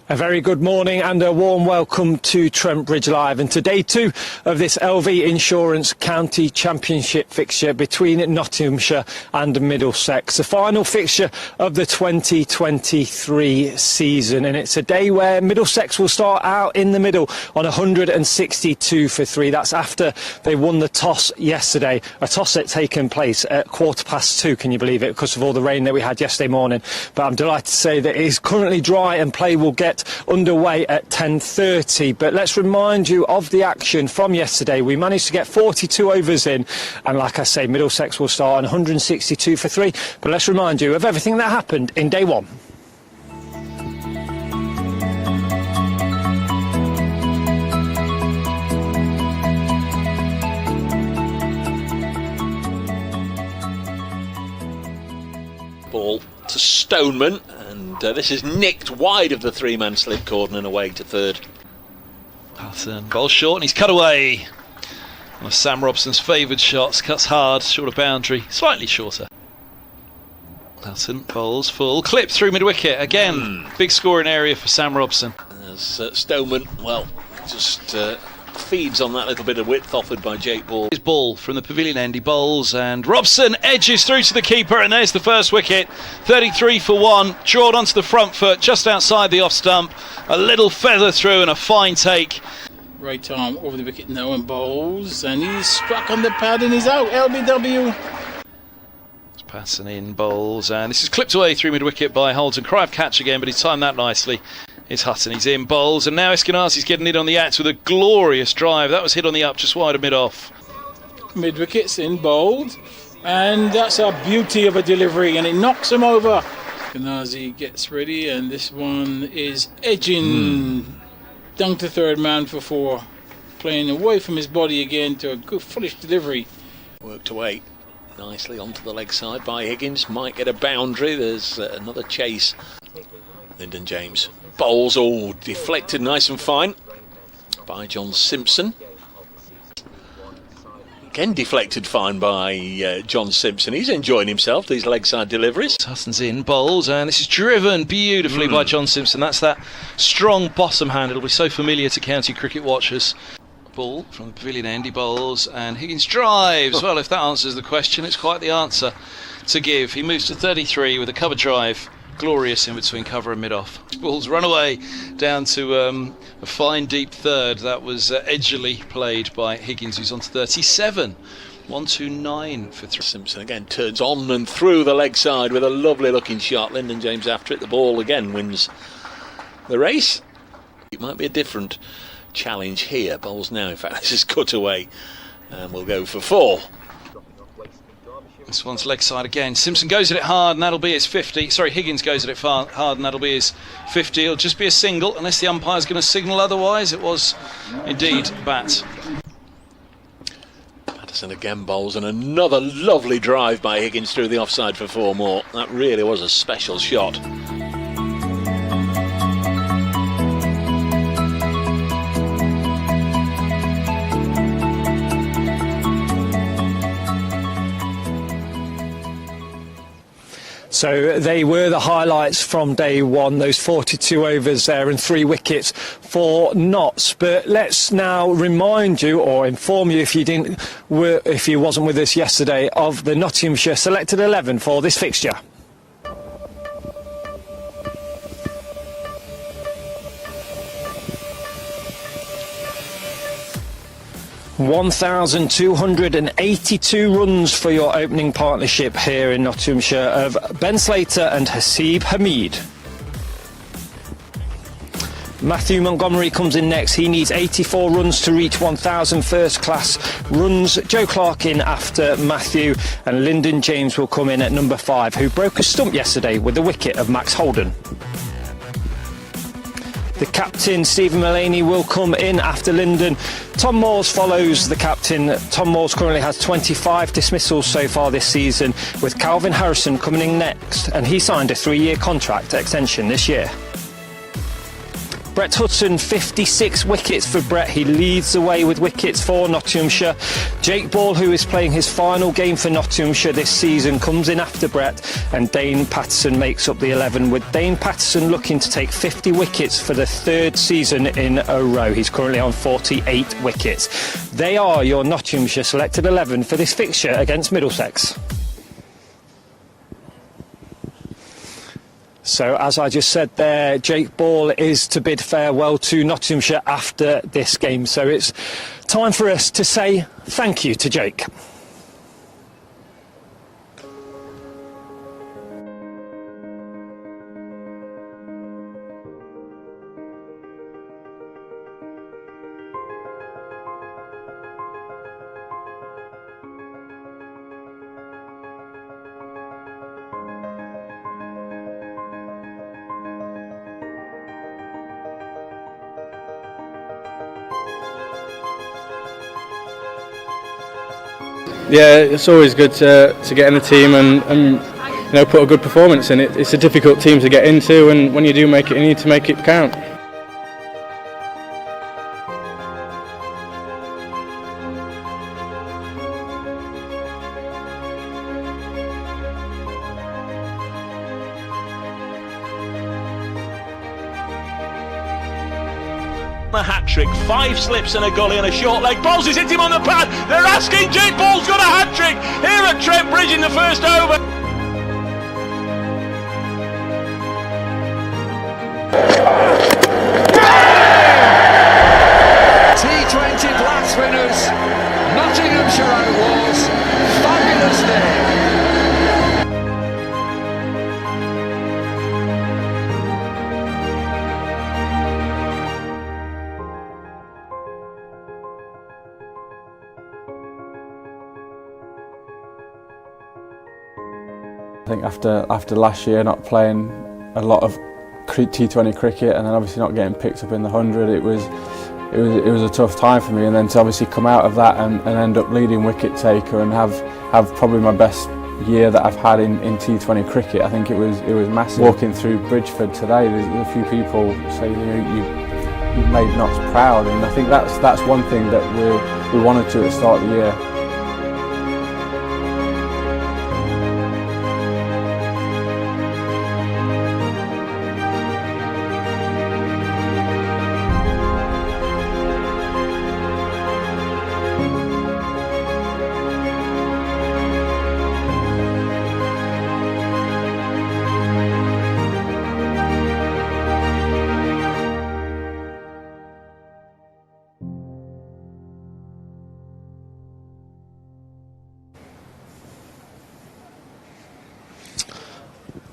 A very good morning and a warm welcome to Trent Bridge Live and to day 2 of this LV Insurance County Championship fixture between Nottinghamshire and Middlesex, the final fixture of the 2023 season, and it's a day where Middlesex will start out in the middle on 162 for 3. That's after they won the toss yesterday, a toss that's taken place at 2:15, can you believe it, because of all the rain that we had yesterday morning. But I'm delighted to say that it is currently dry and play will get underway at 10:30. But let's remind you of the action from yesterday. We managed to get 42 overs in, and like I say, Middlesex will start on 162 for 3. But let's remind you of everything that happened in day 1. Ball to Stoneman, and this is nicked wide of the three-man slip cordon and away to third. Hutton, ball short and he's cut away. One of Sam Robson's favoured shots, cuts hard, short of boundary, slightly shorter. Hutton bowls full, clip through mid-wicket, again, big scoring area for Sam Robson. As Stoneman, well, just feeds on that little bit of width offered by Jake Ball. His ball from the pavilion end, he bowls and Robson edges through to the keeper, and there's the first wicket. 33 for 1, drawn onto the front foot just outside the off stump, a little feather through and a fine take. Right arm over the wicket now and bowls, and he's struck on the pad and he's out. LBW. It's passing in, bowls, and this is clipped away through mid-wicket by Holden. Cry of catch again, but he's timed that nicely. It's Hutton, he's in, bowls, and now Eskenazi's getting it on the axe with a glorious drive. That was hit on the up just wide of mid-off. Mid-wickets in, bowled, and that's a beauty of a delivery, and it knocks him over. Eskenazi gets ready, and this one is edging down to third man for 4, playing away from his body again to a good foolish delivery. Worked away nicely onto the leg side by Higgins, might get a boundary. There's another chase. Lyndon James bowls, all deflected nice and fine by John Simpson. Again deflected fine by John Simpson. He's enjoying himself, these leg side deliveries. Hutton's in, bowls, and this is driven beautifully by John Simpson. That's that strong bottom hand. It'll be so familiar to county cricket watchers. Ball from the pavilion end, he bowls, and Higgins drives. Well, if that answers the question, it's quite the answer to give. He moves to 33 with a cover drive. Glorious in between cover and mid-off. Ball's run away down to a fine deep third. That was edgily played by Higgins, who's on to 37. 129 for 3. Simpson again turns on and through the leg side with a lovely looking shot. Lyndon James after it. The ball again wins the race. It might be a different challenge here. Bowls now, in fact, this is cut away, and we'll go for 4. This one's leg side again. Simpson goes at it hard, and that'll be his 50. Sorry, Higgins goes at it hard, and that'll be his 50. It'll just be a single, unless the umpire's going to signal otherwise. It was indeed bat. Patterson again bowls, and another lovely drive by Higgins through the offside for 4 more. That really was a special shot. So they were the highlights from day 1, those 42 overs there and 3 wickets for Notts. But let's now remind you, or inform you if you wasn't with us yesterday, of the Nottinghamshire selected 11 for this fixture. 1,282 runs for your opening partnership here in Nottinghamshire of Ben Slater and Haseeb Hameed. Matthew Montgomery comes in next. He needs 84 runs to reach 1,000 first class runs. Joe Clark in after Matthew, and Lyndon James will come in at number 5, who broke a stump yesterday with the wicket of Max Holden. The captain, Stephen Mullaney, will come in after Lyndon. Tom Moores follows the captain. Tom Moores currently has 25 dismissals so far this season, with Calvin Harrison coming in next, and he signed a 3-year contract extension this year. Brett Hutton, 56 wickets for Brett. He leads the way with wickets for Nottinghamshire. Jake Ball, who is playing his final game for Nottinghamshire this season, comes in after Brett, and Dane Patterson makes up the 11, with Dane Patterson looking to take 50 wickets for the third season in a row. He's currently on 48 wickets. They are your Nottinghamshire selected 11 for this fixture against Middlesex. So, as I just said there, Jake Ball is to bid farewell to Nottinghamshire after this game. So it's time for us to say thank you to Jake. Yeah, it's always good to get in the team and put a good performance in. It's a difficult team to get into, and when you do make it, you need to make it count. A hat-trick, 5 slips and a gully and a short leg. Bowles has hit him on the pad. They're asking Jake Ball's got a hat-trick here at Trent Bridge in the first over. T20 Blast winners, Nottinghamshire Outlaws, fabulous day. I think after last year not playing a lot of T20 cricket and then obviously not getting picked up in the 100, it was a tough time for me, and then to obviously come out of that and end up leading wicket taker and have probably my best year that I've had in T20 cricket. I think it was massive. Walking through Bridgeford today, there's a few people say you made Notts proud, and I think that's one thing that we wanted to at the start of the year.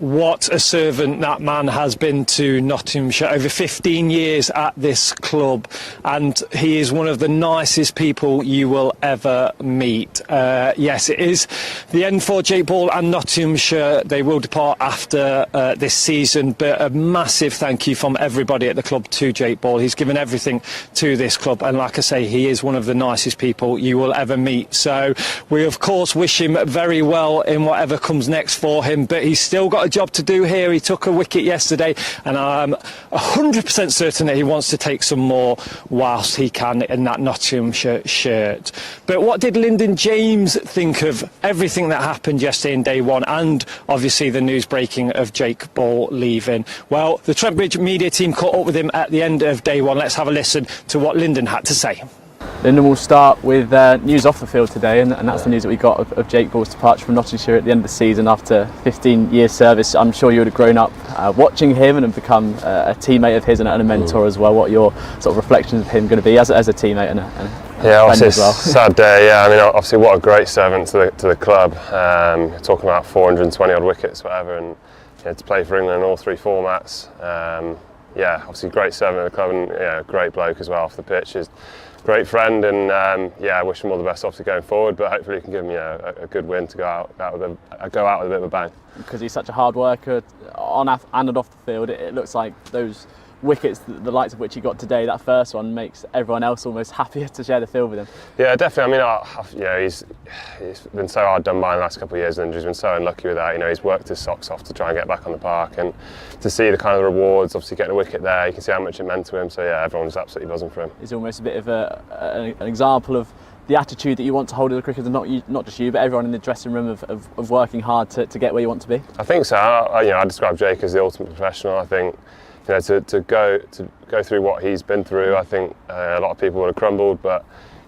What a servant that man has been to Nottinghamshire. Over 15 years at this club, and he is one of the nicest people you will ever meet. Yes, it is the end for Jake Ball and Nottinghamshire. They will depart after this season, but a massive thank you from everybody at the club to Jake Ball. He's given everything to this club, and like I say, he is one of the nicest people you will ever meet. So we of course wish him very well in whatever comes next for him, but he's still got a job to do here. He took a wicket yesterday, and I'm 100% certain that he wants to take some more whilst he can in that Nottinghamshire shirt. But what did Lyndon James think of everything that happened yesterday in day one, and obviously the news breaking of Jake Ball leaving? Well, the Trent Bridge media team caught up with him at the end of day one. Let's have a listen to what Lyndon had to say. Lyndon, we'll start with news off the field today, and that's the news that we got of Jake Ball's departure from Nottinghamshire at the end of the season after 15 years service. I'm sure you would have grown up watching him and have become a teammate of his and a mentor as well. What are your sort of reflections of him going to be as a teammate and a friend as well? Sad day. Yeah, I mean, obviously, what a great servant to the club. Talking about 420 odd wickets, whatever, and to play for England in all 3 formats. Yeah, obviously, great servant of the club, and great bloke as well off the pitch. Great friend, and I wish him all the best obviously going forward, but hopefully he can give me a good win to go out with a bit of a bang. Because he's such a hard worker on and off the field, it looks like those wickets, the likes of which he got today, that first one makes everyone else almost happier to share the field with him. Yeah, definitely. I mean, he's been so hard done by in the last couple of years, and he's been so unlucky with that. He's worked his socks off to try and get back on the park, and to see the kind of rewards, obviously getting a wicket there, you can see how much it meant to him. So yeah, everyone's absolutely buzzing for him. He's almost a bit of an example of the attitude that you want to hold as a cricketer, not just you, but everyone in the dressing room of working hard to get where you want to be. I think so. I describe Jake as the ultimate professional. I think to go through what he's been through, I think a lot of people would have crumbled, but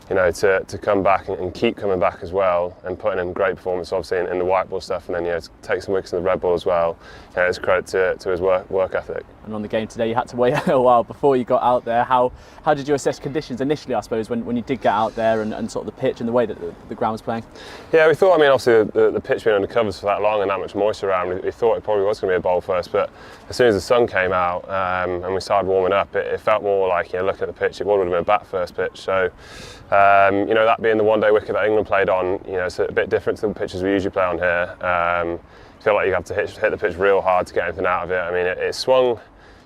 to come back and keep coming back as well, and putting in great performance, obviously in the white ball stuff, and then to take some wickets in the red ball as well. It's credit to his work ethic. And on the game today, you had to wait a while before you got out there. How did you assess conditions initially, I suppose, when you did get out there, and sort of the pitch and the way that the ground was playing? Yeah, we thought, obviously the pitch being under covers for that long and that much moisture around, we thought it probably was going to be a bowl first, but as soon as the sun came out and we started warming up, it felt more like, looking at the pitch, it would have been a bat first pitch. So, that being the one-day wicket that England played on, it's a bit different to the pitches we usually play on here. I feel like you have to hit the pitch real hard to get anything out of it. It swung,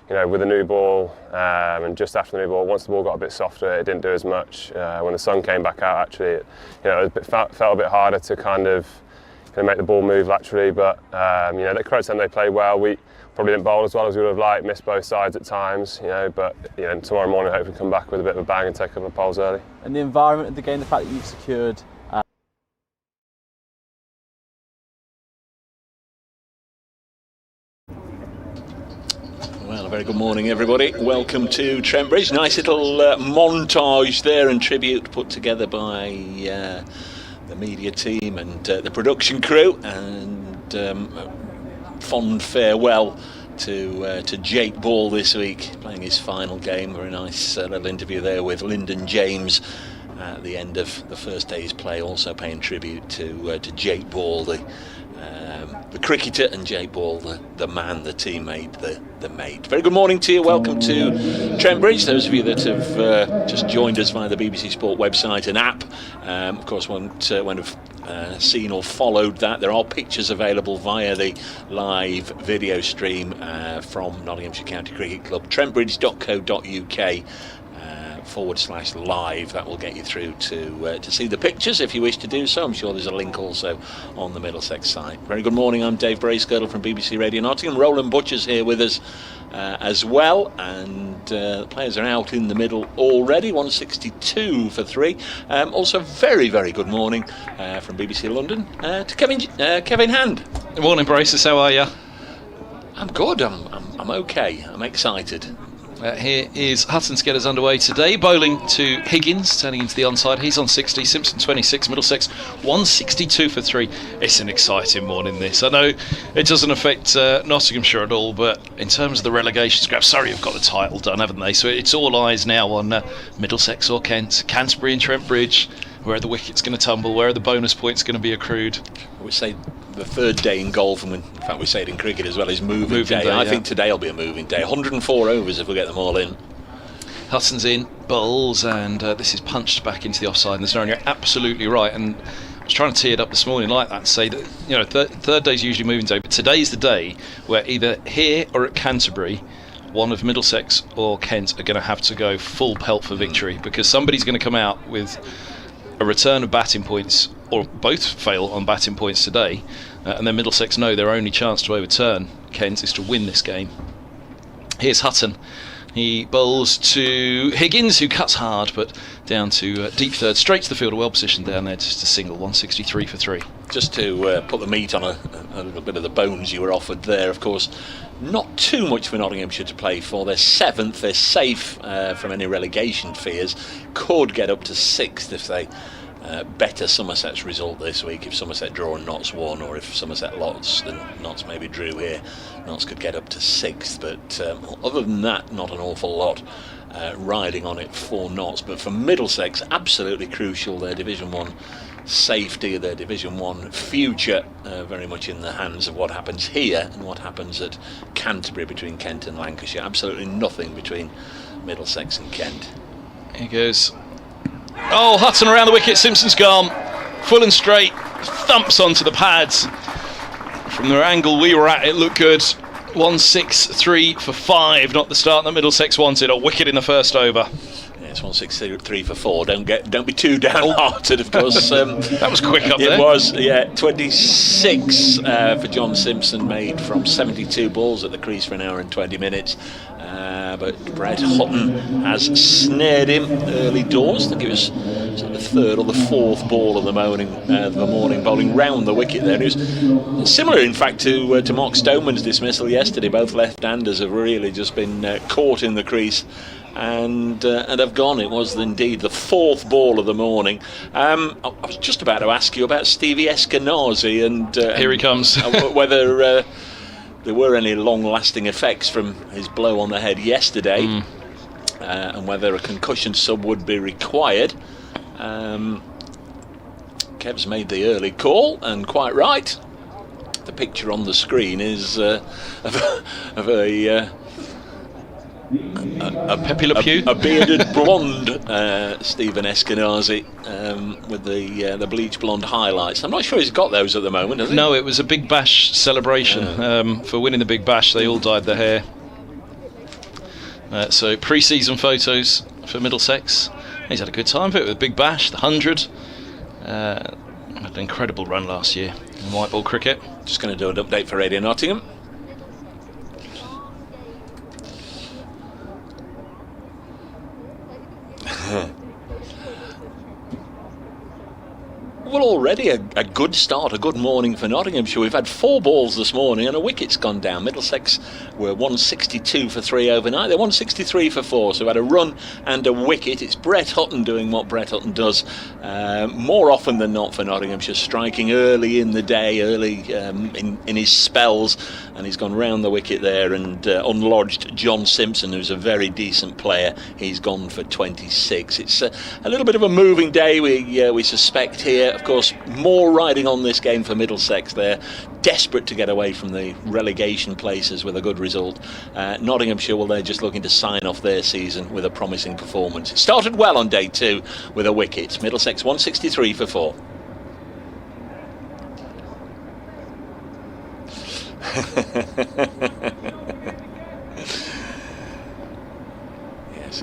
with a new ball, and just after the new ball, once the ball got a bit softer, it didn't do as much. When the sun came back out, actually, it felt a bit harder to kind of make the ball move laterally. But the credit to them, they played well. We probably didn't bowl as well as we would have liked, missed both sides at times. But tomorrow morning, hopefully come back with a bit of a bang and take a couple of poles early. And the environment of the game, the fact that you've secured. Well, a very good morning, everybody. Welcome to Trent Bridge. Nice little montage there and tribute put together by the media team and the production crew, and fond farewell to Jake Ball this week, playing his final game. Very nice little interview there with Lyndon James at the end of the first day's play, also paying tribute to Jake Ball, the cricketer, and Jake Ball, the man, the teammate, the mate. Very good morning to you. Welcome to Trent Bridge. Those of you that have just joined us via the BBC Sport website and app, of course, won't have seen or followed that. There are pictures available via the live video stream from Nottinghamshire County Cricket Club, trentbridge.co.uk. /live. That will get you through to see the pictures if you wish to do so. I'm sure there's a link also on the Middlesex site. Very good morning. I'm Dave Bracegirdle from BBC Radio Nottingham. Roland Butcher's here with us as well, and the players are out in the middle already. 162 for 3. Also very, very good morning from BBC London to Kevin Hand. Good morning, Braces. How are you? I'm good. I'm okay. I'm excited. Here is Hutton to get us underway today. Bowling to Higgins, turning into the onside. He's on 60. Simpson 26. Middlesex 162 for 3. It's an exciting morning, this. I know it doesn't affect Nottinghamshire at all, but in terms of the relegation scrap, Surrey have got the title done, haven't they? So it's all eyes now on Middlesex or Kent, Canterbury and Trent Bridge. Where are the wickets going to tumble? Where are the bonus points going to be accrued? We say the third day in golf, and in fact we say it in cricket as well, is moving day. I think today will be a moving day. 104 overs if we get them all in. Hutton's in, bowls, and this is punched back into the offside. And you're absolutely right. And I was trying to tee it up this morning like that, to say that third day's usually moving day, but today's the day where either here or at Canterbury, one of Middlesex or Kent are going to have to go full pelt for victory, because somebody's going to come out with a return of batting points, or both fail on batting points today, and then Middlesex know their only chance to overturn Kent is to win this game. Here's Hutton. He bowls to Higgins, who cuts hard, but down to deep third, straight to the field, well positioned down there, just a single. 163 for 3. Just to put the meat on a little bit of the bones you were offered there, of course, not too much for Nottinghamshire to play for. They're 7th, they're safe from any relegation fears, could get up to 6th if they better Somerset's result this week. If Somerset draw and Notts won, or if Somerset lost and Notts maybe drew here, Notts could get up to 6th, but other than that, not an awful lot riding on it for Notts. But for Middlesex, absolutely crucial. Their Division 1 safety, their Division 1 future, very much in the hands of what happens here and what happens at Canterbury between Kent and Lancashire. Absolutely nothing between Middlesex and Kent. Here goes. Oh, Hutton around the wicket. Simpson's gone. Full and straight. Thumps onto the pads. From the angle we were at, it looked good. 1-6-3 for 5, not the start that Middlesex wanted. A wicket in the first over. It's 1-6-3 for 4. Don't be too downhearted, of course. That was quick up there. It was, yeah. 26 for John Simpson, made from 72 balls at the crease for an hour and 20 minutes. But Brett Hutton has snared him early doors. I think it was the third or the fourth ball of the morning, bowling round the wicket there. And it was similar, in fact, to Mark Stoneman's dismissal yesterday. Both left-handers have really just been caught in the crease and have gone. It was indeed the fourth ball of the morning. I was just about to ask you about Stevie Eskenazi, and here he comes. Whether there were any long-lasting effects from his blow on the head yesterday, and whether a concussion sub would be required. Kev's made the early call, and quite right. The picture on the screen is of a Pepe Le Pew, a bearded blonde Stephen Eskenazi with the bleach blonde highlights. I'm not sure he's got those at the moment, has he? No, it was a Big Bash celebration for winning the Big Bash. They all dyed their hair. So pre-season photos for Middlesex. He's had a good time of it with Big Bash, the 100. Had an incredible run last year in white ball cricket. Just going to do an update for Radio Nottingham. Well, already a good start, a good morning for Nottinghamshire. We've had 4 balls this morning and a wicket's gone down. Middlesex were 162 for 3 overnight. They're 163 for 4, so we've had a run and a wicket. It's Brett Hutton doing what Brett Hutton does more often than not for Nottinghamshire, striking early in the day, early in his spells, and he's gone round the wicket there and unlodged John Simpson, who's a very decent player. He's gone for 26. It's a little bit of a moving day, we suspect here. Of course, more riding on this game for Middlesex. They're desperate to get away from the relegation places with a good result. Nottinghamshire, well, they're just looking to sign off their season with a promising performance. It started well on day 2 with a wicket. Middlesex 163 for 4. Yes,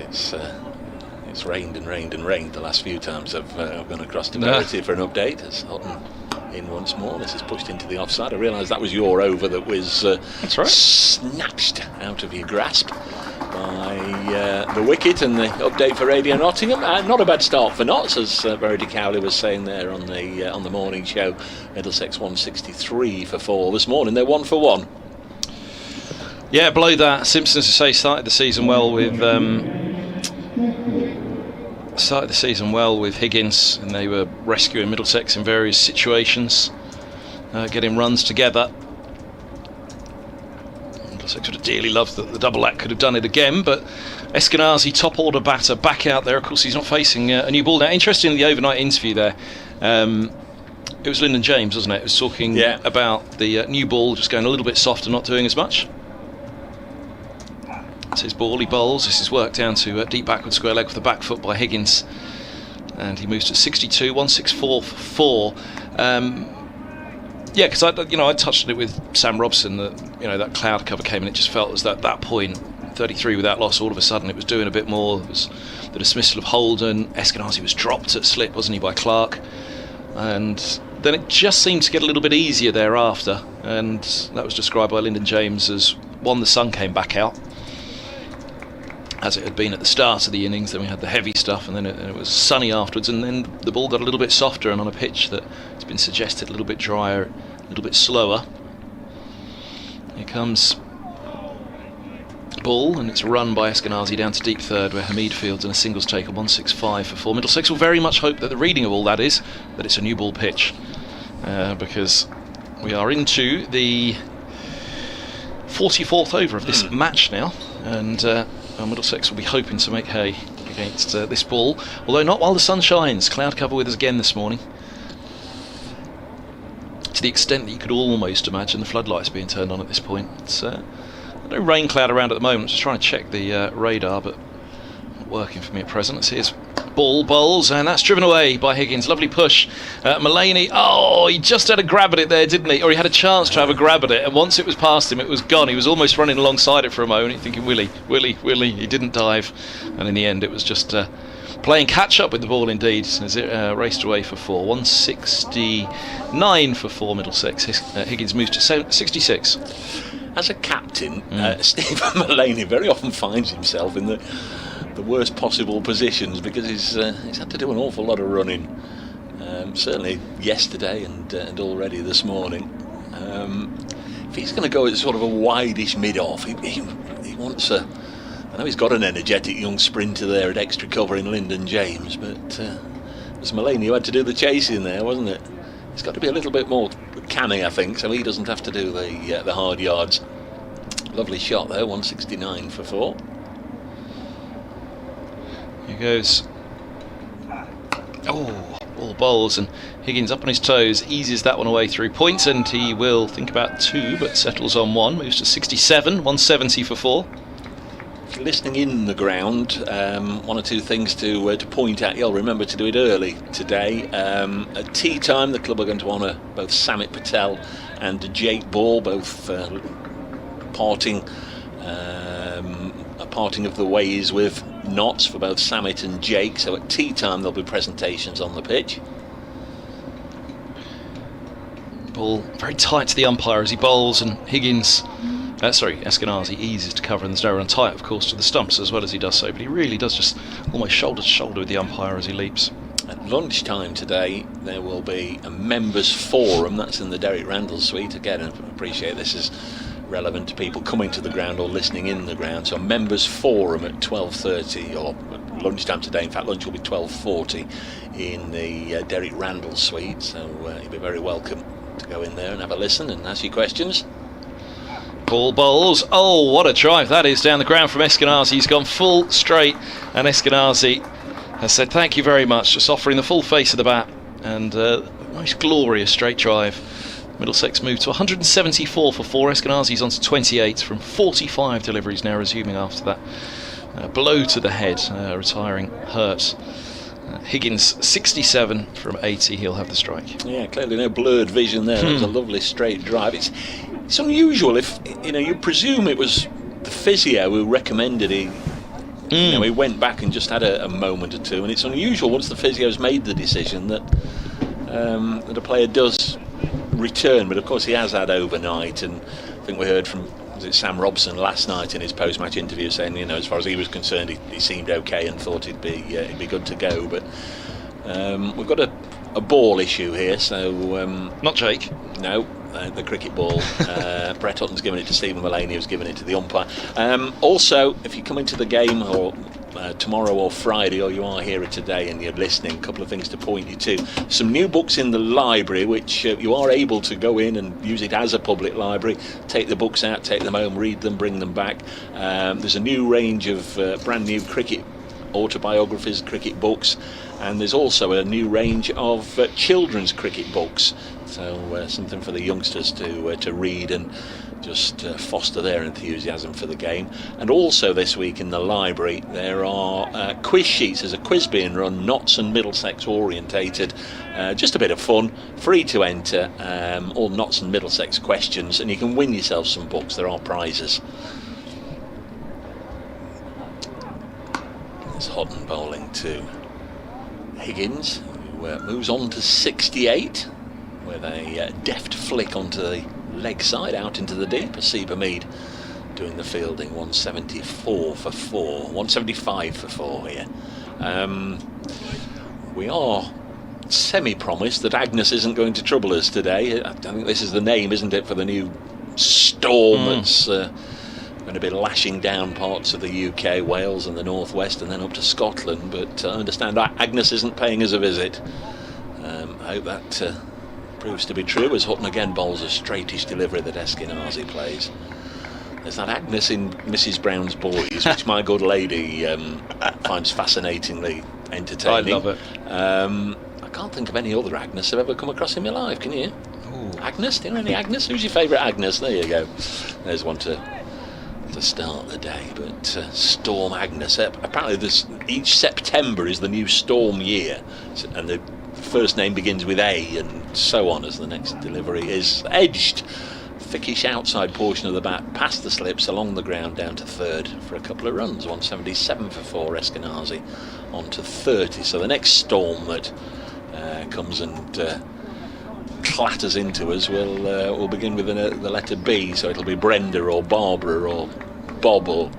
it's rained and rained and rained the last few times I've gone across to Verity for an update. As Hutton in once more. This is pushed into the offside. I realised that was your over that was that's right, snatched out of your grasp by the wicket. And the update for Radio Nottingham. Not a bad start for Notts, as Verity Cowley was saying there on the morning show. Middlesex 163 for 4 this morning. They're 1 for 1. Yeah, below that, Simpson, as I say, started the season well with Higgins, and they were rescuing Middlesex in various situations, getting runs together. Middlesex would have dearly loved that the double act could have done it again, but Eskenazi, top order batter, back out there. Of course, he's not facing a new ball now. Interesting, the overnight interview there. It was Lyndon James, wasn't it? It was talking about the new ball just going a little bit softer, not doing as much. That's his ball, he bowls. This is worked down to deep backward square leg with the back foot by Higgins, and he moves to 62, 164 for 4. Yeah, because I touched on it with Sam Robson that that cloud cover came, and it just felt as that at that point, 33 without loss, all of a sudden it was doing a bit more. It was the dismissal of Holden. Eskenazi was dropped at slip, wasn't he, by Clark, and then it just seemed to get a little bit easier thereafter, and that was described by Lyndon James as, one, the sun came back out, as it had been at the start of the innings. Then we had the heavy stuff, and then it was sunny afterwards, and then the ball got a little bit softer, and on a pitch that has been suggested a little bit drier, a little bit slower. Here comes ball, and it's run by Eskenazi down to deep third, where Hamid fields in a singles take on 165 for 4. Middlesex will very much hope that the reading of all that is that it's a new ball pitch, because we are into the 44th over of this match now, and Middlesex will be hoping to make hay against this ball, although not while the sun shines. Cloud cover with us again this morning, to the extent that you could almost imagine the floodlights being turned on at this point. It's no rain cloud around at the moment. Just trying to check the radar, but not working for me at present. Let's see his ball bowls, and that's driven away by Higgins. Lovely push. Mulaney, he just had a grab at it there, didn't he? Or he had a chance to have a grab at it, and once it was past him, it was gone. He was almost running alongside it for a moment, thinking, Willie. He didn't dive, and in the end, it was just playing catch up with the ball indeed, as it raced away for 4. 169 for 4 Middlesex. Higgins moves to 66. As a captain, Stephen Mulaney very often finds himself in the worst possible positions because he's had to do an awful lot of running. Certainly yesterday and already this morning. If he's going to go at sort of a wide-ish mid-off, he wants a... I know he's got an energetic young sprinter there at extra cover in Lyndon James, but it was Mulaney who had to do the chasing there, wasn't it? He's got to be a little bit more canny, I think, so he doesn't have to do the hard yards. Lovely shot there, 169 for 4. Here goes. All bowls, and Higgins up on his toes, eases that one away through points, and he will think about 2, but settles on 1, moves to 67, 170 for 4. Listening in the ground, one or two things to point at. You'll remember to do it early today. At tea time, the club are going to honour both Samit Patel and Jake Ball, both parting of the ways with Notts for both Samit and Jake. So at tea time, there'll be presentations on the pitch. Ball very tight to the umpire as he bowls, and Higgins. Eskenazi eases to cover, and there's no run tight, of course, to the stumps as well as he does so, but he really does just almost shoulder to shoulder with the umpire as he leaps. At lunchtime today, there will be a members' forum. That's in the Derek Randall suite. Again, I appreciate this is relevant to people coming to the ground or listening in the ground. So a members' forum at 12:30, or at lunchtime today. In fact, lunch will be 12:40 in the Derek Randall suite. So you'll be very welcome to go in there and have a listen and ask your questions. Ball bowls. What a drive that is down the ground from Eskenazi. He's gone full straight, and Eskenazi has said thank you very much, just offering the full face of the bat, and nice glorious straight drive. Middlesex moved to 174 for 4. Eskenazi's on to 28 from 45 deliveries now, resuming after that blow to the head, retiring hurt. Higgins 67 from 80. He'll have the strike. Yeah, clearly no blurred vision there. That was a lovely straight drive. It's unusual if you presume it was the physio who recommended he went back and just had a moment or two, and it's unusual once the physio's made the decision that a player does return, but of course he has had overnight, and I think we heard from Sam Robson last night in his post-match interview saying, as far as he was concerned, he seemed okay and thought it'd be good to go, but we've got a ball issue here, so not Jake. No, the cricket ball. Brett Hutton's given it to Stephen Mulaney, who's given it to the umpire. Also, if you come into the game or tomorrow or Friday, or you are here today and you're listening, a couple of things to point you to. Some new books in the library, which you are able to go in and use it as a public library. Take the books out, take them home, read them, bring them back. There's a new range of brand new cricket autobiographies, cricket books, and there's also a new range of children's cricket books. So something for the youngsters to read and just foster their enthusiasm for the game. And also this week in the library there are quiz sheets. There's a quiz being run, Notts and Middlesex orientated, just a bit of fun, free to enter, all Notts and Middlesex questions, and you can win yourself some books. There are prizes. It's Hutton bowling to Higgins, who moves on to 68 with a deft flick onto the leg side out into the deep. Asiba Mead doing the fielding. 174 for 4, 175 for 4 here. We are semi-promised that Agnes isn't going to trouble us today. I think this is the name, isn't it, for the new storm that's going to be lashing down parts of the UK, Wales and the northwest, and then up to Scotland. But I understand Agnes isn't paying us a visit. I hope that proves to be true, as Hutton again bowls a straightish delivery that Eskenazi plays. There's that Agnes in Mrs. Brown's Boys, which my good lady finds fascinatingly entertaining. I love it. I can't think of any other Agnes I've ever come across in my life, can you? Ooh. Agnes? Do you know any Agnes? Who's your favourite Agnes? There you go. There's one to to start the day. But Storm Agnes, apparently each September is the new Storm year, and the first name begins with A and so on as the next delivery is edged. Thickish outside portion of the bat, past the slips, along the ground, down to third for a couple of runs. 177 for 4, Eskenazi on to 30. So the next Storm that comes and clatters into us will begin with the letter B. So it'll be Brenda or Barbara or Bob or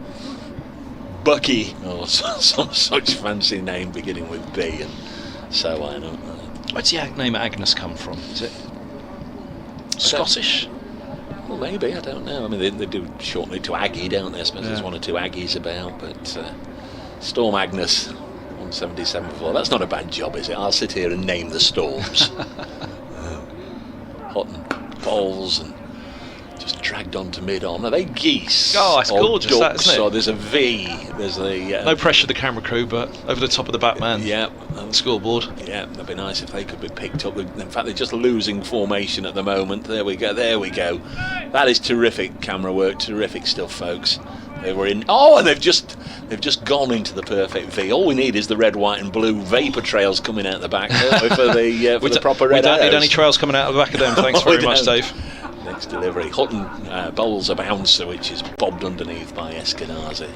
Bucky or some such fancy name beginning with B and so on. Where's the name Agnes come from? Is it Scottish? Well, maybe, I don't know. I mean, they do shorten it to Aggie, don't they? I suppose there's one or two Aggies about, but Storm Agnes, 177 for 4. That's not a bad job, is it? I'll sit here and name the Storms. Hutton, Bowles, and just dragged on to mid-on. Are they geese? Oh, it's gorgeous, ducks, that, isn't it? or there's a V. There's the no pressure, the camera crew, but over the top of the Batman. Yeah, scoreboard. Yeah, that'd be nice if they could be picked up. In fact, they're just losing formation at the moment. There we go. That is terrific camera work. Terrific stuff, folks. They were in. Oh, and they've just gone into the perfect V. All we need is the red, white, and blue vapor trails coming out the back for the proper red. We don't need any trails coming out of the back of them. Thanks very much, Dave. Next delivery, Hutton bowls a bouncer, which is bobbed underneath by Eskenazi.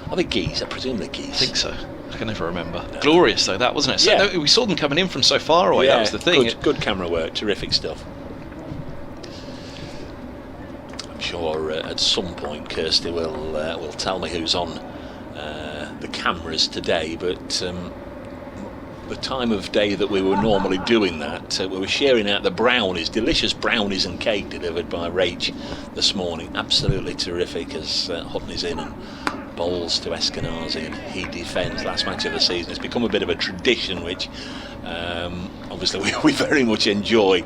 Are they geese? I presume they're geese. I think so. I can never remember. No. Glorious though, that wasn't it? So yeah. We saw them coming in from so far away. That was the thing. Good camera work. Terrific stuff. I'm sure at some point Kirsty will tell me who's on the cameras today, but the time of day that we were normally doing that, we were sharing out the brownies, delicious brownies and cake delivered by Rach this morning. Absolutely terrific as Hutton is in and bowls to Eskenazi and he defends. Last match of the season. It's become a bit of a tradition which obviously we very much enjoy.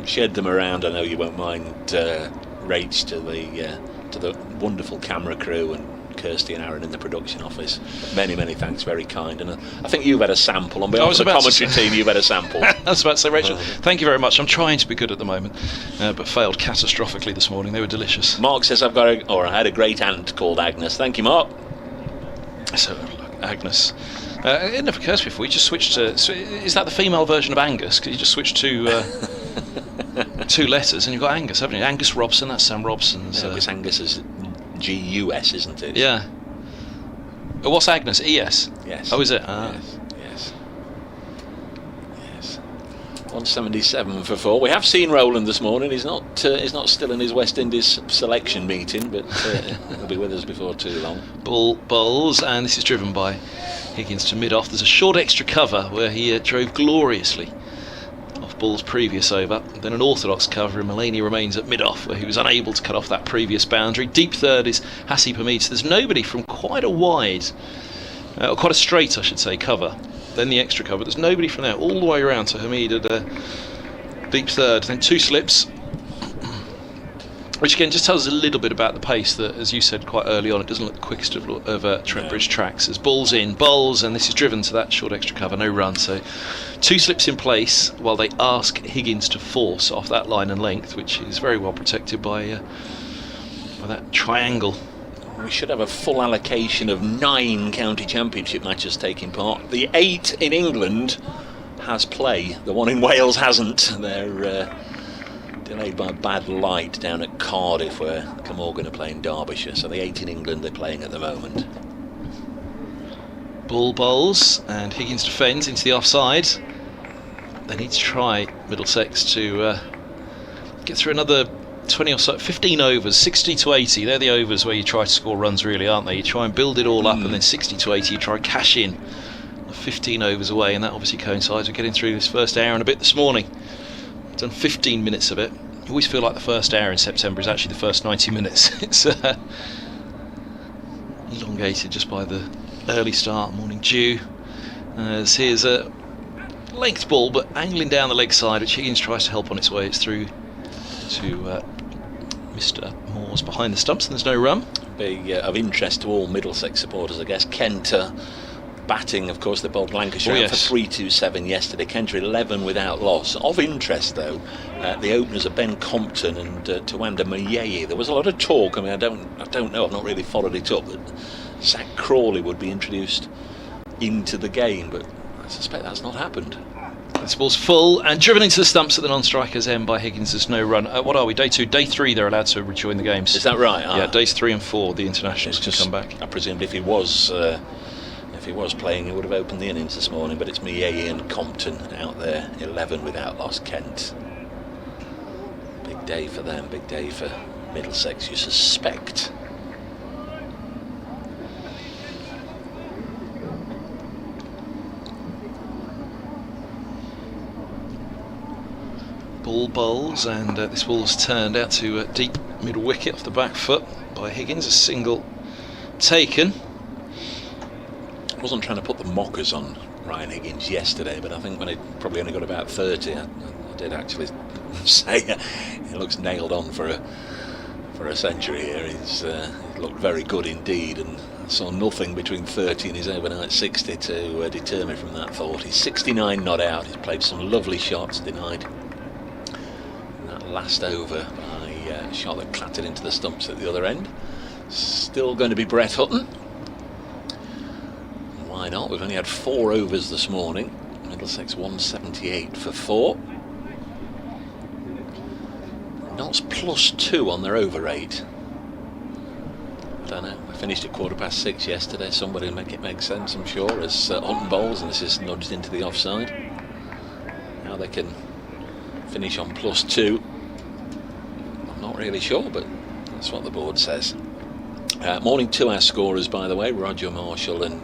Shared them around. I know you won't mind, Rach, to the wonderful camera crew and Kirsty and Aaron in the production office. Many thanks, very kind. And I think you've had a sample on behalf of the commentary team. You've had a sample. I was about to say, Rachel, thank you very much. I'm trying to be good at the moment, but failed catastrophically this morning. They were delicious. Mark says I had a great aunt called Agnes. Thank you, Mark. So Agnes, it never occurs before. You just switched to. Is that the female version of Angus? Because you just switched to two letters and you've got Angus, haven't you? Angus Robson. That's Sam Robson's. It's Angus is G-U-S, isn't it? Yeah. What's Agnes? E-S? Yes. Oh, is it? Yes. 177 for 4. We have seen Roland this morning. He's not still in his West Indies selection meeting, but he'll be with us before too long. Bowls, and this is driven by Higgins to mid-off. There's a short extra cover where he drove gloriously off Ball's previous over. Then an orthodox cover, and Mulaney remains at mid-off where he was unable to cut off that previous boundary. Deep third is Hassi Pamit. There's nobody from quite a wide, or quite a straight I should say, cover. Then the extra cover. There's nobody from there all the way around to Hamid at deep third. Then two slips, which again just tells us a little bit about the pace that, as you said quite early on, it doesn't look the quickest of Trent Bridge tracks. As Ball's in, bowls, and this is driven to that short extra cover, no run. So two slips in place while they ask Higgins to force off that line and length, which is very well protected by that triangle. We should have a full allocation of 9 county championship matches taking part. The 8 in England has play. The one in Wales hasn't. They're delayed by bad light down at Cardiff, where Camorgan are playing Derbyshire. So the 8 in England are playing at the moment. Ball bowls and Higgins defends into the offside. They need to try, Middlesex, to get through another 20 or so, 15 overs, 60 to 80. They're the overs where you try to score runs, really, aren't they? You try and build it all up, and then 60 to 80 you try and cash in 15 overs away, and that obviously coincides with getting through this first hour and a bit this morning. I've done 15 minutes of it. I always feel like the first hour in September is actually the first 90 minutes. It's elongated just by the early start, morning dew. As here's a length ball, but angling down the leg side, which Higgins tries to help on its way. It's through to Mr. Moore's behind the stumps, and there's no run. Be of interest to all Middlesex supporters, I guess. Kent batting, of course, they bowled Lancashire out for 327 yesterday. Kent 11 without loss. Of interest, though, the openers are Ben Compton and Tawanda Mayeye. There was a lot of talk. I mean, I don't know. I've not really followed it up. But Zach Crawley would be introduced into the game, but I suspect that's not happened. This ball's full and driven into the stumps at the non-striker's end by Higgins. There's no run. What are we? Day 2, day 3. They're allowed to rejoin the games. Is that right? Yeah, days 3 and 4. The internationals can come back. I presumed if he was playing, he would have opened the innings this morning. But it's Mayeye and Compton out there, 11 without loss. Kent. Big day for them. Big day for Middlesex, you suspect. Ball bowls, and this ball's turned out to deep middle wicket off the back foot by Higgins. A single taken. I wasn't trying to put the mockers on Ryan Higgins yesterday, but I think when he probably only got about 30, I did actually say he looks nailed on for a century here. He's looked very good indeed, and I saw nothing between 30 and his overnight 60 to deter me from that thought. He's 69 not out. He's played some lovely shots, denied last over by a shot that clattered into the stumps at the other end. Still going to be Brett Hutton. Why not? We've only had 4 overs this morning. Middlesex 178 for 4. Notts +2 on their over rate. I don't know. We finished at 6:15 yesterday. Somebody will make it make sense, I'm sure, as Hutton bowls, and this is nudged into the offside. How they can finish on +2, I'm not really sure, but that's what the board says. Morning to our scorers, by the way, Roger Marshall and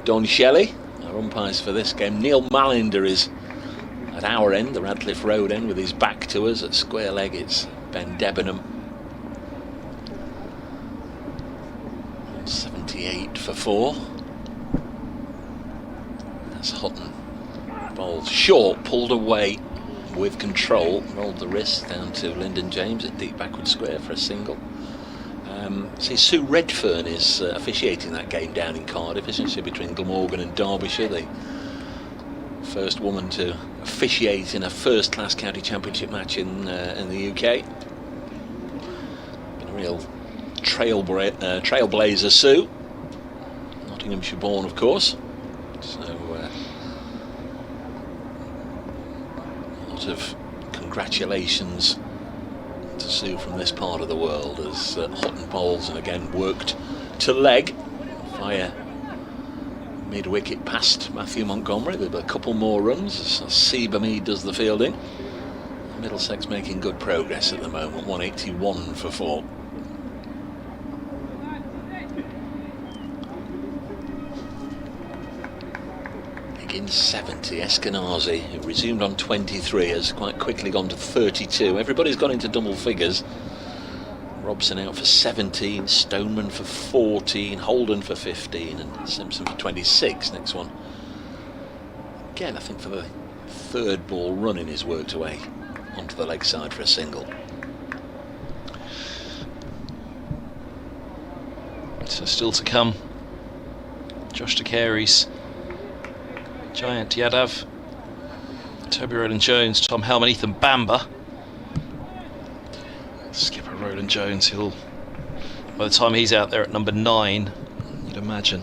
Don Shelley, our umpires for this game. Neil Malinder is at our end, the Radcliffe Road end, with his back to us. At square leg it's Ben Debenham. 78 for 4. That's Hutton. Ball short, pulled away with control, rolled the wrist down to Lyndon James at deep backward square for a single. See, Sue Redfern is officiating that game down in Cardiff, isn't she, between Glamorgan and Derbyshire, the first woman to officiate in a first-class county championship match in the UK. Been a real trailblazer, Sue. Nottinghamshire born, of course. So a lot of congratulations to Sue from this part of the world as Hutton bowls and again worked to leg via mid-wicket past Matthew Montgomery with a couple more runs as Seba Mead does the fielding. Middlesex making good progress at the moment, 181 for 4. In 70, Eskenazi, who resumed on 23, has quite quickly gone to 32. Everybody's gone into double figures. Robson out for 17, Stoneman for 14, Holden for 15, and Simpson for 26. Next one, again, I think for the 3rd ball running, is worked away onto the leg side for a single. So still to come, Josh De Carey's Giant Yadav, Toby Rowland-Jones, Tom Helman, Ethan Bamber. Skipper Rowland-Jones, by the time he's out there at number 9, you'd imagine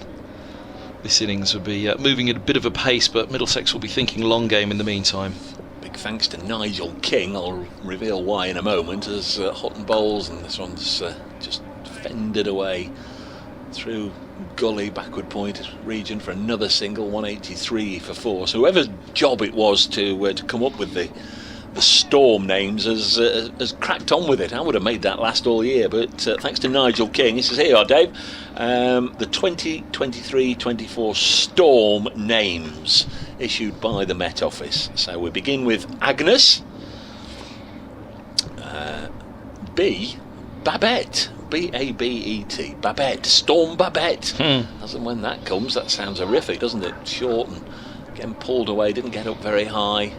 this innings would be moving at a bit of a pace, but Middlesex will be thinking long game in the meantime. Big thanks to Nigel King. I'll reveal why in a moment, as Hutton bowls, and this one's just fended away through gully backward point region for another single. 183 for 4. So whoever's job it was to come up with the storm names has cracked on with it. I would have made that last all year, but thanks to Nigel King. He says, here you are, Dave, the 2023-24 storm names issued by the Met Office. So we begin with Agnes, B, Babette, B-A-B-E-T, Babette, Storm Babette. As and when that comes, that sounds horrific, doesn't it? Short and again pulled away, didn't get up very high.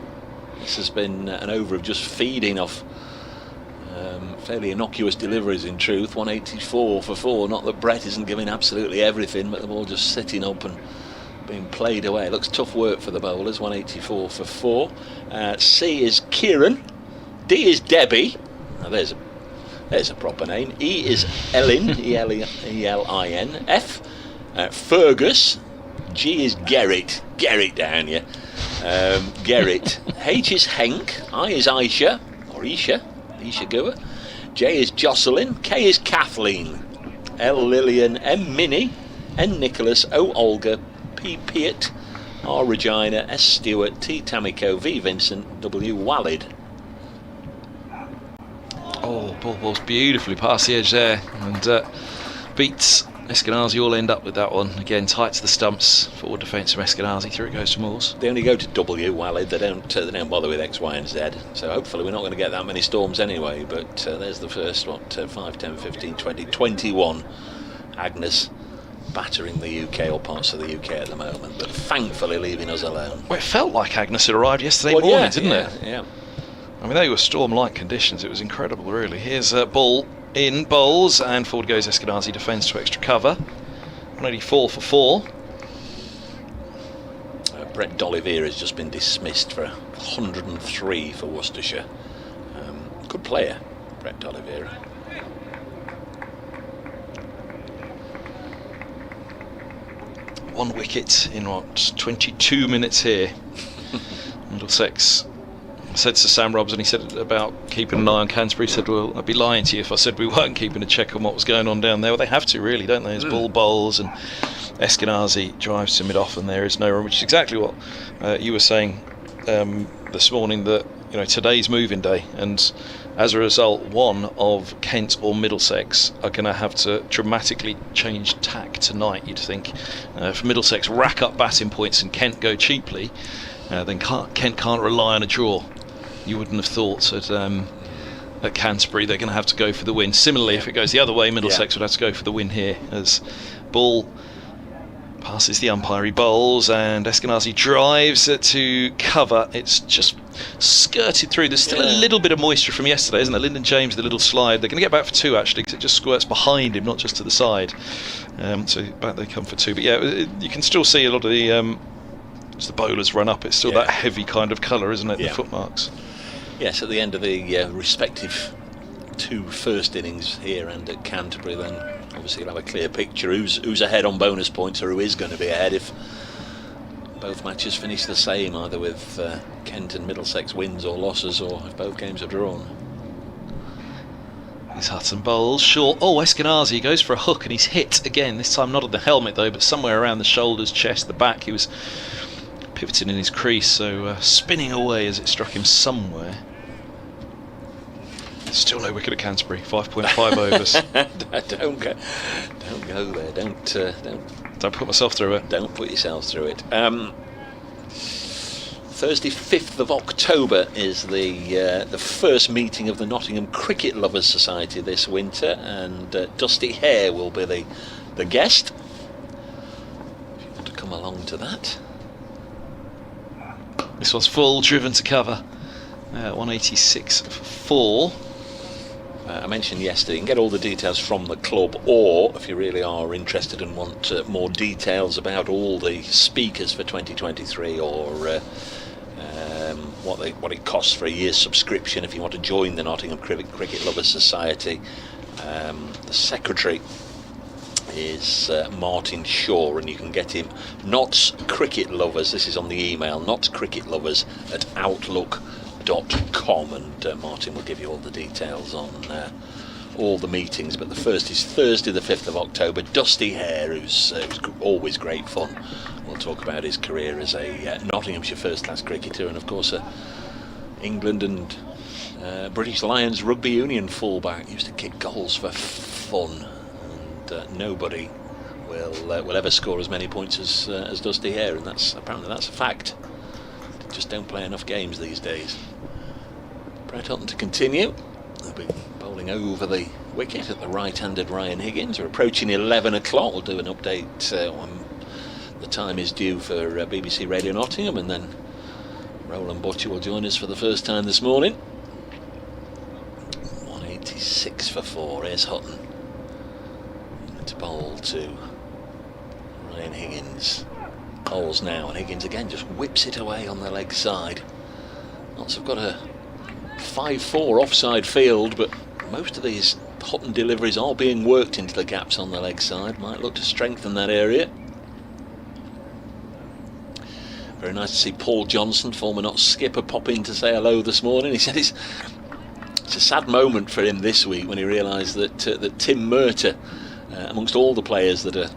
This has been an over of just feeding off fairly innocuous deliveries, in truth. 184 for 4. Not that Brett isn't giving absolutely everything, but the ball just sitting up and being played away. Looks tough work for the bowlers. 184 for 4. C is Kieran. D is Debbie. Now there's a proper name. E is Elin. E-L-I-N. F Fergus. G is Gerrit. Gerrit down here. Gerrit. H is Henk. I is Aisha or Isha Goer. J is Jocelyn. K is Kathleen. L Lillian. M Minnie. N Nicholas. O Olga. P Piet. R Regina. S Stewart. T Tamiko. V Vincent. W Walid. Oh, ball's beautifully past the edge there, and beats Eskenazi. All end up with that one again, tight to the stumps. Forward defence from Eskenazi. Through it goes to Moores. They only go to W Walid. They don't bother with X, Y and Z. So hopefully we're not going to get that many storms anyway. But there's the first 5, 10, 15, 20, 21. Agnes battering the UK, or parts of the UK at the moment, but thankfully leaving us alone. Well, it felt like Agnes had arrived yesterday morning, didn't it? Yeah. I mean, they were storm-like conditions. It was incredible, really. Here's a ball in bowls, and forward goes Eskenazi. Defence to extra cover. 184 for 4. Brett D'Oliveira has just been dismissed for 103 for Worcestershire. Good player, Brett D'Oliveira. One wicket in 22 minutes here. Middlesex. I said to Sam Robson, he said about keeping an eye on Canterbury. He said, well, I'd be lying to you if I said we weren't keeping a check on what was going on down there. Well, they have to, really, don't they? As ball bowls and Eskenazi drives to mid-off, and there is no run, which is exactly what you were saying this morning, that today's moving day, and as a result, one of Kent or Middlesex are going to have to dramatically change tack tonight, you'd think. If Middlesex rack up batting points and Kent go cheaply, then Kent can't rely on a draw. You wouldn't have thought at Canterbury they're going to have to go for the win. Similarly, if it goes the other way, Middlesex would have to go for the win here, as ball passes the umpire, he bowls, and Eskenazi drives to cover. It's just skirted through. There's still a little bit of moisture from yesterday, isn't there? Lyndon James, the little slide. They're going to get back for 2 actually, because it just squirts behind him, not just to the side. So back they come for 2. But yeah, you can still see a lot of the as the bowlers run up, it's still that heavy kind of colour, isn't it? The footmarks. Yes, at the end of the respective 2 first innings here and at Canterbury, then obviously you'll have a clear picture who's ahead on bonus points, or who is going to be ahead if both matches finish the same, either with Kent and Middlesex wins or losses, or if both games are drawn. Here's Hutton bowls short. Oh, Eskenazi goes for a hook, and he's hit again, this time not at the helmet though, but somewhere around the shoulders, chest, the back. He was pivoting in his crease, so spinning away as it struck him somewhere. Still no wicket at Canterbury. 5.5 overs. Don't go there. Don't put myself through it. Don't put yourself through it. Thursday, 5th of October is the first meeting of the Nottingham Cricket Lovers Society this winter, and Dusty Hare will be the guest. If you want to come along to that. This one's full, driven to cover. 186 for 4. I mentioned yesterday, you can get all the details from the club, or if you really are interested and want more details about all the speakers for 2023, or what it costs for a year's subscription if you want to join the Nottingham Cricket Lovers Society, the secretary is Martin Shaw, and you can get him Notts Cricket Lovers, this is on the email, Notts Cricket Lovers at outlook.com, and Martin will give you all the details on all the meetings. But the first is Thursday the 5th of October. Dusty Hare, who's always great fun, we'll talk about his career as a Nottinghamshire first class cricketer, and of course England and British Lions rugby union fullback. Used to kick goals for fun, and nobody will ever score as many points as Dusty Hare, and that's a fact. Just don't play enough games these days. Brett Hutton to continue. They'll be bowling over the wicket at the right-handed Ryan Higgins. We're approaching 11 o'clock. We'll do an update when the time is due for BBC Radio Nottingham, and then Roland Butcher will join us for the first time this morning. 186 for 4. Here's Hutton. To bowl to Ryan Higgins. Bowles now, and Higgins again just whips it away on the leg side. Notts have got a 5-4 offside field, but most of these Hutton deliveries are being worked into the gaps on the leg side. Might look to strengthen that area. Very nice to see Paul Johnson, former Notts skipper, pop in to say hello this morning. He said it's a sad moment for him this week when he realised that Tim Murtagh, amongst all the players that are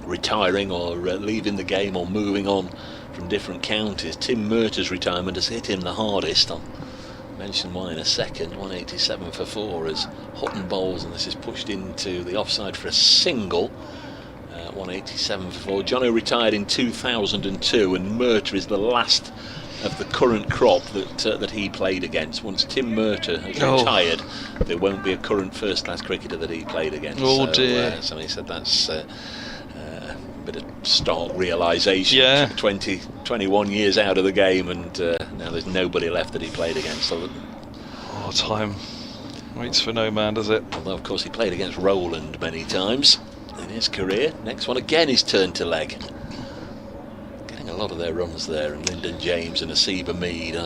retiring or leaving the game or moving on from different counties, Tim Murtagh's retirement has hit him the hardest. I'll mention why in a second. 187 for 4 as Hutton bowls, and this is pushed into the offside for a single. 187 for 4. Jono retired in 2002, and Murtagh is the last of the current crop that he played against. Once Tim Murtagh has retired, there won't be a current first-class cricketer that he played against. Dear. So he said that's a bit of stark realisation. 21 years out of the game, and now there's nobody left that he played against. So time waits for no man, does it? Although, of course, he played against Rowland many times in his career. Next one again is turn to leg. Getting a lot of their runs there, and Lyndon James and Asiba Mead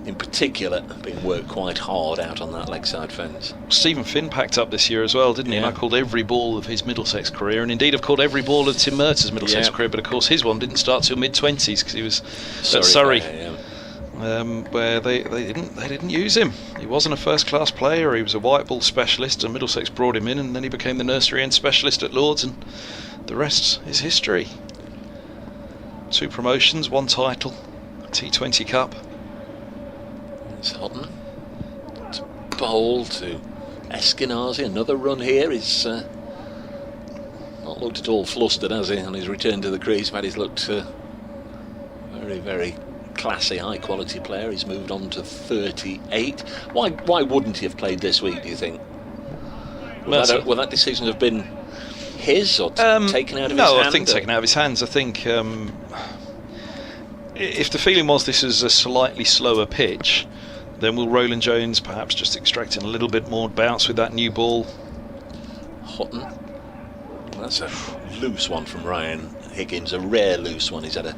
in particular being worked quite hard out on that leg side fence. Stephen Finn packed up this year as well, didn't he? And I called every ball of his Middlesex career, and indeed I've called every ball of Tim Murtagh's Middlesex career, but of course his one didn't start till mid-20s because he was at Surrey. Where they didn't use him. He wasn't a first-class player. He was a white ball specialist, and Middlesex brought him in, and then he became the nursery end specialist at Lords, and the rest is history. 2 promotions, 1 title, T20 Cup. It's Hutton to bowl to Eskenazi. Another run here. He's not looked at all flustered, has he, on his return to the crease, but he's looked very, very classy, high quality player. He's moved on to 38. Why wouldn't he have played this week, do you think? Will that decision have been his or taken out of his hand? No, I think taken out of his hands. I think if the feeling was this is a slightly slower pitch, then will Roland Jones perhaps just extracting a little bit more bounce with that new ball? Hutton. That's a loose one from Ryan Higgins, a rare loose one. He's had a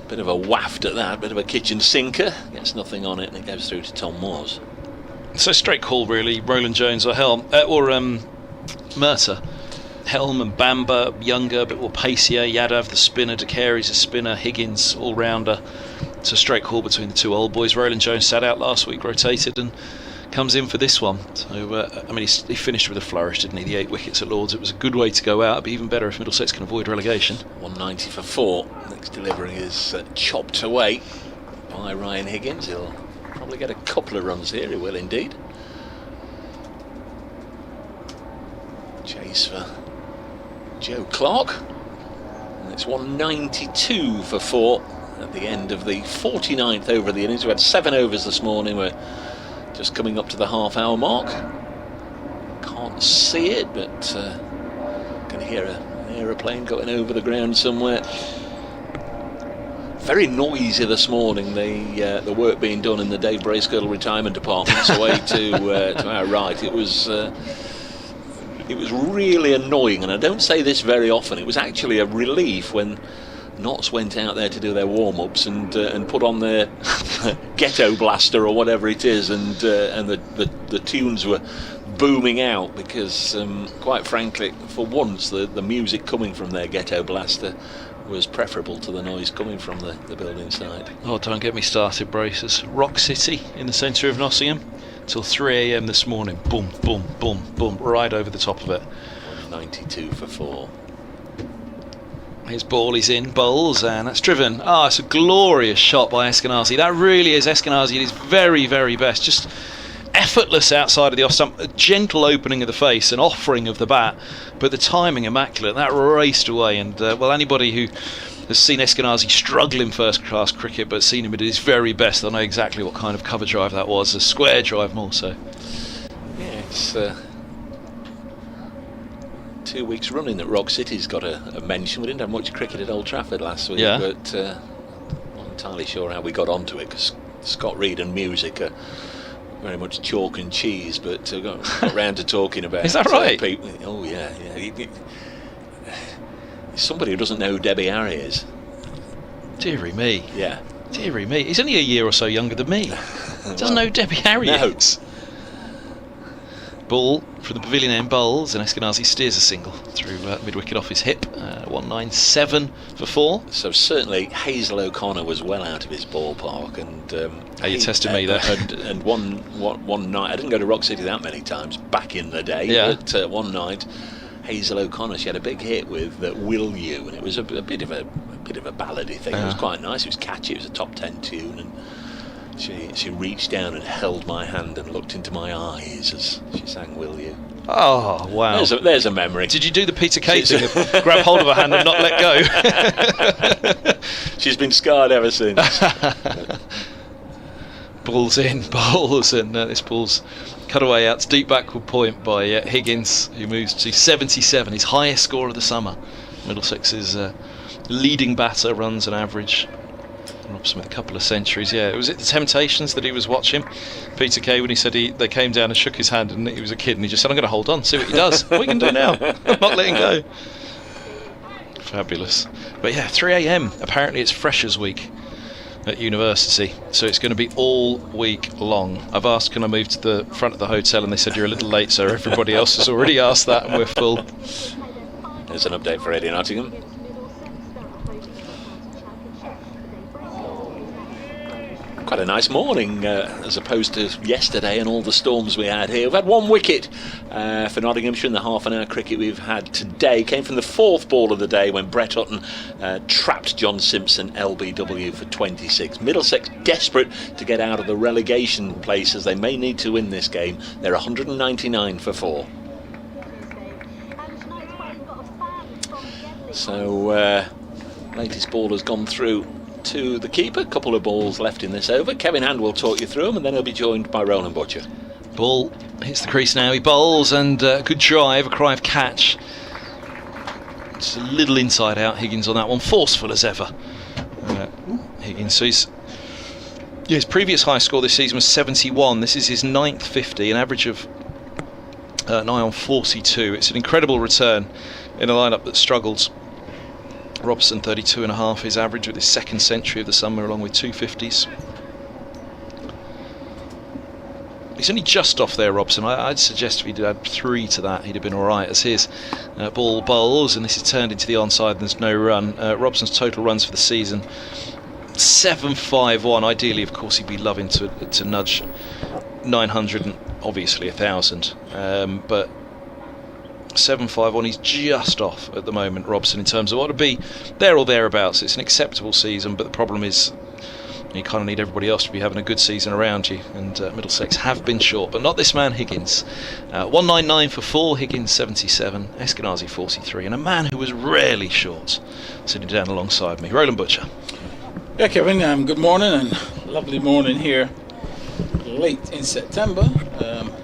bit of a waft at that, bit of a kitchen sinker, gets nothing on it, and it goes through to Tom Moores. So straight call really, Roland Jones or Helm, or Murtagh. Helm and Bamba, younger, a bit more pacier. Yadav the spinner, De Carey's a spinner, Higgins all-rounder. It's a straight call between the 2 old boys. Roland Jones sat out last week, rotated, and comes in for this one. So I mean, he finished with a flourish, didn't he? The 8 wickets at Lords. It was a good way to go out. It'd be even better if Middlesex can avoid relegation. 190 for 4. Next delivery is chopped away by Ryan Higgins. He'll probably get a couple of runs here. He will indeed. Chase for Joe Clark. And it's 192 for 4 at the end of the 49th over of the innings. We had 7 overs this morning. We're just coming up to the half-hour mark. Can't see it, but can hear an aeroplane going over the ground somewhere. Very noisy this morning. The work being done in the Dave Bracegirdle retirement apartments away to our right. It was really annoying, and I don't say this very often. It was actually a relief when Notts went out there to do their warm-ups and put on their ghetto blaster or whatever it is, and the tunes were booming out, because quite frankly, for once the music coming from their ghetto blaster was preferable to the noise coming from the building side. Oh, don't get me started, Braces. Rock City in the centre of Nottingham till 3 a.m. this morning. Boom, boom, boom, boom, right over the top of it. 192 for 4. His ball is in, bowls, and that's driven. It's a glorious shot by Eskenazi. That really is Eskenazi at his very, very best. Just effortless outside of the off stump, a gentle opening of the face, an offering of the bat, but the timing immaculate. That raced away, and anybody who has seen Eskenazi struggle in first-class cricket but seen him at his very best, they'll know exactly what kind of cover drive that was, a square drive more so. Yeah, it's 2 weeks running that Rock City's got a mention. We didn't have much cricket at Old Trafford last week, but not entirely sure how we got onto it, because Scott Reed and music are very much chalk and cheese, but got round to talking about. Is that right? People. Oh yeah. somebody who doesn't know who Debbie Harry is. Deary me. Yeah. Deary me. He's only a year or so younger than me. Doesn't know who Debbie Harry is. Ball from the pavilion end, bowls, and Eskenazi steers a single through mid-wicket off his hip. 197 for 4. So certainly Hazel O'Connor was well out of his ballpark, and you tested me there. And one night, I didn't go to Rock City that many times back in the day, but one night Hazel O'Connor, she had a big hit with Will You, and it was a bit of a ballady thing. It was quite nice. It was catchy. It was a top 10 tune, and she reached down and held my hand and looked into my eyes as she sang Will You. Oh, wow. There's a memory. Did you do the Peter Kay thing of grab hold of her hand and not let go? She's been scarred ever since. Ball's in, bowls, and this ball's cut away out to deep backward point by Higgins, who moves to 77, his highest score of the summer. Middlesex's leading batter runs an average. Robson with a couple of centuries. Yeah, was it the Temptations that he was watching? Peter Kay, when he said they came down and shook his hand, and he was a kid, and he just said, "I'm going to hold on, see what he does. What we can do now? I'm not letting go." Fabulous. But yeah, 3 a.m. Apparently it's Freshers Week at university, so it's going to be all week long. I've asked, can I move to the front of the hotel, and they said, you're a little late, sir. Everybody else has already asked that, and we're full. There's an update for Radio Nottingham. Quite a nice morning as opposed to yesterday and all the storms we had here. We've had 1 wicket for Nottinghamshire in the half an hour cricket we've had today. Came from the 4th ball of the day when Brett Hutton trapped John Simpson LBW for 26. Middlesex desperate to get out of the relegation places. They may need to win this game. They're 199 for 4. So latest ball has gone through to the keeper. A couple of balls left in this over. Kevin Hand will talk you through them, and then he'll be joined by Roland Butcher. Ball hits the crease now. He bowls, and good drive, a cry of catch. Just a little inside out. Higgins on that one, forceful as ever. Higgins, so his previous high score this season was 71. This is his 9th 50, an average of nigh on 42. It's an incredible return in a lineup that struggled. Robson 32.5 his average with his 2nd century of the summer, along with 2 50s. He's only just off there, Robson. I'd suggest if he'd had 3 to that, he'd have been alright, as his ball bowls, and this is turned into the onside and there's no run. Robson's total runs for the season 751. Ideally, of course, he'd be loving to nudge 900 and obviously 1,000, but 751, he's just off at the moment, Robson, in terms of what to be there or thereabouts. It's an acceptable season, but the problem is you kind of need everybody else to be having a good season around you, and Middlesex have been short, but not this man Higgins. 199 for 4, Higgins 77, Eskenazi 43, and a man who was rarely short sitting down alongside me, Roland Butcher. Yeah, Kevin, good morning, and lovely morning here late in September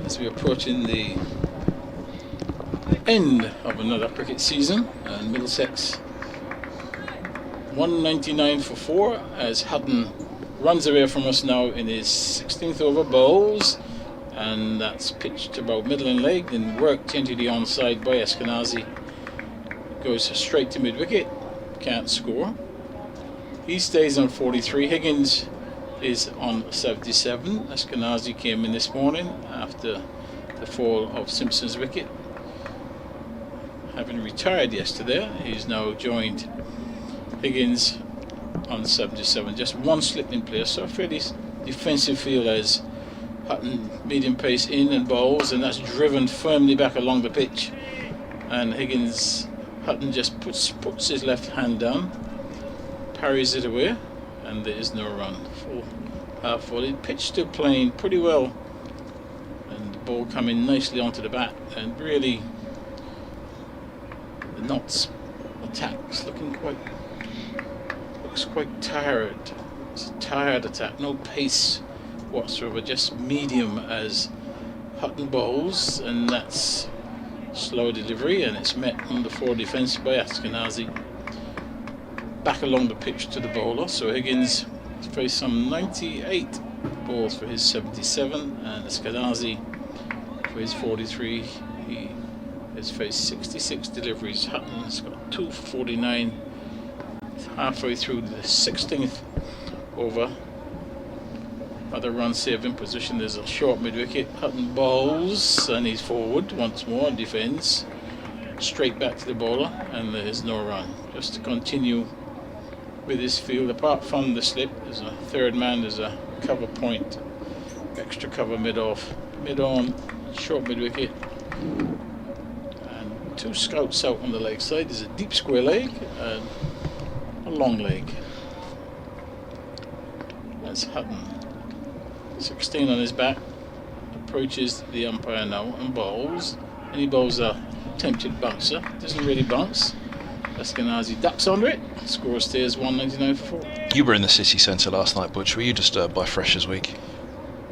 as we're approaching the end of another cricket season, and Middlesex 199 for 4 as Hutton runs away from us now in his 16th over bowls, and that's pitched about middle and leg, then worked into the onside by Eskenazi. Goes straight to mid-wicket, can't score. He stays on 43. Higgins is on 77. Eskenazi came in this morning after the fall of Simpson's wicket. Having retired yesterday, he's now joined Higgins on 77. Just 1 slip in play, so a fairly defensive field as Hutton medium pace in and bowls, and that's driven firmly back along the pitch. And Hutton just puts his left hand down, parries it away, and there is no run. Full pitch still playing pretty well, and the ball coming nicely onto the bat, and really the Notts attack's looks quite tired. It's a tired attack, no pace whatsoever, just medium as Hutton bowls, and that's slow delivery, and it's met on the 4 defence by Eskenazi. Back along the pitch to the bowler, so Higgins faced some 98 balls for his 77, and Eskenazi for his 43. He has faced 66 deliveries. Hutton's got 2 for 49. Halfway through the 16th over. Other run saved in position. There's a short mid wicket. Hutton bowls and he's forward once more and defends. Straight back to the bowler, and there's no run. Just to continue with this field, apart from the slip, there's a third man, there's a cover point, extra cover mid-off, mid-on, short mid-wicket, and 2 scouts out on the leg side. There's a deep square leg and a long leg. That's Hutton. 16 on his back, approaches the umpire now and bowls, and he bowls a attempted bouncer, doesn't really bounce. Eskenazi ducks under it, score stays 199 for 4. You were in the city centre last night, Butch. Were you disturbed by Freshers Week?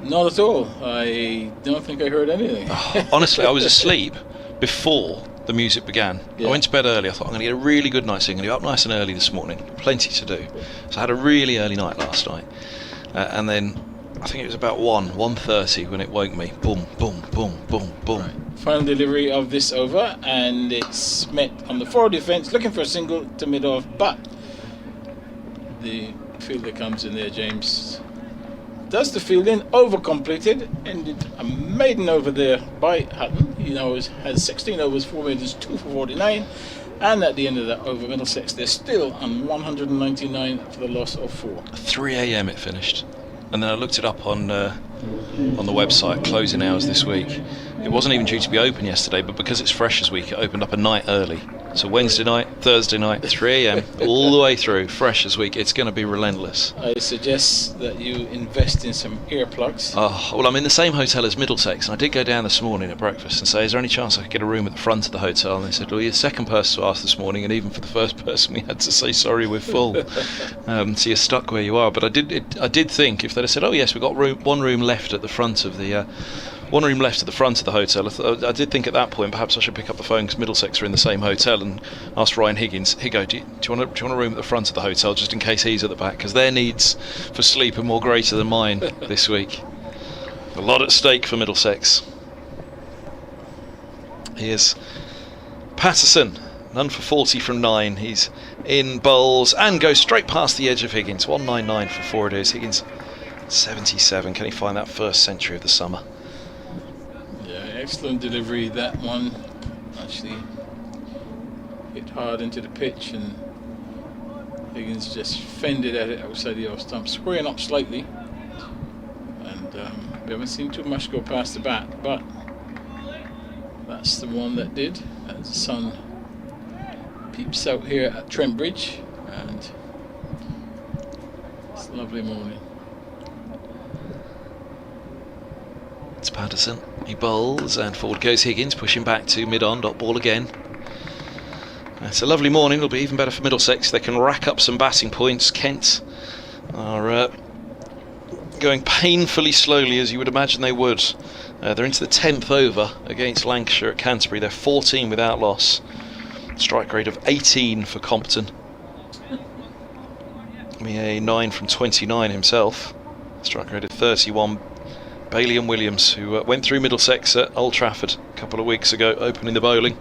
Not at all. I don't think I heard anything. Honestly, I was asleep before the music began. Yeah. I went to bed early. I thought I'm going to get a really good night's sleep. I'm going to be up nice and early this morning. Plenty to do. So I had a really early night last night. And then I think it was about 1:30 when it woke me. Boom, boom, boom, boom, boom. Right. Final delivery of this over, and it's met on the forward defence, looking for a single to mid-off, but the fielder comes in there, James. Does the fielding, over-completed, ended a maiden over there by Hutton. He now has 16 overs, 4 maidens, 2 for 49, and at the end of that over, Middlesex, they're still on 199 for the loss of 4. 3 a.m. it finished. And then I looked it up on the website, closing hours this week. It wasn't even due to be open yesterday, but because it's Freshers Week, it opened up a night early. So Wednesday night, Thursday night, 3 a.m, all the way through Freshers Week. It's going to be relentless. I suggest that you invest in some earplugs. Oh, well, I'm in the same hotel as Middlesex, and I did go down this morning at breakfast and say, is there any chance I could get a room at the front of the hotel? And they said, well, you're the second person to ask this morning, and even for the first person we had to say, sorry, we're full. So you're stuck where you are. But I did think, if they'd have said, oh yes, we've got one room left at the front of the hotel, I did think at that point perhaps I should pick up the phone, because Middlesex are in the same hotel, and ask Ryan Higgins, Higgo, do you want a room at the front of the hotel, just in case he's at the back, because their needs for sleep are more greater than mine this week. A lot at stake for Middlesex. Here's Patterson, none for 40 from 9. He's in, bowls and goes straight past the edge of Higgins. 199 for 4 it is. Higgins 77. Can he find that first century of the summer? Excellent delivery. That one actually hit hard into the pitch, and Higgins just fended at it outside the off stump, squaring up slightly, and we haven't seen too much go past the bat, but that's the one that did, as the sun peeps out here at Trent Bridge, and it's a lovely morning. It's Patterson. He bowls and forward goes Higgins, pushing back to mid-on, dot ball again. It's a lovely morning. It'll be even better for Middlesex. They can rack up some batting points. Kent are going painfully slowly, as you would imagine they would. They're into the 10th over against Lancashire at Canterbury. They're 14 without loss. Strike rate of 18 for Compton. A 9 from 29 himself. Strike rate of 31. Bailey and Williams, who went through Middlesex at Old Trafford a couple of weeks ago, opening the bowling.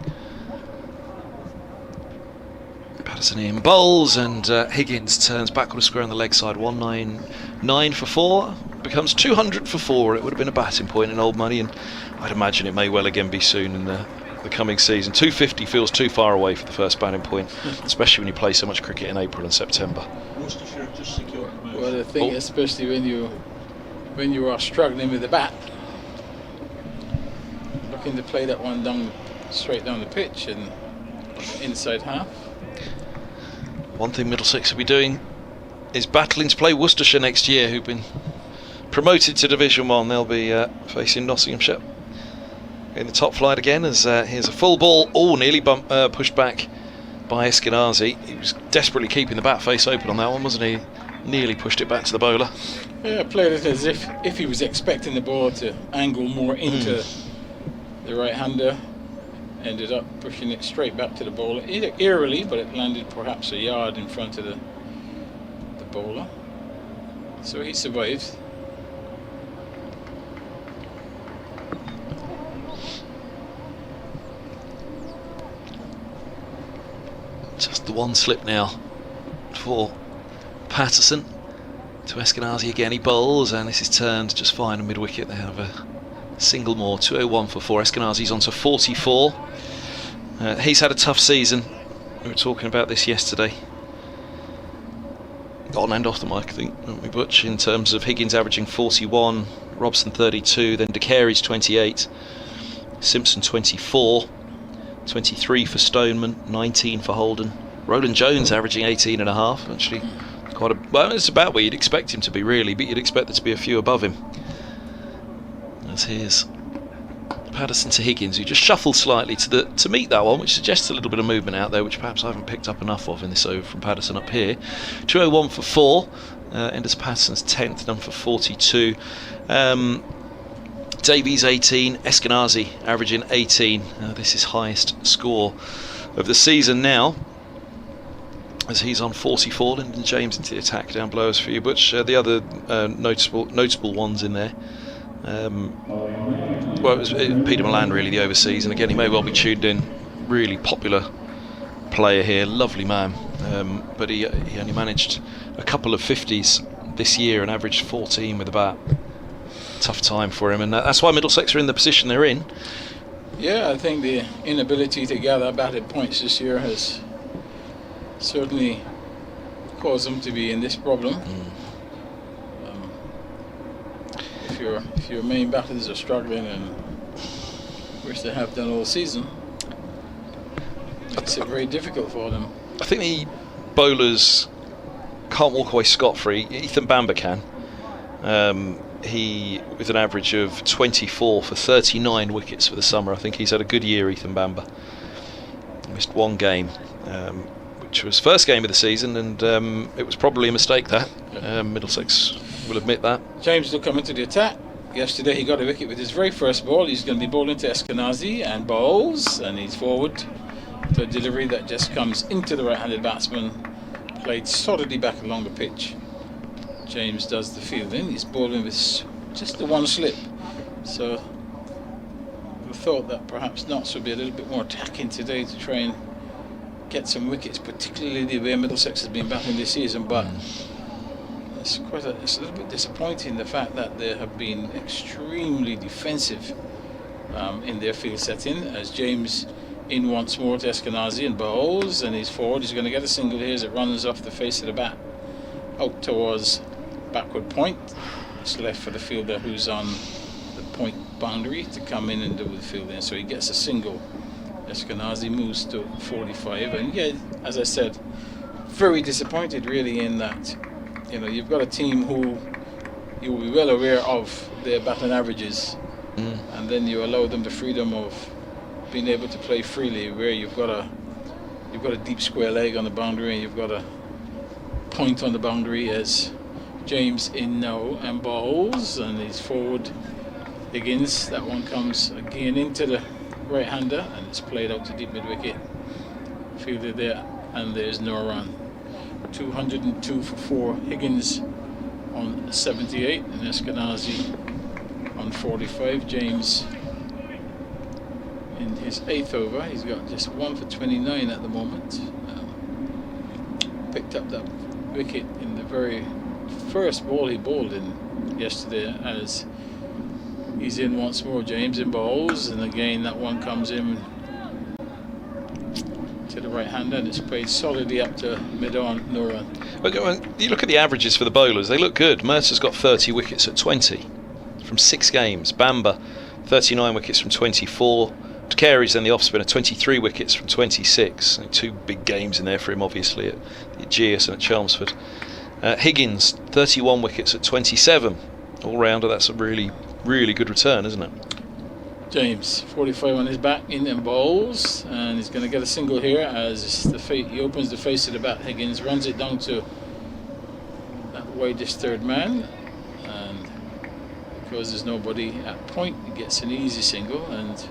Patterson in, bowls, and Higgins turns backward square on the leg side. 199 for 4, becomes 200 for 4. It would have been a batting point in old money, and I'd imagine it may well again be soon in the coming season. 250 feels too far away for the first batting point, especially when you play so much cricket in April and September. Well, I think especially when you are struggling with the bat, looking to play that one straight down the pitch and inside half. One thing Middlesex will be doing is battling to play Worcestershire next year, who've been promoted to Division 1. They'll be facing Nottinghamshire in the top flight again, as here's a full ball, nearly pushed back by Eskenazi. He was desperately keeping the bat face open on that one, wasn't he? Nearly pushed it back to the bowler. Yeah, played it as if he was expecting the ball to angle more into the right-hander. Ended up pushing it straight back to the bowler, eerily, but it landed perhaps a yard in front of the bowler. So he survived. Just the one slip now for Patterson. To Eskenazi again, he bowls, and this is turned just fine on mid-wicket. They have a single more, 201 for 4. Eskenazi's on to 44. He's had a tough season. We were talking about this yesterday. On and off the mic, I think, weren't we, Butch? In terms of Higgins averaging 41, Robson 32, then De Carey's 28, Simpson 24, 23 for Stoneman, 19 for Holden. Roland Jones averaging 18.5, actually. Well, it's about where you'd expect him to be, really, but you'd expect there to be a few above him. As here's Patterson to Higgins, who just shuffled slightly to meet that one, which suggests a little bit of movement out there, which perhaps I haven't picked up enough of in this over from Patterson up here. 201 for 4, enters Patterson's 10th, done for 42. Davies 18, Eskenazi averaging 18. This is highest score of the season now, as he's on 44. Lyndon James into the attack down below us for you, Butch. The other notable ones in there. Well, it was Peter Milan, really, the overseas, and again, he may well be tuned in. Really popular player here, lovely man, but he only managed a couple of 50s this year and averaged 14 with a bat. Tough time for him, and that's why Middlesex are in the position they're in. Yeah, I think the inability to gather batted points this year has certainly caused them to be in this problem. If your main batters are struggling, and which they have done all season, it's very difficult for them. I think the bowlers can't walk away scot-free. Ethan Bamber can. He, with an average of 24 for 39 wickets for the summer. I think he's had a good year, Ethan Bamber. Missed one game, which was first game of the season, and it was probably a mistake, that. Middlesex will admit that. James will come into the attack. Yesterday he got a wicket with his very first ball. He's going to be bowling to Eskenazi and bowls, and he's forward to a delivery that just comes into the right-handed batsman, played solidly back along the pitch. James does the fielding. He's bowling with just the one slip, so I thought that perhaps Notts would be a little bit more attacking today to try and get some wickets, particularly the way Middlesex has been batting this season, but it's a little bit disappointing, the fact that they have been extremely defensive in their field setting, as James in once more to Eskenazi and bowls, and he's forward. He's going to get a single here as it runs off the face of the bat out towards backward point. It's left for the fielder who's on the point boundary to come in and do the fielding, so he gets a single. Eskenazi moves to 45, and yeah, as I said, very disappointed really in that. You know, you've got a team who you will be well aware of their batting averages, and then you allow them the freedom of being able to play freely, where you've got a deep square leg on the boundary, and you've got a point on the boundary, as James in now and bowls, and he's forward. Higgins, that one comes again into the right-hander, and it's played out to deep mid-wicket. Fielded there, and there's no run. 202 for 4. Higgins on 78, and Eskenazi on 45. James in his 8th over. He's got just 1 for 29 at the moment. Picked up that wicket in the very first ball he bowled in yesterday, as he's in once more. James in bowls, and again that one comes in to the right hander, and it's played solidly up to mid-on, no run. When you look at the averages for the bowlers, they look good. Mercer's got 30 wickets at 20 from 6 games. Bamber 39 wickets from 24. De Carey's then the off-spinner, 23 wickets from 26. 2 big games in there for him, obviously, at the Ageas and at Chelmsford. Higgins 31 wickets at 27. All rounder, that's a really, really good return, isn't it? James 45 on his back, in and bowls, and he's going to get a single here as he opens the face of the bat. Higgins runs it down to that widest third man, and because there's nobody at point, he gets an easy single. And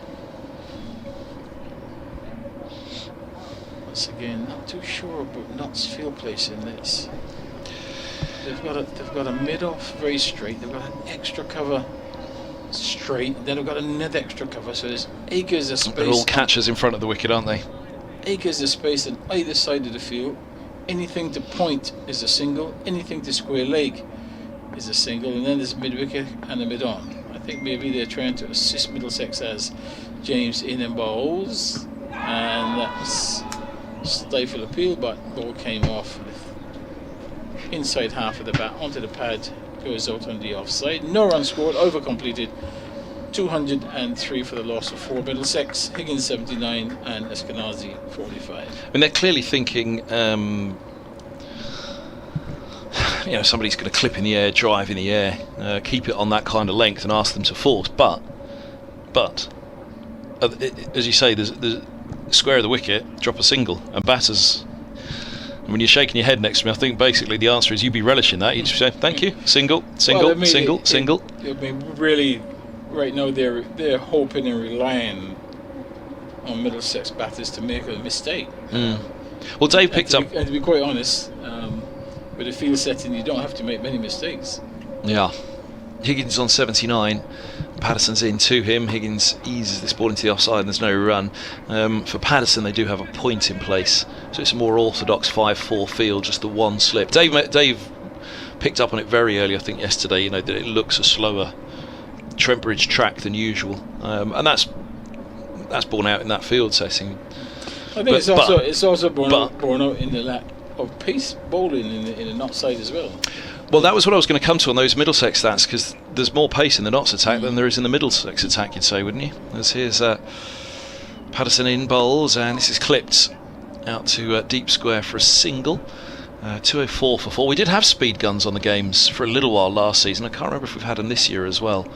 once again, not too sure about Notts field placing this. They've got a mid-off very straight. They've got an extra cover straight. Then they've got another extra cover. So there's acres of space. They're all catchers in front of the wicket, aren't they? acres of space on either side of the field. Anything to point is a single, anything to square leg is a single, and then there's mid-wicket and a mid-on. I think maybe they're trying to assist Middlesex as James in and bowls, and that's stifle appeal, but ball came off inside half of the bat onto the pad, goes out on the offside. No run scored, over completed. 203 for the loss of 4 Middlesex, Higgins 79 and Eskenazi 45. And they're clearly thinking, somebody's going to clip in the air, drive in the air, keep it on that kind of length and ask them to force. But as you say, there's square of the wicket, drop a single, and batters. When you're shaking your head next to me, I think basically the answer is you'd be relishing that. You'd just say, thank you, single. I mean, really, right now they're hoping and relying on Middlesex batters to make a mistake. Well, Dave picked up. And to be quite honest, with a field setting, you don't have to make many mistakes. Yeah. Higgins on 79. Patterson's in to him. Higgins eases this ball into the offside and there's no run. For Patterson, they do have a point in place, so it's a more orthodox 5-4 field, just the one slip. Dave picked up on it very early, I think yesterday, that it looks a slower Trent Bridge track than usual, and that's borne out in that field setting. I think it's also borne out in the lack of pace bowling in the knot side as well. Well, that was what I was going to come to on those Middlesex stats, because there's more pace in the Notts attack than there is in the Middlesex attack, you'd say, wouldn't you? As here's Patterson in bowls, and this is clipped out to deep square for a single. 204 for 4. We did have speed guns on the games for a little while last season. I can't remember if we've had them this year as well.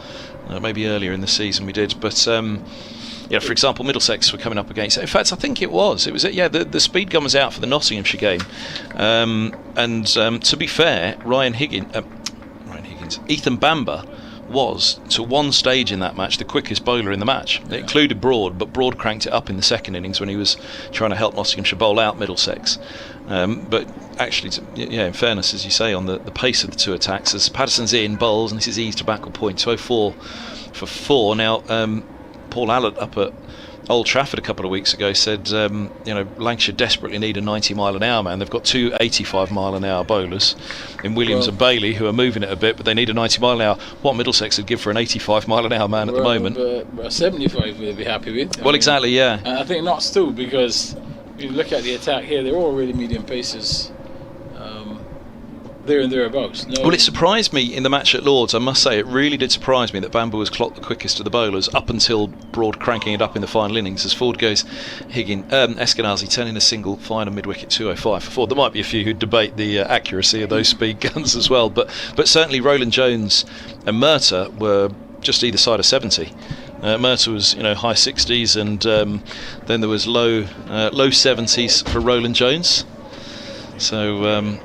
Maybe earlier in the season we did, but for example, Middlesex were coming up against it. In fact, I think it was the speed gun was out for the Nottinghamshire game, and to be fair, Ethan Bamber was, to one stage in that match, the quickest bowler in the match. It included Broad, but Broad cranked it up in the second innings when he was trying to help Nottinghamshire bowl out Middlesex. But actually, in fairness, as you say, on the pace of the two attacks, as Patterson's in, bowls, and this is eased to backward point, 204 for 4. Now, Paul Allott up at Old Trafford a couple of weeks ago said, Lancashire desperately need a 90-mile-an-hour man. They've got 2 85-mile-an-hour bowlers in Williams and Bailey who are moving it a bit, but they need a 90-mile-an-hour. What Middlesex would give for an 85-mile-an-hour man at the moment? A 75 we'll be happy with. Exactly, yeah. And I think Notts too, because if you look at the attack here, they're all really medium paces. There and thereabouts. Well, it surprised me in the match at Lords, I must say. It really did surprise me that Bamber was clocked the quickest of the bowlers up until Broad cranking it up in the final innings. As forward goes Eskenazi turning a single, final mid-wicket, 205 for 4. There might be a few who debate the accuracy of those speed guns as well, but certainly Roland Jones and Murtagh were just either side of 70. Murtagh was high 60s, and then there was low 70s for Roland Jones. So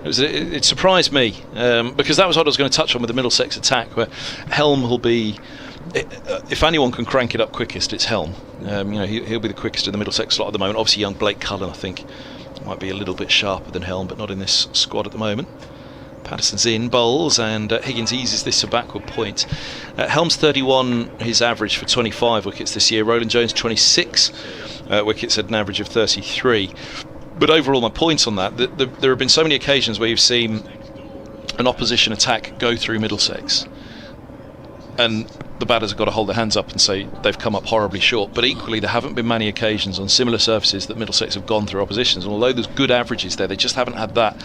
it surprised me, because that was what I was going to touch on with the Middlesex attack, where Helm will be, if anyone can crank it up quickest, it's Helm. He'll be the quickest in the Middlesex slot at the moment. Obviously young Blake Cullen, I think, might be a little bit sharper than Helm, but not in this squad at the moment. Patterson's in, bowls, and Higgins eases this to backward point. Helm's 31, his average for 25 wickets this year. Roland Jones 26 wickets at an average of 33. But overall, my points on that, there have been so many occasions where you've seen an opposition attack go through Middlesex, and the batters have got to hold their hands up and say they've come up horribly short. But equally, there haven't been many occasions on similar surfaces that Middlesex have gone through oppositions, and although there's good averages there, they just haven't had that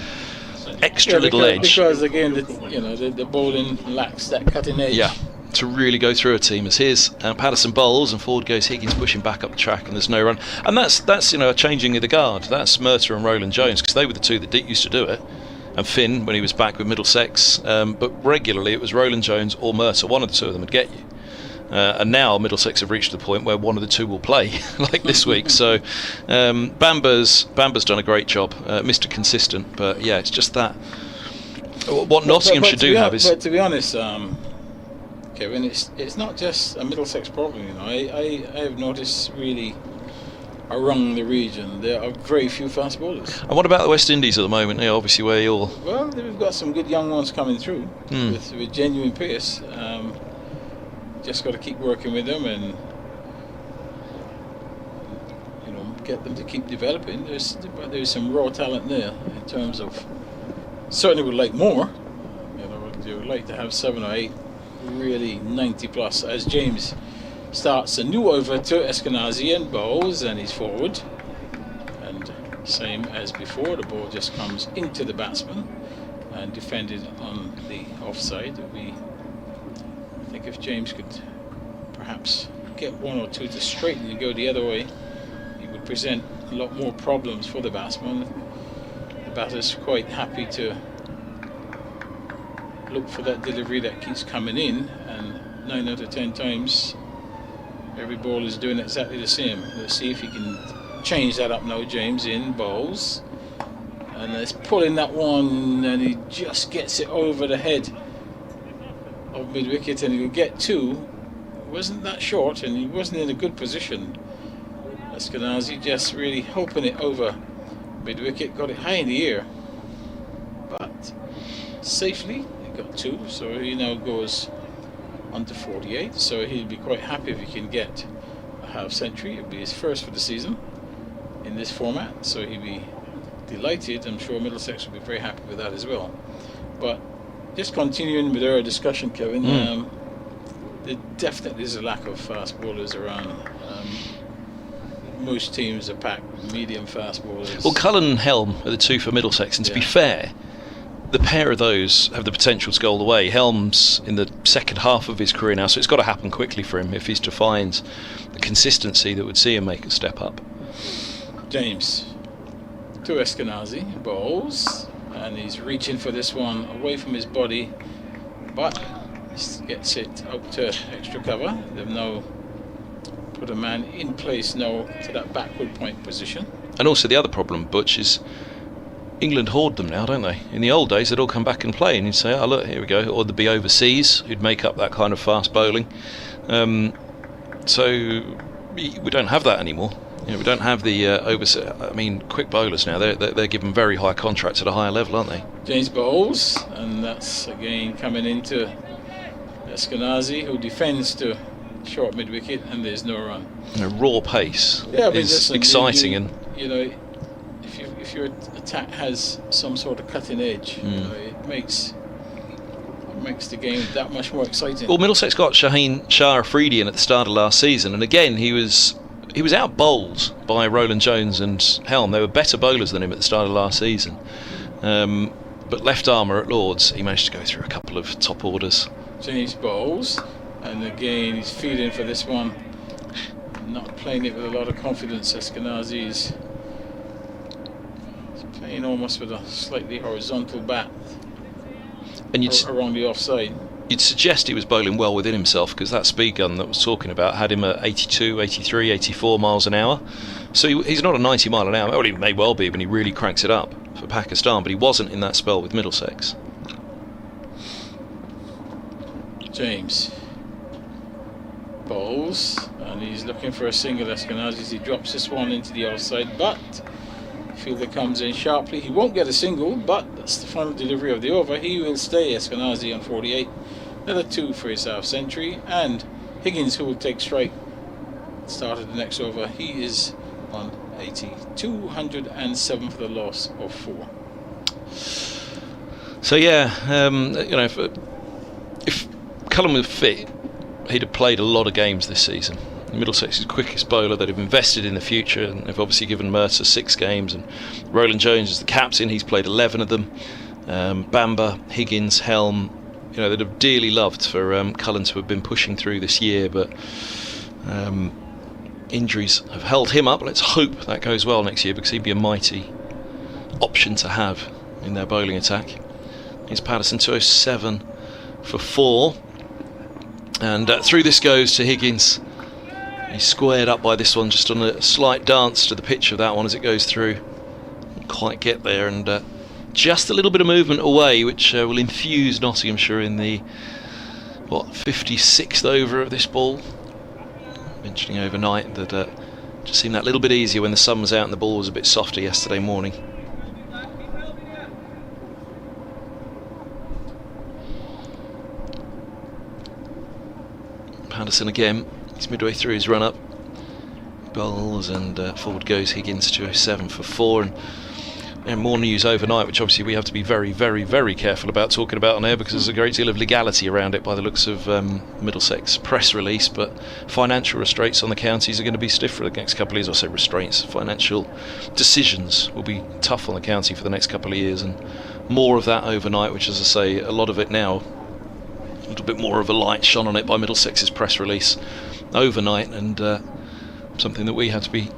extra little edge. Because again, the bowling lacks that cutting edge. Yeah, to really go through a team. As here's Patterson bowls, and forward goes Higgins pushing back up the track, and there's no run. And that's a changing of the guard. That's Murtagh and Roland Jones, because they were the two that used to do it. And Finn when he was back with Middlesex, but regularly it was Roland Jones or Murtagh. One of the two of them would get you. And now Middlesex have reached the point where one of the two will play, like this week. So Bamber's done a great job, Mr. Consistent. But yeah, it's just that what Nottingham should do have is. But to be honest, Kevin, it's not just a Middlesex problem. I have noticed really around the region there are very few fast bowlers. And what about the West Indies at the moment? Obviously where you're. Well, we've got some good young ones coming through with genuine pace. Just got to keep working with them, and get them to keep developing. There's some raw talent there in terms of. Certainly would like more. You know, you would like to have 7 or 8 really 90 plus as James starts anew over to Eskenazi and bowls, and he's forward. And same as before, the ball just comes into the batsman and defended on the offside. I think if James could perhaps get 1 or 2 to straighten and go the other way, he would present a lot more problems for the batsman. The batter's quite happy to look for that delivery that keeps coming in, and 9 out of 10 times every ball is doing exactly the same. Let's see if he can change that up now. James in bowls, and let's pull in that one, and he just gets it over the head of mid-wicket, and he'll get 2. It wasn't that short, and he wasn't in a good position. Eskenazi just really hoping it over mid-wicket, got it high in the air, but safely he got 2, so he now goes on to 48, so he'll be quite happy if he can get a half century. It'll be his first for the season in this format, so he'll be delighted. I'm sure Middlesex will be very happy with that as well. But just continuing with our discussion, Kevin, there definitely is a lack of fast bowlers around. Most teams are packed with medium fast bowlers. Well, Cullen and Helm are the 2 for Middlesex, and to be fair, the pair of those have the potential to go all the way. Helm's in the second half of his career now, so it's got to happen quickly for him if he's to find the consistency that would see him make a step up. James to Eskenazi, bowls, and he's reaching for this one away from his body, but he gets it out to extra cover. They've now put a man in place now to that backward point position. And also the other problem, Butch, is England hoard them now, don't they? In the old days, they'd all come back and play, and you'd say, oh, look, here we go. Or they'd be overseas, who'd make up that kind of fast bowling. So we don't have that anymore. You know, we don't have the quick bowlers now. They're given very high contracts at a higher level, aren't they? James bowls, and that's again coming into Eskenazi, who defends to short mid-wicket, and there's no run. Raw pace is exciting, and you know, if your attack has some sort of cutting edge, you know, it makes the game that much more exciting. Well, Middlesex got Shaheen Shah Afridian at the start of last season, and again he was out bowled by Roland Jones and Helm. They were better bowlers than him at the start of last season, but left armour at Lords, he managed to go through a couple of top orders. James bowls, and again he's feeding for this one, not playing it with a lot of confidence. Eskenazi's playing almost with a slightly horizontal bat, and around the offside. You'd suggest he was bowling well within himself, because that speed gun that was talking about had him at 82, 83, 84 miles an hour. So he's not a 90 mile an hour. Well, he may well be when he really cranks it up for Pakistan, but he wasn't in that spell with Middlesex. James bowls, and he's looking for a single. Eskenazi as he drops this one into the outside, but fielder comes in sharply. He won't get a single, but that's the final delivery of the over. He will stay, Eskenazi, on 48. Another 2 for his half century, and Higgins, who will take strike, start of the next over. He is on 80. 207 for the loss of 4. So yeah, you know, if Cullen was fit, he'd have played a lot of games this season. Middlesex's quickest bowler. They'd have invested in the future, and they've obviously given Mercer 6 games, and Roland Jones is the captain. He's played 11 of them. Bamber, Higgins, Helm, you know, they'd have dearly loved for Cullen to have been pushing through this year, but injuries have held him up. Let's hope that goes well next year, because he'd be a mighty option to have in their bowling attack. Here's Patterson, 207 for 4, and through this goes to Higgins. He's squared up by this one, just on a slight dance to the pitch of that one as it goes through. Didn't quite get there, and just a little bit of movement away, which will infuse Nottinghamshire in the 56th over of this ball. Mentioning overnight that just seemed that little bit easier when the sun was out and the ball was a bit softer yesterday morning. Patterson again. He's midway through his run-up. bowls, and forward goes Higgins, 207 for 4. And more news overnight, which obviously we have to be very, very, very careful about talking about on air, because there's a great deal of legality around it by the looks of Middlesex press release. But financial restraints on the counties are going to be stiff for the next couple of years. I say restraints, financial decisions will be tough on the county for the next couple of years, and more of that overnight, which, as I say, a lot of it now, a little bit more of a light shone on it by Middlesex's press release overnight, and something that we have to be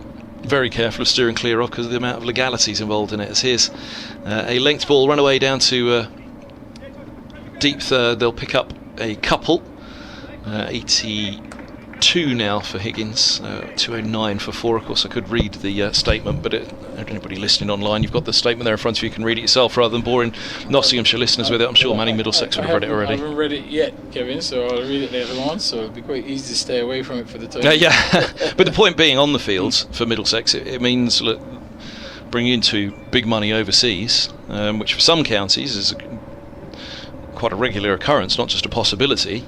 very careful of steering clear of because of the amount of legalities involved in it. As here's a length ball run away down to deep third. They'll pick up a couple. 82 now for Higgins, 209 for 4. Of course, I could read the statement, but anybody listening online, you've got the statement there in front of you. You can read it yourself rather than boring Nottinghamshire listeners with it. I'm sure Manny Middlesex would have read it already. I haven't read it yet, Kevin, so I'll read it later on, so it'll be quite easy to stay away from it for the time. Yeah, but the point being, on the fields for Middlesex, it means bringing into big money overseas, which for some counties is quite a regular occurrence, not just a possibility.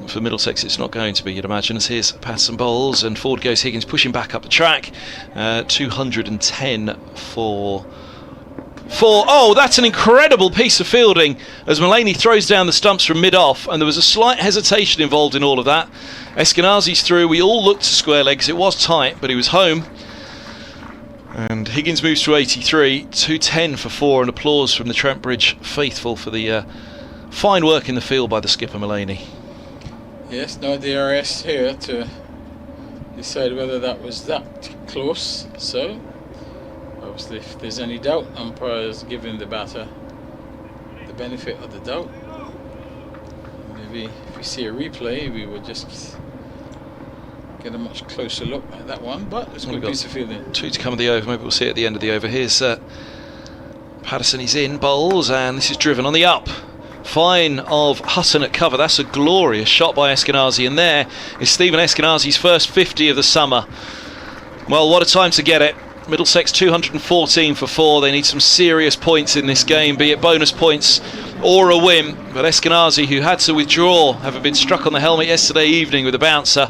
For Middlesex it's not going to be, you'd imagine. As here's Patterson bowls and forward goes Higgins, pushing back up the track. 210 for 4. Oh, that's an incredible piece of fielding as Mullaney throws down the stumps from mid-off, and there was a slight hesitation involved in all of that. Eskenazi's through. We all looked to square legs. It was tight, but he was home. And Higgins moves to 83, 210 for 4, and applause from the Trent Bridge faithful for the fine work in the field by the skipper Mullaney. Yes, no DRS here to decide whether that was that close. So, obviously, if there's any doubt, umpires giving the batter the benefit of the doubt. Maybe if we see a replay, we would just get a much closer look at that one. But it's a good piece of fielding. 2 to come at the over. Maybe we'll see it at the end of the over. Here's Patterson. He's in bowls, and this is driven on the up. Fine of Hutton at cover. That's a glorious shot by Eskenazi, and there is Stephen Eskenazi's first 50 of the summer. Well, what a time to get it. Middlesex 214 for 4. They need some serious points in this game, be it bonus points or a win. But Eskenazi, who had to withdraw, having been struck on the helmet yesterday evening with a bouncer,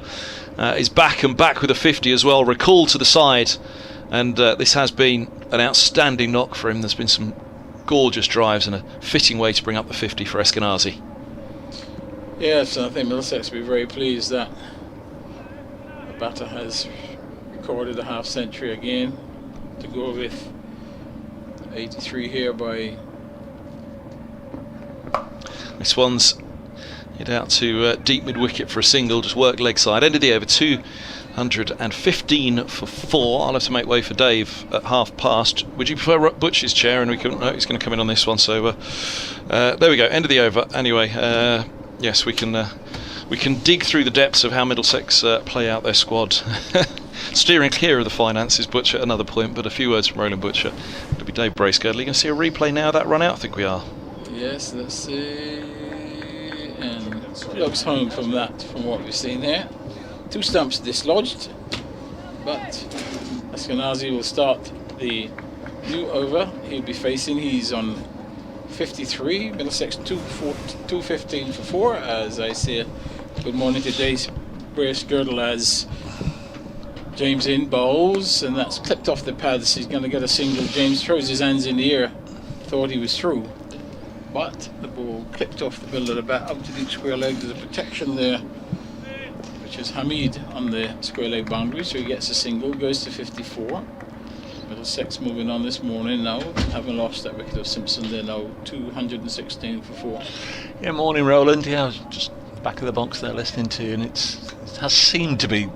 is back with a 50 as well, recalled to the side. And this has been an outstanding knock for him. There's been some gorgeous drives and a fitting way to bring up the 50 for Eskenazi. Yes, I think Middlesex will be very pleased that the batter has recorded a half century again to go with 83 here by. This one's hit out to deep mid wicket for a single, just worked leg side. Ended the over 215 for 4. I'll have to make way for Dave at half past. Would you prefer Butch's chair? And we couldn't. No, he's going to come in on this one. So there we go. End of the over. Anyway, yes, we can dig through the depths of how Middlesex play out their squad. Steering clear of the finances, Butch at another point. But a few words from Roland Butcher. It'll be Dave Bracegirdle. You can see a replay now of that run out. I think we are. Yes, let's see. And looks home from that, from what we've seen here. 2 stumps dislodged, but Eskenazi will start the new over. He'll be facing, he's on 53, Middlesex 215 for 4, as I say good morning to Dave Bracegirdle as James in bowls, and that's clipped off the pads. He's going to get a single. James throws his hands in the air, thought he was through, but the ball clipped off the middle of the bat out to deep square leg. There's a protection there, which is Hamid on the square leg boundary, so he gets a single, goes to 54. Middlesex moving on this morning now, having lost that wicket of Simpson. They're now 216 for 4. Yeah, morning Roland. Yeah, I was just back of the box there listening to you, and it has seemed to be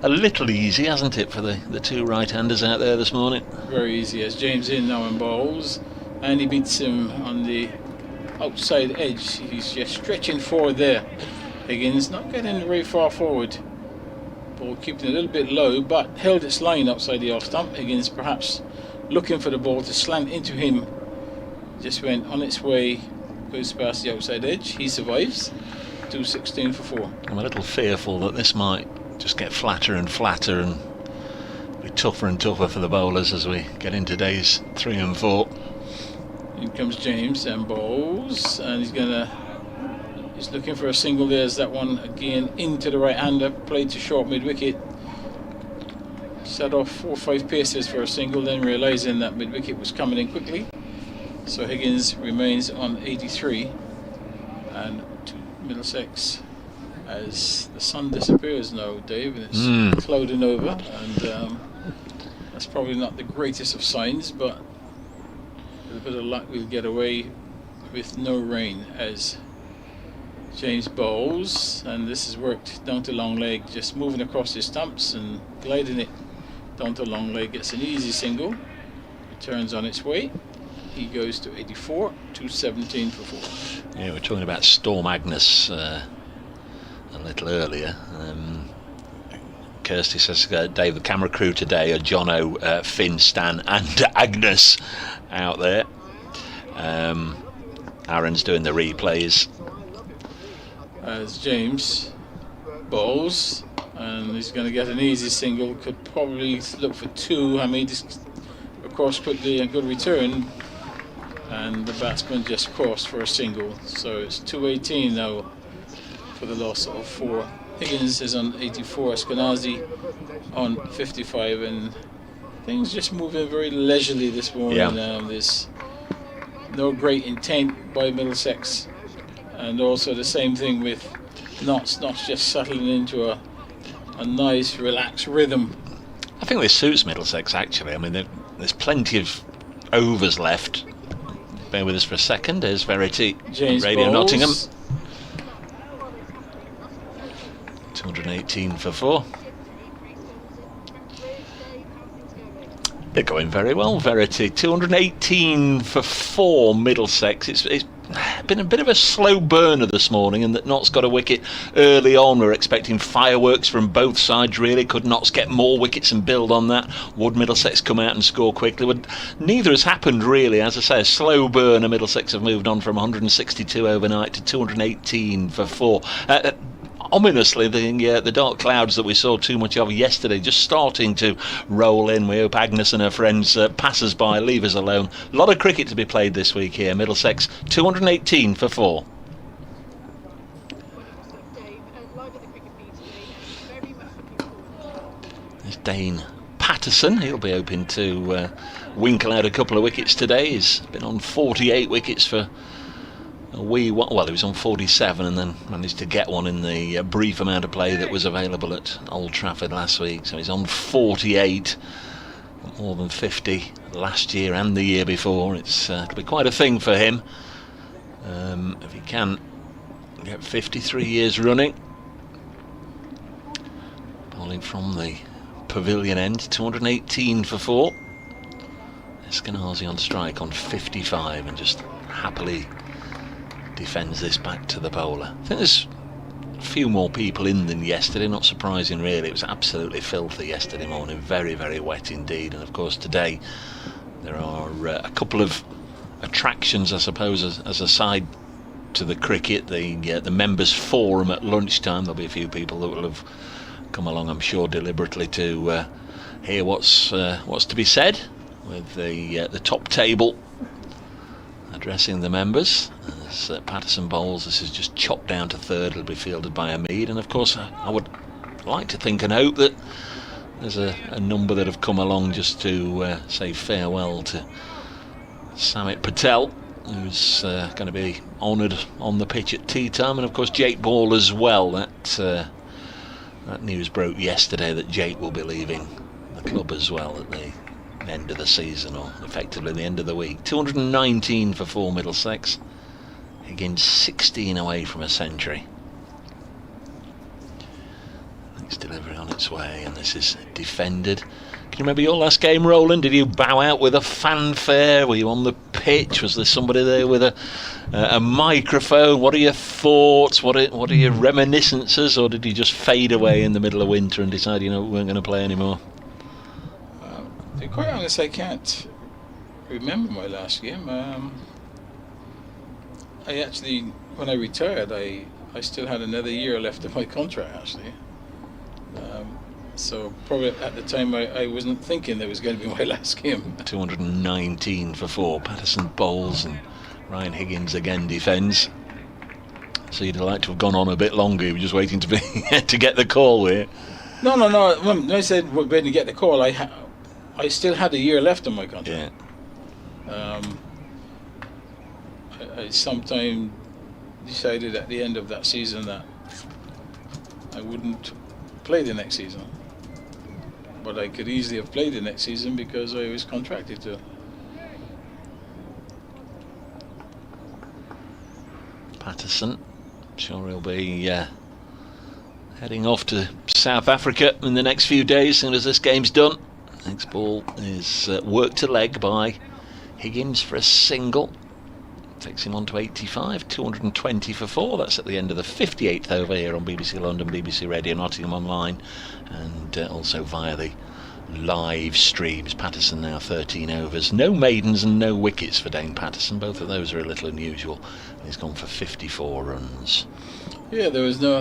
a little easy, hasn't it, for the 2 right-handers out there this morning? Very easy, as James in now in bowls, and he beats him on the outside edge. He's just stretching forward there. Higgins not getting very far forward. Ball keeping a little bit low, but held its line outside the off stump. Higgins perhaps looking for the ball to slant into him. Just went on its way, goes past the outside edge. He survives. 216 for 4. I'm a little fearful that this might just get flatter and flatter and be tougher and tougher for the bowlers as we get into days 3 and 4. In comes James and bowls, and he's looking for a single. There's that one again into the right hander, played to short mid wicket. set off 4 or 5 paces for a single, then realising that mid-wicket was coming in quickly. So Higgins remains on 83, and to Middlesex as the sun disappears now, Dave, and it's clouding over, and that's probably not the greatest of signs, but with a bit of luck we'll get away with no rain as James bowls, and this is worked down to long leg, just moving across his stumps and gliding it down to long leg, gets an easy single, returns on its way. He goes to 84, 217 for 4. Yeah, we're talking about Storm Agnes a little earlier. Kirsty says, Dave, the camera crew today are Jono, Finn, Stan and Agnes out there. Aaron's doing the replays. As James bowls, and he's going to get an easy single, could probably look for 2. Hamid across quickly, and good return, and the batsman just crossed for a single, so it's 218 now for the loss of 4. Higgins is on 84, Eskenazi on 55, and things just moving very leisurely this morning. There's no great intent by Middlesex, and also the same thing with Knots just settling into a nice relaxed rhythm. I think this suits Middlesex actually. I mean, there's plenty of overs left. Bear with us for a second. There's Verity, James Radio bowls. Nottingham. 218 for 4. They're going very well, Verity. 218 for 4, Middlesex. It's been a bit of a slow burner this morning, and that Notts got a wicket early on. We're expecting fireworks from both sides, really. Could Notts get more wickets and build on that? Would Middlesex come out and score quickly? Well, neither has happened, really. As I say, a slow burner. Middlesex have moved on from 162 overnight to 218 for 4. Ominously, the dark clouds that we saw too much of yesterday just starting to roll in. We hope Agnes and her friends passers by leave us alone. A lot of cricket to be played this week here. Middlesex 218 for 4. There's Dane Patterson. He'll be hoping to winkle out a couple of wickets today. He's been on 48 wickets for a wee while. Well, he was on 47 and then managed to get one in the brief amount of play that was available at Old Trafford last week. So he's on 48, more than 50 last year and the year before. It'll be quite a thing for him if he can get 53 years running. Bowling from the pavilion end, 218 for 4. Eskenazi on strike on 55 and just happily defends this back to the bowler. I think there's a few more people in than yesterday, not surprising really. It was absolutely filthy yesterday morning, very, very wet indeed. And of course today there are a couple of attractions, I suppose, as a side to the cricket. The members forum at lunchtime. There'll be a few people that will have come along, I'm sure, deliberately to hear what's to be said, with the top table addressing the members. As Patterson bowls, this is just chopped down to third. It'll be fielded by Hamid, and of course I would like to think and hope that there's a number that have come along just to say farewell to Samit Patel, who's going to be honoured on the pitch at tea time, and of course Jake Ball as well. That news broke yesterday that Jake will be leaving the club as well at the end of the season, or effectively the end of the week. 219 for 4, Middlesex. Higgins 16 away from a century. Next delivery on its way, and this is defended. Can you remember your last game, Roland? Did you bow out with a fanfare? Were you on the pitch? Was there somebody there with a microphone? What are your thoughts? What are your reminiscences? Or did you just fade away in the middle of winter and decide, we weren't going to play anymore? To be quite honest, I can't remember my last game. I actually, when I retired, I still had another year left of my contract, actually. So probably at the time I wasn't thinking that was going to be my last game. 219 for 4. Patterson bowls and Ryan Higgins again defends. So you'd like to have gone on a bit longer. You were just waiting to get the call here. No. When I said we're going to get the call, I still had a year left on my contract. Yeah. I sometime decided at the end of that season that I wouldn't play the next season. But I could easily have played the next season because I was contracted to. Patterson, sure he'll be heading off to South Africa in the next few days as soon as this game's done. Next ball is worked to leg by Higgins for a single. Takes him on to 85, 220 for 4. That's at the end of the 58th over here on BBC London, BBC Radio, Nottingham Online, and also via the live streams. Patterson now 13 overs. No maidens and no wickets for Dane Patterson. Both of those are a little unusual. He's gone for 54 runs. Yeah, there was no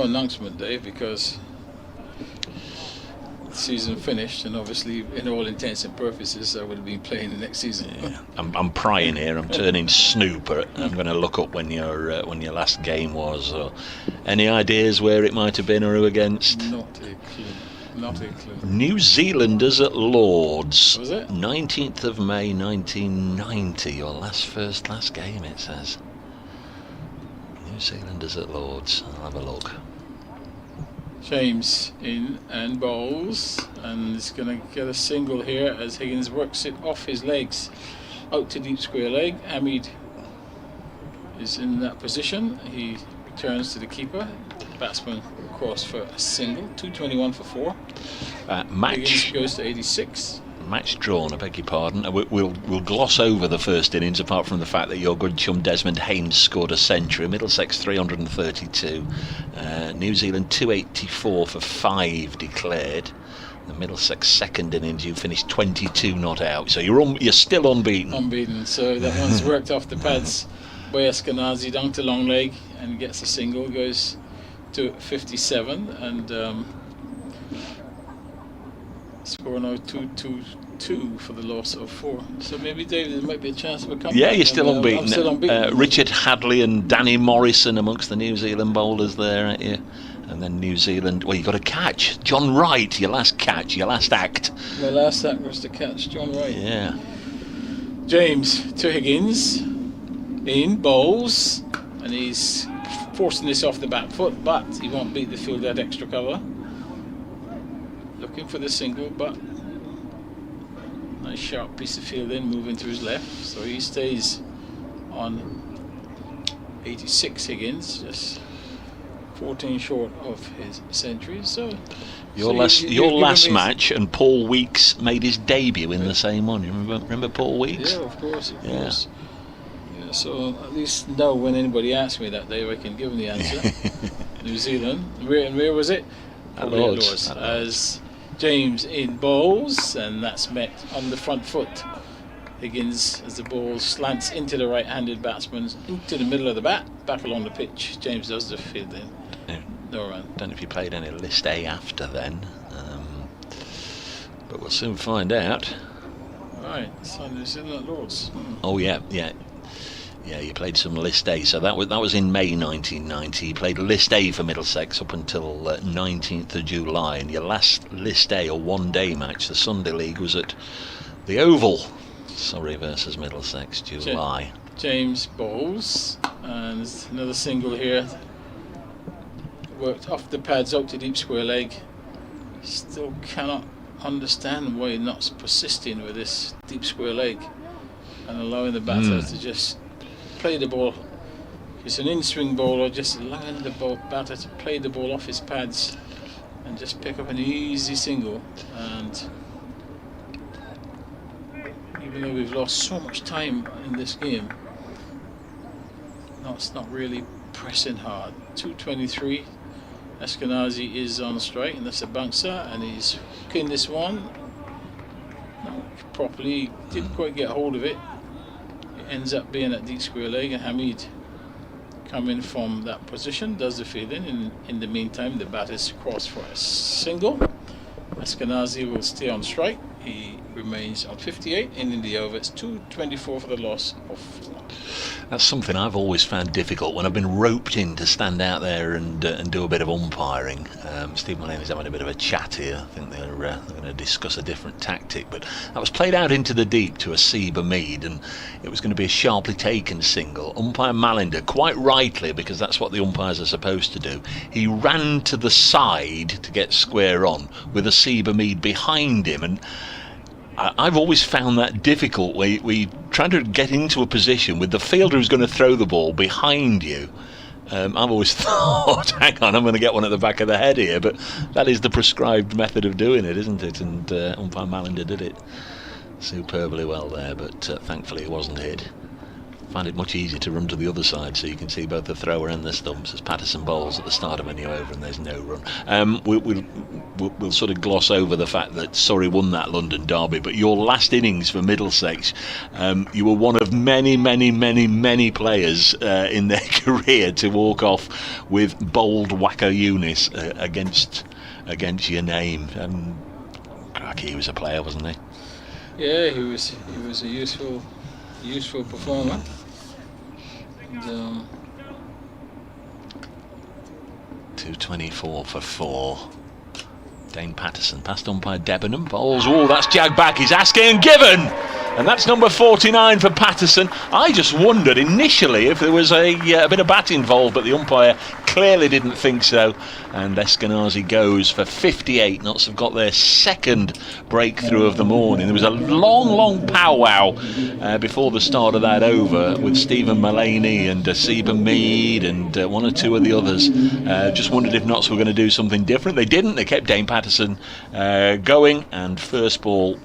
announcement, Dave, because the season finished, and obviously, in all intents and purposes, I would have been playing the next season. Yeah. I'm prying here. I'm turning snooper. I'm going to look up when your last game was. Or any ideas where it might have been or who against? Not a clue. Not a clue. New Zealanders at Lords. Was it? 19th of May 1990. Your last game, it says. New Zealanders at Lords. I'll have a look. James in and bowls, and he's going to get a single here as Higgins works it off his legs out to deep square leg. Hamid is in that position. He returns to the keeper. Batsman across for a single. 221 for 4. Higgins Match goes to 86. Match drawn, I beg your pardon. We'll gloss over the first innings, apart from the fact that your good chum Desmond Haynes scored a century. Middlesex 332, New Zealand 284 for 5 declared. The Middlesex second innings, you finished 22 not out, so you're still unbeaten. Unbeaten. So that one's worked off the pads by Eskenazi down to long leg and gets a single. Goes to 57 and. Score now 2-2-2 for the loss of 4. So maybe, David, there might be a chance of a comeback. Yeah, you're still unbeaten. I'm still unbeaten. Richard Hadley and Danny Morrison amongst the New Zealand bowlers there, aren't you? And then New Zealand, well, you got a catch. John Wright, your last catch, your last act. My last act was to catch John Wright. Yeah. James to Higgins. In, bowls. And he's forcing this off the back foot, but he won't beat the field at extra cover. Looking for the single, but nice sharp piece of fielding, moving to his left, so he stays on 86. Higgins, just 14 short of his century. So your last match, and Paul Weeks made his debut in the same one. You remember Paul Weeks? Yeah, of course. Yeah, so at least now when anybody asks me that day, I can give them the answer. New Zealand. Where was it? At Lords. As James in bowls, and that's met on the front foot. Higgins, as the ball slants into the right-handed batsman, into the middle of the bat, back along the pitch. James does the fielding. No run. Don't know if you played any List A after then, but we'll soon find out. Right, so New Zealand at Lords. Oh yeah, you played some List A, so that was in May 1990. You played List A for Middlesex up until 19th of July, and your last List A or one-day match, the Sunday League, was at the Oval, Surrey versus Middlesex, July. James bowls, and another single here. Worked off the pads out to deep square leg. Still cannot understand why not persisting with this deep square leg and allowing the batter to just play the ball. It's an in-swing bowler, just allowing the batter to play the ball off his pads and just pick up an easy single. And even though we've lost so much time in this game, it's not really pressing hard. 223. Eskenazi is on strike, and that's a bouncer, and he's hooking this one. Not properly, didn't quite get hold of it. It ends up being at deep square leg, and Hamid coming from that position does the fielding. In the meantime, the bat is crossed for a single. Eskenazi will stay on strike. He remains on 58, ending the over. It's 2.24 for the loss of 4. That's something I've always found difficult when I've been roped in to stand out there and do a bit of umpiring. Steve Mullany's having a bit of a chat here. I think they're going to discuss a different tactic, but that was played out into the deep to a Seba Mead, and it was going to be a sharply taken single. Umpire Malinder, quite rightly, because that's what the umpires are supposed to do, he ran to the side to get square on with a Seba Mead behind him, and I've always found that difficult. We try to get into a position with the fielder who's going to throw the ball behind you. I've always thought, hang on, I'm going to get one at the back of the head here, but that is the prescribed method of doing it, isn't it? And umpire Malinder did it superbly well there, but thankfully it wasn't hit. Find it much easier to run to the other side so you can see both the thrower and the stumps as Patterson bowls at the start of a new over and there's no run. We'll sort of gloss over the fact that Surrey won that London derby, but your last innings for Middlesex, you were one of many players in their career to walk off with bold Wacko Eunice against your name. Cracky, he was a player, wasn't he? Yeah, he was a useful performer. And, 2.24 for 4. Dane Patterson past umpire Debenham, bowls. Oh, that's jagged back. He's asking and given, and that's number 49 for Patterson. I just wondered initially if there was a bit of bat involved, but the umpire clearly didn't think so. And Eskenazi goes for 58. Notts have got their second breakthrough of the morning. There was a long powwow before the start of that over with Stephen Mullaney and Seba Mead and one or two of the others. Just wondered if Notts were going to do something different. They didn't. They kept Dane Patterson going, and first ball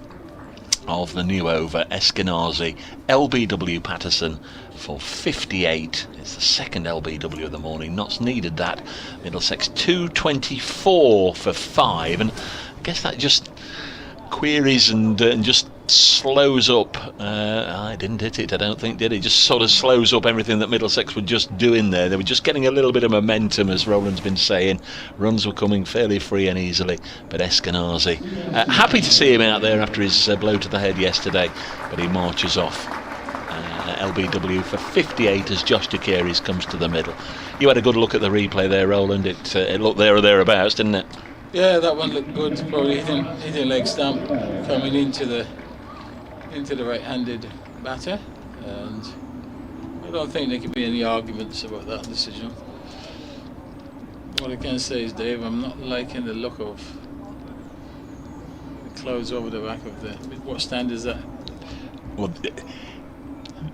of the new over, Eskenazi, LBW Patterson for 58. It's the second LBW of the morning. Notts needed that. Middlesex 2.24 for 5, and I guess that just queries and just slows up. I didn't hit it, I don't think, did it? Just sort of slows up everything that Middlesex were just doing there. They were just getting a little bit of momentum, as Roland's been saying. Runs were coming fairly free and easily, but Eskenazi, happy to see him out there after his blow to the head yesterday, but he marches off. LBW for 58 as Josh DeCaries comes to the middle. You had a good look at the replay there, Roland. It looked there or thereabouts, didn't it? yeah, that one looked good. Probably hitting leg stump coming into the right-handed batter, and I don't think there could be any arguments about that decision. What I can say is, Dave, I'm not liking the look of the clothes over the back of the. What stand is that? Well,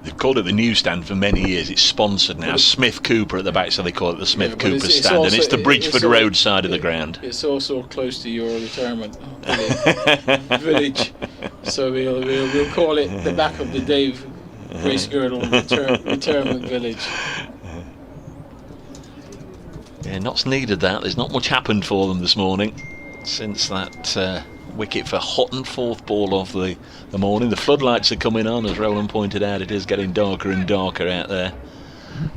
they've called it the newsstand for many years. It's sponsored now. Smith Cooper at the back, so they call it the Smith Cooper stand, also, and it's the Bridgeford Road side of the ground. It's also close to your retirement village, so we'll call it the back of the Dave Grace Girdle retirement village. Yeah, Notts needed that. There's not much happened for them this morning since that wicket for Hutton, fourth ball of the morning. The floodlights are coming on, as Roland pointed out. It is getting darker and darker out there.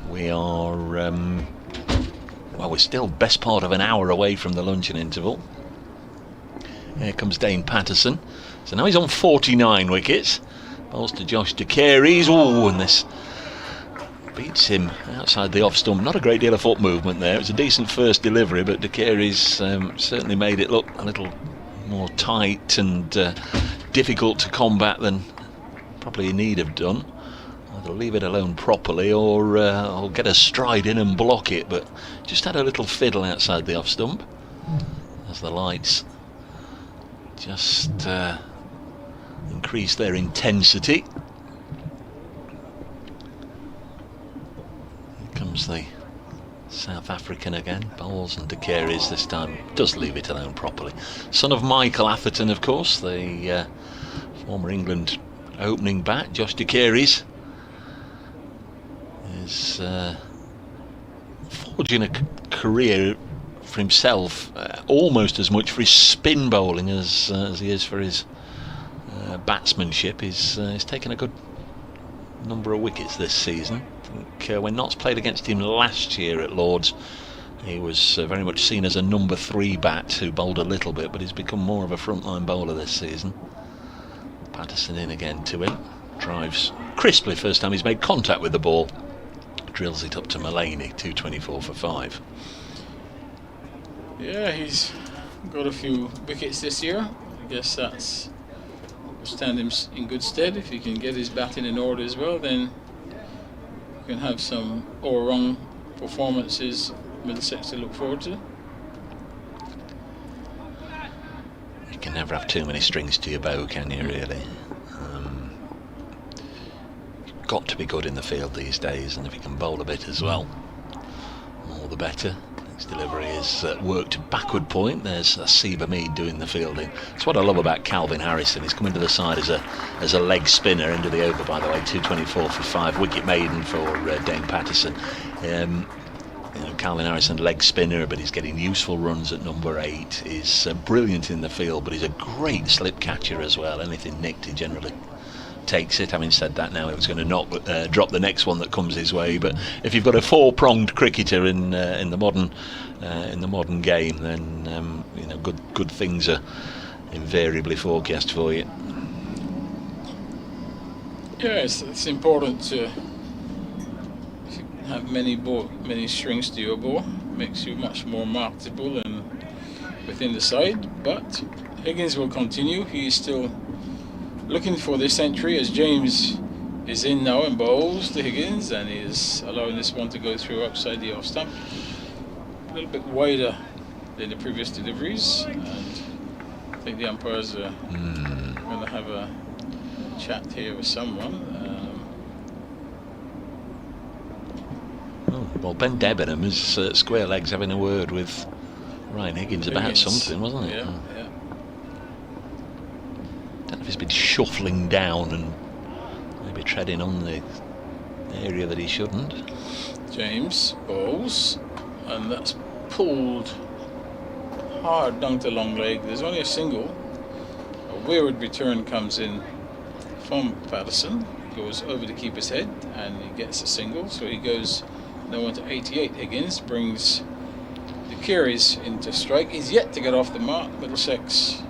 We are we're still best part of an hour away from the luncheon interval. Here comes Dane Patterson. So now he's on 49 wickets. Bowls to Josh DeCaries. Oh, and this beats him outside the off stump. Not a great deal of foot movement there. It was a decent first delivery, but DeCaries certainly made it look a little more tight and difficult to combat than probably he need have done. Either leave it alone properly or get a stride in and block it, but just had a little fiddle outside the off stump as the lights just increase their intensity. Here comes the South African again, bowls, and DeCaries this time does leave it alone properly. Son of Michael Atherton, of course, the former England opening bat. Josh DeCaries is forging a career for himself, almost as much for his spin bowling as he is for his batsmanship. He's taken a good number of wickets this season. I think when Notts played against him last year at Lords, he was very much seen as a number 3 bat who bowled a little bit, but he's become more of a frontline bowler this season. Patterson in again to him. Drives crisply first time he's made contact with the ball. Drills it up to Mulaney. 2.24 for 5. Yeah, he's got a few wickets this year. I guess that's will stand him in good stead. If he can get his batting in order as well, then you can have some all-round performances Middlesex to look forward to. You can never have too many strings to your bow, can you, really? You've got to be good in the field these days, and if you can bowl a bit as well, all the better. His delivery is worked backward point. There's Seba Mead doing the fielding. That's what I love about Calvin Harrison. He's coming to the side as a leg spinner into the over, by the way. 2.24 for 5. Wicket maiden for Dane Patterson. Calvin Harrison, leg spinner, but he's getting useful runs at number 8. He's brilliant in the field, but he's a great slip catcher as well. Anything nicked, he generally takes it. Having said that, now it was going to drop the next one that comes his way. But if you've got a 4-pronged cricketer in the modern game, then good things are invariably forecast for you. Yeah, it's important to have many strings to your bow. Makes you much more marketable and within the side. But Higgins will continue. He is still looking for this century as James is in now and bowls to Higgins, and is allowing this one to go through outside the off stump. A little bit wider than the previous deliveries, and I think the umpires are going to have a chat here with someone. Well, Ben Debenham is square legs having a word with Ryan Higgins about something, wasn't it? Yeah. Don't know if he's been shuffling down and maybe treading on the area that he shouldn't. James bowls, and that's pulled hard down to long leg. There's only a single. A wayward return comes in from Patterson, goes over the keeper's head, and he gets a single. So he goes now on to 88. Higgins brings the Kearies into strike. He's yet to get off the mark. Middlesex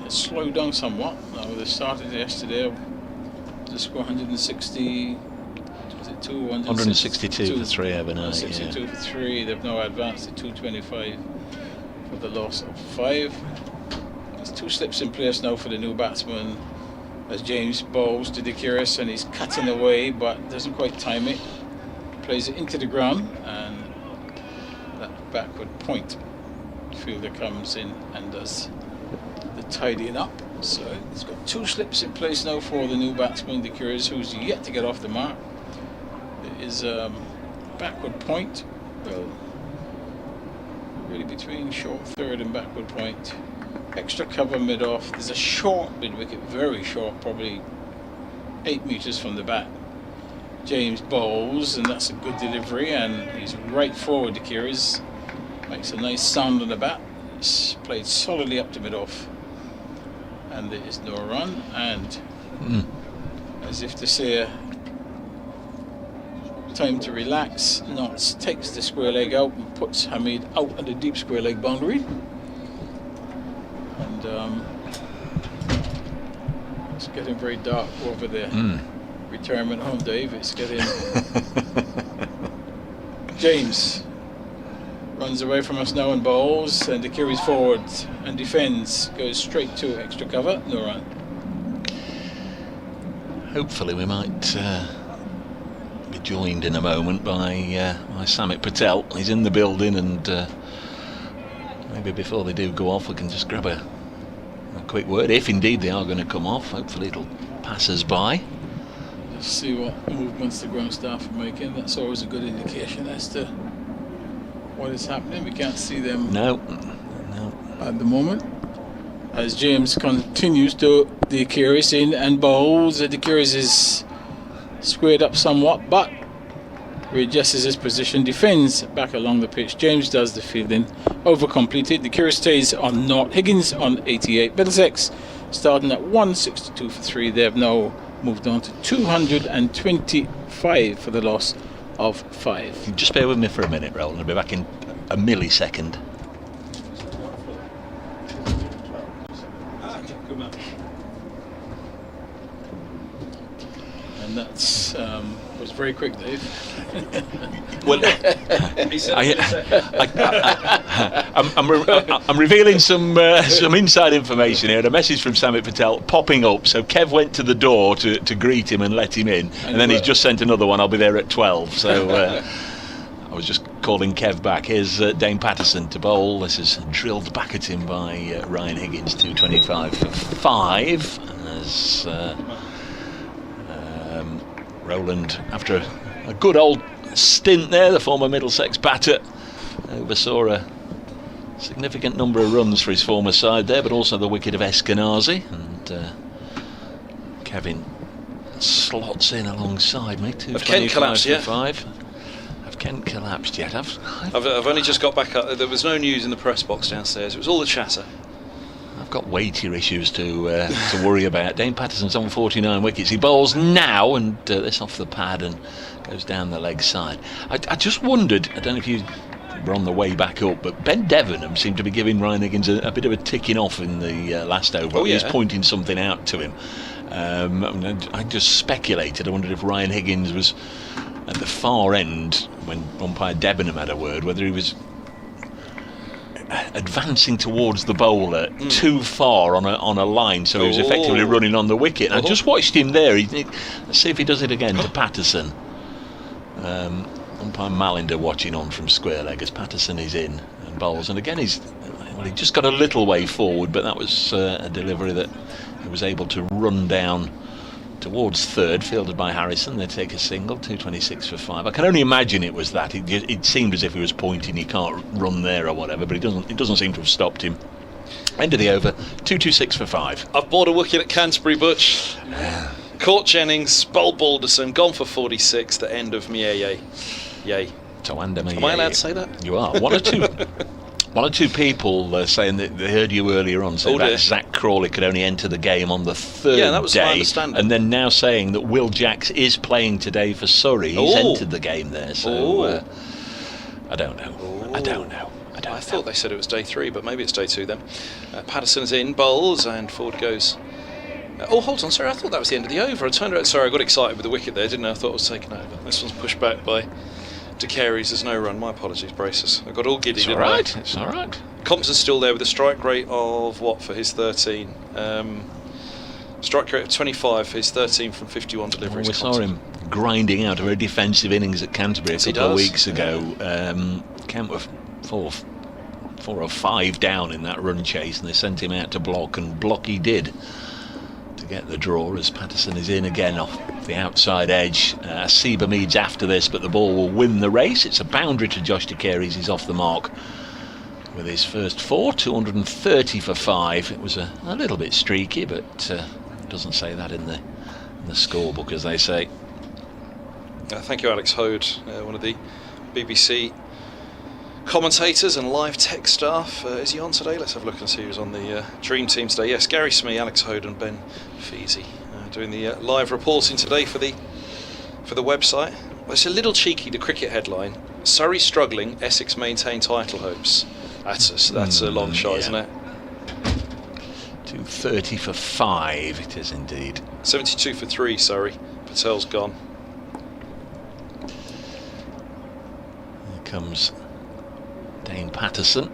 has slowed down somewhat. Now they started yesterday. The score 160. 162 for 3 overnight. 162 for 3. They've now advanced to 225 for the loss of 5. There's 2 slips in place now for the new batsman as James bowls to De Kearis, and he's cutting away but doesn't quite time it. Plays it into the ground, and that backward point fielder comes in and does the tidying up. So he's got 2 slips in place now for the new batsman De Kearis, who's yet to get off the mark. There is a backward point, well, really between short third and backward point. Extra cover mid-off. There's a short mid-wicket, very short, probably 8 metres from the bat. James bowls, and that's a good delivery, and he's right forward. De Kearis makes a nice sound on the bat. It's played solidly up to mid-off, and there is no run. And as if to say, time to relax, Knotts takes the square leg out and puts Hamid out on the deep square leg boundary. And it's getting very dark over there. Retirement home, Dave. It's getting. James runs away from us now and bowls, and De Kearis forward and defends, goes straight to extra cover, no run. Hopefully we might be joined in a moment by Samit Patel. He's in the building, and maybe before they do go off we can just grab a quick word, if indeed they are going to come off. Hopefully it'll pass us by. Just see what movements the ground staff are making. That's always a good indication as to what is happening. We can't see them no at the moment. As James continues to De Kearis in and bowls. De Kearis is squared up somewhat, but readjusts his position, defends back along the pitch. James does the fielding, over completed. De Kearis stays on 0. Higgins on 88. Middlesex starting at 162 for 3. They have now moved on to 225 for the loss of 5. Just bear with me for a minute, Roland. I'll be back in a millisecond. And that's was very quick, Dave. Well, I'm revealing some inside information here. A message from Samit Patel popping up. So Kev went to the door to greet him and let him in, and then he's just sent another one. I'll be there at 12. So I was just calling Kev back. Here's Dane Patterson to bowl. This is drilled back at him by Ryan Higgins. 225 for 5 as Rowland, after a good old stint there, the former Middlesex batter, oversaw a significant number of runs for his former side there, but also the wicket of Eskenazi, and Kevin slots in alongside me. Have Kent collapsed yet? 5. Have Kent collapsed yet? I've only just got back up. There was no news in the press box downstairs. It was all the chatter. I've got weightier issues to worry about. Dane Patterson's on 49 wickets. He bowls now, and this off the pad and goes down the leg side. I just wondered, I don't know if you were on the way back up, but Ben Debenham seemed to be giving Ryan Higgins a bit of a ticking off in the last over. Oh, yeah. He was pointing something out to him. I just speculated. I wondered if Ryan Higgins was at the far end when umpire Debenham had a word, whether he was advancing towards the bowler too far on a line, so he was effectively running on the wicket. And I just watched him there. Let's see if he does it again to Patterson. Umpire Malinder watching on from square leg as Patterson is in and bowls, and again he just got a little way forward, but that was a delivery that he was able to run down towards third, fielded by Harrison. They take a single. 226 for 5. I can only imagine it was that. It seemed as if he was pointing, he can't run there or whatever, but it doesn't seem to have stopped him. End of the over. 226 for 5. I've bought a wicket at Canterbury, Butch. Caught Jennings, bowled Balderson, gone for 46. The end of Yay. Am I allowed to say that? You are. One or two people saying that they heard you earlier on saying that Zach Crawley could only enter the game on the third that was day, my understanding. And then now saying that Will Jacks is playing today for Surrey. He's entered the game there, so I don't know. I don't know. I thought they said it was day 3, but maybe it's day 2 then. Patterson's in, bowls, and forward goes. Hold on, sorry, I thought that was the end of the over. I turned around, sorry, I got excited with the wicket there, didn't I? I thought it was taken over. This one's pushed back by De Carey's. There's no run. My apologies, braces. I got all giddy. It's all right. It's all right. Compton's still there with a strike rate of what for his 13? Strike rate of 25 for his 13 from 51 deliveries. We saw him grinding out a very defensive innings at Canterbury a couple of weeks ago. Kent were 4 or 5 down in that run chase, and they sent him out to block, and block he did to get the draw as Patterson is in again off the outside edge. Seba Meads after this, but the ball will win the race. It's a boundary to Josh De Carey's. He's off the mark with his first 4, 230 for 5. It was a little bit streaky, but it doesn't say that in the scorebook, as they say. Thank you, Alex Hode, one of the BBC commentators and live tech staff. Is he on today? Let's have a look and see who's on the Dream Team today. Yes, Gary Smee, Alex Hode and Ben Feasy doing the live reporting today for the website. Well, it's a little cheeky, the cricket headline: Surrey struggling, Essex maintain title hopes. That's a long shot, isn't it? 230 for 5 it is indeed. 72 for 3 Surrey. Patel's gone. Here comes Dane Patterson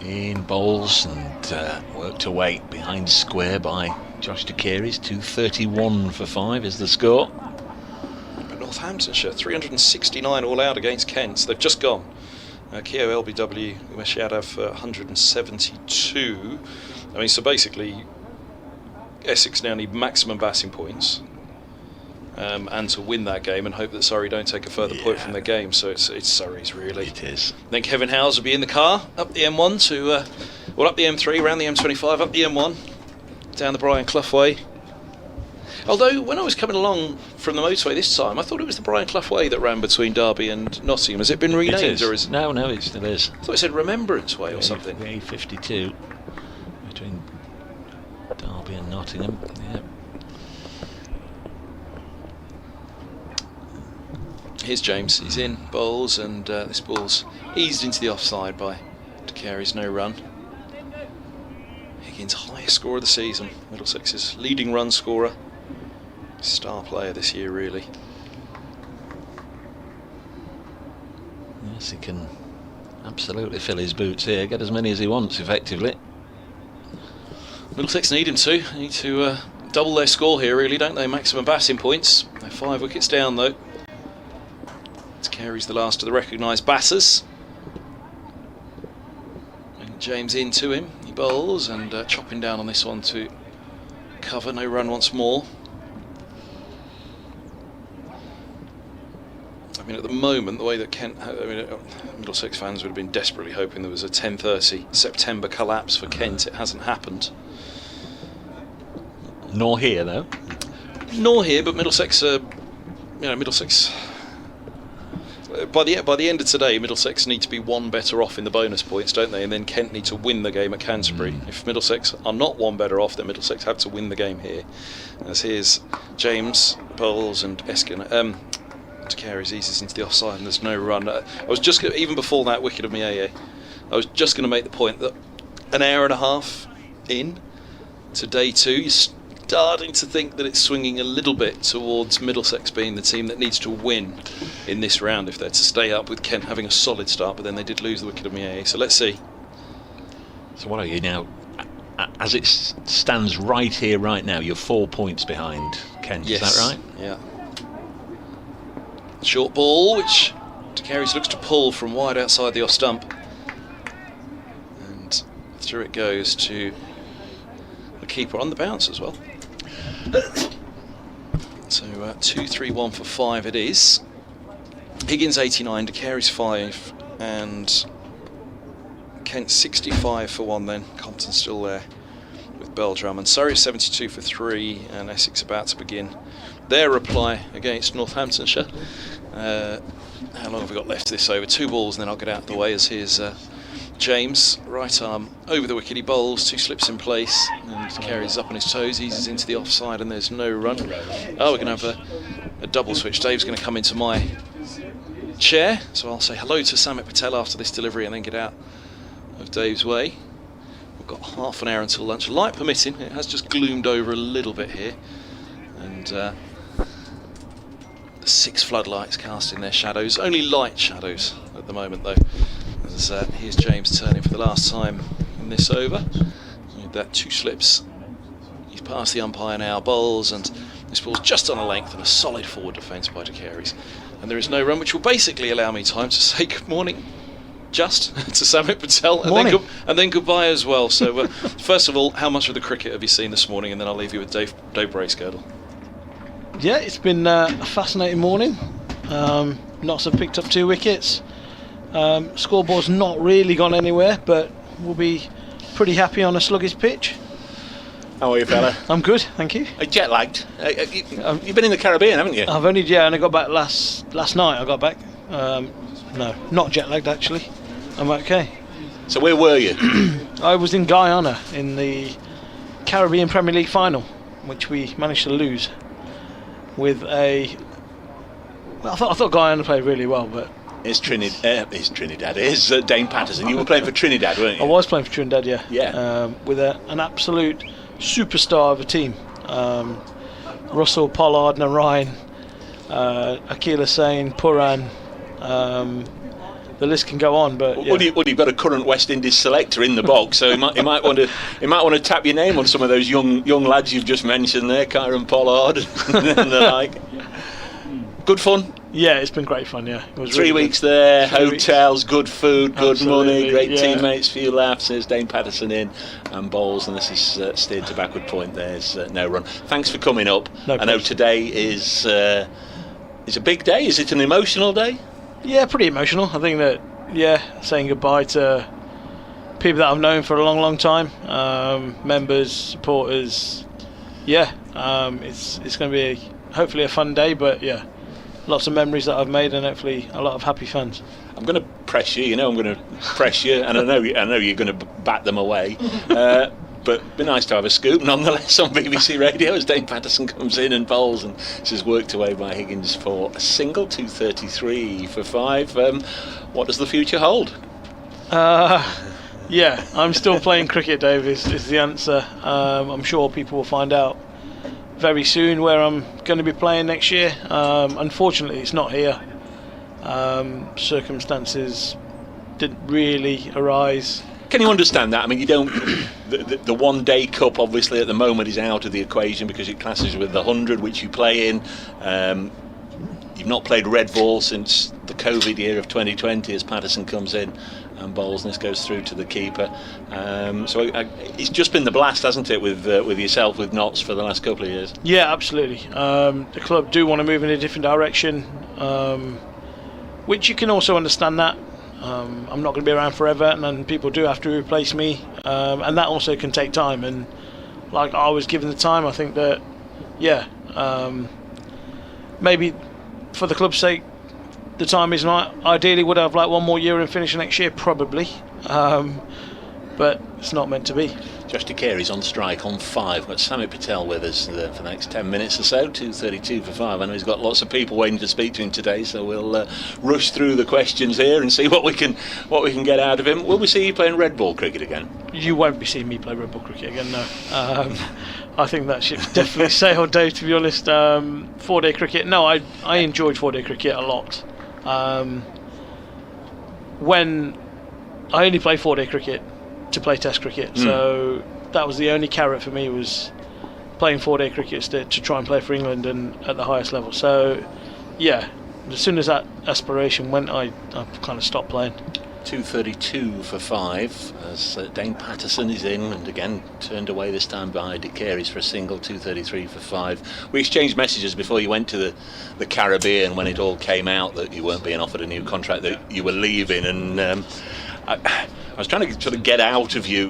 in bowls and worked away behind square by Josh De Carey's. 231 for 5 is the score. But Northamptonshire 369 all out against Kent. So they've just gone. Keo LBW Umeshadov 172. I mean, so basically Essex now need maximum batting points and to win that game and hope that Surrey don't take a further point from the game. So it's Surrey's really. It is. Then Kevin Howes will be in the car up the M1 to up the M3, around the M25, up the M1, down the Brian Clough Way. Although when I was coming along from the motorway this time, I thought it was the Brian Clough Way that ran between Derby and Nottingham. Has it been renamed? It is. Or is No, it still is. I thought it said Remembrance Way or something. The A52 between Derby and Nottingham. Yeah. Here's James. He's in bowls, and this ball's eased into the offside by De Carey's no run. Higgins high biggest scorer of the season. Middlesex's leading run scorer. Star player this year, really. Yes, he can absolutely fill his boots here, get as many as he wants effectively. Middlesex need him to. They need to double their score here, really, don't they? Maximum batting points. They're 5 wickets down, though. Carries the last of the recognised batters. And James into him. He bowls and chopping down on this one to cover. No run once more. I mean, at the moment, the way that Middlesex fans would have been desperately hoping there was a 10:30 September collapse for Kent. It hasn't happened. Nor here, though. Nor here, but Middlesex, Middlesex. By the end of today, Middlesex need to be one better off in the bonus points, don't they? And then Kent need to win the game at Canterbury. If Middlesex are not one better off, then Middlesex have to win the game here. As here's James, Bowles and Eskin. Carries eases into the offside and there's no run. I was just even before that wicket of Mieye, I was just going to make the point that an hour and a half in to day 2, you're starting to think that it's swinging a little bit towards Middlesex being the team that needs to win in this round if they're to stay up, with Kent having a solid start, but then they did lose the wicket of Mieye. So let's see. So what are you now? As it stands right here, right now, you're 4 points behind Kent. Yes. Is that right? Yeah. Short ball, which Carries looks to pull from wide outside the off stump, and through it goes to the keeper on the bounce as well. So 2-3-1 for 5 it is. Higgins 89, Carries 5, and Kent 65 for 1 then. Compton still there with Beltram, and Surrey 72 for 3, and Essex about to begin their reply against Northamptonshire. How long have we got left this over? 2 balls and then I'll get out of the way, as here's James, right arm over the wicket, he bowls, 2 slips in place and Carries up on his toes, eases into the offside and there's no run. Oh, we're going to have a double switch. Dave's going to come into my chair, so I'll say hello to Samit Patel after this delivery and then get out of Dave's way. We've got half an hour until lunch, light permitting. It has just gloomed over a little bit here, and the 6 floodlights casting their shadows, only light shadows at the moment though, as here's James turning for the last time in this over. With that 2 slips, he's past the umpire now, bowls, and this ball's just on a length and a solid forward defence by De Carries. And there is no run, which will basically allow me time to say good morning just to Samit Patel, and then goodbye as well. So first of all, how much of the cricket have you seen this morning, and then I'll leave you with Dave Bracegirdle. Yeah, it's been a fascinating morning. Notts have picked up 2 wickets. Scoreboard's not really gone anywhere, but we'll be pretty happy on a sluggish pitch. How are you, fella? I'm good, thank you. Jet lagged. You've been in the Caribbean, haven't you? I've only, and I got back last night. I got back. No, not jet lagged actually. I'm okay. So where were you? I was in Guyana in the Caribbean Premier League final, which we managed to lose with a. Well, I thought Guyana played really well, but. It's Trinidad. It's Dane Patterson. You were playing for Trinidad, weren't you? I was playing for Trinidad, yeah. Yeah. With an absolute superstar of a team. Russell, Pollard, Narayan, Akil Hussain, Puran. The list can go on, but yeah. Well, you've got a current West Indies selector in the box, so he might want to tap your name on some of those young lads you've just mentioned there, Kieran Pollard and the like. Good fun. Yeah, it's been great fun. Yeah, it was 3 really weeks good. there, 3 hotels, good food, good Absolutely, money, great yeah. teammates, few laughs. There's Dane Patterson in and bowls, and this is steered to backward point. There's no run. Thanks for coming up. No I know today is a big day. Is it an emotional day? Yeah, pretty emotional. I think that saying goodbye to people that I've known for a long time, members, supporters. Yeah, it's going to be hopefully a fun day, but yeah. Lots of memories that I've made, and hopefully a lot of happy fans. I'm going to press you. I'm going to press you, and I know you're going to bat them away. But it'd be nice to have a scoop nonetheless on BBC Radio as Dane Patterson comes in and bowls, and this is worked away by Higgins for a single, 233 for 5. What does the future hold? Yeah, I'm still playing cricket, Dave, is the answer. I'm sure people will find out very soon where I'm going to be playing next year. Unfortunately, it's not here. Circumstances didn't really arise. Can you understand that? I mean, you don't. The one-day cup, obviously, at the moment is out of the equation because it clashes with the 100, which you play in. You've not played red ball since the COVID year of 2020, as Patterson comes in and bowls, and this goes through to the keeper. So it's just been the blast, hasn't it, with yourself, with Notts, for the last couple of years? Yeah, absolutely. The club do want to move in a different direction, which you can also understand that. I'm not going to be around forever, and then people do have to replace me, and that also can take time. And like I was given the time, I think that, maybe for the club's sake, the time is not. Ideally, would I have like one more year and finish next year? Probably, but it's not meant to be. Josh De Carey's on strike on 5. We've got Samit Patel with us for the next 10 minutes or so. 2:32 for 5. I know he's got lots of people waiting to speak to him today, so we'll rush through the questions here and see what we can get out of him. Will we see you playing red ball cricket again? You won't be seeing me play red ball cricket again, no. I think that ship's definitely sailed, Dave, to be honest. 4-day cricket, no, I enjoyed 4-day cricket a lot. When I only play 4-day cricket to play Test cricket, so that was the only carrot for me, was playing 4-day cricket to try and play for England and at the highest level. So yeah, as soon as that aspiration went, I kind of stopped playing. 2:32 for 5 as Dane Patterson is in, and again turned away this time by De Carey's for a single. 2:33 for 5. We exchanged messages before you went to the Caribbean when it all came out that you weren't being offered a new contract, that you were leaving, and I was trying to sort of get out of you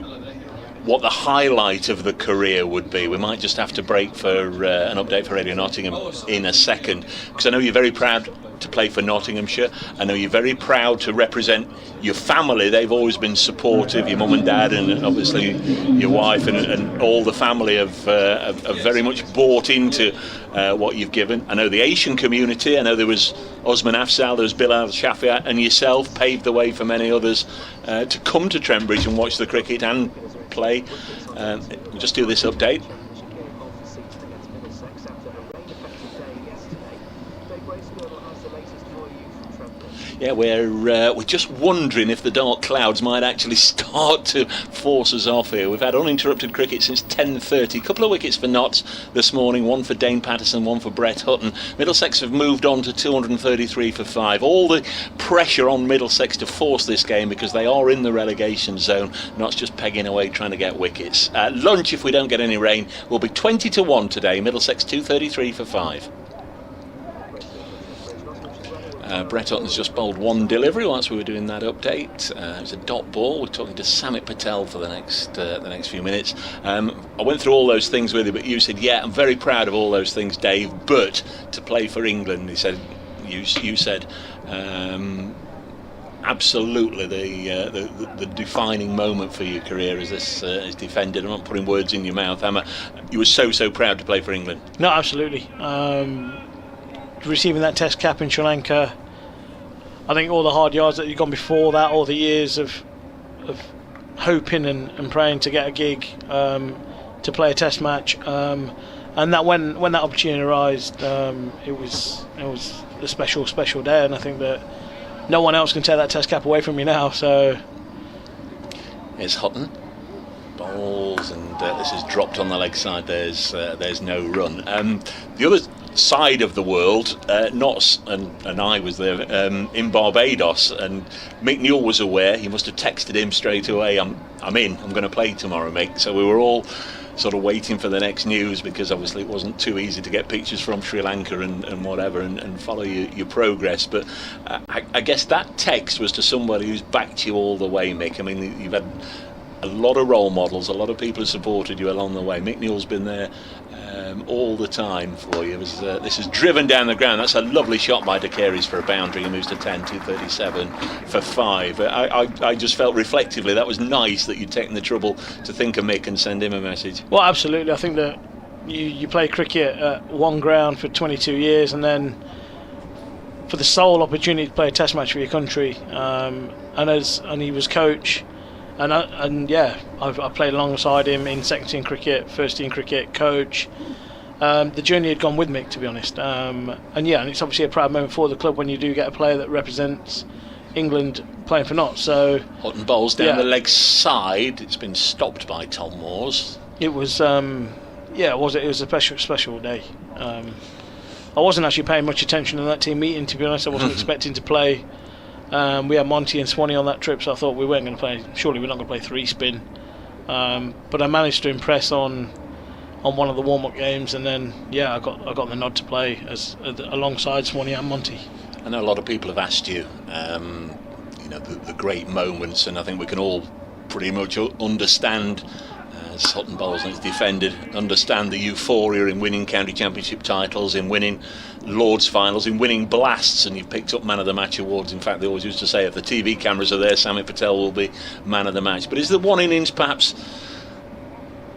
what the highlight of the career would be. We might just have to break for an update for Radio Nottingham in a second, because I know you're very proud to play for Nottinghamshire. I know you're very proud to represent your family. They've always been supportive, your mum and dad, and obviously your wife, and all the family have very much bought into what you've given. I know the Asian community, I know there was Osman Afzal, there was Bilal Shafiat, and yourself paved the way for many others to come to Trent Bridge and watch the cricket and play. We'll just do this update. Yeah, we're just wondering if the dark clouds might actually start to force us off here. We've had uninterrupted cricket since 10:30. A couple of wickets for Notts this morning, one for Dane Patterson, one for Brett Hutton. Middlesex have moved on to 233 for 5. All the pressure on Middlesex to force this game because they are in the relegation zone. Notts just pegging away trying to get wickets. Lunch, if we don't get any rain, will be 20-1 today. Middlesex 233 for 5. Brett Hutton's just bowled one delivery whilst we were doing that update. It was a dot ball. We're talking to Samit Patel for the next few minutes. I went through all those things with you, but you said, yeah, I'm very proud of all those things, Dave, but to play for England, he said, you said, absolutely the defining moment for your career as this is defended. I'm not putting words in your mouth, am I? You were so proud to play for England. No, absolutely. Receiving that Test cap in Sri Lanka, I think all the hard yards that you've gone before that, all the years of hoping and praying to get a gig to play a Test match, and that when that opportunity arose, it was a special day, and I think that no one else can take that Test cap away from me now. So here's Hutton, bowls, and this is dropped on the leg side. There's no run. The other side of the world, Notts and I was there in Barbados, and Mick Newell was aware. He must have texted him straight away, I'm in, I'm going to play tomorrow, Mick. So we were all sort of waiting for the next news, because obviously it wasn't too easy to get pictures from Sri Lanka and whatever, and follow your progress. But I guess that text was to somebody who's backed you all the way, Mick. I mean, you've had a lot of role models, a lot of people who supported you along the way. Mick Newell's been there all the time for you. This is driven down the ground. That's a lovely shot by De Carey's for a boundary. He moves to 10, 237 for 5. I just felt reflectively that was nice that you'd taken the trouble to think of Mick and send him a message. Well, absolutely. I think that you play cricket at one ground for 22 years, and then for the sole opportunity to play a Test match for your country, and he was coach, I've played alongside him in second team cricket, first team cricket, coach. The journey had gone with Mick, to be honest. And it's obviously a proud moment for the club when you do get a player that represents England playing for Notts. So Hutton bowls down the leg side. It's been stopped by Tom Moores. It was, it was a special day. I wasn't actually paying much attention in that team meeting, to be honest. I wasn't expecting to play. We had Monty and Swanee on that trip, so I thought we weren't going to play. Surely we're not going to play 3 spin. But I managed to impress on one of the warm-up games, and then I got the nod to play alongside Swanee and Monty. I know a lot of people have asked you, the great moments, and I think we can all pretty much understand. Hutton bowls and it's defended, understand the euphoria in winning county championship titles, in winning Lord's finals, in winning blasts, and you've picked up man of the match awards. In fact, they always used to say if the TV cameras are there, Samit Patel will be man of the match. But is there one innings perhaps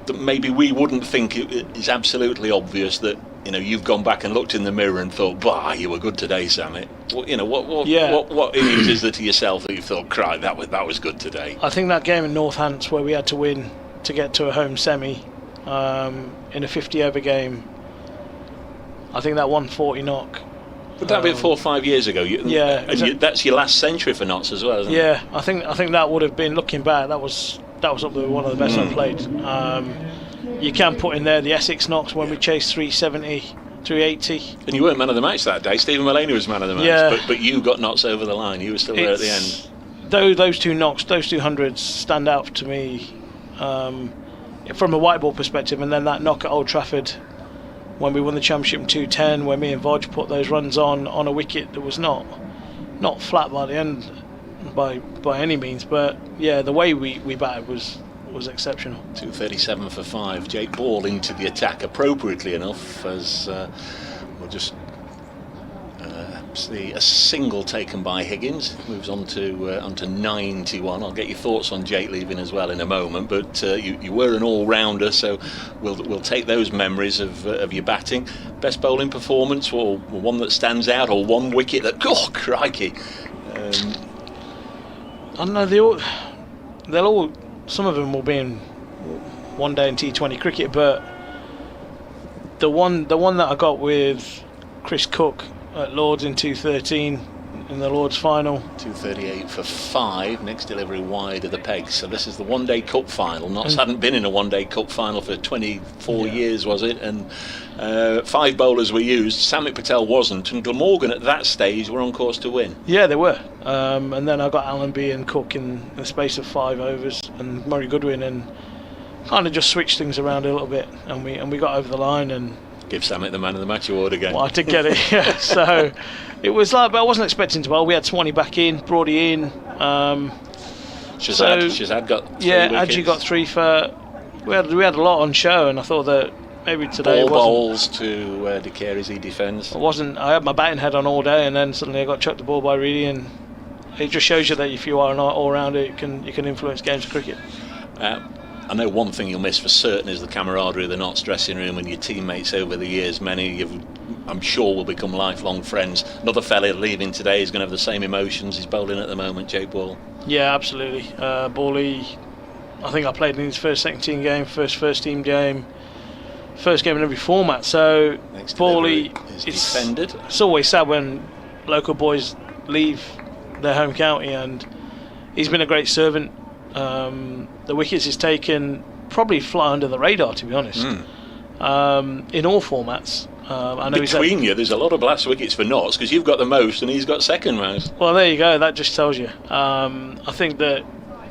that maybe we wouldn't think is absolutely obvious that you've gone back and looked in the mirror and thought, "Bah, you were good today, Samit"? What innings is there to yourself that you thought, "Cry, that was good today"? I think that game in Northants where we had to win to get to a home semi in a 50 over game. I think that 140 knock. Would that be 4 or 5 years ago? That's your last century for Notts as well, isn't it? Yeah, I think that would have been, looking back, that was up there, one of the best I've played. You can put in there the Essex knocks when we chased 370, 380. And you weren't man of the match that day. Stephen Mullaney was man of the match, but you got Notts over the line. You were still there at the end. Those two knocks, those 200s stand out to me. From a white ball perspective, and then that knock at Old Trafford when we won the championship in 210, where me and Vodge put those runs on a wicket that was not flat by the end by any means, but the way we batted was exceptional. 237 for 5. Jake Ball into the attack appropriately enough, as we'll just see a single taken by Higgins. Moves on to 91. I'll get your thoughts on Jake leaving as well in a moment, but you were an all-rounder, so we'll take those memories of your batting. Best bowling performance, or one that stands out, or one wicket that, crikey. I don't know, some of them will be in one day in T20 cricket, but the one that I got with Chris Cook at Lords in 213 in the Lords final. 238 for 5, next delivery wide of the pegs. So this is the one day cup final. Notts hadn't been in a one day cup final for 24 years, was it? And 5 bowlers were used. Samit Patel wasn't, and Glamorgan at that stage were on course to win. Yeah, they were. And then I got Allenby and Cook in the space of 5 overs, and Murray Goodwin, and kind of just switched things around a little bit, and we got over the line and give Samit the man of the match award again. Well, I did get it, yeah. So it was like, but I wasn't expecting to bowl. We had Swanee back in, Brody in. Shazad got 3 wickets. Adji got 3 for. We had a lot on show, and I thought that maybe today bowls to De Carey, he defends. I had my batting head on all day, and then suddenly I got chucked the ball by Reedy, and it just shows you that if you are an all-rounder, you can influence games of cricket. I know one thing you'll miss for certain is the camaraderie of the Notts dressing room and your teammates over the years. Many of you, I'm sure, will become lifelong friends. Another fella leaving today is going to have the same emotions. He's bowling at the moment, Jake Ball. Yeah, absolutely. Bally, I think I played in his first second team game, first team game, first game in every format. So Bally is defended. It's always sad when local boys leave their home county, and he's been a great servant. The wickets he's taken probably fly under the radar, to be honest. In all formats. I know between you, there's a lot of blast wickets for Notts because you've got the most and he's got second most. Well, there you go. That just tells you. I think that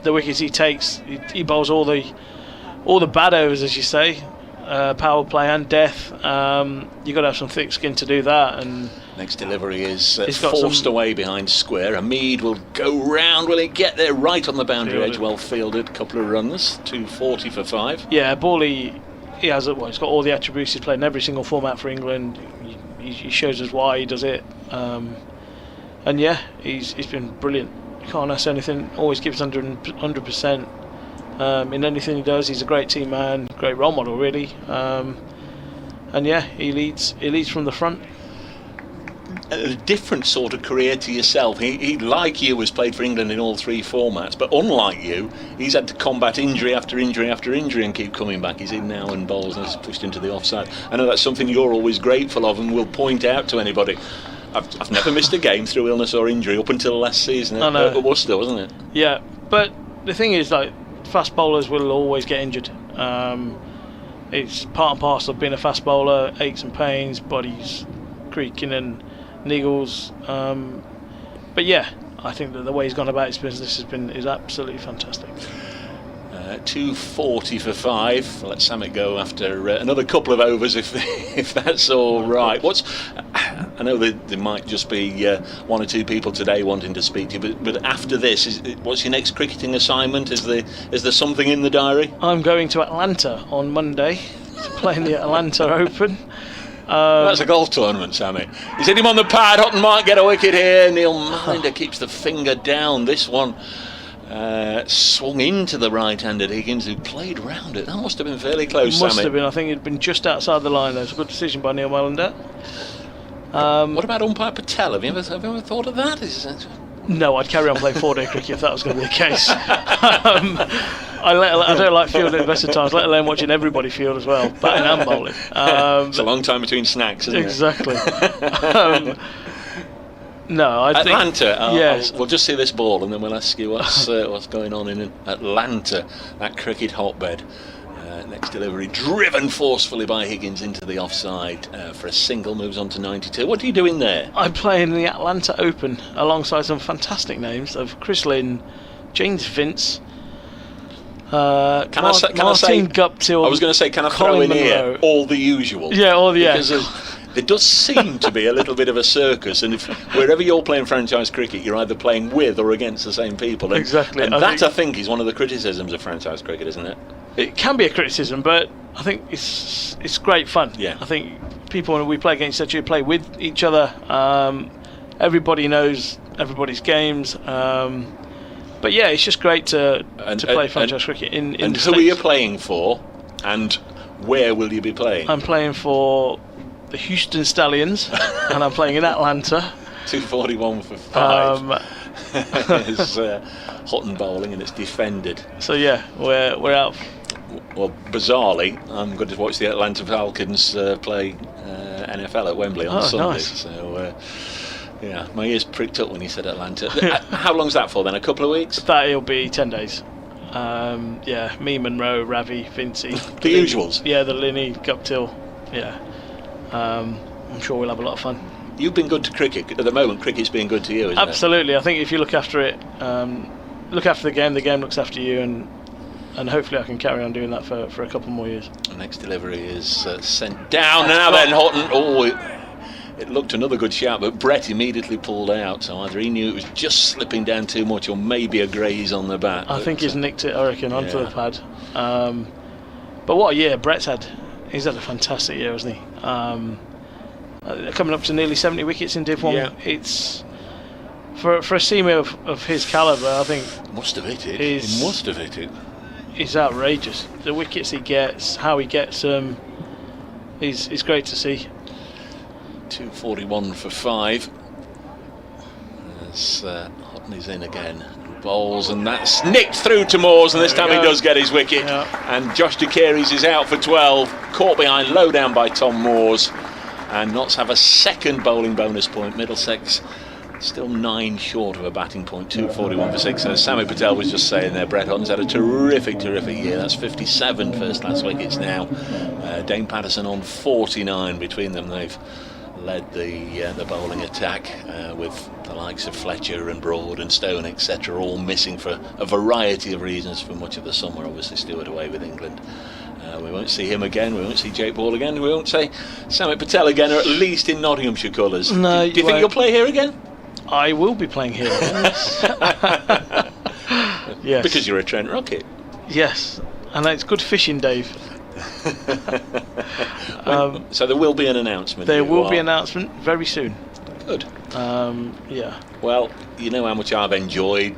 the wickets he takes, he bowls all the bad overs, as you say, power play and death. You've got to have some thick skin to do that. And next delivery is forced away behind square. Hamid will go round. Will he get there right on the boundary edge? Well fielded. Couple of runs. 240 for 5. Yeah, Bally, he's got all the attributes. He's played in every single format for England. He shows us why he does it. And yeah, he's been brilliant. You can't ask anything. Always gives 100%. In anything he does. He's a great team man, great role model, really. And yeah, he leads from the front. a different sort of career to yourself. He, like you, has played for England in all 3 formats, but unlike you, he's had to combat injury after injury after injury and keep coming back. He's in now and bowls and is pushed into the offside. I know that's something you're always grateful of and will point out to anybody. I've never missed a game through illness or injury up until last season at Worcester, wasn't it? Yeah, but the thing is, like, fast bowlers will always get injured. It's part and parcel of being a fast bowler, aches and pains, bodies creaking and niggles. But yeah, I think that the way he's gone about his business is absolutely fantastic. 240 for 5. Let Samit go after another couple of overs if that's all right. I know there might just be 1 or 2 people today wanting to speak to you, but after this, what's your next cricketing assignment? Is there something in the diary? I'm going to Atlanta on Monday to play in the Atlanta Open. That's a golf tournament, Sammy. He's hit him on the pad. Hutton might get a wicket here. Neil Minder keeps the finger down. This one swung into the right-handed Higgins, who played round it. That must have been fairly close, Sammy. Must have been. I think it'd been just outside the line. That was a good decision by Neil Minder. What about umpire Patel? Have you ever thought of that? No, I'd carry on playing 4-day cricket if that was going to be the case. I don't like fielding at the best of times, let alone watching everybody field as well, batting and bowling. It's a long time between snacks, isn't exactly. No, I Atlanta. think yes. We'll just see this ball, and then we'll ask you what's going on in Atlanta, that cricket hotbed. Next delivery, driven forcefully by Higgins into the offside for a single, moves on to 92. What are you doing there? I'm playing the Atlanta Open alongside some fantastic names of Chris Lynn, James Vince, Martin Guptill. I was going to say, can I throw in here all the usual? Yeah, all the there does seem to be a little bit of a circus, and if wherever you're playing franchise cricket, you're either playing with or against the same people. Exactly. And I think is one of the criticisms of franchise cricket, isn't it? It can be a criticism, but I think it's great fun. Yeah. I think people, when we play against each other, play with each other. Everybody knows everybody's games. But yeah, it's just great to play franchise cricket in and the who States. are you playing for, and where will you be playing? I'm playing for the Houston Stallions, and I'm playing in Atlanta. 241 for 5. It's Hutton bowling, and it's defended. So yeah, we're out. Well, bizarrely, I'm going to watch the Atlanta Falcons play NFL at Wembley on Sunday. Nice. So yeah, my ears pricked up when he said Atlanta. How long's that for then? A couple of weeks? That'll be 10 days. Yeah, me, Monroe, Ravi, Vincey. The usuals? Yeah, the Linney, Guptill. Yeah. I'm sure we'll have a lot of fun. You've been good to cricket. At the moment, cricket's been good to you, isn't Absolutely. I think if you look after it, look after the game looks after you, and hopefully I can carry on doing that for a couple more years. The next delivery is sent down. Now then, Hutton. Oh, it looked another good shot, but Brett immediately pulled out. So either he knew it was just slipping down too much, or maybe a graze on the bat. I think he's nicked it, I reckon, onto the pad. But what a year Brett's had. He's had a fantastic year, hasn't he? Coming up to nearly 70 wickets in Div 1. Yeah. It's for a seamer of his calibre, I think. Must have hit it. He must have hit it. It's outrageous. The wickets he gets, how he gets them, is great to see. 241 for 5. As Hutton is in again. Bowls, and that's nicked through to Moores, and this time he does get his wicket. Yeah. And Josh De Carey's is out for 12, caught behind, low down by Tom Moores, and Notts have a second bowling bonus point. Middlesex still 9 short of a batting point, 241 for 6. As Sammy Patel was just saying there, Brett Hutton's had a terrific year. That's 57 first class wickets now. Dane Patterson on 49. Between them, they've led the bowling attack with the likes of Fletcher and Broad and Stone, etc., all missing for a variety of reasons for much of the summer. Obviously Stewart away with England. We won't see him again, we won't see Jake Ball again, we won't see Samit Patel again, or at least in Nottinghamshire colours. No, do you think you'll play here again? I will be playing here again, yes. Because you're a Trent Rocket. Yes, and it's good fishing, Dave. So there will be an announcement. There will be an announcement very soon. Good. Yeah. Well, you know how much I've enjoyed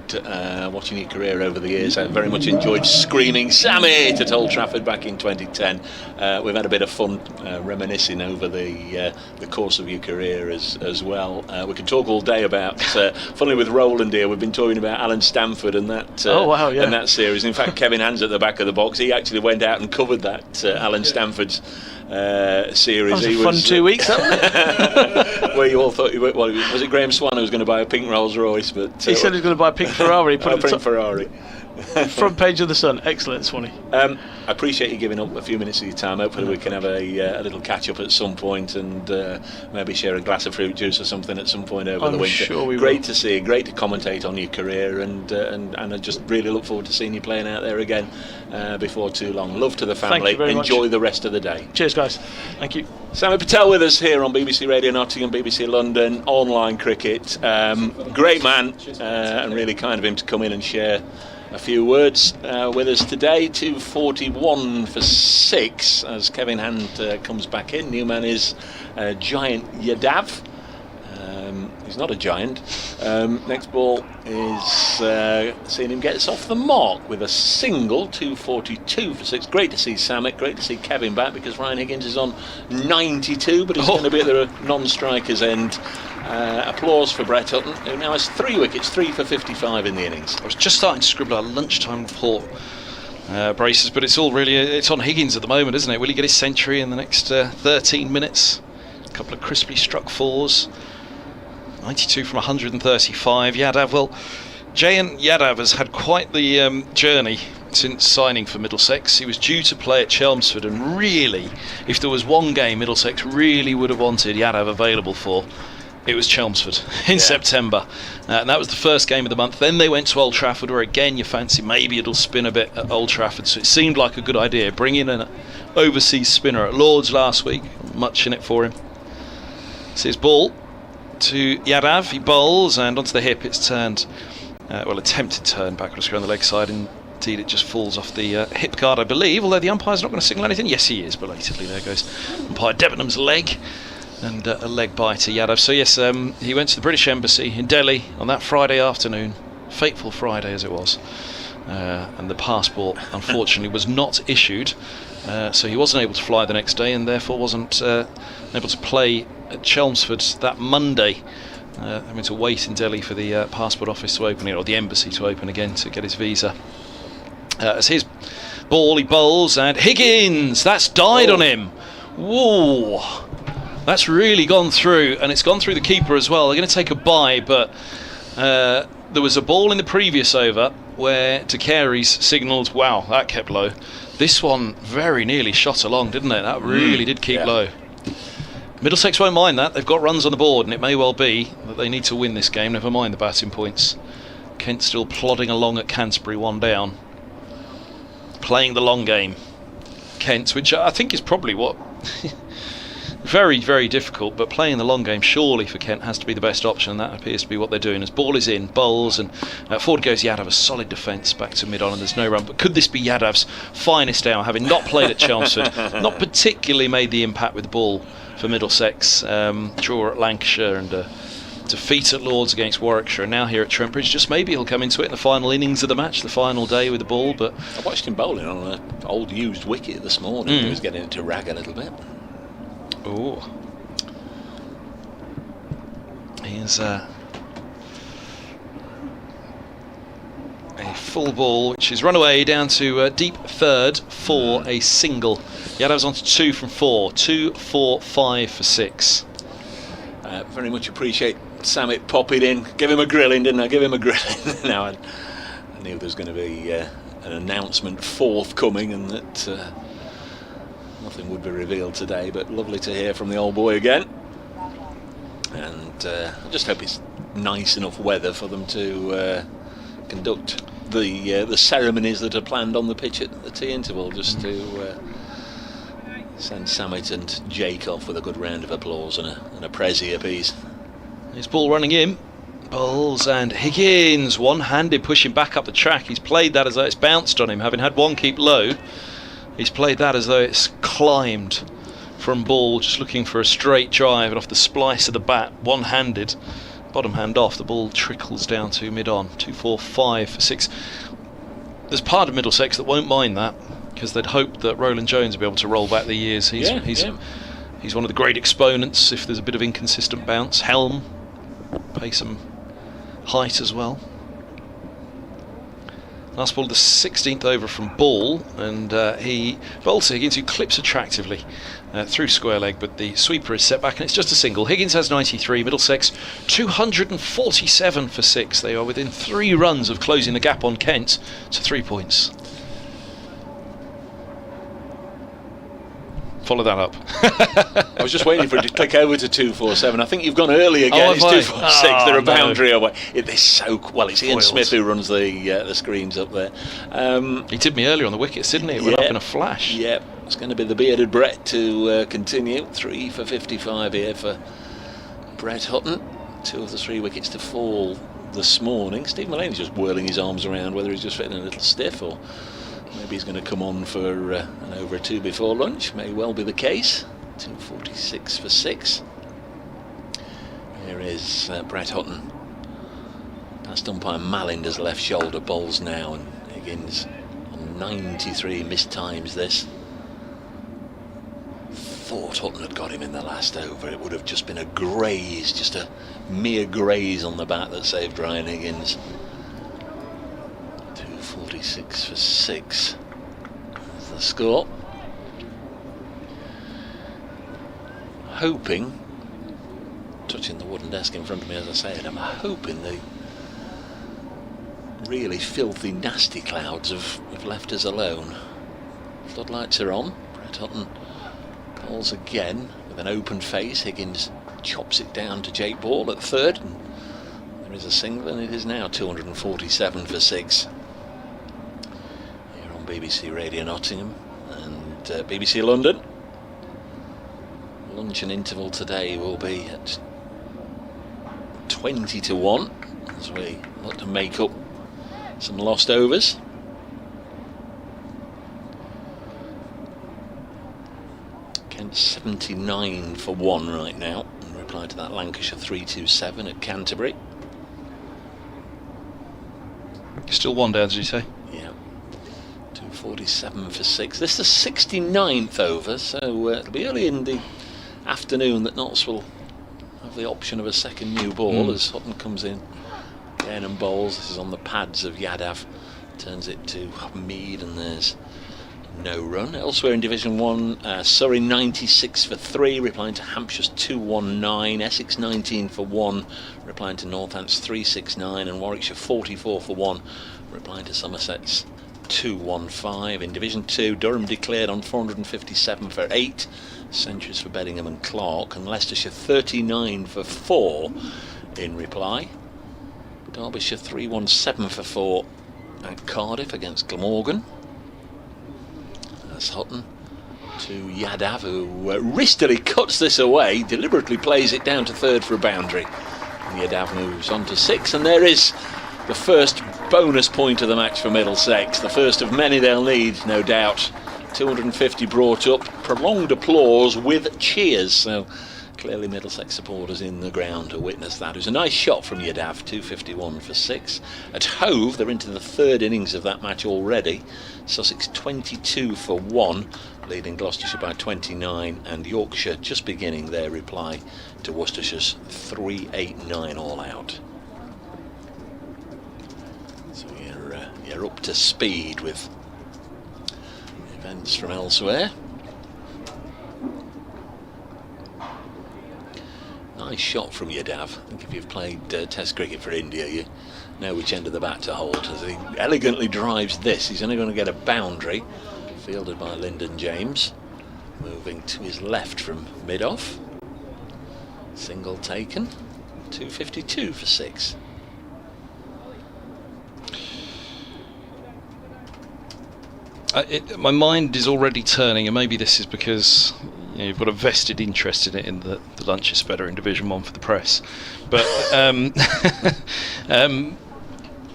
watching your career over the years. I very much enjoyed screaming "Sammy" at Old Trafford back in 2010. We've had a bit of fun reminiscing over the course of your career as well. We could talk all day about. Funnily, with Roland here, we've been talking about Alan Stamford and that. And that series. In fact, Kevin Hand's at the back of the box. He actually went out and covered that Alan Stamford's series. That was a fun 2 weeks, where you all thought, was it Graham Swan who was going to buy a pink Rolls Royce? But he said he was going to buy a pink Ferrari. Put a pink Ferrari. Front page of the Sun. Excellent, Swanee. I appreciate you giving up a few minutes of your time. Hopefully we can have a little catch up at some point and maybe share a glass of fruit juice or something at some point over the winter. Sure we great will. to see you, great to commentate on your career, and I just really look forward to seeing you playing out there again before too long. Love to the family. Thank you very much. Enjoy the rest of the day. Cheers, guys. Thank you. Sammy Patel with us here on BBC Radio Nottingham, BBC London, online cricket. Great man, and really kind of him to come in and share a few words with us today. 2:41 for 6 as Kevin Hand comes back in. New man is Giant Yadav. He's not a giant. Next ball is seeing him get us off the mark with a single. 2:42 for 6. Great to see Samet, great to see Kevin back, because Ryan Higgins is on 92, but he's going to be at the non-striker's end. Applause for Brett Hutton, who now has 3 wickets, 3 for 55 in the innings. I was just starting to scribble out a lunchtime report, braces, but it's all really it's on Higgins at the moment, isn't it? Will he get his century in the next 13 minutes? A couple of crisply struck 4s. 92 from 135. Yadav, well, Jayan Yadav has had quite the journey since signing for Middlesex. He was due to play at Chelmsford, and really, if there was one game Middlesex really would have wanted Yadav available for, it was Chelmsford in September, and that was the first game of the month. Then they went to Old Trafford, where again you fancy maybe it'll spin a bit at Old Trafford, so it seemed like a good idea. Bring in an overseas spinner at Lord's last week, much in it for him. It's his ball to Yadav, he bowls, and onto the hip it's turned, attempted turn backwards on the leg side. Indeed, it just falls off the hip guard, I believe, although the umpire's not going to signal anything. Yes, he is, belatedly. There goes umpire Debenham's leg, and a leg by to Yadav. So yes, he went to the British Embassy in Delhi on that Friday afternoon, fateful Friday as it was, and the passport unfortunately was not issued, so he wasn't able to fly the next day, and therefore wasn't able to play at Chelmsford that Monday, having to wait in Delhi for the passport office to open it, or the embassy to open again to get his visa. As his ball, he bowls, and Higgins, that's died on him. Whoa, that's really gone through, and it's gone through the keeper as well. They're going to take a bye, but there was a ball in the previous over where De Carey's signalled, wow, that kept low. This one very nearly shot along, didn't it? That really did keep low. Middlesex won't mind that. They've got runs on the board, and it may well be that they need to win this game, never mind the batting points. Kent still plodding along at Canterbury, 1 down. Playing the long game. Kent, which I think is probably what... very, very difficult, but playing the long game surely for Kent has to be the best option, and that appears to be what they're doing. As ball is in, bowls, and forward goes Yadav, a solid defence back to mid-on, and there's no run. But could this be Yadav's finest hour, having not played at Chelmsford, not particularly made the impact with the ball for Middlesex, draw at Lancashire, and defeat at Lords against Warwickshire, and now here at Trent Bridge? Just maybe he'll come into it in the final innings of the match, the final day with the ball. But I watched him bowling on an old used wicket this morning. He was getting it to rag a little bit. Oh, here's a full ball, which is run away down to deep third for a single. Yadav's on to 2 from 4, 2, 4, 5 for 6. Very much appreciate Samet popping in. Give him a grilling, didn't I? Give him a grilling. Now I knew there was going to be an announcement forthcoming, and that nothing would be revealed today, but lovely to hear from the old boy again. And I just hope it's nice enough weather for them to conduct the ceremonies that are planned on the pitch at the tea interval, just to send Samet and Jake off with a good round of applause and a prezi apiece. His ball running in, bowls, and Higgins one-handed pushing back up the track. He's played that as though it's bounced on him, having had one keep low. He's played that as though it's climbed from Ball, just looking for a straight drive, and off the splice of the bat, one-handed, bottom hand off, the ball trickles down to mid-on. 2-4-5 for 6. There's part of Middlesex that won't mind that, because they'd hope that Roland Jones will be able to roll back the years. He's one of the great exponents if there's a bit of inconsistent bounce. Helm, pay some height as well. Last ball of the 16th over from Ball, and he bowls to Higgins, who clips attractively through square leg, but the sweeper is set back, and it's just a single. Higgins has 93, Middlesex 247 for 6. They are within 3 runs of closing the gap on Kent to 3 points. Follow that up. I was just waiting for it to click over to 247. I think you've gone early again. It's 246. They're a boundary away. It's so well. It's Ian Smith who runs the screens up there. He tipped me earlier on the wickets, didn't he? It went up in a flash. Yeah, it's going to be the bearded Brett to continue. 3 for 55 here for Brett Hutton. 2 of the 3 wickets to fall this morning. Steve Mullany's just whirling his arms around, whether he's just feeling a little stiff or maybe he's going to come on for an over 2 before lunch. May well be the case. 246 for 6. Here is Brett Hutton. Past umpire Malinder's left shoulder bowls now, and Higgins on 93 missed times this. Thought Hutton had got him in the last over. It would have just been a graze, just a mere graze on the bat that saved Ryan Higgins. 246 for 6. That's the score. Hoping, touching the wooden desk in front of me as I say it, I'm hoping the really filthy, nasty clouds have left us alone. Floodlights are on. Brett Hutton bowls again with an open face. Higgins chops it down to Jake Ball at third. And there is a single, and it is now 247 for 6. Here on BBC Radio Nottingham and BBC London. Luncheon interval today will be at 20 to 1 as we look to make up some lost overs. Kent 79 for 1 right now in reply to that Lancashire 327 at Canterbury. Still 1 down, did you say? Yeah. 247 for 6. This is the 69th over, so it'll be early in the afternoon that Notts will have the option of a second new ball as Hutton comes in again and bowls. This is on the pads of Yadav, turns it to Mead, and there's no run. Elsewhere in Division 1, Surrey 96 for 3, replying to Hampshire's 219, Essex 19 for 1, replying to Northants 369, and Warwickshire 44 for 1, replying to Somerset's 215. In Division 2, Durham declared on 457 for 8, centuries for Beddingham and Clark, and Leicestershire 39 for 4 in reply. Derbyshire 317 for 4 at Cardiff against Glamorgan. That's Hutton to Yadav, who wristily cuts this away, deliberately plays it down to third for a boundary. And Yadav moves on to 6, and there is the first bonus point of the match for Middlesex, the first of many they'll need, no doubt. 250 brought up, prolonged applause with cheers, so clearly Middlesex supporters in the ground to witness that. It was a nice shot from Yadav, 251 for 6. At Hove, they're into the third innings of that match already. Sussex 22 for 1, leading Gloucestershire by 29, and Yorkshire just beginning their reply to Worcestershire's 389 all out. So you're up to speed with events from elsewhere. Nice shot from Yadav. I think if you've played Test cricket for India, you know which end of the bat to hold. As he elegantly drives this, he's only going to get a boundary, fielded by Lyndon James, moving to his left from mid-off. Single taken, 252 for 6. My mind is already turning, and maybe this is because you've got a vested interest in it, in the lunch is better in Division 1 for the press. But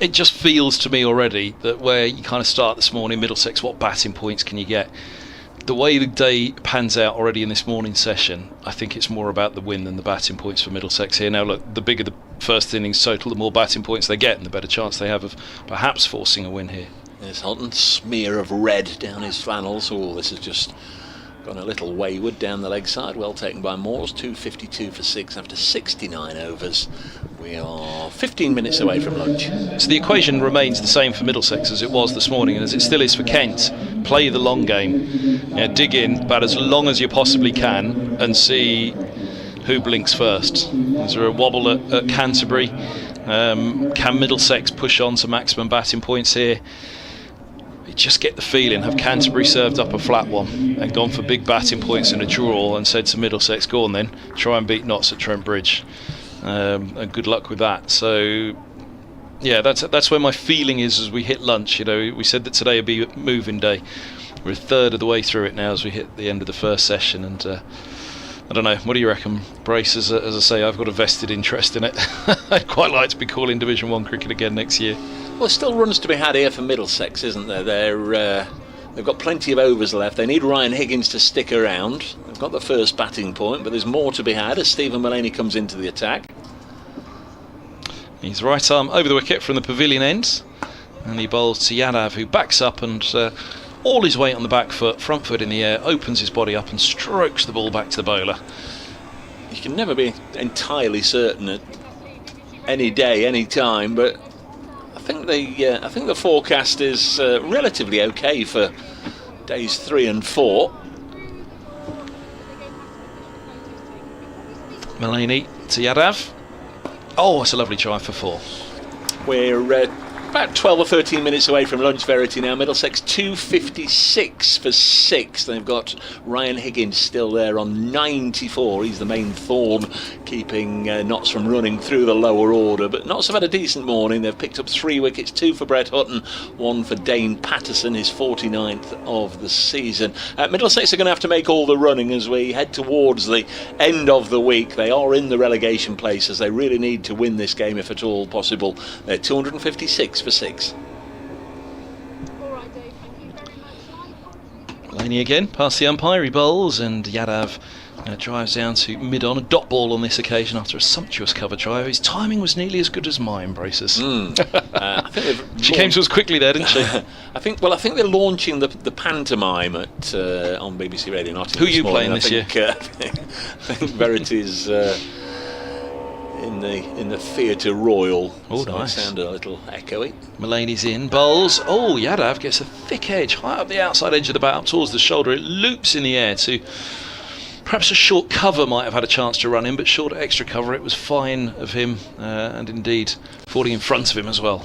it just feels to me already that where you kind of start this morning, Middlesex, what batting points can you get? the way the day pans out already in this morning session, I think it's more about the win than the batting points for Middlesex here. Now look, the bigger the first innings total, the more batting points they get and the better chance they have of perhaps forcing a win here. There's Houghton, smear of red down his flannels. Oh, this has just gone a little wayward down the leg side. Well taken by Moores. 252 for 6 after 69 overs. We are 15 minutes away from lunch. So the equation remains the same for Middlesex as it was this morning, and as it still is for Kent. Play the long game. Dig in about as long as you possibly can and see who blinks first. Is there a wobble at Canterbury? Can Middlesex push on to maximum batting points here? You just get the feeling, have Canterbury served up a flat one and gone for big batting points in a draw and said to Middlesex, go on then, try and beat Notts at Trent Bridge, and good luck with that. So yeah, that's where my feeling is as we hit lunch. You know, we said that today would be a moving day. We're a third of the way through it now as we hit the end of the first session, and I don't know, what do you reckon, Brace? As I say, I've got a vested interest in it. I'd quite like to be calling Division 1 cricket again next year. Well, there's still runs to be had here for Middlesex, isn't there? They've got plenty of overs left. They need Ryan Higgins to stick around. They've got the first batting point, but there's more to be had as Stephen Mullaney comes into the attack. He's right arm over the wicket from the pavilion end, and he bowls to Yadav, who backs up and all his weight on the back foot, front foot in the air, opens his body up and strokes the ball back to the bowler. You can never be entirely certain at any day, any time, but I think the forecast is relatively okay for days 3 and 4. Mullaney to Yadav. Oh, it's a lovely try for 4. We're about 12 or 13 minutes away from lunch, Verity now. Middlesex 256 for 6. They've got Ryan Higgins still there on 94. He's the main thorn keeping Notts from running through the lower order, but Notts have had a decent morning. They've picked up 3 wickets, 2 for Brett Hutton, 1 for Dane Patterson, his 49th of the season. Middlesex are going to have to make all the running as we head towards the end of the week. They are in the relegation places. They really need to win this game if at all possible. They're 256 for 6. Laney again, past the umpire, he bowls, and Yadav drives down to mid-on, a dot ball on this occasion after a sumptuous cover drive. His timing was nearly as good as mine, Braces. I think she came to us quickly there, didn't she? I think they're launching the pantomime at on BBC Radio Nottingham. Who are you playing this year? I think Verity's in the Theatre Royal. Oh, so nice. It sounded a little echoey. Mullaney's in, bowls. Oh, Yadav gets a thick edge high up the outside edge of the bat, up towards the shoulder. It loops in the air to perhaps a short cover might have had a chance to run in, but short extra cover, it was fine of him, and indeed falling in front of him as well.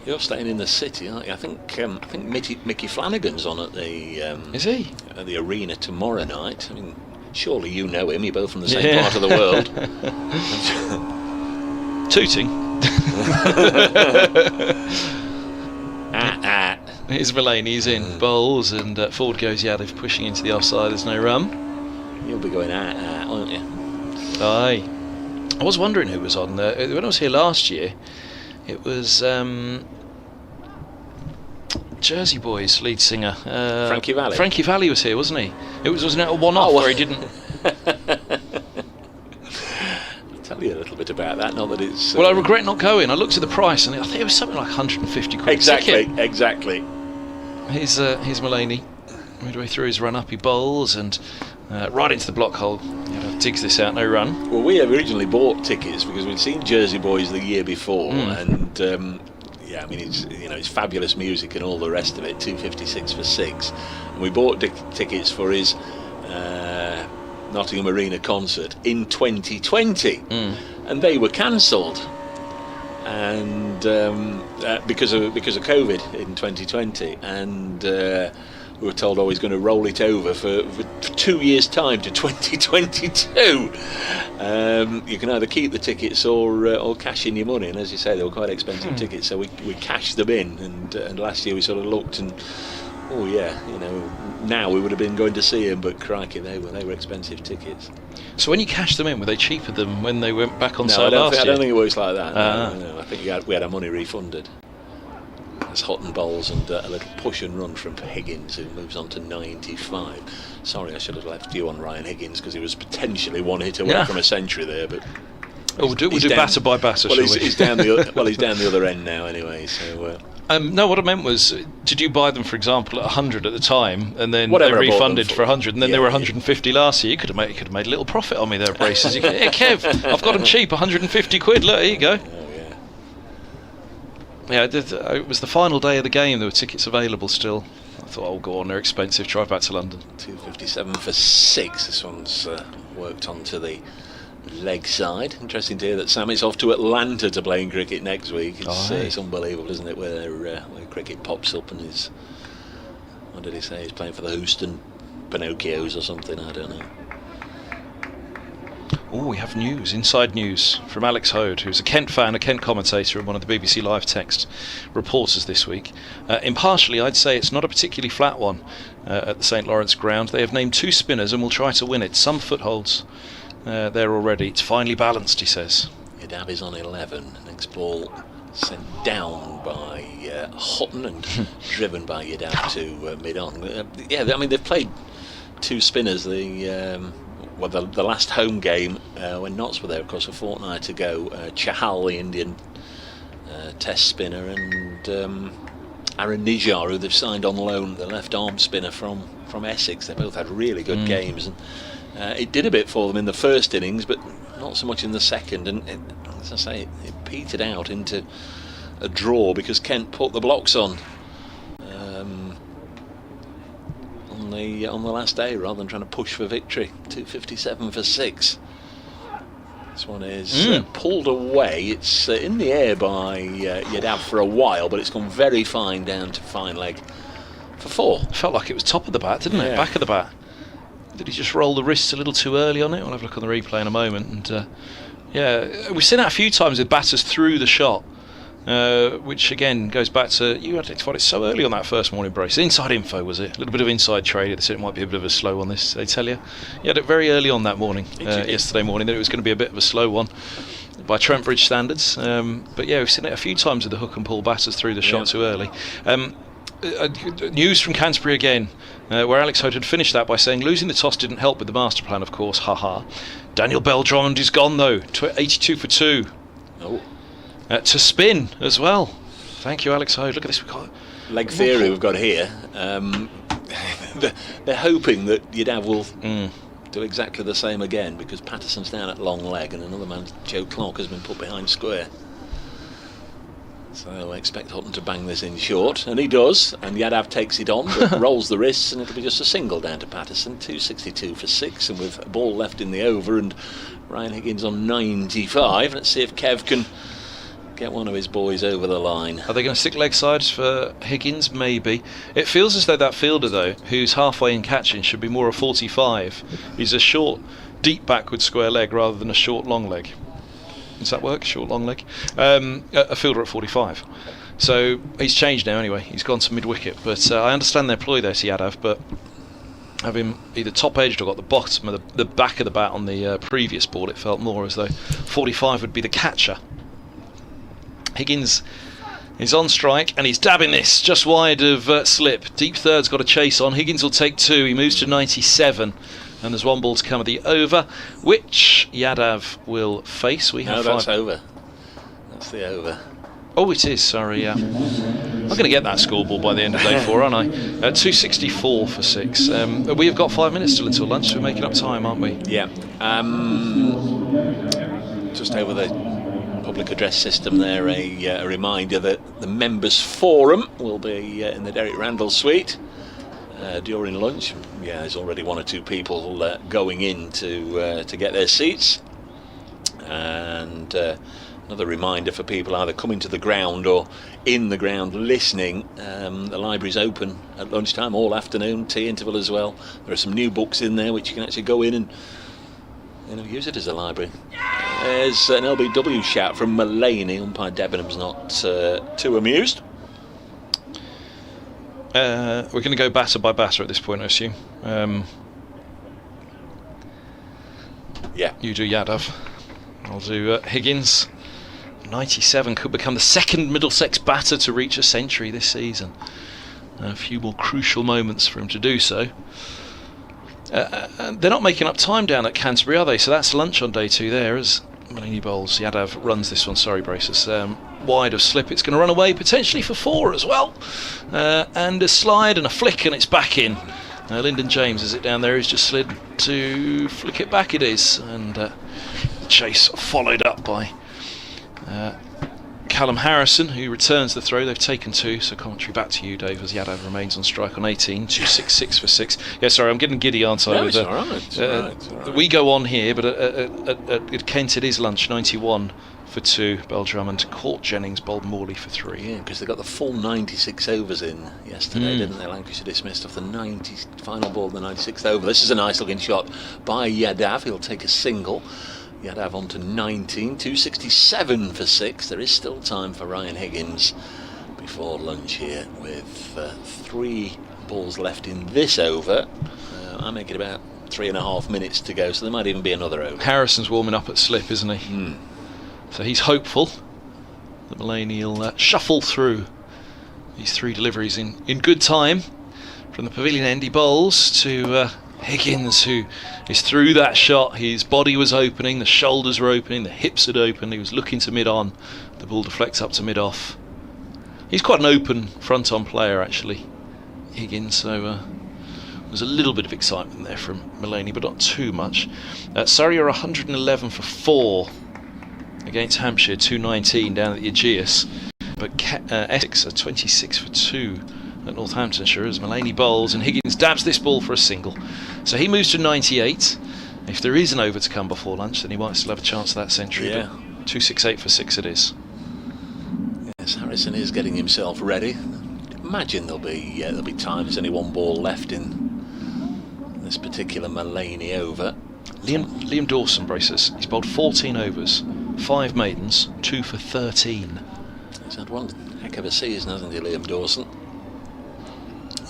You're staying in the city, aren't you? I think Mickey Flanagan's on at the is he at the arena tomorrow night? I mean, surely you know him. You're both from the same part of the world. Tooting. Here's Mullaney, he's in, bowls, and forward goes Yadav, pushing into the offside. There's no run. You'll be going aren't you? Aye. I was wondering who was on there when I was here last year. It was Jersey Boys lead singer Frankie Valli. Frankie Valli was here, wasn't he? Wasn't it a one-off where he didn't? I'll tell you a little bit about that. Not that it's. Well, I regret not going. I looked at the price and I think it was something like 150 quid. Exactly. Here's Mullaney, midway through his run up, he bowls and right into the block hole. Digs this out, no run. Well, we originally bought tickets because we'd seen Jersey Boys the year before, and yeah, I mean it's fabulous music and all the rest of it. 256 for 6, and we bought tickets for his Nottingham Arena concert in 2020, and they were cancelled, and because of COVID in 2020, and. We were told he's going to roll it over for 2 years' time to 2022. You can either keep the tickets or cash in your money, and as you say, they were quite expensive tickets, so we cashed them in. And last year we sort of looked and now we would have been going to see them, but crikey, they were expensive tickets. So when you cashed them in, were they cheaper than when they went back on sale last year? I don't think it works like that. No, I think we had our money refunded. That's Hutton bowls and a little push and run from Higgins, who moves on to 95. Sorry, I should have left you on Ryan Higgins because he was potentially one hit away from a century there, but. We'll do batter by batter. Well, he's down the other end now anyway. So. No, what I meant was, did you buy them, for example, at 100 at the time, and then Whatever they refunded for 100, and then yeah, they were 150 last year? You could have made a little profit on me there, Braces. You could, hey, Kev, I've got them cheap, 150 quid. Look, here you go. Yeah, it was the final day of the game. There were tickets available still. I thought, oh, go on, they're expensive. Drive back to London. 257 for 6. This one's worked onto the leg side. Interesting to hear that Sammy's off to Atlanta to play in cricket next week. It's unbelievable, isn't it, where cricket pops up and is, what did he say, he's playing for the Houston Pinocchios or something, I don't know. Oh, we have news, inside news from Alex Hode, who's a Kent fan, a Kent commentator and one of the BBC Live Text reporters this week. Impartially, I'd say it's not a particularly flat one at the St Lawrence ground. They have named 2 spinners and will try to win it. Some footholds there already. It's finely balanced, he says. Yadav is on 11. Next ball sent down by Hutton and driven by Yadav to mid-on. They've played 2 spinners. The last home game when Notts were there, of course, a fortnight ago. Chahal, the Indian test spinner, and Aaron Nijar, who they've signed on loan, the left-arm spinner from Essex. They both had really good games, and it did a bit for them in the first innings, but not so much in the second. And as I say, it petered out into a draw because Kent put the blocks on the last day rather than trying to push for victory. 257 for 6. This one is pulled away. It's in the air by Yadav for a while, but it's gone very fine down to fine leg for 4. Felt like it was top of the bat, didn't it? Back of the bat. Did he just roll the wrists a little too early on it? We'll have a look on the replay in a moment. And we've seen that a few times with batters through the shot, which again goes back to, you identified it so early on that first morning brace. Inside info, was it? A little bit of inside trade. They said it might be a bit of a slow one, this, they tell you. You had it very early on that morning, yesterday morning, that it was going to be a bit of a slow one by Trent Bridge standards. But yeah, we've seen it a few times with the hook and pull batters through the shot too early. News from Canterbury again, where Alex Hode had finished that by saying losing the toss didn't help with the master plan, of course, haha. Daniel Bell-Drummond is gone though, 82 for 2. Oh. To spin as well. Thank you, Alex Hode. Look at this. We've got leg theory we've got here. They're hoping that Yadav will do exactly the same again, because Patterson's down at long leg and another man, Joe Clark, has been put behind square. So I expect Hutton to bang this in short, and he does, and Yadav takes it on, but rolls the wrists, and it'll be just a single down to Patterson. 262 for 6, and with a ball left in the over, and Ryan Higgins on 95. Let's see if Kev can get one of his boys over the line. Are they going to stick leg sides for Higgins? Maybe. It feels as though that fielder, though, who's halfway in catching, should be more a 45. He's a short, deep backward square leg rather than a short, long leg. Does that work? Short, long leg? A fielder at 45. So he's changed now anyway. He's gone to mid-wicket. But I understand their ploy there to Yadav, but have him either top-edged or got the bottom of the back of the bat on the previous ball. It felt more as though 45 would be the catcher. Higgins is on strike and he's dabbing this just wide of slip. Deep third's got a chase on. Higgins will take 2. He moves to 97. And there's 1 ball to come at the over, which Yadav will face. We have no, that's over. That's the over. Oh, it is, sorry, yeah. I'm going to get that scoreboard by the end of day 4, aren't I? 264 for 6. We have got 5 minutes still until lunch, so we're making up time, aren't we? Yeah. Just over the public address system there, a reminder that the members' forum will be in the Derek Randall suite during lunch. Yeah, there's already 1 or 2 people going in to get their seats. And another reminder for people either coming to the ground or in the ground listening, the library's open at lunchtime all afternoon, tea interval as well. There are some new books in there which you can actually go in and use it as a library. There's an LBW shout from Mulaney. Umpire Debenham's not too amused. We're going to go batter by batter at this point, I assume. Yeah. You do Yadav. I'll do Higgins. 97 could become the second Middlesex batter to reach a century this season. A few more crucial moments for him to do so. They're not making up time down at Canterbury, are they? So that's lunch on day 2 there as Mulaney bowls. Yadav runs this one, sorry braces, wide of slip. It's going to run away potentially for 4 as well. And a slide and a flick and it's back in. Lyndon James, is it down there? He's just slid to flick it back, it is. And chase followed up by Callum Harrison, who returns the throw. They've taken 2, so commentary back to you, Dave, as Yadav remains on strike on 18. 266 for 6. Yeah, sorry, I'm getting giddy, aren't I? No, it's all right. It's all right. We go on here, but at Kent it is lunch. 91 for 2. Bell Drummond, Court Jennings, bowled Morley for 3. Yeah, because they got the full 96 overs in yesterday, didn't they? Lancashire dismissed off the final ball of the 96th over. This is a nice looking shot by Yadav. He'll take a single. Yadav on to 19, 267 for 6. There is still time for Ryan Higgins before lunch here with 3 balls left in this over. I make it about 3.5 minutes to go, so there might even be another over. Harrison's warming up at slip, isn't he? So he's hopeful that Mulaney will shuffle through these 3 deliveries in good time. From the pavilion end he bowls to Higgins, who is through that shot. His body was opening, the shoulders were opening, the hips had opened. He was looking to mid-on. The ball deflects up to mid-off. He's quite an open front-on player, actually, Higgins, so there's a little bit of excitement there from Mulaney, but not too much. Surrey are 111 for 4 against Hampshire, 219 down at the Aegeus, but Essex are 26 for 2 at Northamptonshire as Mulaney bowls and Higgins dabs this ball for a single. So he moves to 98. If there is an over to come before lunch, then he might still have a chance of that century. Yeah. But 268 for 6 it is. Yes, Harrison is getting himself ready. Imagine there'll be time. There's only 1 ball left in this particular Mulaney over. Liam Dawson braces. He's bowled 14 overs, 5 maidens, 2 for 13. He's had one heck of a season, hasn't he, Liam Dawson?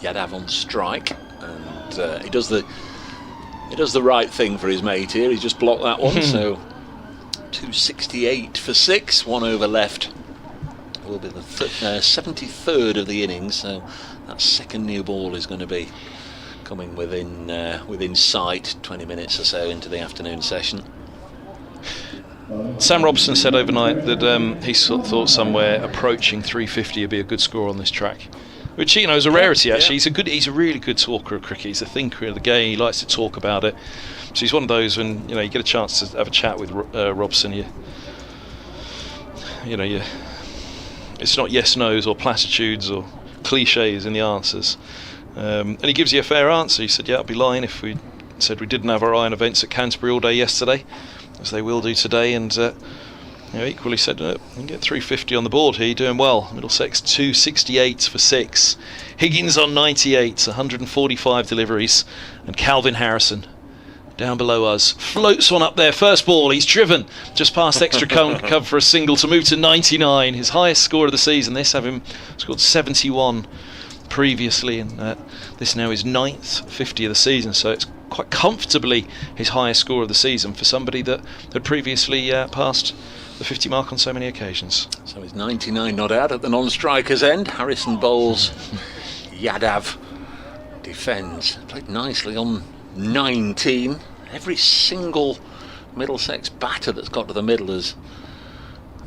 Yadav on strike, and he does the right thing for his mate here. He's just blocked that one. So 268 for 6, 1 over left. Will be the 73rd of the innings. So that second new ball is going to be coming within sight. 20 minutes or so into the afternoon session. Sam Robson said overnight that he thought somewhere approaching 350 would be a good score on this track, which, you know, is a rarity actually. He's a really good talker of cricket. He's a thinker of the game. He likes to talk about it. So he's one of those, when you get a chance to have a chat with Robson, it's not yes nos or platitudes or cliches in the answers, and he gives you a fair answer. He said, yeah, I'd be lying if we said we didn't have our eye on events at Canterbury all day yesterday, as they will do today, and equally said, you can get 350 on the board here, you're doing well. Middlesex 268 for 6. Higgins on 98, 145 deliveries, and Calvin Harrison down below us floats one up there. First ball, he's driven just past extra cover for a single to move to 99, his highest score of the season. This having scored 71 previously, and this now is 9th 50 of the season, so it's quite comfortably his highest score of the season for somebody that had previously passed the 50 mark on so many occasions. So he's 99 not out at the non-striker's end. Harrison bowls, Yadav defends. Played nicely on 19. Every single Middlesex batter that's got to the middle has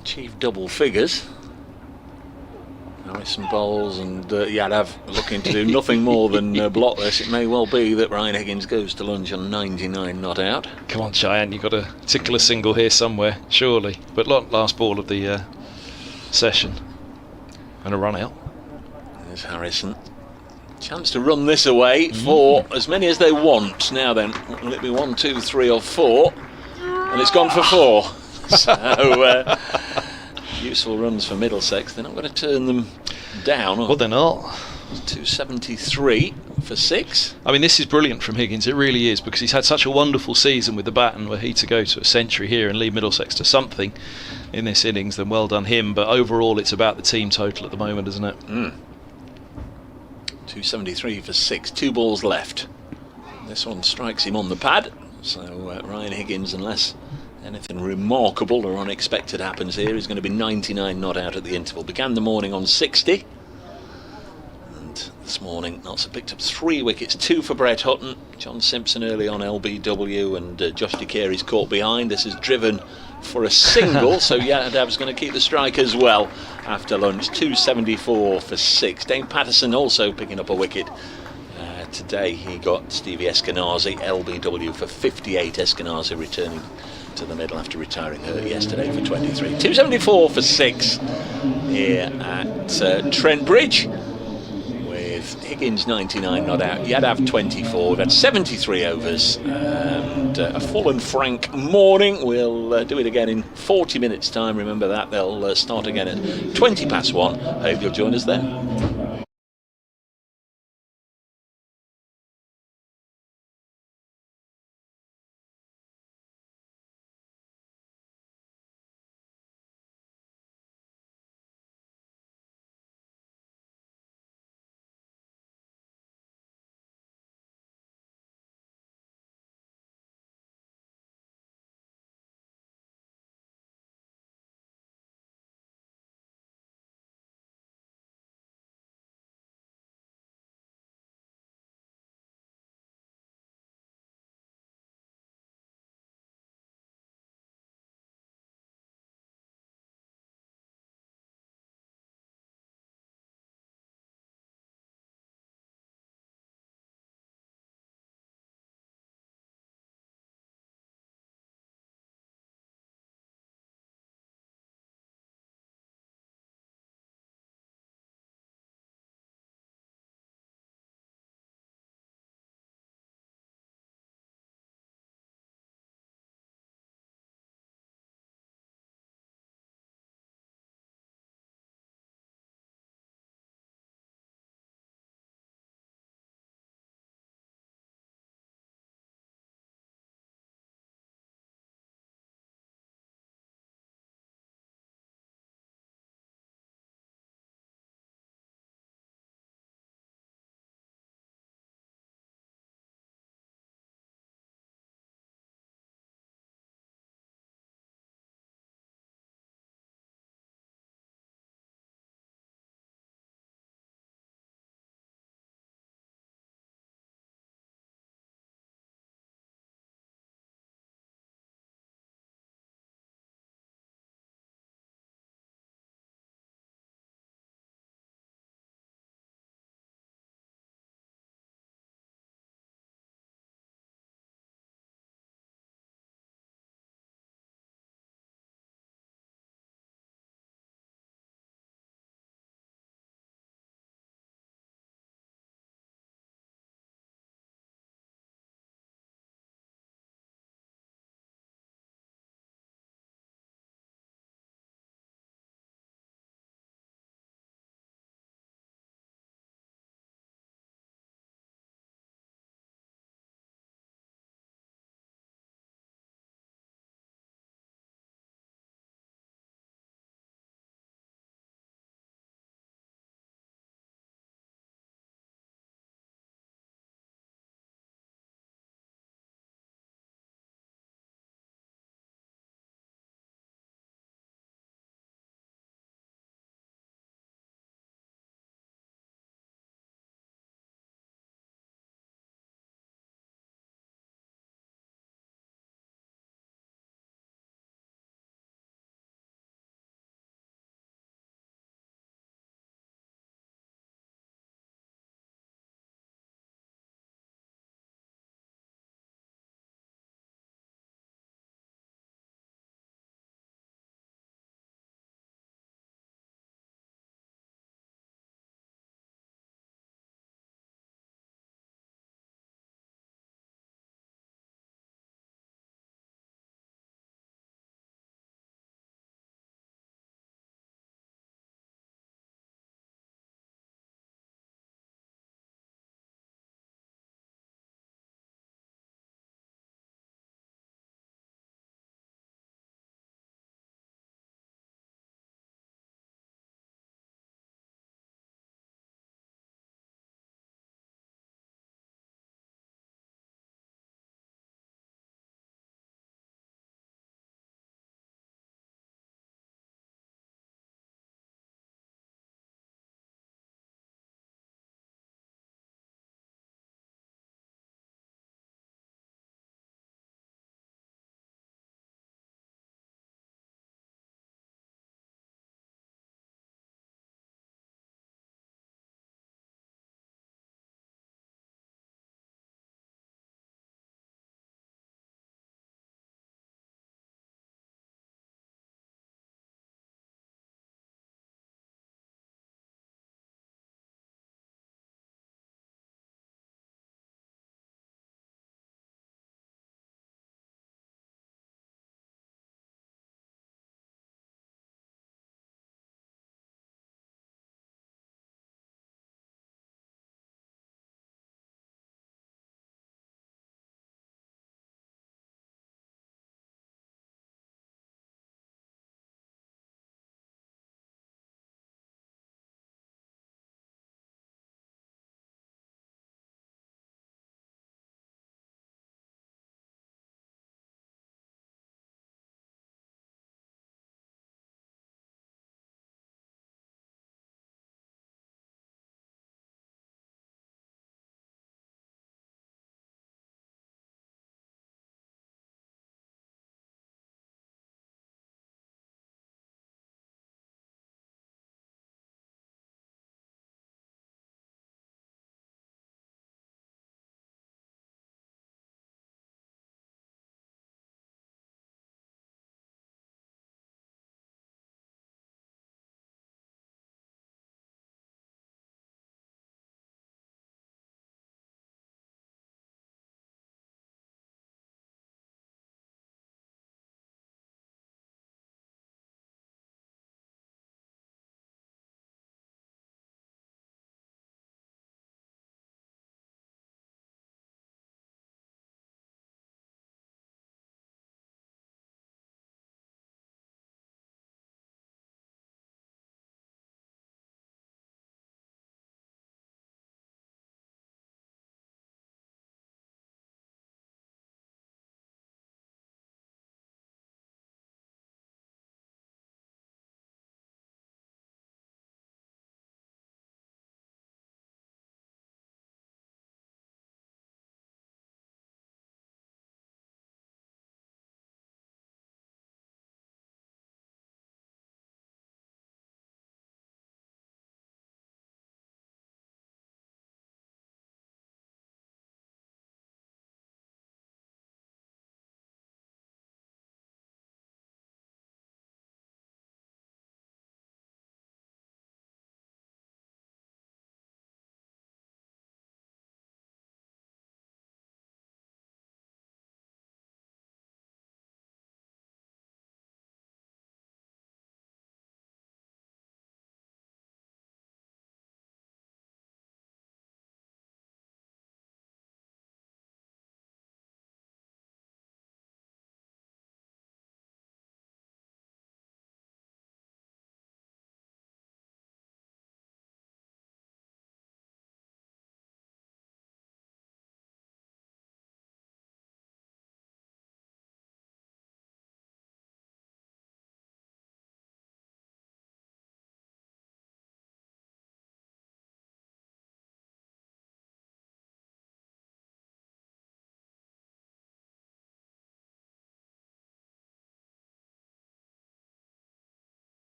achieved double figures. Harrison bowls and Yadav looking to do nothing more than block this. It may well be that Ryan Higgins goes to lunch on 99 not out. Come on, Giant, you've got to tickle a single here somewhere, surely. But last ball of the session. And a run out. There's Harrison. Chance to run this away for as many as they want. Now then, will it be 1, 2, 3 or 4? And it's gone for 4. So useful runs for Middlesex. They're not going to turn them down. Well, they're not. 273 for 6. I mean, this is brilliant from Higgins. It really is, because he's had such a wonderful season with the bat, and were he to go to a century here and lead Middlesex to something in this innings, then well done him. But overall, it's about the team total at the moment, isn't it? 273 for 6. 2 balls left. This one strikes him on the pad. So Ryan Higgins, unless anything remarkable or unexpected happens here, he's going to be 99 not out at the interval. Began the morning on 60. This morning, Notts picked up 3 wickets, 2 for Brett Hutton, John Simpson early on LBW, and Josh DeCary's caught behind. This is driven for a single, so Yadav's going to keep the strike as well after lunch. 274 for 6. Dane Patterson also picking up a wicket. Today he got Stevie Eskenazi, LBW for 58. Eskenazi returning to the middle after retiring early yesterday for 23. 274 for 6 here at Trent Bridge. Higgins 99 not out, Yadav 24. We've had 73 overs and a full and frank morning. We'll do it again in 40 minutes time. Remember that, they'll start again at 20 past 1. Hope you'll join us then.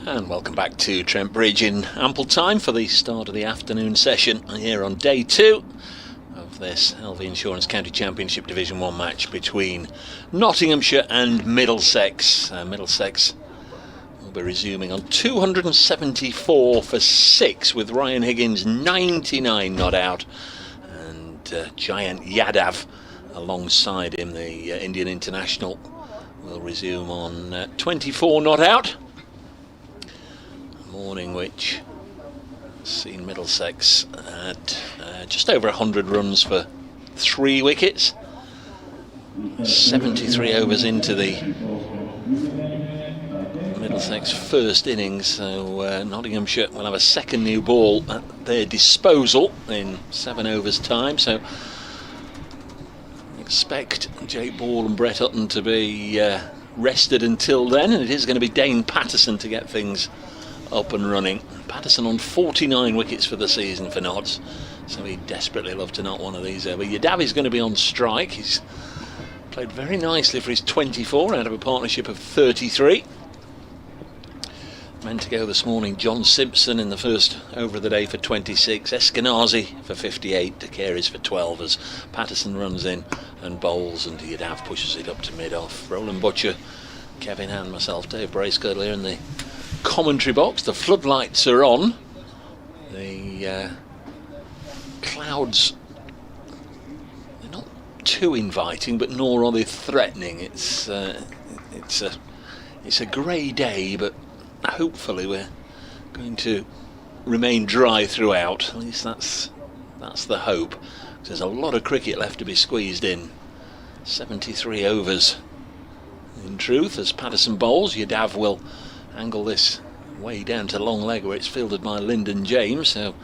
And welcome back to Trent Bridge in ample time for the start of the afternoon session here on day 2 of this LV Insurance County Championship Division 1 match between Nottinghamshire and Middlesex. Middlesex will be resuming on 274 for 6 with Ryan Higgins 99 not out and Giant Yadav alongside him. The Indian international will resume on 24 not out. Morning which has seen Middlesex at just over 100 runs for 3 wickets, 73 overs into the Middlesex first innings, so Nottinghamshire will have a second new ball at their disposal in 7 overs time, so expect Jake Ball and Brett Hutton to be rested until then, and it is going to be Dane Patterson to get things up and running. Patterson on 49 wickets for the season for Notts, so he'd desperately love to knock one of these over. Yadavi's going to be on strike. He's played very nicely for his 24 out of a partnership of 33. Meant to go this morning John Simpson in the first over of the day for 26, Eskenazi for 58, De Carey's for 12 as Patterson runs in and bowls and Yadav pushes it up to mid-off. Roland Butcher, Kevin Hand, myself, Dave Bracegirdle here in the commentary box. The floodlights are on. The clouds, they're not too inviting, but nor are they threatening. It's a grey day, but hopefully we're going to remain dry throughout. At least that's the hope. There's a lot of cricket left to be squeezed in. 73 overs in truth as Patterson bowls. Yadav will angle this way down to long leg where it's fielded by Lyndon James, so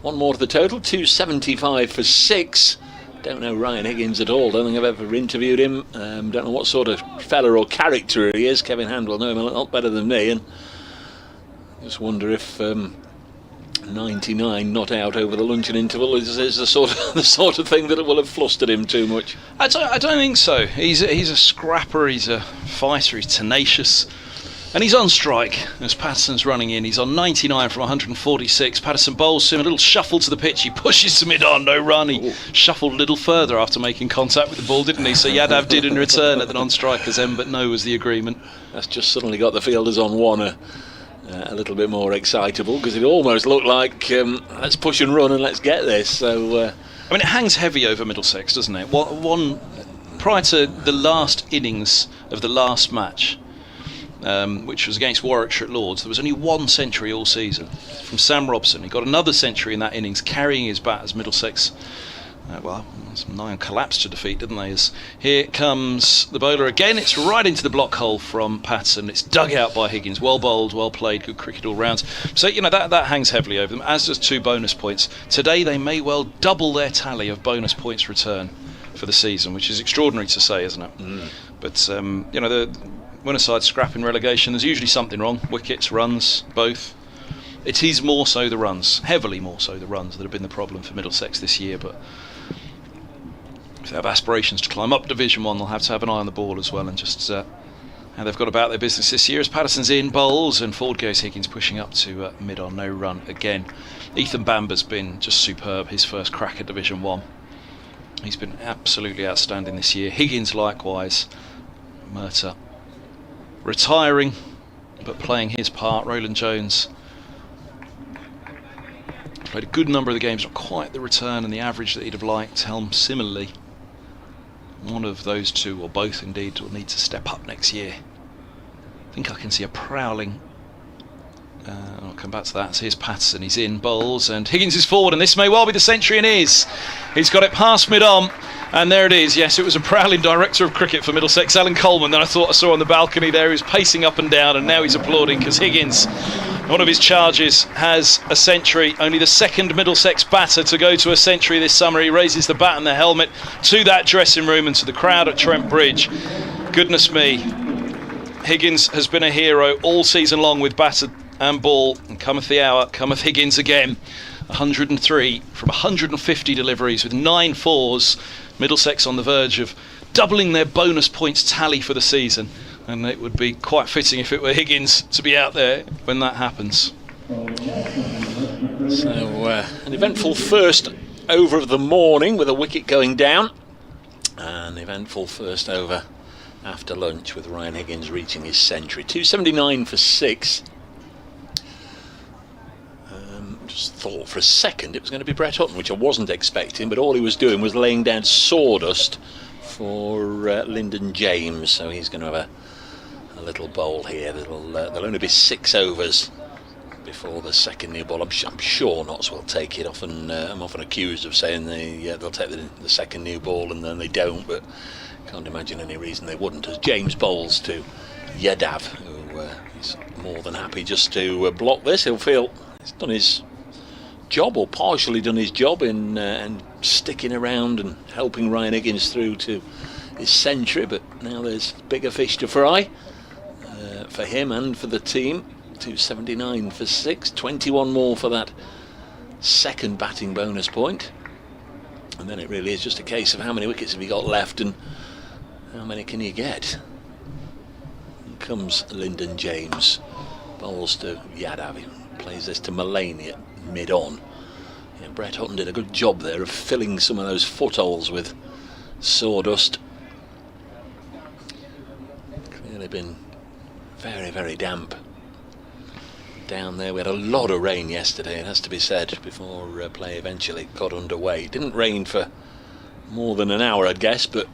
one more to the total, 275 for 6. Don't know Ryan Higgins at all, don't think I've ever interviewed him, don't know what sort of fella or character he is. Kevin Hand will know him a lot better than me, and just wonder if 99 not out over the luncheon interval is the sort of thing that will have flustered him too much. I don't think so. He's a scrapper, he's a fighter, he's tenacious. And he's on strike as Patterson's running in. He's on 99 from 146. Patterson bowls him a little shuffle to the pitch. He pushes to mid-on, no run. He shuffled a little further after making contact with the ball, didn't he? So Yadav did in return at the non-striker's end, but no was the agreement. That's just suddenly got the fielders on one a little bit more excitable, because it almost looked like let's push and run and let's get this. So I mean, it hangs heavy over Middlesex, doesn't it? One prior to the last innings of the last match, which was against Warwickshire at Lords, there was only 1 century all season from Sam Robson. He got another century in that innings, carrying his bat as Middlesex nigh on collapsed to defeat, didn't they? As here comes the bowler again. It's right into the block hole from Patterson. It's dug out by Higgins. Well bowled, well played, good cricket all round. So that hangs heavily over them, as does 2 bonus points. Today they may well double their tally of bonus points return for the season, which is extraordinary to say, isn't it? But when a side's scrapping relegation, there's usually something wrong. Wickets, runs, both. It is more so the runs, heavily more so the runs, that have been the problem for Middlesex this year. But if they have aspirations to climb up Division 1, they'll have to have an eye on the ball as well, and just how they've got about their business this year. As Patterson's in, bowls, and forward goes Higgins, pushing up to mid-on, no run again. Ethan Bamber's been just superb, his first crack at Division 1. He's been absolutely outstanding this year. Higgins likewise. Murtagh retiring, but playing his part. Roland Jones played a good number of the games, not quite the return and the average that he'd have liked. Helm similarly. One of those 2, or both indeed, will need to step up next year. I think I can see a prowling. I'll come back to that. So here's Patterson, he's in, bowls, and Higgins is forward, and this may well be the century, and is. He's got it past mid-on, and there it is. Yes, it was a prowling director of cricket for Middlesex, Alan Coleman, that I thought I saw on the balcony there. He was pacing up and down, and now he's applauding because Higgins, one of his charges, has a century. Only the second Middlesex batter to go to a century this summer. He raises the bat and the helmet to that dressing room and to the crowd at Trent Bridge. Goodness me, Higgins has been a hero all season long with batter and ball, and cometh the hour, cometh Higgins again. 103 from 150 deliveries with 9 fours. Middlesex on the verge of doubling their bonus points tally for the season and it would be quite fitting if it were Higgins to be out there when that happens. So an eventful first over of the morning with a wicket going down, and eventful first over after lunch with Ryan Higgins reaching his century. 279 for 6. Just thought for a second it was going to be Brett Hutton, which I wasn't expecting, but all he was doing was laying down sawdust for Lyndon James, so he's going to have a little bowl here. There'll only be 6 overs before the second new ball. I'm sure Notts will take it. I'm often accused of saying they'll take the second new ball and then they don't, but can't imagine any reason they wouldn't, as James bowls to Yadav, who is more than happy just to block this. He'll feel he's done his job, or partially done his job, in and sticking around and helping Ryan Higgins through to his century, but now there's bigger fish to fry for him and for the team. 279 for 6, 21 more for that second batting bonus point, and then it really is just a case of how many wickets have you got left and how many can you get. Here comes Lyndon James, bowls to Yadav, plays this to Mulaney at mid-on. Yeah, Brett Hutton did a good job there of filling some of those footholes with sawdust. Clearly been very, very damp down there. We had a lot of rain yesterday, it has to be said, before play eventually got underway. It didn't rain for more than an hour, I'd guess, but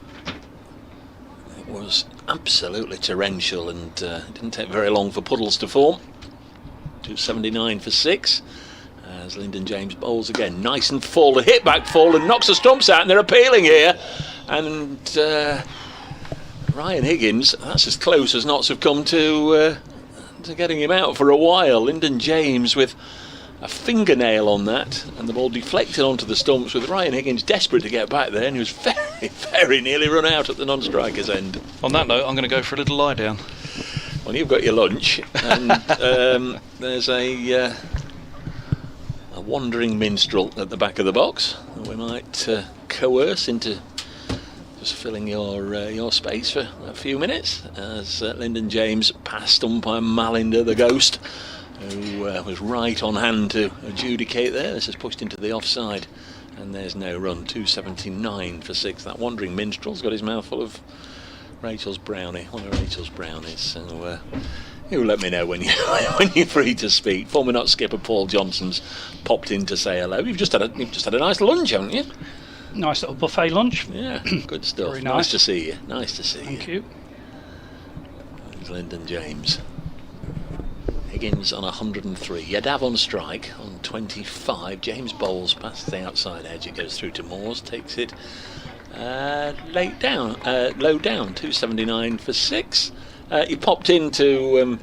it was absolutely torrential, and it didn't take very long for puddles to form. 279 for 6 as Lyndon James bowls again, nice and full, a hit back full, and knocks the stumps out, and they're appealing here, and Ryan Higgins, that's as close as Notts have come to getting him out for a while. Lyndon James with a fingernail on that, and the ball deflected onto the stumps, with Ryan Higgins desperate to get back there, and he was very, very nearly run out at the non-striker's end. On that note, I'm going to go for a little lie down. Well, you've got your lunch, and there's a wandering minstrel at the back of the box that we might coerce into just filling your space for a few minutes, as Lyndon James passed umpire Malinder, the ghost, who was right on hand to adjudicate there. This is pushed into the offside, and there's no run. 279 for 6. That wandering minstrel's got his mouth full of Rachel's brownie, one of Rachel's brownies. So you let me know when you're free to speak. Former Notts skipper Paul Johnson's popped in to say hello. You've just had a nice lunch, haven't you? Nice little buffet lunch. Yeah, good stuff. Very nice to see you. Nice to see you. Thank you. There's Lyndon James. Higgins on 103. Yadav on strike on 25. James bowls past the outside edge. It goes through to Moores. Takes it low down. 279 for 6. You popped in to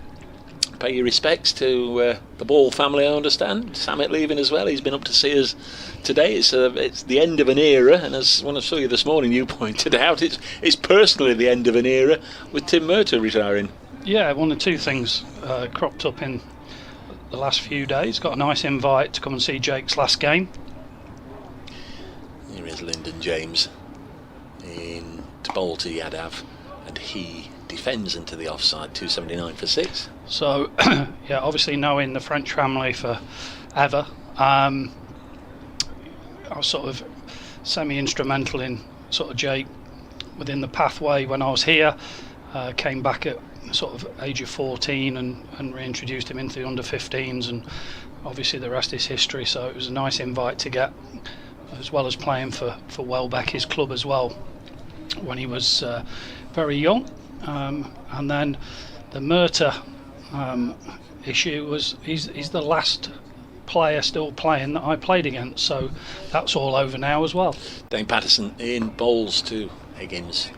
pay your respects to the Ball family, I understand. Samet leaving as well. He's been up to see us today. It's the end of an era, and as when I saw you this morning, you pointed out it's personally the end of an era with Tim Murtagh retiring. Yeah, one of two things cropped up in the last few days. Got a nice invite to come and see Jake's last game. Here is Lyndon James in to bowl to Yadav, and he defends into the offside. 279 for 6. So yeah, obviously knowing the French family for ever, I was sort of semi-instrumental in sort of Jake within the pathway when I was here. Came back at sort of age of 14 and reintroduced him into the under-15s, and obviously the rest is history. So it was a nice invite to get, as well as playing for Welbeck, his club as well, when he was very young. And then the Murtagh issue was he's the last player still playing that I played against, so that's all over now as well. Dane Patterson in bowls to Higgins.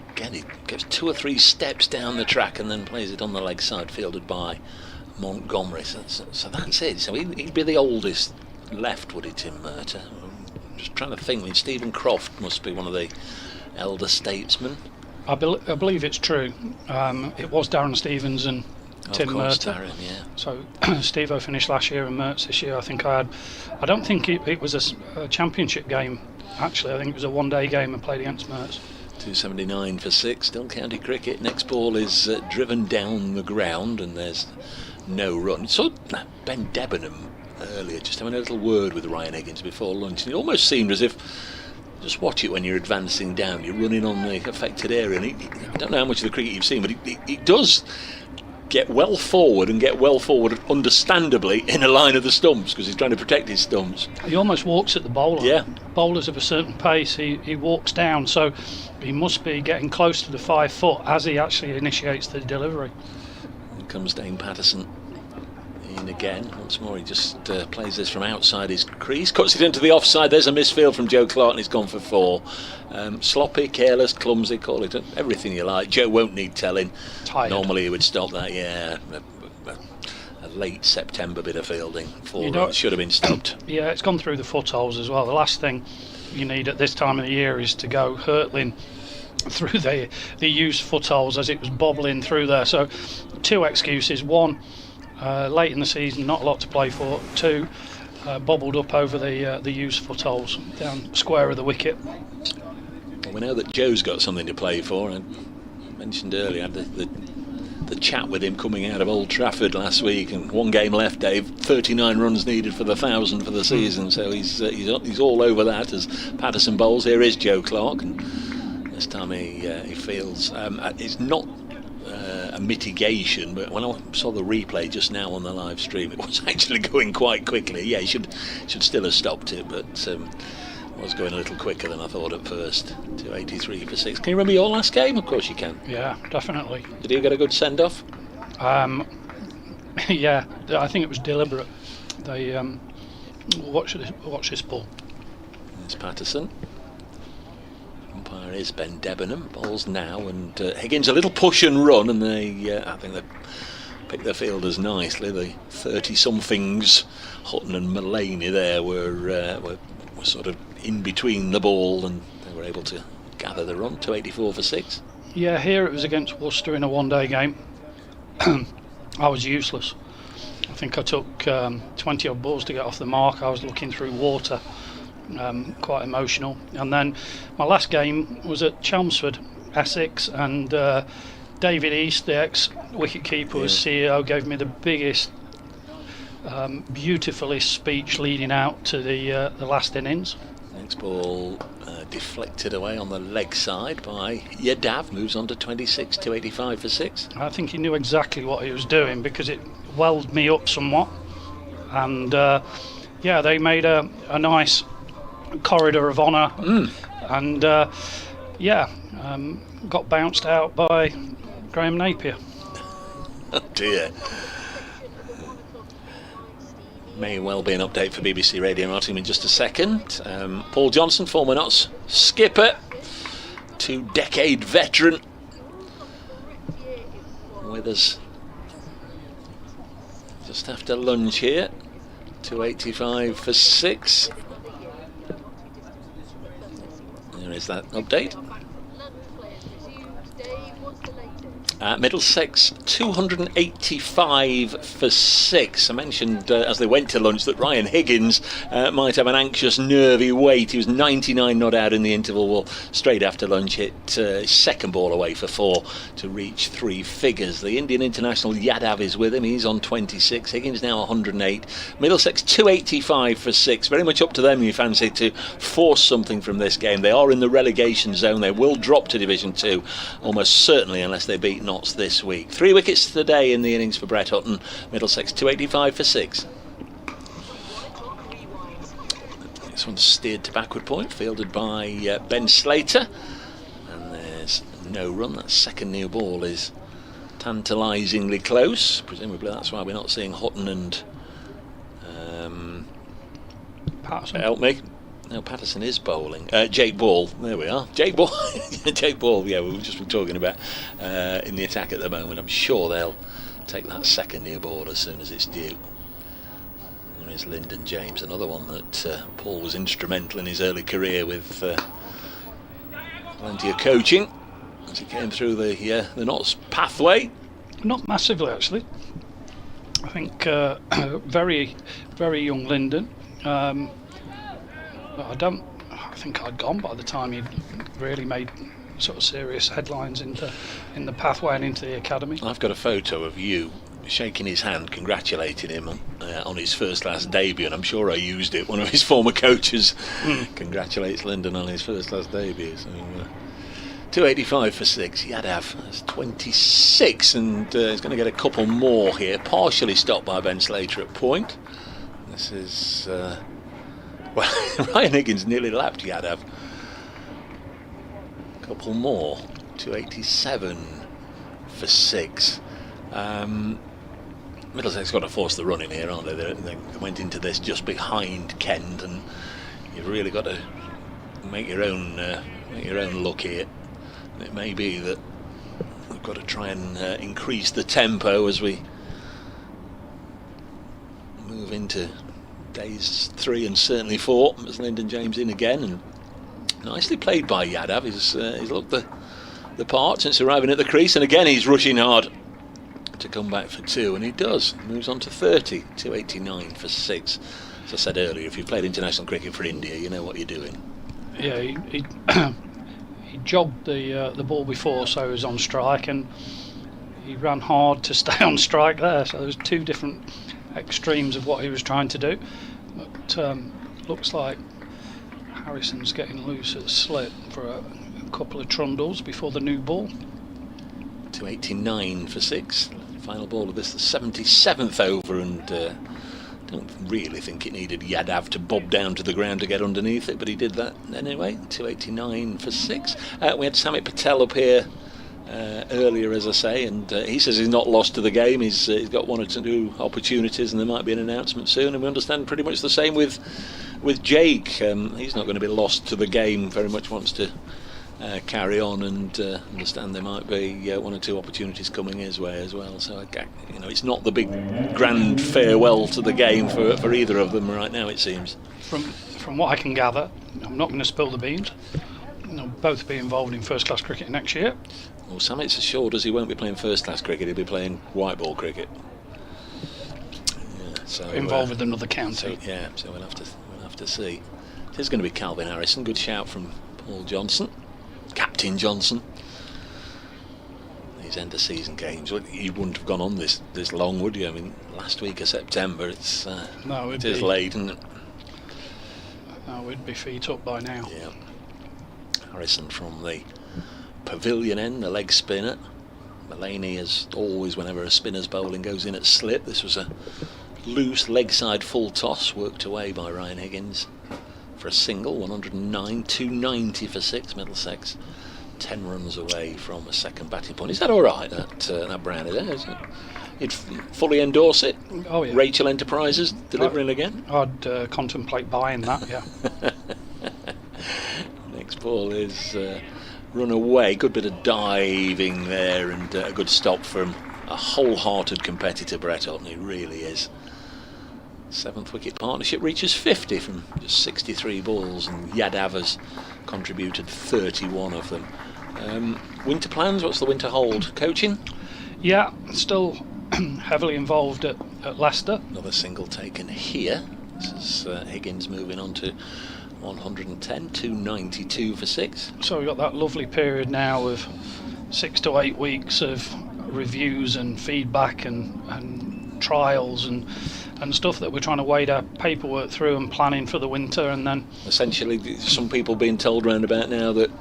Again, he goes 2 or 3 steps down the track and then plays it on the leg side, fielded by Montgomery. So that's it. So he'd be the oldest left, would he, Tim Murtagh? I'm just trying to think. I mean, Stephen Croft must be one of the elder statesmen. I believe it's true. It was Darren Stevens and Tim Murtagh. Darren, yeah. So Steve-O finished last year and Mertz this year. I don't think it was a championship game, actually. I think it was a one-day game and played against Mertz. 279 for 6, still county cricket. Next ball is driven down the ground and there's no run. So Ben Debenham earlier just having a little word with Ryan Higgins before lunch, and it almost seemed as if, just watch it when you're advancing down, you're running on the affected area, and I don't know how much of the cricket you've seen, but he does get well forward understandably in a line of the stumps because he's trying to protect his stumps. He almost walks at the bowler. Yeah. Bowlers of a certain pace, he walks down, so he must be getting close to the 5 foot as he actually initiates the delivery. Here comes Dane Patterson in again. Once more he just plays this from outside his crease, cuts it into the offside. There's a misfield from Joe Clark and he's gone for 4. Sloppy, careless, clumsy, call it everything you like. Joe won't need telling. Tired. Normally he would stop that, yeah. A late September bit of fielding. 4 runs should have been stopped. Yeah, it's gone through the footholes as well. The last thing you need at this time of the year is to go hurtling through the used footholes as it was bobbling through there. So 2 excuses. 1, late in the season, not a lot to play for. 2, bobbled up over the used footholes down square of the wicket. Well, we know that Joe's got something to play for. I mentioned earlier the chat with him coming out of Old Trafford last week, and 1 game left, Dave. 39 runs needed for the 1,000 for the season, so he's all over that as Patterson bowls. Here is Joe Clark, and this time he feels it's not a mitigation, but when I saw the replay just now on the live stream, it was actually going quite quickly. Yeah, he should still have stopped it, but was going a little quicker than I thought at first. 283 for 6. Can you remember your last game? Of course you can. Yeah, definitely. Did you get a good send-off? Yeah, I think it was deliberate. They watch this ball. It's Patterson. Umpire is Ben Debenham. Ball's now, and Higgins a little push and run, and I think they picked their fielders nicely. The 30-somethings, Hutton and Mullaney there were sort of in between the ball, and they were able to gather the run. 284 for 6. Yeah, here it was against Worcester in a 1-day game. I was useless. I think I took 20 odd balls to get off the mark. I was looking through water, quite emotional. And then my last game was at Chelmsford, Essex, and David East, the ex-wicket-keeper, was CEO, gave me the biggest, beautifulest speech leading out to the last innings. Next ball deflected away on the leg side by Yadav, moves on to 26, 285 for 6. I think he knew exactly what he was doing because it welled me up somewhat, and yeah, they made a nice corridor of honour, and got bounced out by Graham Napier. Oh dear. May well be an update for BBC Radio Nottingham in just a second. Paul Johnson, former Notts skipper, 2-decade veteran, with us just after lunch here. 285 for 6. There is that update. Middlesex 285 for 6. I mentioned as they went to lunch that Ryan Higgins might have an anxious, nervy wait. He was 99 not out in the interval. Well, straight after lunch hit second ball away for 4 to reach 3 figures. The Indian international Yadav is with him. He's on 26. Higgins now 108. Middlesex 285 for 6. Very much up to them, you fancy, to force something from this game. They are in the relegation zone. They will drop to Division 2 almost certainly unless they beat Notts this week. 3 wickets today in the innings for Brett Hutton. Middlesex 285 for 6. This one's steered to backward point, fielded by Ben Slater, and there's no run. That second new ball is tantalisingly close. Presumably that's why we're not seeing Hutton and Patterson. Help me. No, Patterson is bowling. Jake Ball, there we are. Jake Ball, Jake Ball. Yeah, we were just talking about in the attack at the moment. I'm sure they'll take that second new ball as soon as it's due. There is Lyndon James, another one that Paul was instrumental in his early career with plenty of coaching as he came through the Notts pathway. Not massively, actually. I think very, very young Lyndon. I think I'd gone by the time he'd really made sort of serious headlines in the pathway and into the academy. I've got a photo of you shaking his hand, congratulating him on his first class debut, and I'm sure I used it. One of his former coaches congratulates Lyndon on his first class debut. So 285 for 6. Yadav has 26, and he's going to get a couple more here. Partially stopped by Ben Slater at point. This is Ryan Higgins nearly lapped Yadav. A couple more. 287 for 6. Middlesex got to force the run in here, aren't they? They went into this just behind Kent, and you've really got to make your own luck here. It may be that we've got to try and increase the tempo as we move into days 3 and certainly 4. As Lyndon James in again, and nicely played by Yadav. He's looked the part since arriving at the crease, and again he's rushing hard to come back for 2, and he does. Moves on to 30. 289 for 6. As I said earlier, if you've played international cricket for India, you know what you're doing. Yeah, he jogged the ball before, so he was on strike, and he ran hard to stay on strike there. So there was 2 different extremes of what he was trying to do. But looks like Harrison's getting loose at slip for a couple of trundles before the new ball. 289 for 6. Final ball of this, the 77th over, and don't really think it needed Yadav to bob down to the ground to get underneath it, but he did that anyway. 289 for 6. We had Samit Patel up here earlier, as I say, and he says he's not lost to the game. He's got 1 or 2 opportunities, and there might be an announcement soon. And we understand pretty much the same with Jake. He's not going to be lost to the game. Very much wants to carry on, and understand there might be 1 or 2 opportunities coming his way as well. So it's not the big grand farewell to the game for either of them right now, it seems. From what I can gather, I'm not going to spill the beans. They'll both be involved in first class cricket next year. Well, Samit's assured us he won't be playing first class cricket. He'll be playing white ball cricket. Yeah, so involved with another county. So we'll have to see. It is going to be Calvin Harrison. Good shout from Paul Johnson. Captain Johnson. These end of season games, you wouldn't have gone on this long, would you? I mean, last week of September, it is late, isn't it? No, we'd be feet up by now. Yeah. Harrison from the pavilion end, the leg spinner. Mullaney, as always, whenever a spinner's bowling goes in at slip. This was a loose leg side full toss, worked away by Ryan Higgins for a single. 109, 290 for 6. Middlesex 10 runs away from a second batting point. Is that all right, that Brownie there, isn't it? You'd fully endorse it? Oh, yeah. Rachel Enterprises delivering again? I'd contemplate buying that, yeah. Next ball is run away. Good bit of diving there, and a good stop from a wholehearted competitor, Brett Hutton. He really is. 7th wicket partnership reaches 50 from just 63 balls, and Yadav has contributed 31 of them. Winter plans, what's the winter hold? Coaching? Yeah, still heavily involved at Leicester. Another single taken here. This is Higgins moving on to 110, 292 for 6. So we've got that lovely period now of 6 to 8 weeks of reviews and feedback and trials and stuff that we're trying to wade our paperwork through and planning for the winter. And then essentially some people being told round about now that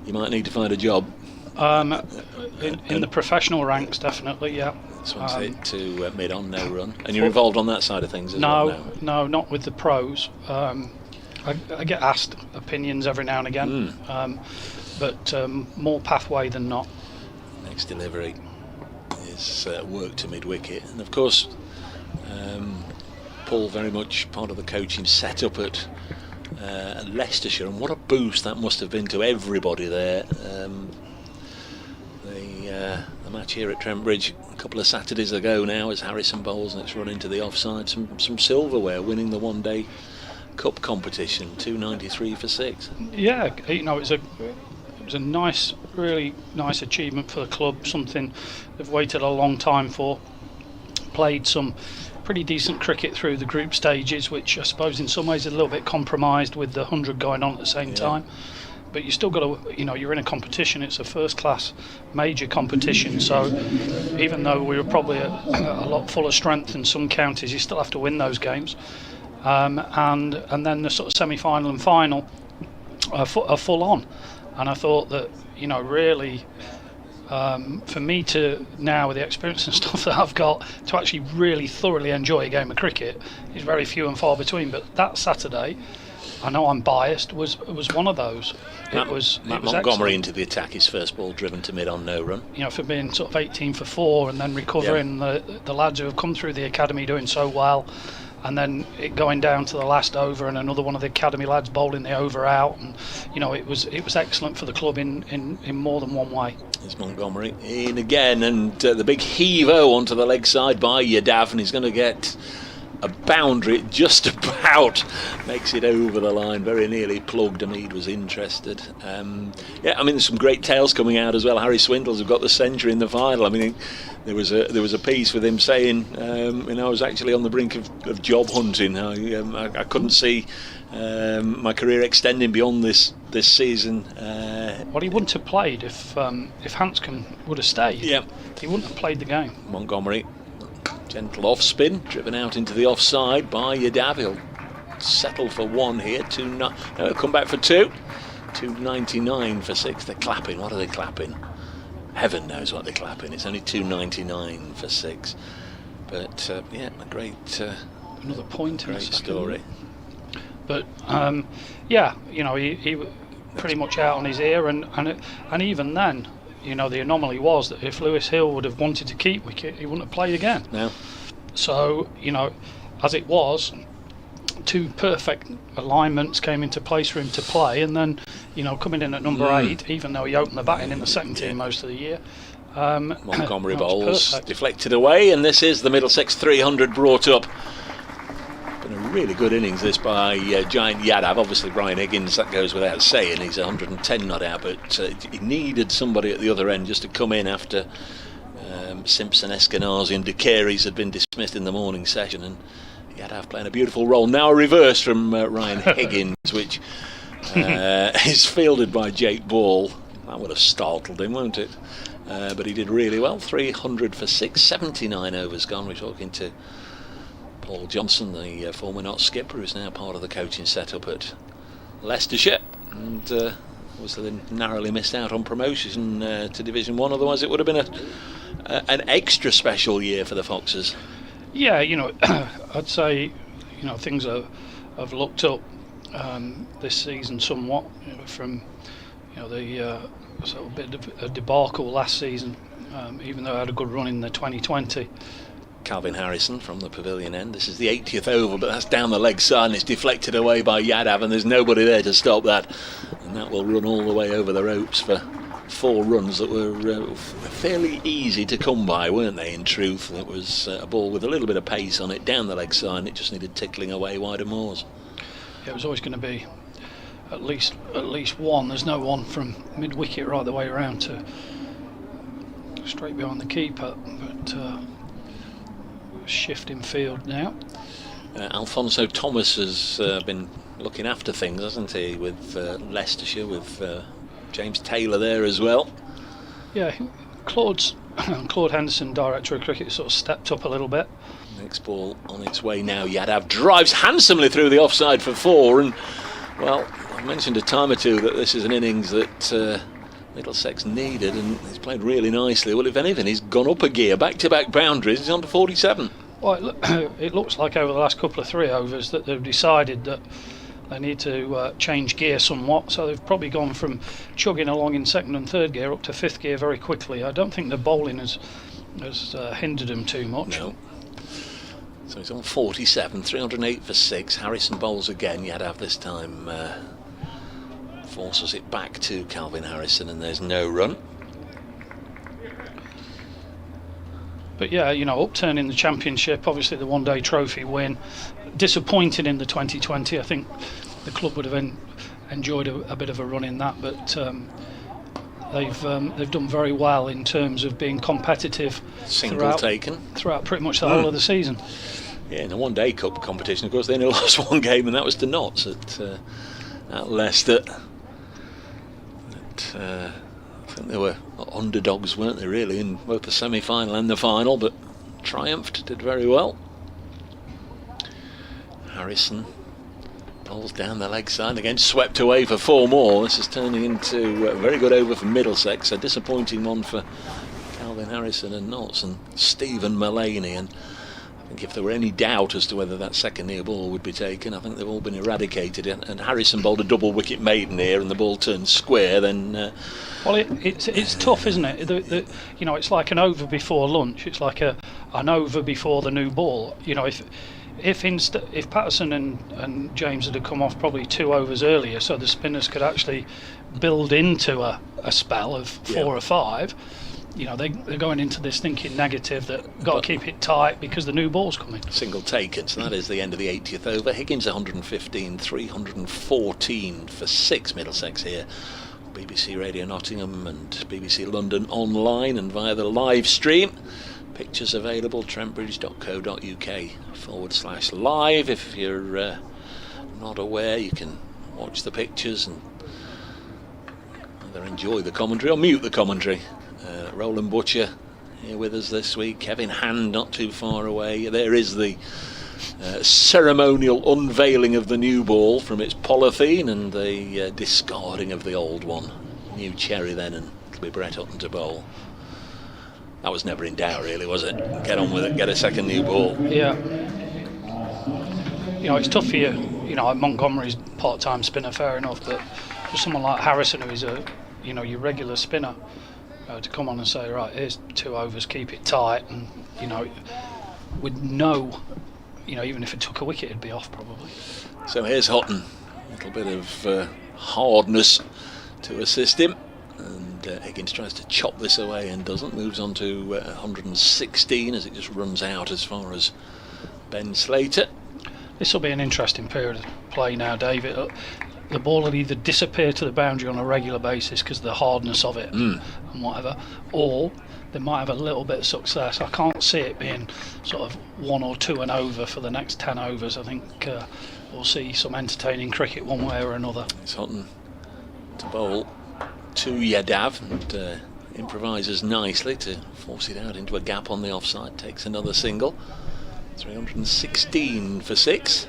you might need to find a job. In the professional ranks, definitely, yeah. This one's hit to mid-on, no run. And you're involved on that side of things as well now? No, not with the pros. I get asked opinions every now and again, but more pathway than not. Next delivery is work to mid-wicket. And of course, Paul very much part of the coaching setup at Leicestershire, and what a boost that must have been to everybody there. The match here at Trent Bridge a couple of Saturdays ago now, as Harrison bowls and it's run into the offside, some silverware, winning the one-day cup competition. 293 for 6. Yeah, it was a nice, really nice achievement for the club, something they've waited a long time for. Played some pretty decent cricket through the group stages, which I suppose in some ways is a little bit compromised with the 100 going on at the same time. but you still got to, you're in a competition. It's a first-class major competition. So even though we were probably a lot full of strength in some counties, you still have to win those games. And then the sort of semi-final and final are full on. And I thought that, really, for me to now, with the experience and stuff that I've got, to actually really thoroughly enjoy a game of cricket is very few and far between. But that Saturday, I know I'm biased, was one of those. Matt Montgomery excellent. into the attack, his first ball driven to mid on no run. For being sort of 18 for 4 and then recovering the lads who have come through the academy doing so well, and then it going down to the last over and another one of the academy lads bowling the over out, and it was excellent for the club in more than one way. It's Montgomery in again, and the big heave-o onto the leg side by Yadav, and he's going to get a boundary just about makes it over the line, very nearly plugged. Hamid was interested. There's some great tales coming out as well. Harry Swindles have got the century in the final. I mean, there was a piece with him saying, I was actually on the brink of job hunting. I couldn't see my career extending beyond this season. Well, he wouldn't have played if Hanscom would have stayed. Yeah, he wouldn't have played the game. Montgomery. Gentle off spin, driven out into the offside by Yadav. He'll settle for 1 here. He'll come back for 2. 2.99 for 6. They're clapping. What are they clapping? Heaven knows what they're clapping. It's only 2.99 for 6. But a great another point. Great story. But he pretty much out on his ear, and even then. The anomaly was that if Lewis Hill would have wanted to keep wicket, he wouldn't have played again. No. So, as it was, 2 perfect alignments came into place for him to play, and then, coming in at number 8, even though he opened the batting in the second team most of the year. Montgomery bowls deflected away, and this is the Middlesex 300 brought up. Been a really good innings this by Giant Yadav. Obviously Brian Higgins, that goes without saying, he's 110 not out, but he needed somebody at the other end just to come in after Simpson, Eskenazi and De Carey's had been dismissed in the morning session, and Yadav playing a beautiful role. Now a reverse from Ryan Higgins, which is fielded by Jake Ball. That would have startled him, won't it? But he did really well. 300 for 6, 79 overs gone. We're talking to Paul Johnson, the former Notts skipper, who's now part of the coaching setup at Leicestershire, and was then narrowly missed out on promotion to Division 1. Otherwise it would have been an extra special year for the Foxes. Yeah, I'd say things have looked up this season somewhat, from the sort of bit of a debacle last season, even though I had a good run in the 2020. Calvin Harrison from the pavilion end. This is the 80th over, but that's down the leg side and it's deflected away by Yadav, and there's nobody there to stop that, and that will run all the way over the ropes for 4 runs that were fairly easy to come by, weren't they? In truth, it was a ball with a little bit of pace on it down the leg side, and it just needed tickling away wide of moors. Yeah, it was always going to be at least one. There's no one from mid wicket right the way around to straight behind the keeper, but shift in field now. Alfonso Thomas has been looking after things, hasn't he, with Leicestershire, with James Taylor there as well. Yeah, Claude Henderson, director of cricket, sort of stepped up a little bit. Next ball on its way now. Yadav drives handsomely through the offside for 4, and well, I've mentioned a time or two that this is an innings that Middlesex needed, and he's played really nicely. Well, if anything, he's gone up a gear, back-to-back boundaries. He's on to 47. Well, it looks like over the last couple of 3 overs that they've decided that they need to change gear somewhat, so they've probably gone from chugging along in 2nd and 3rd gear up to 5th gear very quickly. I don't think the bowling has hindered them too much. No. So he's on 47, 308 for 6. Harrison bowls again. Yadav this time forces it back to Calvin Harrison, and there's no run. But yeah, upturn in the championship, obviously the one-day trophy win. Disappointed in the 2020. I think the club would have enjoyed a bit of a run in that, but they've done very well in terms of being competitive throughout pretty much the whole of the season. Yeah, in the one-day cup competition, of course, they only lost 1 game, and that was to Notts at Leicester. I think they were underdogs, weren't they, really, in both the semi-final and the final, but triumphed, did very well. Harrison pulls down the leg side again, swept away for 4 more. This is turning into a very good over for Middlesex, a disappointing one for Calvin Harrison and Notts and Stephen Mullaney. And I think if there were any doubt as to whether that second near ball would be taken, I think they've all been eradicated. And Harrison bowled a double wicket maiden here, and the ball turned square. Then well, it's tough, isn't it? You know, it's like an over before lunch. It's like an over before the new ball. You know, if Patterson and James had come off probably 2 overs earlier, so the spinners could actually build into a spell of 4 or 5. You know, they're going into this thinking negative that got to keep it tight because the new ball's coming. Single taken, so that is the end of the 80th over. Higgins 115, 314 for 6 Middlesex here. BBC Radio Nottingham and BBC London online and via the live stream. Pictures available, trentbridge.co.uk/live. If you're not aware, you can watch the pictures and either enjoy the commentary or mute the commentary. Roland Butcher here with us this week. Kevin Hand not too far away. There is the ceremonial unveiling of the new ball from its polythene and the discarding of the old one. New cherry then, and it'll be Brett Hutton to bowl. That was never in doubt, really, was it? Get on with it, get a second new ball. Yeah. You know, it's tough for you. You know, Montgomery's part-time spinner, fair enough, but for someone like Harrison, who is your regular spinner, to come on and say, right, here's 2 overs, keep it tight, and with no, even if it took a wicket, it'd be off probably. So here's Hutton, a little bit of hardness to assist him, and Higgins tries to chop this away and doesn't. Moves on to 116 as it just runs out as far as Ben Slater. This will be an interesting period of play now, David. The ball will either disappear to the boundary on a regular basis because of the hardness of it and whatever, or they might have a little bit of success. I can't see it being sort of 1 or 2 and over for the next 10 overs. I think we'll see some entertaining cricket one way or another. It's Hutton to bowl to Yadav and improvises nicely to force it out into a gap on the offside. Takes another single. 316 for 6.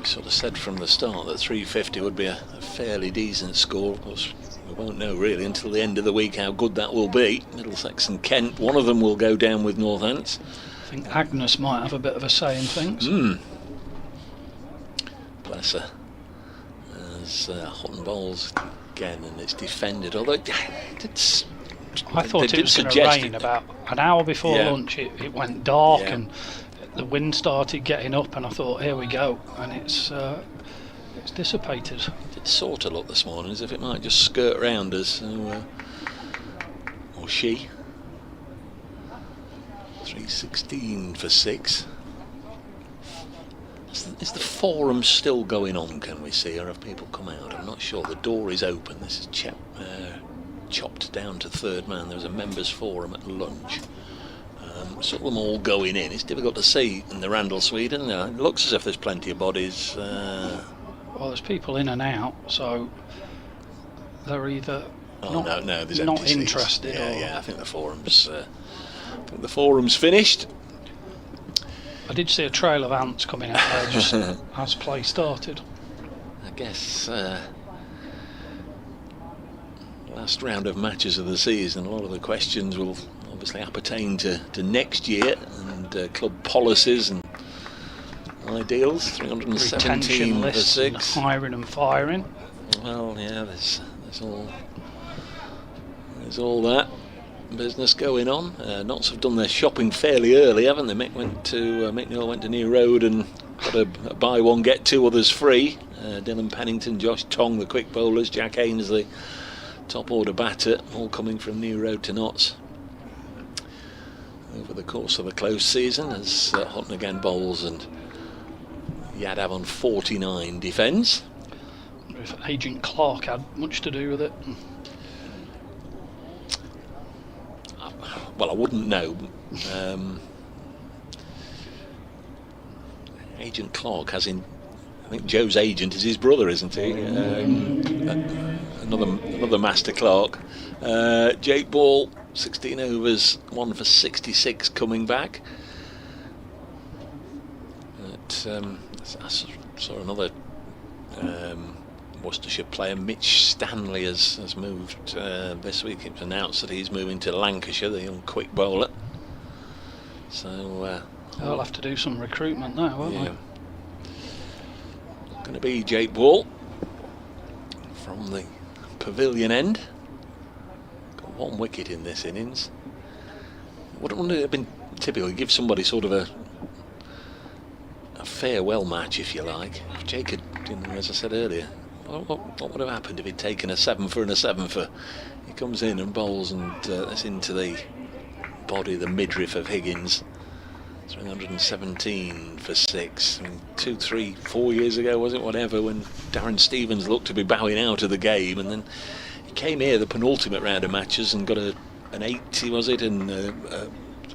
Sort of said from the start that 350 would be a fairly decent score. Of course, we won't know really until the end of the week how good that will be. Middlesex and Kent, one of them will go down with Northants. I think Agnes might have a bit of a say in things. Bless her. As Hutton bowls again, and it's defended. Although I thought it was going to rain about an hour before lunch. It went dark and the wind started getting up, and I thought, here we go, and it's dissipated. It did sort of look this morning as if it might just skirt around us, or she. 316 for 6. Is the forum still going on, can we see, or have people come out? I'm not sure. The door is open. This is chopped down to 3rd man. There was a members forum at lunch. Saw them all going in. It's difficult to see in the Randall Suite, isn't it? It looks as if there's plenty of bodies. Well, there's people in and out, so they're either there's not empty interested. Seats. I think the forum's finished. I did see a trail of ants coming out there just as play started. I guess last round of matches of the season, a lot of the questions will obviously appertain to next year and club policies and ideals. 317 for 6. Hiring and firing. Well, there's all that business going on. Notts have done their shopping fairly early, haven't they? Mick Newell went to New Road and got a buy one get 2 others free. Dylan Pennington, Josh Tong, the quick bowlers, Jack Haynes, the top order batter, all coming from New Road to Notts over the course of a close season, as Hutton again bowls and Yadav on 49 defence. I wonder if Agent Clark had much to do with it. Well, I wouldn't know. Agent Clark has I think Joe's agent is his brother, isn't he? Another Master Clark. Jake Ball, 16 overs, 1 for 66 coming back. But, I saw another Worcestershire player, Mitch Stanley, has moved this week. It was announced that he's moving to Lancashire, the young quick bowler. So they'll have to do some recruitment now, won't they? Going to be Jake Ball from the Pavilion end. Got 1 wicket in this innings. Wouldn't it have been typical? Give somebody sort of a farewell match, if you like. If Jake had, as I said earlier, what would have happened if he'd taken a 7 for and a 7 for? He comes in and bowls, and that's into the body, the midriff of Higgins. 317 for 6. I mean, 2, 3, 4 years ago, was it? Whatever, when Darren Stevens looked to be bowing out of the game, and then he came here the penultimate round of matches and got an 80, was it, and a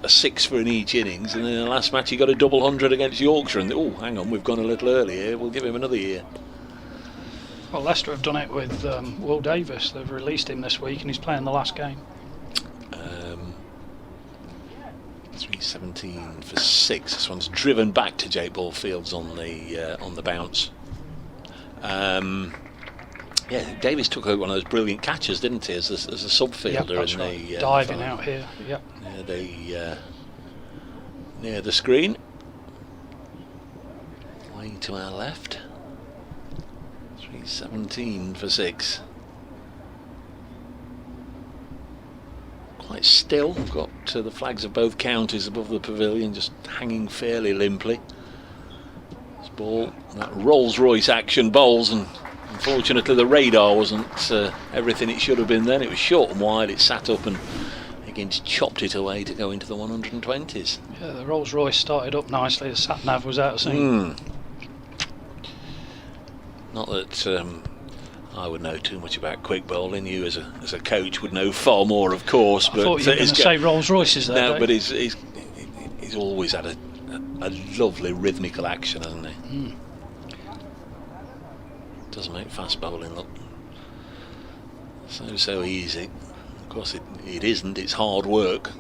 6 for in each innings, and then in the last match he got a double 100 against Yorkshire, and oh, hang on, we've gone a little early here, we'll give him another year. Well, Leicester have done it with Will Davis. They've released him this week and he's playing the last game. 317 for 6. This one's driven back to Jake Ball Fields on the bounce. Davis took out one of those brilliant catches, didn't he, as a sub-fielder, that's in right. the diving out here. Yep. Near the screen, way to our left. 317 for 6. Quite still. We've got the flags of both counties above the pavilion, just hanging fairly limply. This ball, that Rolls-Royce action bowls, and unfortunately the radar wasn't everything it should have been then. It was short and wide, it sat up, and Higgins chopped it away to go into the 120s. Yeah, the Rolls-Royce started up nicely, the sat-nav was out of sync. Not that I would know too much about quick bowling. You, as a coach, would know far more, of course. I thought you were going to say Rolls-Royces there. No, but he's always had a lovely rhythmical action, hasn't he? Doesn't make fast bowling look so easy. Of course, it isn't. It's hard work,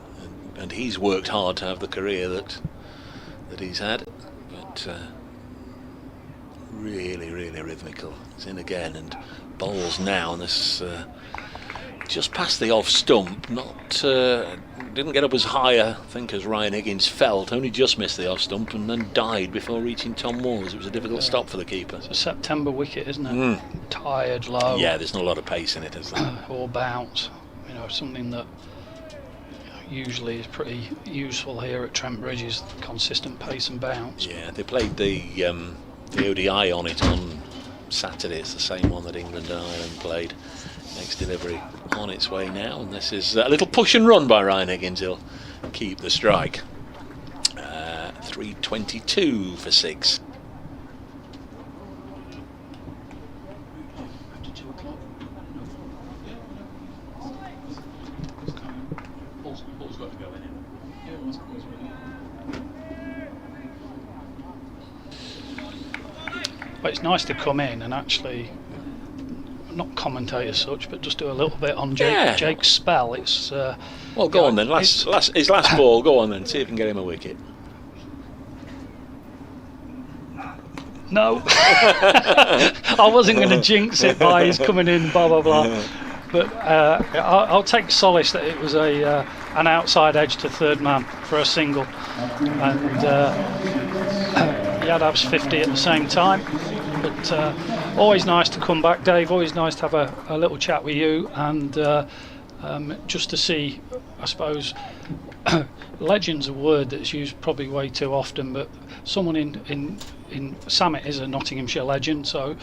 and he's worked hard to have the career that he's had. But really, really rhythmical. He's in again and bowls now, and this just past the off stump. Didn't get up as high, I think, as Ryan Higgins felt. Only just missed the off stump and then died before reaching Tom Moores. It was a difficult stop for the keeper. It's a September wicket, isn't it? Tired, low. Yeah, there's not a lot of pace in it, is there? Or bounce. Something that usually is pretty useful here at Trent Bridge is consistent pace and bounce. Yeah, they played the ODI on it on Saturday. It's the same one that England and Ireland played. Next delivery on its way now, and this is a little push and run by Ryan Higgins. He'll keep the strike. 322 for 6. But it's nice to come in and actually not commentate as such, but just do a little bit on Jake's spell. It's well, go on then. His last ball. Go on then. See if you can get him a wicket. No, I wasn't going to jinx it by his coming in, blah blah blah. But I'll take solace that it was an outside edge to third man for a single, and Yadav's 50 at the same time. But always nice to come back, Dave. Always nice to have a little chat with you, and just to see, I suppose, legend's a word that's used probably way too often, but someone in Samet is a Nottinghamshire legend, so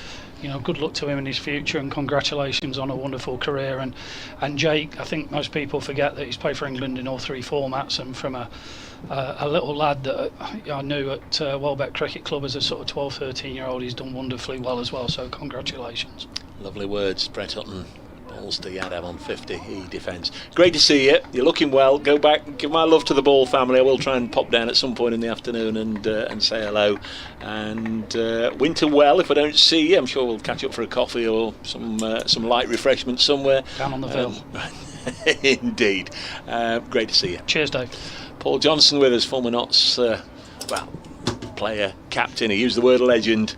good luck to him in his future, and congratulations on a wonderful career. And Jake, I think most people forget that he's played for England in all 3 formats, and from a little lad that I knew at Welbeck Cricket Club as a sort of 12-13 year old, he's done wonderfully well as well, so congratulations. Lovely words. Brett Hutton Balls to Yadav on 50. He defends. Great to see you. You're looking well. Go back. Give my love to the Ball family. I will try and pop down at some point in the afternoon and say hello. And winter well. If I don't see you, I'm sure we'll catch up for a coffee or some light refreshment somewhere. Down on the Ville. Indeed. Great to see you. Cheers, Dave. Paul Johnson with us, former Notts player, captain. He used the word legend.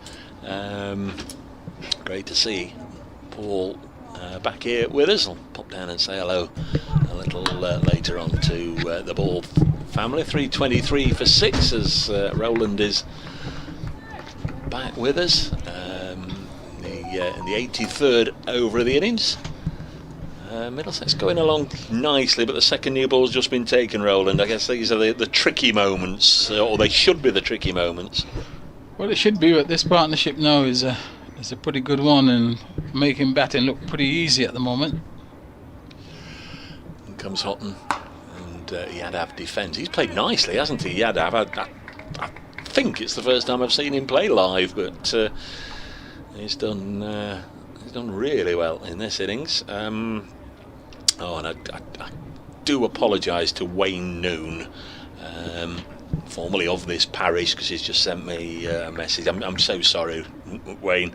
Great to see Paul back here with us. I'll pop down and say hello a little later on to the Ball family. 3:23 for 6 as Roland is back with us in the 83rd over of the innings. Middlesex going along nicely, but the second new ball's just been taken, Roland. I guess these are the tricky moments, or they should be the tricky moments. Well, it should be, but this partnership now is a pretty good one and making batting look pretty easy at the moment. In comes Houghton, and Yadav defends. He's played nicely, hasn't he, Yadav? I think it's the first time I've seen him play live, but he's done really well in this innings. And I do apologise to Wayne Noon, formerly of this parish, because he's just sent me a message. I'm so sorry, Wayne.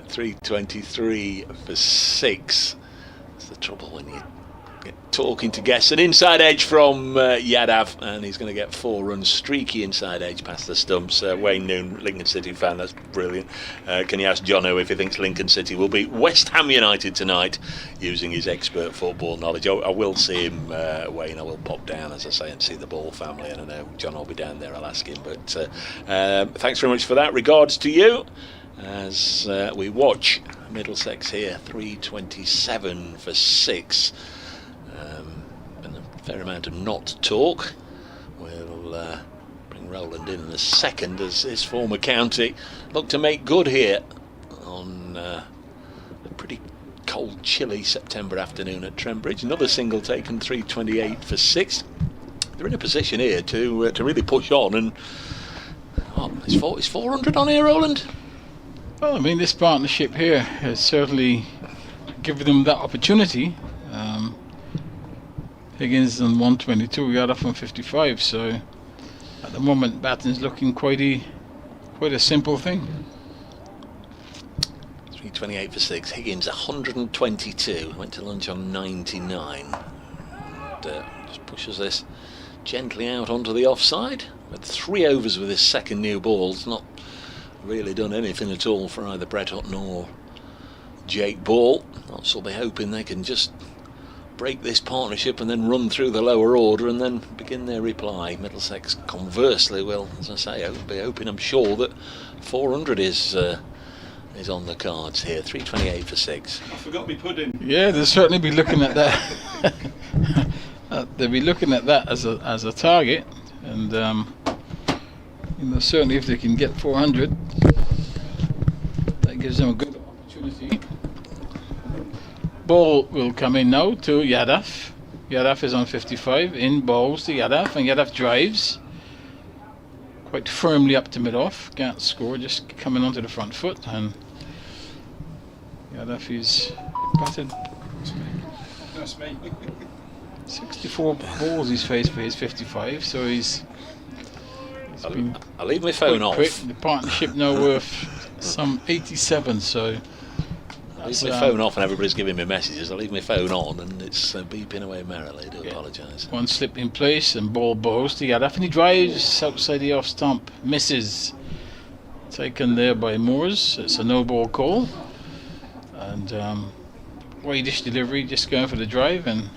3:23 for 6. That's the trouble when you get talking to guests. An inside edge from Yadav, and he's going to get 4 runs. Streaky inside edge past the stumps. Wayne Noon, Lincoln City fan, that's brilliant. Can you ask Jono if he thinks Lincoln City will beat West Ham United tonight using his expert football knowledge? I will see him, Wayne. I will pop down, as I say, and see the Ball family, and I know John will be down there. I'll ask him, but thanks very much for that. Regards to you as we watch Middlesex here. 3:27 for 6. Been a fair amount of not talk. We'll bring Roland in a second as his former county look to make good here on a pretty cold, chilly September afternoon at Trent Bridge. Another single taken, 3:28 for 6. They're in a position here to really push on, and is 400 on here, Roland? Well, I mean, this partnership here has certainly given them that opportunity. Higgins on 122, Yadav on 55, so at the moment batting's looking quite a simple thing. 3:28 for 6. Higgins 122, went to lunch on 99, and just pushes this gently out onto the offside. With 3 overs with his second new ball. It's not really done anything at all for either Brett Houghton or Jake Ball. Notts will be hoping they can just break this partnership and then run through the lower order and then begin their reply. Middlesex, conversely, will, as I say, be hoping, I'm sure, that 400 is on the cards here. 3:28 for 6. I forgot me pudding. Yeah, they'll certainly be looking at that. They'll be looking at that as a target, and certainly if they can get 400, that gives them a good opportunity. Ball will come in now to Yadav. Yadav is on 55. In balls to Yadav, and Yadav drives quite firmly up to mid-off. Can't score, just coming onto the front foot, and Yadav is batted. That's me. 64 balls he's faced for his 55, so I'll leave my phone off. Quick. The partnership now worth some 87, so I'll leave my phone off and everybody's giving me messages. I'll leave my phone on and it's beeping away merrily. I do apologise. One slip in place and ball bows to Yadav, and he drives outside the off stump, misses. Taken there by Moores. It's a no ball call, and wide-ish delivery, just going for the drive and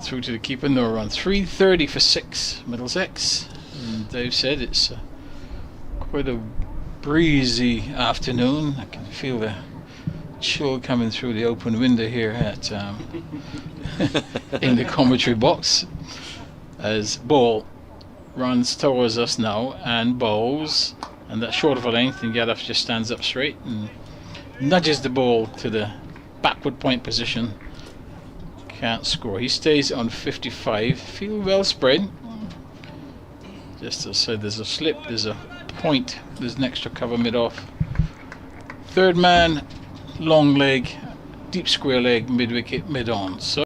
through to the keeper. No run. 3:30 for 6, Middlesex. And Dave said it's quite a breezy afternoon. I can feel the chill coming through the open window here at in the commentary box as Ball runs towards us now and bowls, and that's short of a length, and Yadav just stands up straight and nudges the ball to the backward point position. Can't score. He stays on 55. Feel well spread. Just as I said, there's a slip, there's a point, there's an extra cover mid-off Third man, long leg, deep square leg, mid wicket, mid on. So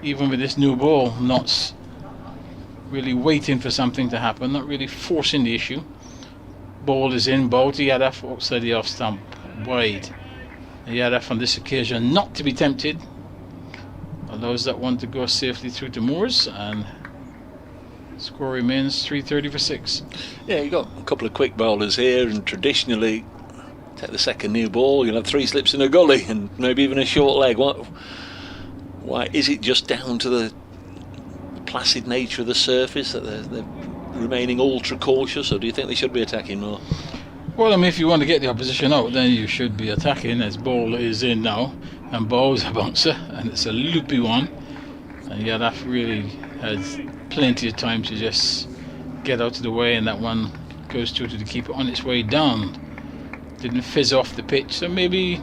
even with this new ball, not really waiting for something to happen, not really forcing the issue. Ball is in, ball to Yadav outside the off stump, wide. Yadav on this occasion not to be tempted, allows that one to go safely through to Moores, and score remains 330 for 6. Yeah, you've got a couple of quick bowlers here, and traditionally take the second new ball, you'll have 3 slips in a gully and maybe even a short leg. Why is it just down to the placid nature of the surface that they're remaining ultra cautious, or do you think they should be attacking more? Well, I mean, if you want to get the opposition out, then you should be attacking, as ball is in now, and ball's a bouncer, and it's a loopy one, and Yadav really has plenty of time to just get out of the way, and that one goes through to the keeper on its way down. Didn't fizz off the pitch, so maybe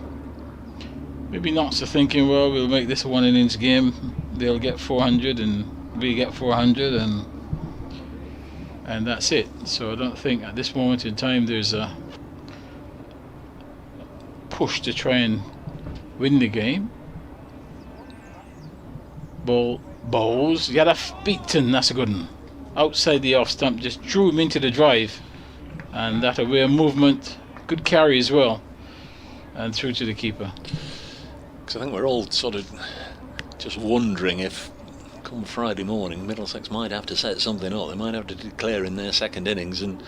Knots are thinking, well, we'll make this a one innings game, they'll get 400 and we get 400, and that's it. So I don't think at this moment in time there's a push to try and win the game. Bowls, Yadav beaten, that's a good one. Outside the off stump, just drew him into the drive, and that away movement, good carry as well, and through to the keeper. Because I think we're all sort of just wondering if come Friday morning Middlesex might have to set something up. They might have to declare in their second innings and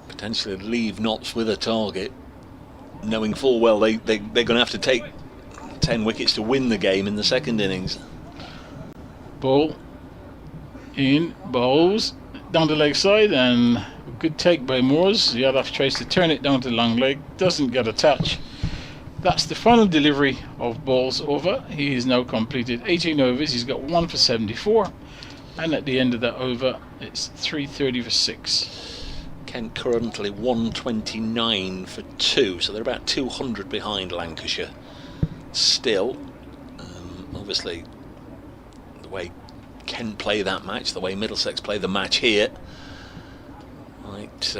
potentially leave Notts with a target, knowing full well they're going to have to take 10 wickets to win the game in the second innings. Ball in, bowls down the leg side, and a good take by Moores. Yadav tries to turn it down to long leg, doesn't get a touch. That's the final delivery of balls over. He has now completed 18 overs. He's got 1 for 74, and at the end of that over it's 330 for 6. Kent currently 129 for 2, so they're about 200 behind Lancashire still. Obviously the way Kent play that match, the way Middlesex play the match here, might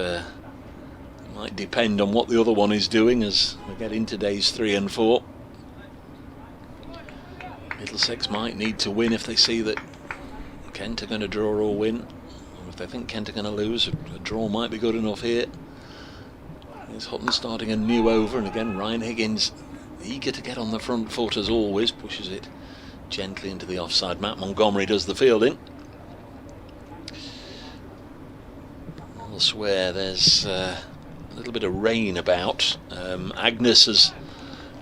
depend on what the other one is doing as we get into days 3 and 4. Middlesex might need to win if they see that Kent are going to draw or win. Or if they think Kent are going to lose, a draw might be good enough here. Here's Hutton starting a new over, and again Ryan Higgins eager to get on the front foot as always, pushes it gently into the offside. Matt Montgomery does the fielding. Elsewhere there's a little bit of rain about. Agnes has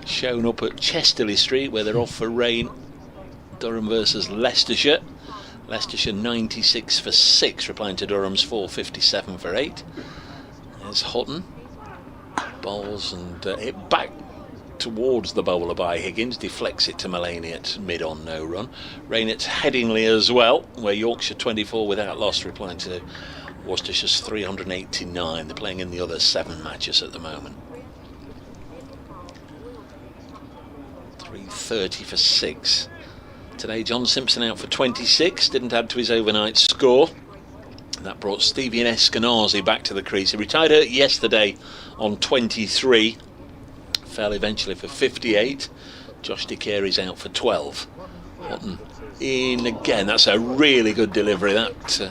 shown up at Chesterley Street where they're off for rain. Durham versus Leicestershire. Leicestershire 96 for 6, replying to Durham's 457 for 8. There's Hutton. Bowls and it back towards the bowler by Higgins, deflects it to Mullaney at mid on, no run. Rain at Headingley as well, where Yorkshire 24 without loss, replying to Worcestershire's 389. They're playing in the other 7 matches at the moment. 330 for 6. Today John Simpson out for 26, didn't add to his overnight score. That brought Stephen Eskenazi back to the crease. He retired yesterday on 23. Fell eventually for 58. Josh DeCary's out for 12. Hutton in again. That's a really good delivery. That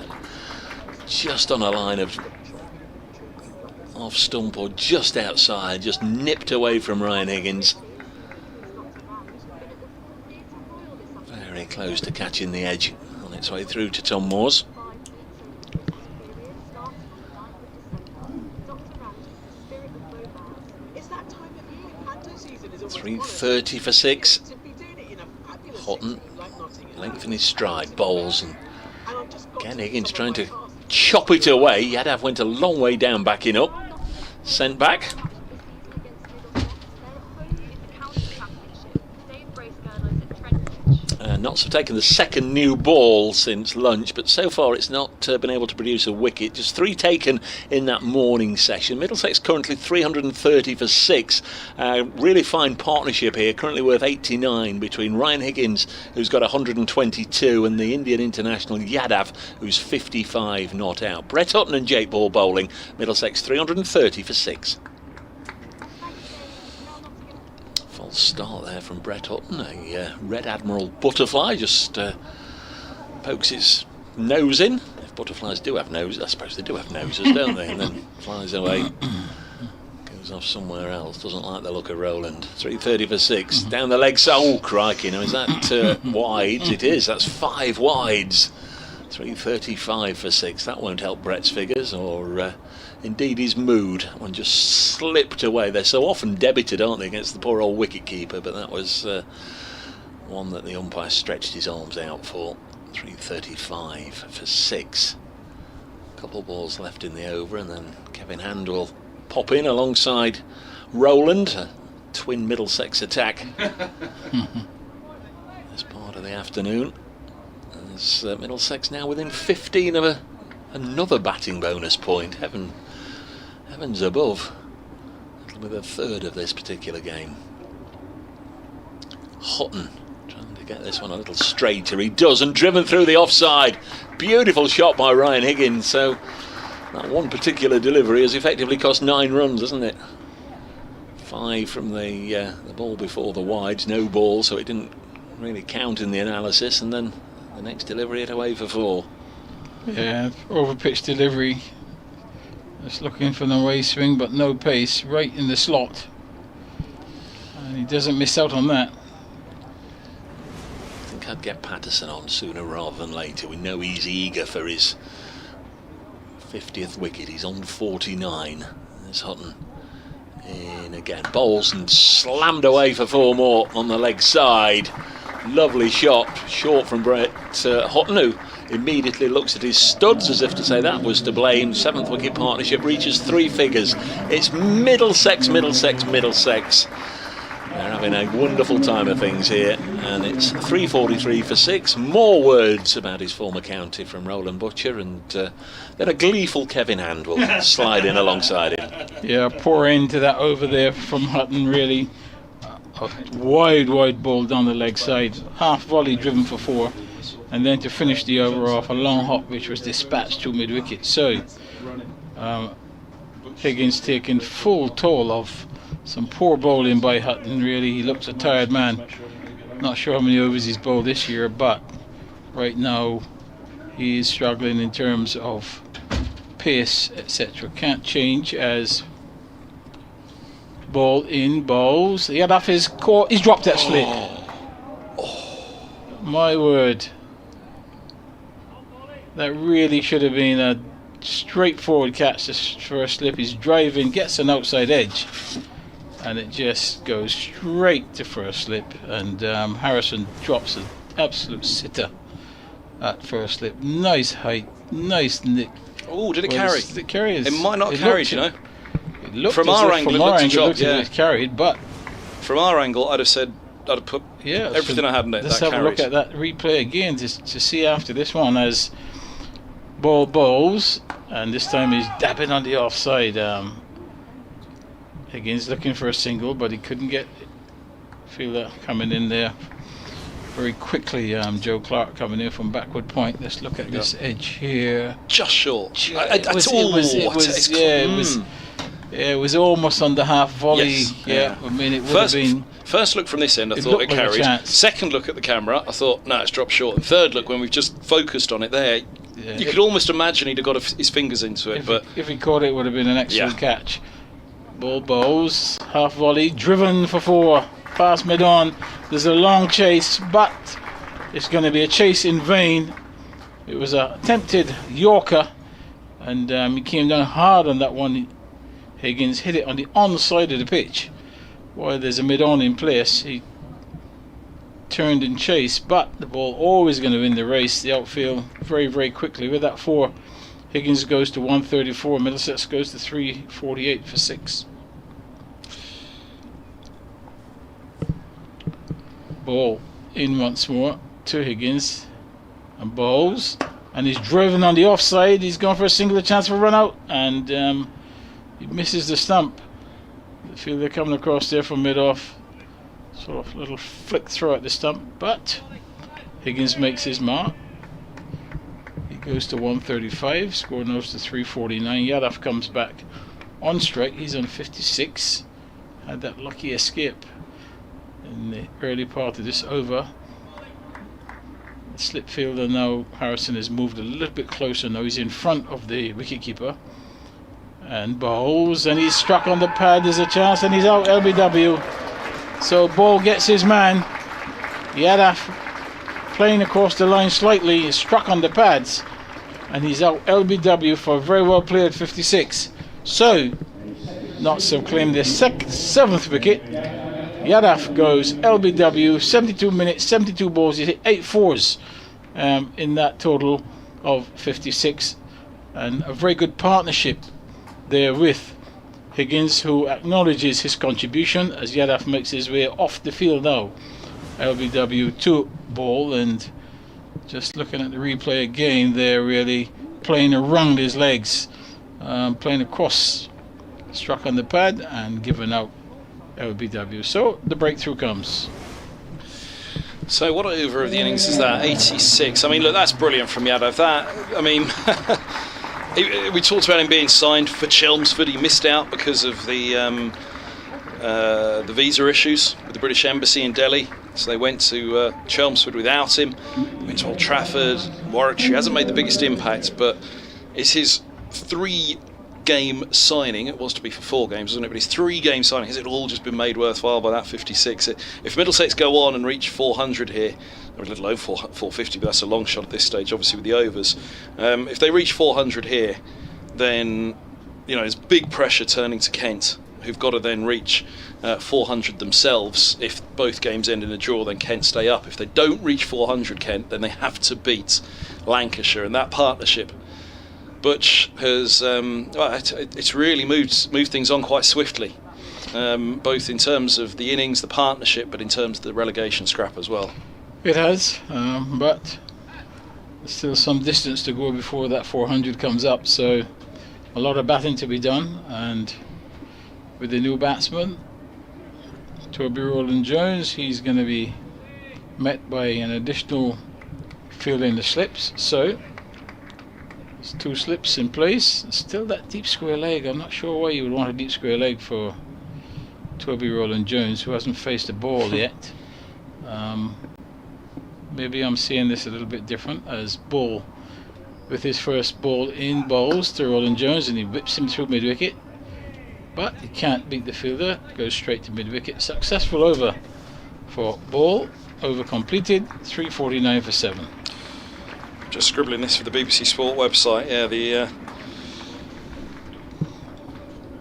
just on a line of off stump or just outside, just nipped away from Ryan Higgins. Very close to catching the edge on its way through to Tom Moores. 330 for 6. Hutton lengthening his stride, bowls, and again Higgins trying to chop it away. Yadav went a long way down, backing up, sent back. Notts have taken the second new ball since lunch, but so far it's not been able to produce a wicket. Just 3 taken in that morning session. Middlesex currently 330 for 6. Really fine partnership here, currently worth 89 between Ryan Higgins, who's got 122, and the Indian international Yadav, who's 55 not out. Brett Hutton and Jake Ball bowling. Middlesex 330 for 6. False start there from Brett Hutton. A Red Admiral butterfly just pokes its nose in. If butterflies do have noses, I suppose they do have noses, don't they? And then flies away, goes off somewhere else. Doesn't like the look of Roland. 3:30 for 6. Down the leg side. Oh, crikey! Now is that wides? It is. That's 5 wides. 3:35 for 6. That won't help Brett's figures, or indeed his mood. That one just slipped away. They're so often debited, aren't they, against the poor old wicket keeper? But that was one that the umpire stretched his arms out for. 3:35 for 6. Couple of balls left in the over, and then Kevin Hand will pop in alongside Roland. A twin Middlesex attack as part of the afternoon. As Middlesex now within 15 of another batting bonus point. Heavens above. It'll be the third of this particular game. Hutton trying to get this one a little straighter. He does, and driven through the offside. Beautiful shot by Ryan Higgins. So that one particular delivery has effectively cost 9 runs, hasn't it? 5 from the ball before the wides, no ball, so it didn't really count in the analysis, and then the next delivery it away for 4. Yeah, over pitch delivery. Just looking for the away swing, but no pace, right in the slot. And he doesn't miss out on that. I think I'd get Patterson on sooner rather than later. We know he's eager for his 50th wicket. He's on 49. There's Hutton in again. Bowls and slammed away for 4 more on the leg side. Lovely shot, short from Brett Hutton, who immediately looks at his studs as if to say that was to blame. 7th wicket partnership reaches 3 figures. It's Middlesex. They're having a wonderful time of things here, and it's 3:43 for 6. More words about his former county from Roland Butcher, and then a gleeful Kevin Hand will slide in alongside him. Yeah, poor end to that over there from Hutton, really. A wide ball down the leg side, half volley driven for 4, and then to finish the over off, a long hop which was dispatched to mid wicket. So Higgins taking full toll of some poor bowling by Hutton. Really, he looks a tired man. Not sure how many overs he's bowled this year, but right now he is struggling in terms of pace, etc. Can't change as ball in, bowls. He had off his core. He's dropped that slip. My word. That really should have been a straightforward catch for a slip. He's driving, gets an outside edge, and it just goes straight to first slip. And Harrison drops an absolute sitter at first slip. Nice height, nice nick. Oh, did it carry? Did it carry? It might not carry, you know. From our angle, it looked as if it carried, but from our angle, I'd have put everything I had in it. Let's have a look at that replay again to see after this one as ball bowls, and this time he's dabbing on the offside. Higgins looking for a single, but he couldn't feel that coming in there very quickly. Joe Clark coming in from backward point. Let's look at this edge here. Just short. It was almost on the half volley. Yes. I mean, it would have been. First look from this end, I thought it carried. Second look at the camera, I thought, no, it's dropped short. And third look, when we've just focused on it there, you could almost imagine he'd have got his fingers into it. But if he caught it, it would have been an excellent catch. Ball bowls, half volley, driven for 4, past mid-on. There's a long chase, but it's going to be a chase in vain. It was an attempted Yorker, and he came down hard on that one. Higgins hit it on the onside of the pitch. While there's a mid-on in place, he turned and chased, but the ball always going to win the race. The outfield very quickly with that 4. Higgins goes to 134, Middlesex goes to 348 for 6. Ball in once more to Higgins, and bowls, and he's driven on the offside. He's gone for a single, chance for a run out, and he misses the stump. I feel they're coming across there from mid-off. Sort of little flick throw at the stump, but Higgins makes his mark. He goes to 135, score goes to 349. Yadav comes back on strike. He's on 56. Had that lucky escape in the early part of this over. The slip fielder now, Harrison, has moved a little bit closer now. He's in front of the wicketkeeper and bowls, and he's struck on the pad. There's a chance, and he's out. LBW. So ball gets his man. Yadav playing across the line slightly, is struck on the pads, and he's out. LBW for a very well played 56. So Notts have claimed their 7th wicket. Yadav goes LBW, 72 minutes, 72 balls. He hit 8 fours in that total of 56, and a very good partnership there with Higgins, who acknowledges his contribution as Yadav makes his way off the field now. LBW to ball, and just looking at the replay again, they're really playing around his legs, playing across, struck on the pad and given out. LBW. So the breakthrough comes. So what over of the innings is that? 86. I mean, look, that's brilliant from Yadav. That, I mean, we talked about him being signed for Chelmsford. He missed out because of the visa issues with the British Embassy in Delhi. So they went to Chelmsford without him. Went to Old Trafford, Warwickshire. He hasn't made the biggest impact, but it's his 3-game signing. It was to be for 4 games, wasn't it? But his 3-game signing, has it all just been made worthwhile by that 56? If Middlesex go on and reach 400 here, or a little over 450, but that's a long shot at this stage, obviously with the overs. If they reach 400 here, then there's big pressure turning to Kent, who've got to then reach 400 themselves. If both games end in a draw, then Kent stay up. If they don't reach 400, Kent, then they have to beat Lancashire, and that partnership, Butch has it's really moved things on quite swiftly, both in terms of the innings, the partnership, but in terms of the relegation scrap as well. It has, but there's still some distance to go before that 400 comes up, so a lot of batting to be done. And with the new batsman, Toby Rowland-Jones, he's going to be met by an additional field in the slips. So there's 2 slips in place. Still that deep square leg. I'm not sure why you would want a deep square leg for Toby Rowland-Jones, who hasn't faced the ball yet. Maybe I'm seeing this a little bit different, as Bull, with his first ball in, bowls to Rowland-Jones, and he whips him through mid-wicket, but he can't beat the fielder. Goes straight to mid-wicket. Successful over for Bull. Over completed. 349 for 7. Just scribbling this for the BBC Sport website. Yeah,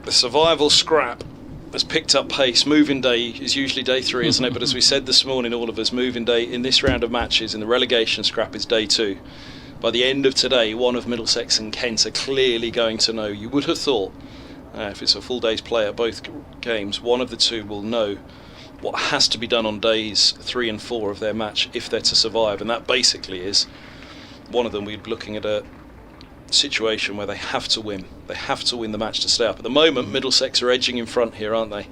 the survival scrap has picked up pace. Moving day is usually day 3, isn't it? But as we said this morning, all of us, moving day in this round of matches in the relegation scrap is day 2. By the end of today, one of Middlesex and Kent are clearly going to know. You would have thought, if it's a full day's play at both games, one of the two will know what has to be done on days 3 and 4 of their match if they're to survive, and that basically is one of them. We'd be looking at a situation where they have to win. They have to win the match to stay up. At the moment, Middlesex are edging in front here, aren't they?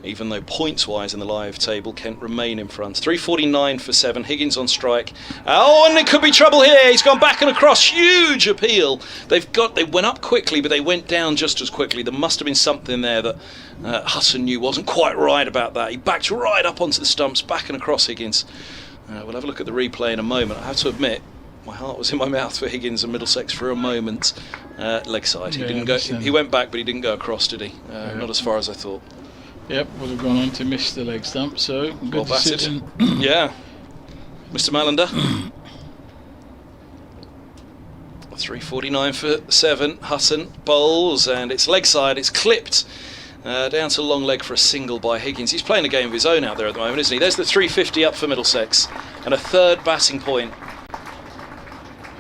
Even though points-wise in the live table, Kent remain in front. 349 for 7. Higgins on strike. Oh, and it could be trouble here. He's gone back and across. Huge appeal. They went up quickly, but they went down just as quickly. There must have been something there that Hutton knew wasn't quite right about that. He backed right up onto the stumps, back and across Higgins. We'll have a look at the replay in a moment. I have to admit, my heart was in my mouth for Higgins and Middlesex for a moment. Leg side. He didn't go. He went back, but he didn't go across, did he? Not as far as I thought. Yep, would have gone on to miss the leg stump, so good well decision. Yeah. Mr. Malander. 349 for 7. Hutton bowls, and it's leg side. It's clipped down to long leg for a single by Higgins. He's playing a game of his own out there at the moment, isn't he? There's the 350 up for Middlesex, and a 3rd batting point.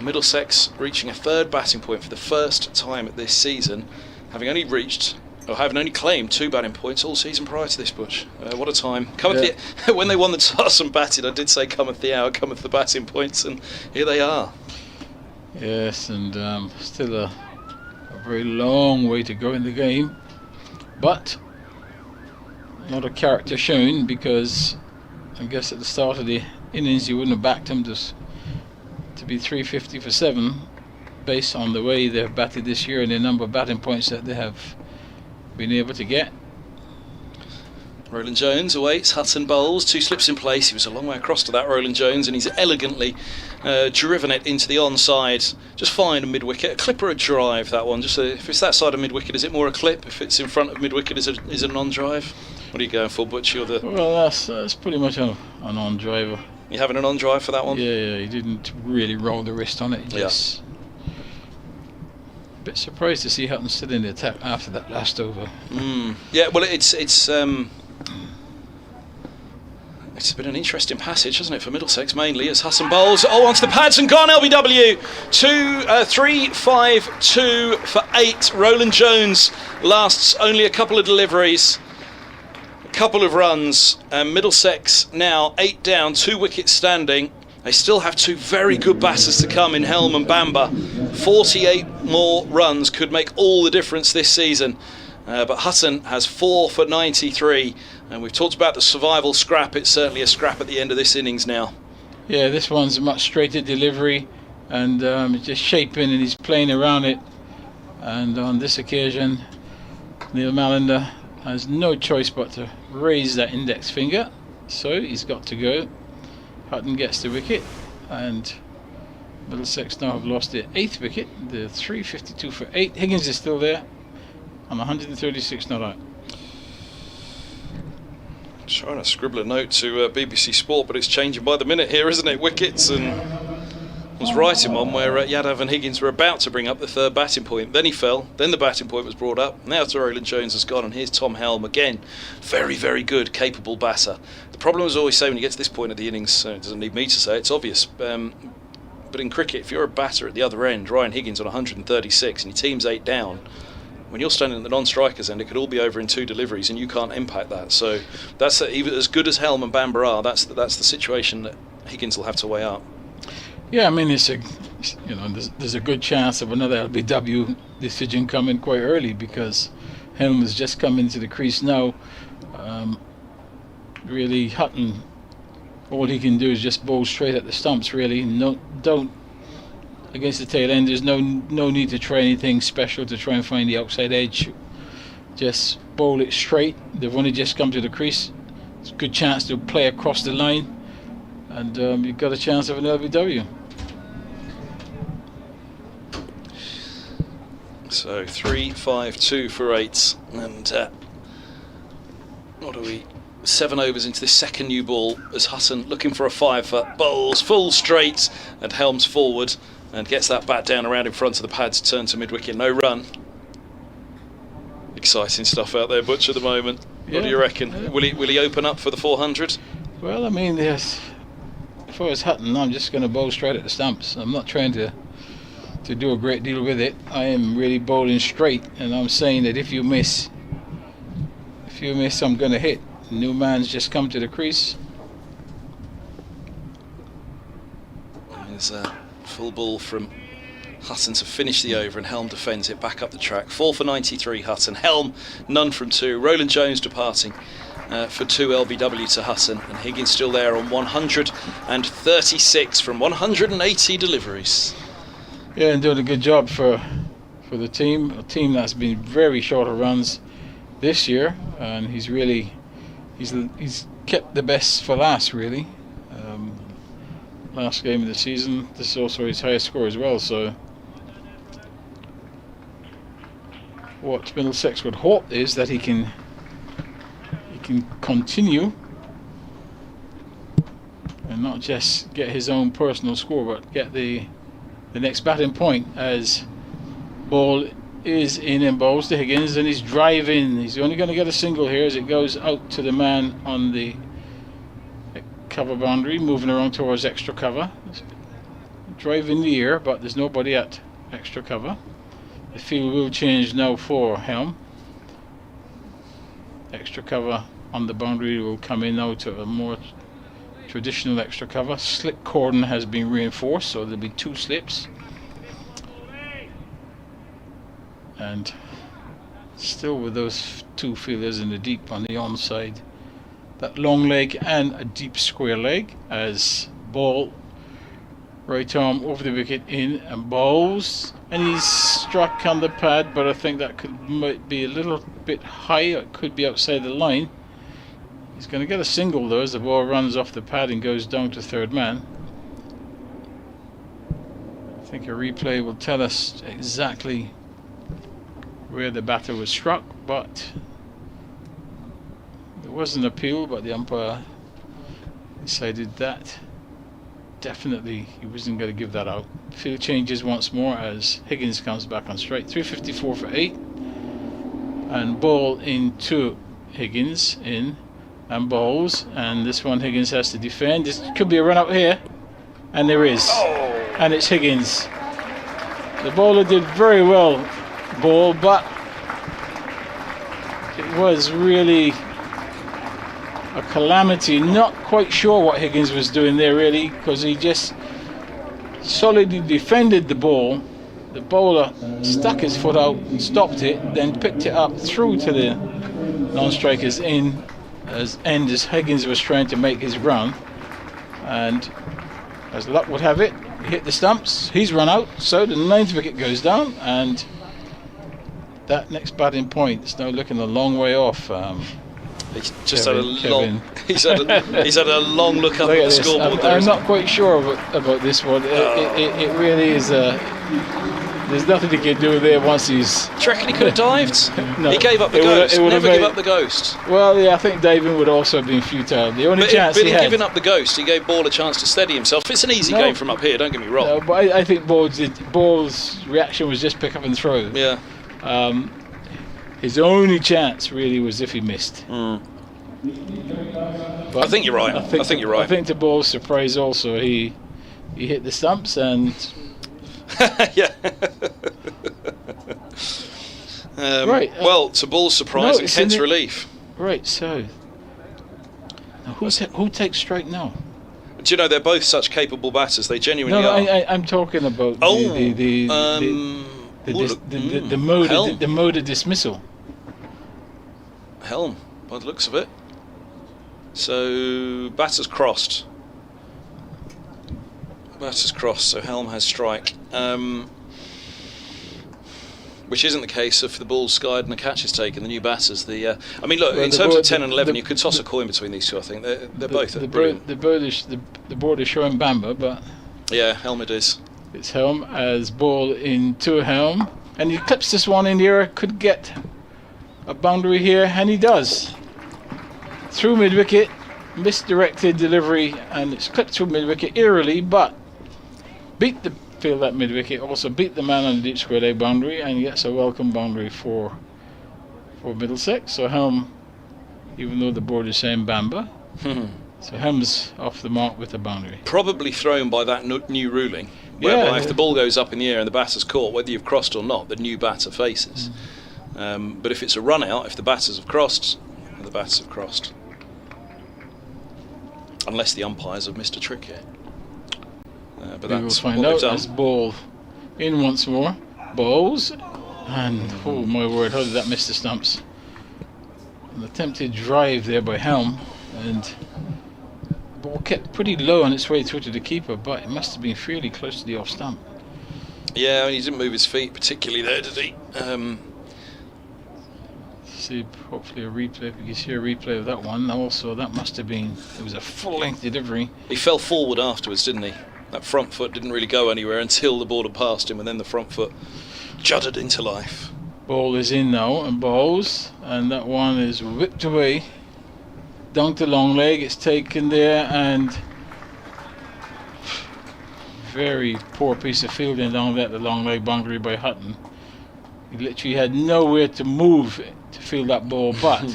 Middlesex reaching a 3rd batting point for the first time at this season, having only claimed 2 batting points all season prior to this, Butch. What a time. When they won the toss and batted, I did say cometh the hour, cometh the batting points, and here they are. Yes, and still a very long way to go in the game, but a lot of character shown, because I guess at the start of the innings you wouldn't have backed him to be 350 for 7 based on the way they've batted this year and the number of batting points that they have been able to get. Roland Jones awaits, Hutton bowls, 2 slips in place. He was a long way across to that, Roland Jones, and he's elegantly driven it into the onside. Just fine, a mid-wicket. A clip or a drive, that one. If it's that side of mid-wicket, is it more a clip? If it's in front of mid-wicket, is it a non-drive? What are you going for, Butch? Well, that's pretty much a non-driver. You having a non-drive for that one? Yeah, he didn't really roll the wrist on it. Just a bit surprised to see Hutton still in the attack after that last over. Yeah, well, it's been an interesting passage, hasn't it, for Middlesex mainly, as Hutton bowls. Onto the pads and gone, LBW. 3, 5, 2 for 8. Roland Jones lasts only a couple of deliveries, a couple of runs, and Middlesex now 8 down, 2 wickets standing. They still have 2 very good batters to come in Helm and Bamber. 48 more runs could make all the difference this season. But Hutton has 4 for 93, and we've talked about the survival scrap. It's certainly a scrap at the end of this innings now. Yeah, this one's a much straighter delivery, and just shaping, and he's playing around it. And on this occasion, Neil Mallender has no choice but to raise that index finger, so he's got to go. Hutton gets the wicket, and Middlesex now have lost their 8th wicket. The 352 for 8. Higgins is still there. I'm 136 not out. Trying to scribble a note to BBC Sport, but it's changing by the minute here, isn't it? Wickets, and I was right in one where Yadav and Higgins were about to bring up the 3rd batting point. Then he fell, then the batting point was brought up. Now Roland Jones has gone, and here's Tom Helm again. Very, very good, capable batter. The problem is always say when you get to this point of the innings, it doesn't need me to say, it's obvious. But in cricket, if you're a batter at the other end, Ryan Higgins on 136, and your team's 8 down, when you're standing at the non-strikers end, it could all be over in 2 deliveries, and you can't impact that. So that's even as good as Helm and Bamber are. That's the situation that Higgins will have to weigh up. Yeah, I mean, there's a good chance of another LBW decision coming quite early, because Helm has just come into the crease now. Really, Hutton, all he can do is just bowl straight at the stumps. Really, don't. Against the tail end, there's no need to try anything special to try and find the outside edge. Just bowl it straight. They've only just come to the crease. It's a good chance to play across the line, and you've got a chance of an LBW. So 3, 5, 2 for 8, and what are we? 7 overs into this second new ball as Hutton looking for a 5 for bowls full straight, and Helms forward and gets that bat down around in front of the pads, turn to mid-wicket, no run. Exciting stuff out there, Butch, at the moment. What do you reckon? Will he open up for the 400? Well, I mean, yes. If I was Hutton, I'm just going to bowl straight at the stumps. I'm not trying to do a great deal with it. I am really bowling straight, and I'm saying that if you miss, I'm going to hit. New man's just come to the crease. There's a full ball from Hutton to finish the over, and Helm defends it back up the track. 4 for 93 Hutton. Helm none from 2. Roland Jones departing for 2 LBW to Hutton, and Higgins still there on 136 from 180 deliveries. Yeah, and doing a good job for the team. A team that's been very short of runs this year, and he's kept the best for last, really. Last game of the season. This is also his highest score as well. So what Middlesex would hope is that he can continue and not just get his own personal score, but get the next batting point, as ball is in and bowls to Higgins, and he's driving. He's only going to get a single here as it goes out to the man on the cover boundary, moving around towards extra cover. Drive in the air, but there's nobody at extra cover. The field will change now for Helm. Extra cover on the boundary will come in now to a more traditional extra cover. Slip cordon has been reinforced, so there'll be 2 slips. And still with those 2 fielders in the deep on the onside. That long leg and a deep square leg, as ball right arm over the wicket in and bowls, and he's struck on the pad, but I think that might be a little bit high. It could be outside the line. He's going to get a single though as the ball runs off the pad and goes down to third man. I think a replay will tell us exactly where the batter was struck, but there was an appeal, but the umpire decided that definitely he wasn't going to give that out. Field changes once more as Higgins comes back on strike. 354 for 8, and ball into Higgins in, and balls, and this one Higgins has to defend. This could be a run out here, and there is, and it's Higgins. The bowler did very well, ball, but it was really a calamity. Not quite sure what Higgins was doing there really, because he just solidly defended the ball. The bowler stuck his foot out, stopped it, then picked it up through to the non-strikers end as Higgins was trying to make his run, and as luck would have it, he hit the stumps. He's run out, so the 9th wicket goes down, and that next batting point is now looking a long way off. He's just had a long. He's had a long look up at the scoreboard. I'm not quite sure about this one. It really is. There's nothing he can do there once he's. Do you reckon he could have dived? No, he gave up the ghost. Never give up the ghost. Well, yeah, I think diving would also have been futile. The only chance he had. Giving up the ghost, he gave Ball a chance to steady himself. It's an easy game from up here. Don't get me wrong. No, but I think Ball's reaction was just pick up and throw. Yeah. His only chance really was if he missed. But I think you're right. I think you're right. I think to Ball's surprise also, he hit the stumps and. Yeah. Right. Well, to Ball's surprise, intense relief. Right. So, now who takes strike now? Do you know they're both such capable batters? They genuinely are. I'm talking about the mode of dismissal. Helm, by the looks of it. So batters crossed. So Helm has strike. Which isn't the case if the ball's skied and the catch is taken. The new batters, in terms of 10 and 11, you could toss a coin between these two. I think they're both brilliant. The board is showing Bamba, but yeah, Helm it is. It's Helm as Ball into Helm, and he clips this one in the air. Could get a boundary here, and he does. Through mid wicket, misdirected delivery, and it's clipped through mid wicket eerily, but beat the field at mid wicket. Also beat the man on the deep square leg boundary, and gets a welcome boundary for Middlesex. So Helm, even though the board is saying Bamba, so Helm's off the mark with the boundary. Probably thrown by that new ruling, whereby if the ball goes up in the air and the batter's caught, whether you've crossed or not, the new batter faces. But if it's a run out, if the batters have crossed, the batters have crossed. Unless the umpires have missed a trick here. But we will find out as Ball in once more. Balls, and oh my word, how did that miss the stumps? An attempted drive there by Helm, and the ball kept pretty low on its way through to the keeper, but it must have been fairly close to the off stump. Yeah, he didn't move his feet particularly there, did he? See, hopefully a replay. If you can see a replay of that one. Also, that must have been. It was a full-length delivery. He fell forward afterwards, didn't he? That front foot didn't really go anywhere until the ball had passed him, and then the front foot juddered into life. Ball is in now, and balls, and that one is whipped away down to long leg. It's taken there, and very poor piece of fielding down there at the long leg boundary by Hutton. He literally had nowhere to move to field that ball, but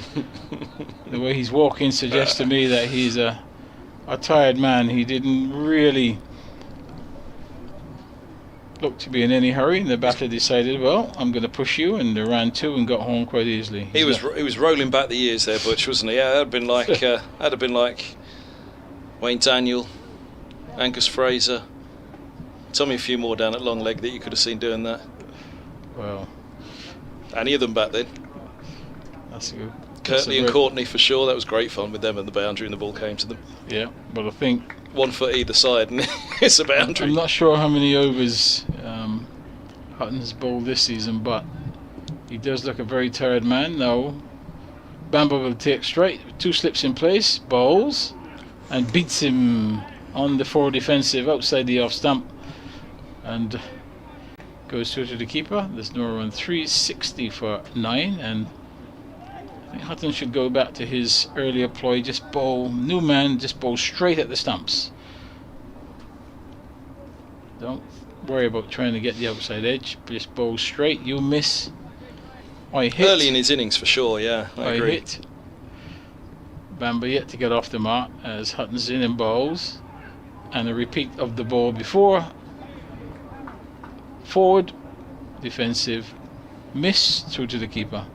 the way he's walking suggests to me that he's a tired man. He didn't really look to be in any hurry, and the batter decided, well, I'm going to push you, and they ran two and got home quite easily. He was rolling back the years there, Butch, wasn't he? Yeah, that'd have been like Wayne Daniel, Angus Fraser. Tell me a few more down at long leg that you could have seen doing that. Well, any of them back then. That's good. Kirtley and Courtney for sure. That was great fun with them and the boundary, and the ball came to them. Yeah, but I think 1 foot either side, and it's a boundary. I'm not sure how many overs Hutton's bowled this season, but he does look a very tired man now. Bamber will take straight, 2 slips in place, bowls, and beats him on the forward defensive outside the off stump, and goes through to the keeper. There's no run, 360 for 9, and I think Hutton should go back to his earlier ploy, just bowl, new man, just bowl straight at the stumps. Don't worry about trying to get the outside edge, just bowl straight. You miss, I hit. Early in his innings for sure, yeah, I agree. Hit. Bamber yet to get off the mark as Hutton's in and bowls, and a repeat of the ball before. Forward, defensive, miss through to the keeper.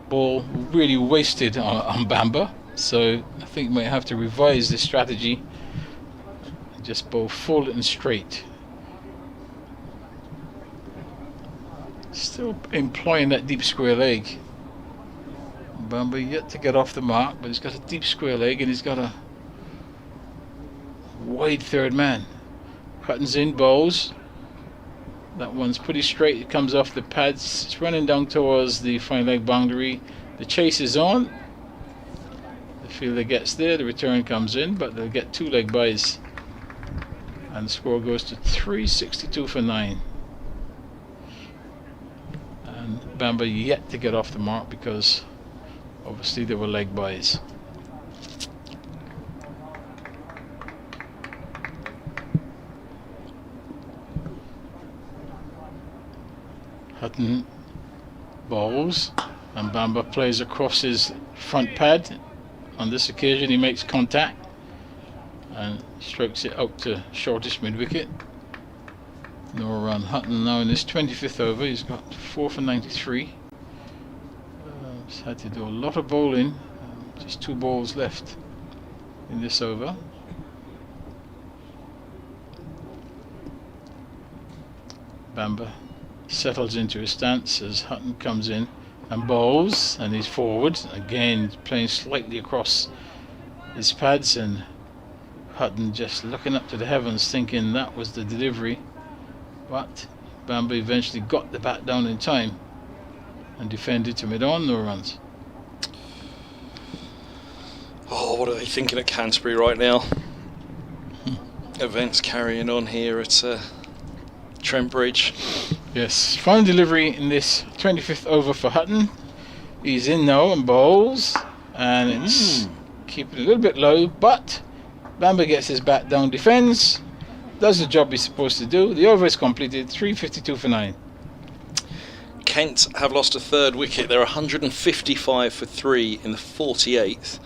Ball really wasted on Bamber, so I think we might have to revise the strategy. Just bowl full and straight. Still employing that deep square leg. Bamber yet to get off the mark, but he's got a deep square leg and he's got a wide third man. Hutton's in, bowls. That one's pretty straight, it comes off the pads, it's running down towards the fine leg boundary. The chase is on. The fielder gets there, the return comes in, but they'll get 2 leg byes. And the score goes to 362 for 9. And Bamber yet to get off the mark because obviously there were leg byes. Hutton bowls and Bamber plays across his front pad. On this occasion he makes contact and strokes it out to shortish mid wicket. No run. Hutton now in his 25th over, he's got 4 for 93. He's had to do a lot of bowling, just 2 balls left in this over. Bamber settles into his stance as Hutton comes in and bowls, and he's forward again, playing slightly across his pads, and Hutton just looking up to the heavens thinking that was the delivery, but Bamber eventually got the bat down in time and defended to mid-on. No runs. Oh, what are they thinking at Canterbury right now? Events carrying on here at Trent Bridge. Yes, final delivery in this 25th over for Hutton. He's in now and bowls, and it's keeping a little bit low, but Bamber gets his bat down, defends, does the job he's supposed to do. The over is completed, 352 for 9. Kent have lost a 3rd wicket. They're 155 for 3 in the 48th.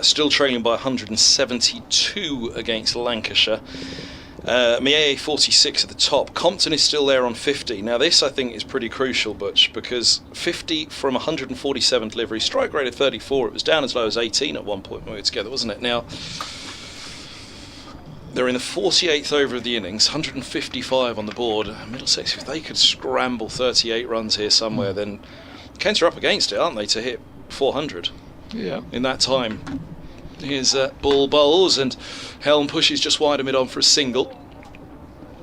Still trailing by 172 against Lancashire. Mieye 46 at the top. Compton is still there on 50. Now this I think is pretty crucial, Butch, because 50 from 147 deliveries, strike rate of 34. It was down as low as 18 at one point when we were together, wasn't it? Now they're in the 48th over of the innings, 155 on the board. Middlesex, if they could scramble 38 runs here somewhere, then Kent are up against it, aren't they, to hit 400 in that time. Here's ball bowls, and Helm pushes just wide of mid-on for a single.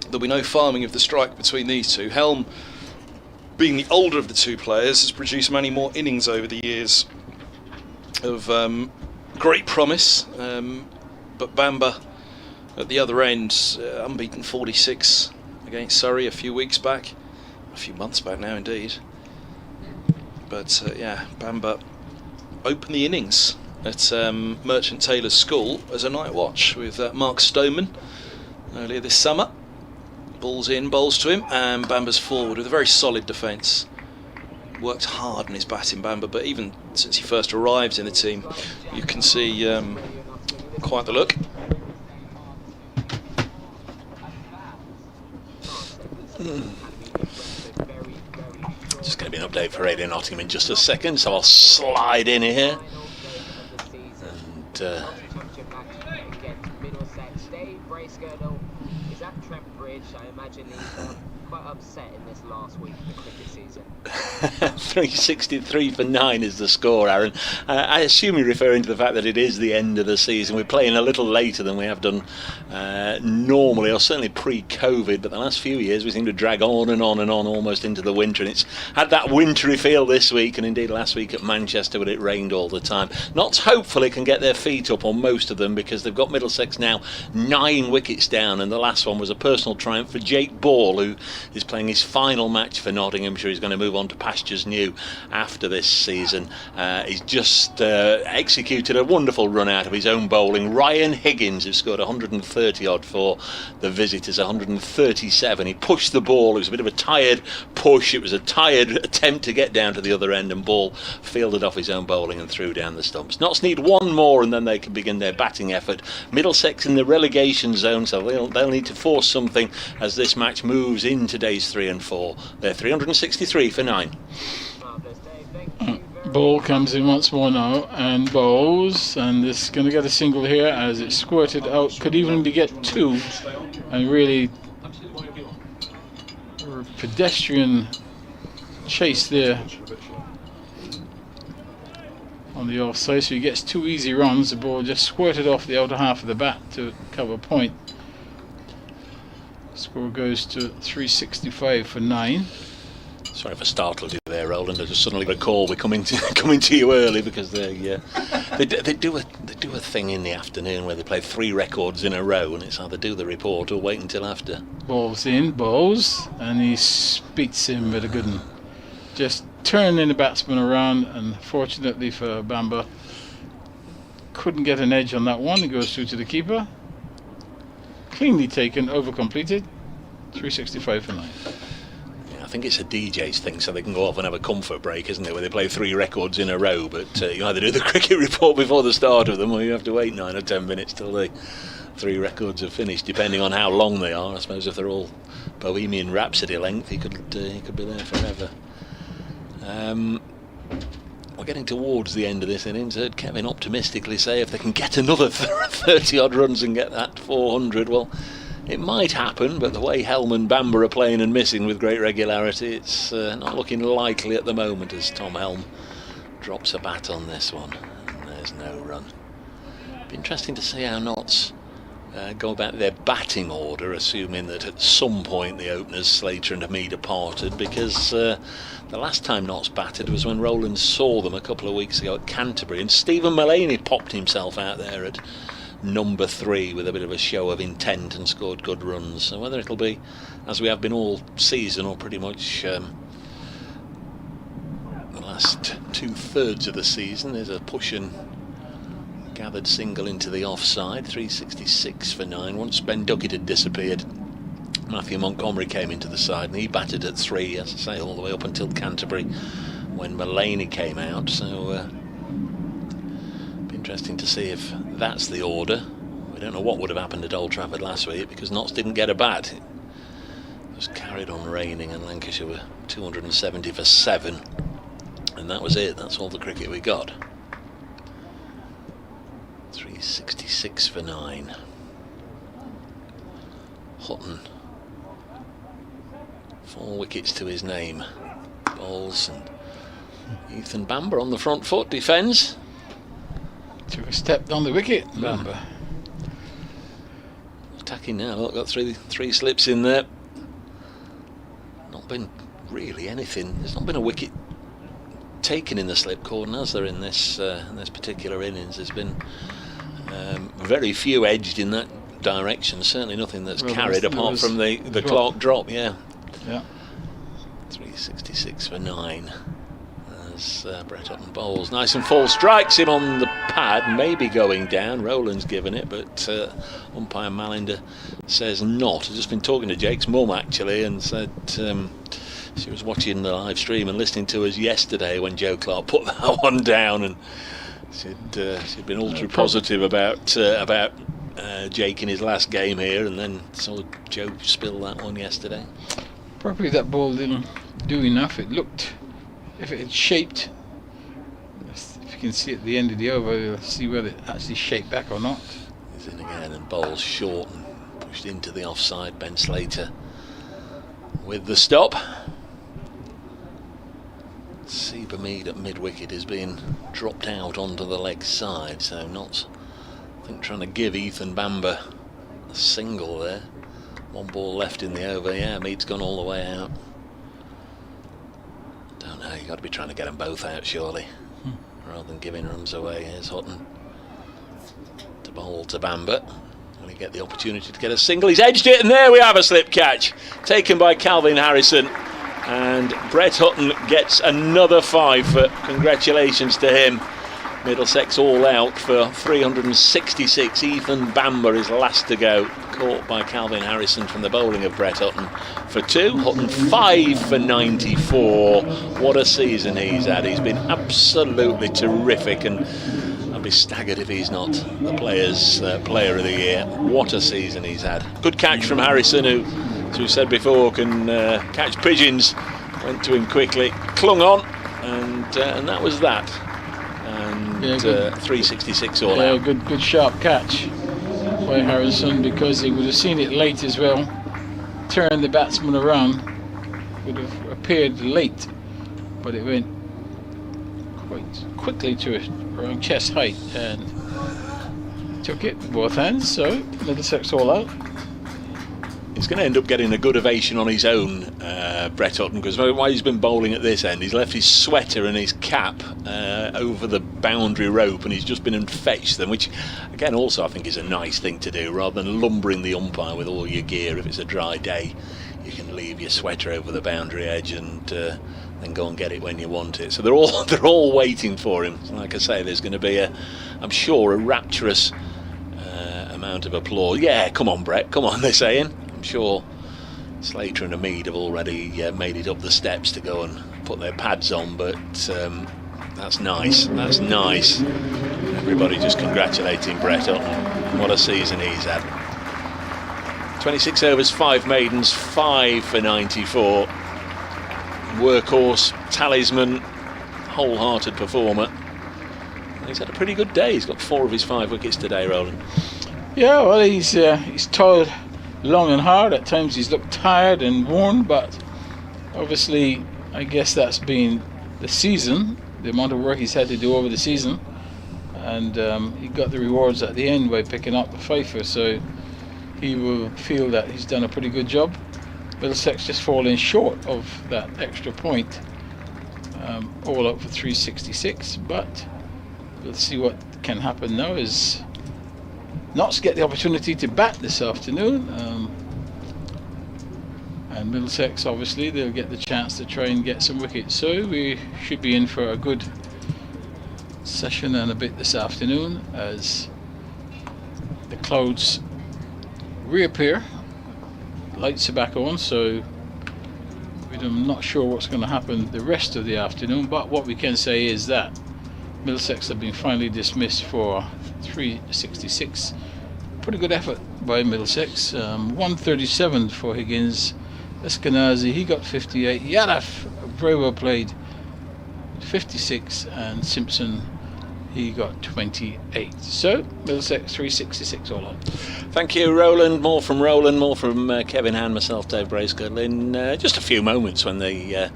There'll be no farming of the strike between these two. Helm, being the older of the two players, has produced many more innings over the years of great promise, but Bamber at the other end, unbeaten 46 against Surrey a few months back now indeed. But yeah, Bamber opened the innings at Merchant Taylor's School as a night watch with Mark Stoneman earlier this summer. Balls in, bowls to him, and Bamber's forward with a very solid defence. Worked hard on his batting, Bamber, but even since he first arrived in the team, you can see quite the look. Just going to be an update for Radio Nottingham in just a second, so I'll slide in here. And Middlesex, Dave Bracegirdle is at Trent Bridge. I imagine he's quite upset in this last week of the cricket season? 363 for 9 is the score, Aaron. I assume you're referring to the fact that it is the end of the season. We're playing a little later than we have done normally, or certainly pre-COVID, but the last few years we seem to drag on and on and on almost into the winter, and it's had that wintry feel this week, and indeed last week at Manchester when it rained all the time. Notts hopefully can get their feet up on most of them, because they've got Middlesex now 9 wickets down, and the last one was a personal triumph for Jake Ball, who is playing his final match for Nottinghamshire. He's going to move on to pastures new after this season. He's just executed a wonderful run out of his own bowling. Ryan Higgins, who scored 130 odd for the visitors, 137. He pushed the ball. It was a bit of a tired push. It was a tired attempt to get down to the other end, and Ball fielded off his own bowling and threw down the stumps. Notts need one more and then they can begin their batting effort. Middlesex in the relegation zone, so they'll need to force something as this match moves into days 3 and 4. They're 363 for 9. Ball comes in once more now and bowls, and it's going to get a single here as it squirted out. Could even get 2, and really pedestrian chase there on the offside, so he gets 2 easy runs. The ball just squirted off the outer half of the bat to cover point. Score goes to 365 for 9. Sorry if I startled you there, Roland. I just suddenly recall we're coming to you early, because they do a thing in the afternoon where they play 3 records in a row, and it's either do the report or wait until after. Balls in, bowls, and he beats him with a good one. Just turning the batsman around, and fortunately for Bamba, couldn't get an edge on that one. It goes through to the keeper. Cleanly taken, over completed. 365 for 9. I think it's a DJ's thing, so they can go off and have a comfort break, isn't it, where they play 3 records in a row, but you either do the cricket report before the start of them, or you have to wait 9 or 10 minutes till the 3 records are finished, depending on how long they are. I suppose if they're all Bohemian Rhapsody length, he could be there forever. We're getting towards the end of this innings. I heard Kevin optimistically say if they can get another 30 odd runs and get that 400, well, it might happen, but the way Helm and Bamba are playing and missing with great regularity, it's not looking likely at the moment, as Tom Helm drops a bat on this one. And there's no run. Be interesting to see how Notts go about their batting order, assuming that at some point the openers Slater and Hamid are parted, because the last time Notts batted was when Roland saw them a couple of weeks ago at Canterbury, and Stephen Mullaney popped himself out there at number 3 with a bit of a show of intent and scored good runs. So whether it'll be as we have been all season, or pretty much the last 2/3 of the season, there's a push and gathered single into the offside. 366 for 9. Once Ben Duckett had disappeared, Matthew Montgomery came into the side, and he batted at 3, as I say, all the way up until Canterbury when Mullaney came out. So interesting to see if that's the order. We don't know what would have happened at Old Trafford last week, because Notts didn't get a bat. It just carried on raining, and Lancashire were 270 for 7, and that was it. That's all the cricket we got. 366 for 9. Hutton, 4 wickets to his name. Bowles, and Ethan Bamba on the front foot defends. Took a step down the wicket, Bamba. Attacking now. Look, got three slips in there. Not been really anything. There's not been a wicket taken in the slip cordon, has there, in this particular innings? There's been very few edged in that direction. Certainly nothing that's carried apart from the Clark drop. Yeah. 366 for 9. Brett Hutton bowls nice and full, strikes him on the pad, maybe going down. Roland's given it, but umpire Malinder says not. I've just been talking to Jake's mum actually, and said she was watching the live stream and listening to us yesterday when Joe Clark put that one down, and she'd been ultra positive about Jake in his last game here, and then saw Joe spill that one yesterday. Probably that ball didn't do enough. It looked, if it had shaped, if you can see at the end of the over, you'll see whether it actually shaped back or not. He's in again, and bowls short and pushed into the offside. Ben Slater with the stop. Seabermead at mid-wicket is being dropped out onto the leg side, so not, I think, trying to give Ethan Bamber a single there. One ball left in the over. Yeah, Mead's gone all the way out. Don't know, you've got to be trying to get them both out, surely, rather than giving runs away. Here's Hutton to bowl to Bamber. Will he get the opportunity to get a single? He's edged it, and there we have a slip catch taken by Calvin Harrison. And Brett Hutton gets another 5. Congratulations to him. Middlesex all out for 366. Ethan Bamber is last to go, caught by Calvin Harrison from the bowling of Brett Hutton for 2. Hutton 5 for 94. What a season he's had. He's been absolutely terrific, and I'll be staggered if he's not the Players' Player of the Year. What a season he's had. Good catch from Harrison, who, as we said before, can catch pigeons. Went to him quickly, clung on, and that was that. And yeah, 366 all out. Good sharp catch by Harrison, because he would have seen it late as well. Turned the batsman around, would have appeared late, but it went quite quickly to it, around chest height, and took it with both hands. So Middlesex all out. He's going to end up getting a good ovation on his own, Brett Hutton, because while he's been bowling at this end, he's left his sweater and his cap over the boundary rope, and he's just been and fetched them, which again also I think is a nice thing to do, rather than lumbering the umpire with all your gear. If it's a dry day, you can leave your sweater over the boundary edge and then go and get it when you want it. So they're all waiting for him. Like I say, there's going to be I'm sure, a rapturous amount of applause. Yeah, come on, Brett, come on, they're saying. I'm sure Slater and Mead have already made it up the steps to go and put their pads on, but that's nice. That's nice. Everybody just congratulating Brett Hutton. What a season he's had. 26 overs, 5 maidens, 5 for 94. Workhorse, talisman, wholehearted performer. And he's had a pretty good day. He's got 4 of his 5 wickets today, Roland. Yeah, well, he's toiled long and hard. At times he's looked tired and worn, but obviously I guess that's been the season, the amount of work he's had to do over the season, and he got the rewards at the end by picking up the fifer, so he will feel that he's done a pretty good job. Middlesex just falling short of that extra point, all up for 366, but we'll see what can happen now as Notts get the opportunity to bat this afternoon, and Middlesex, obviously, they'll get the chance to try and get some wickets. So we should be in for a good session and a bit this afternoon as the clouds reappear. Lights are back on, so I'm not sure what's going to happen the rest of the afternoon, but what we can say is that Middlesex have been finally dismissed for 366. Pretty good effort by Middlesex. 137 for Higgins. Eskenazi, he got 58. Yadaf, very well played, 56, and Simpson, he got 28. So Middlesex 366 all on. Thank you, Roland. More from Roland, more from Kevin Hand, myself, Dave Bracegirdle, in just a few moments when the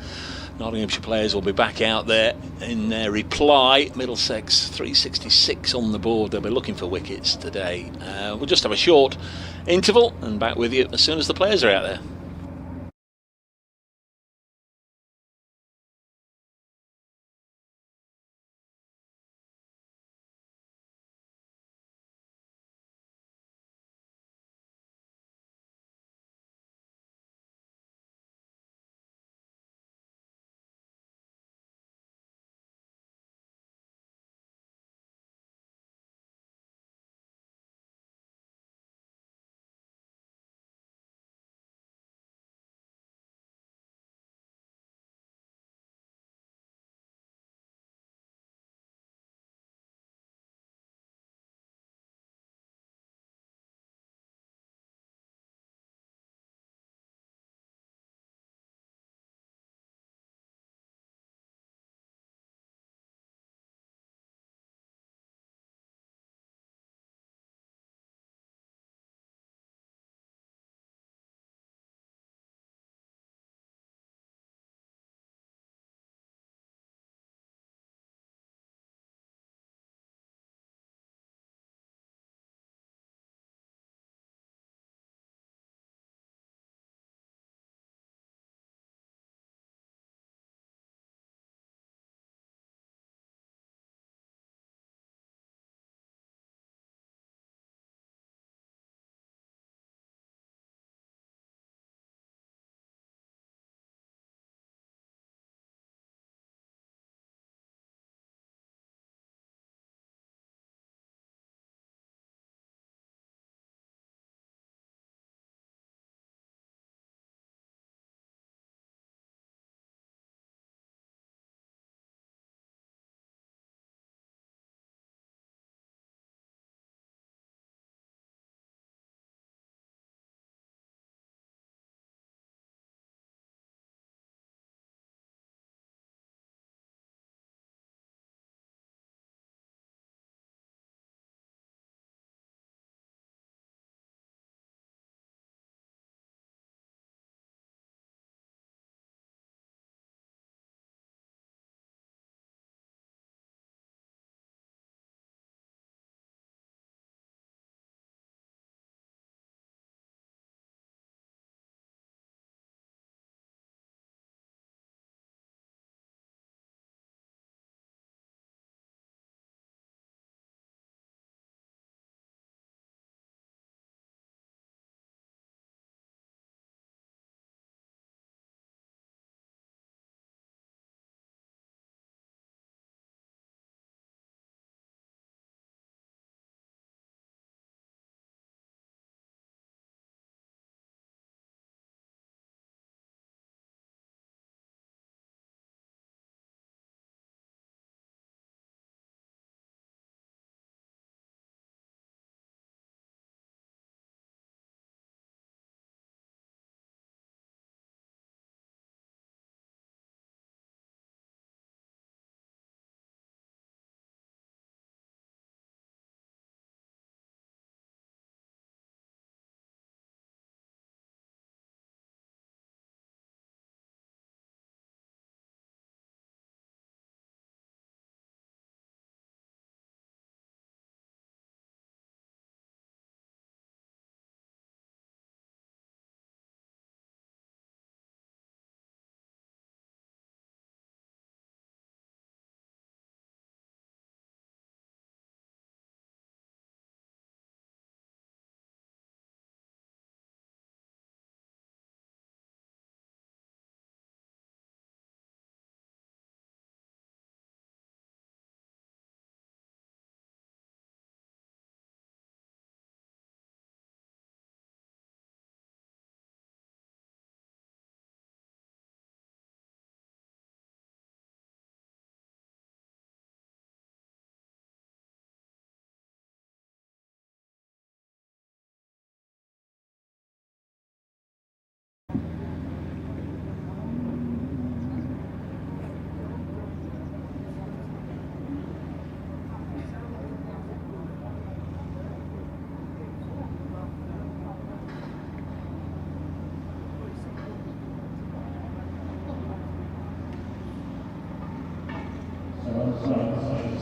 Nottinghamshire players will be back out there in their reply. Middlesex 366 on the board. They'll be looking for wickets today. We'll just have a short interval and back with you as soon as the players are out there.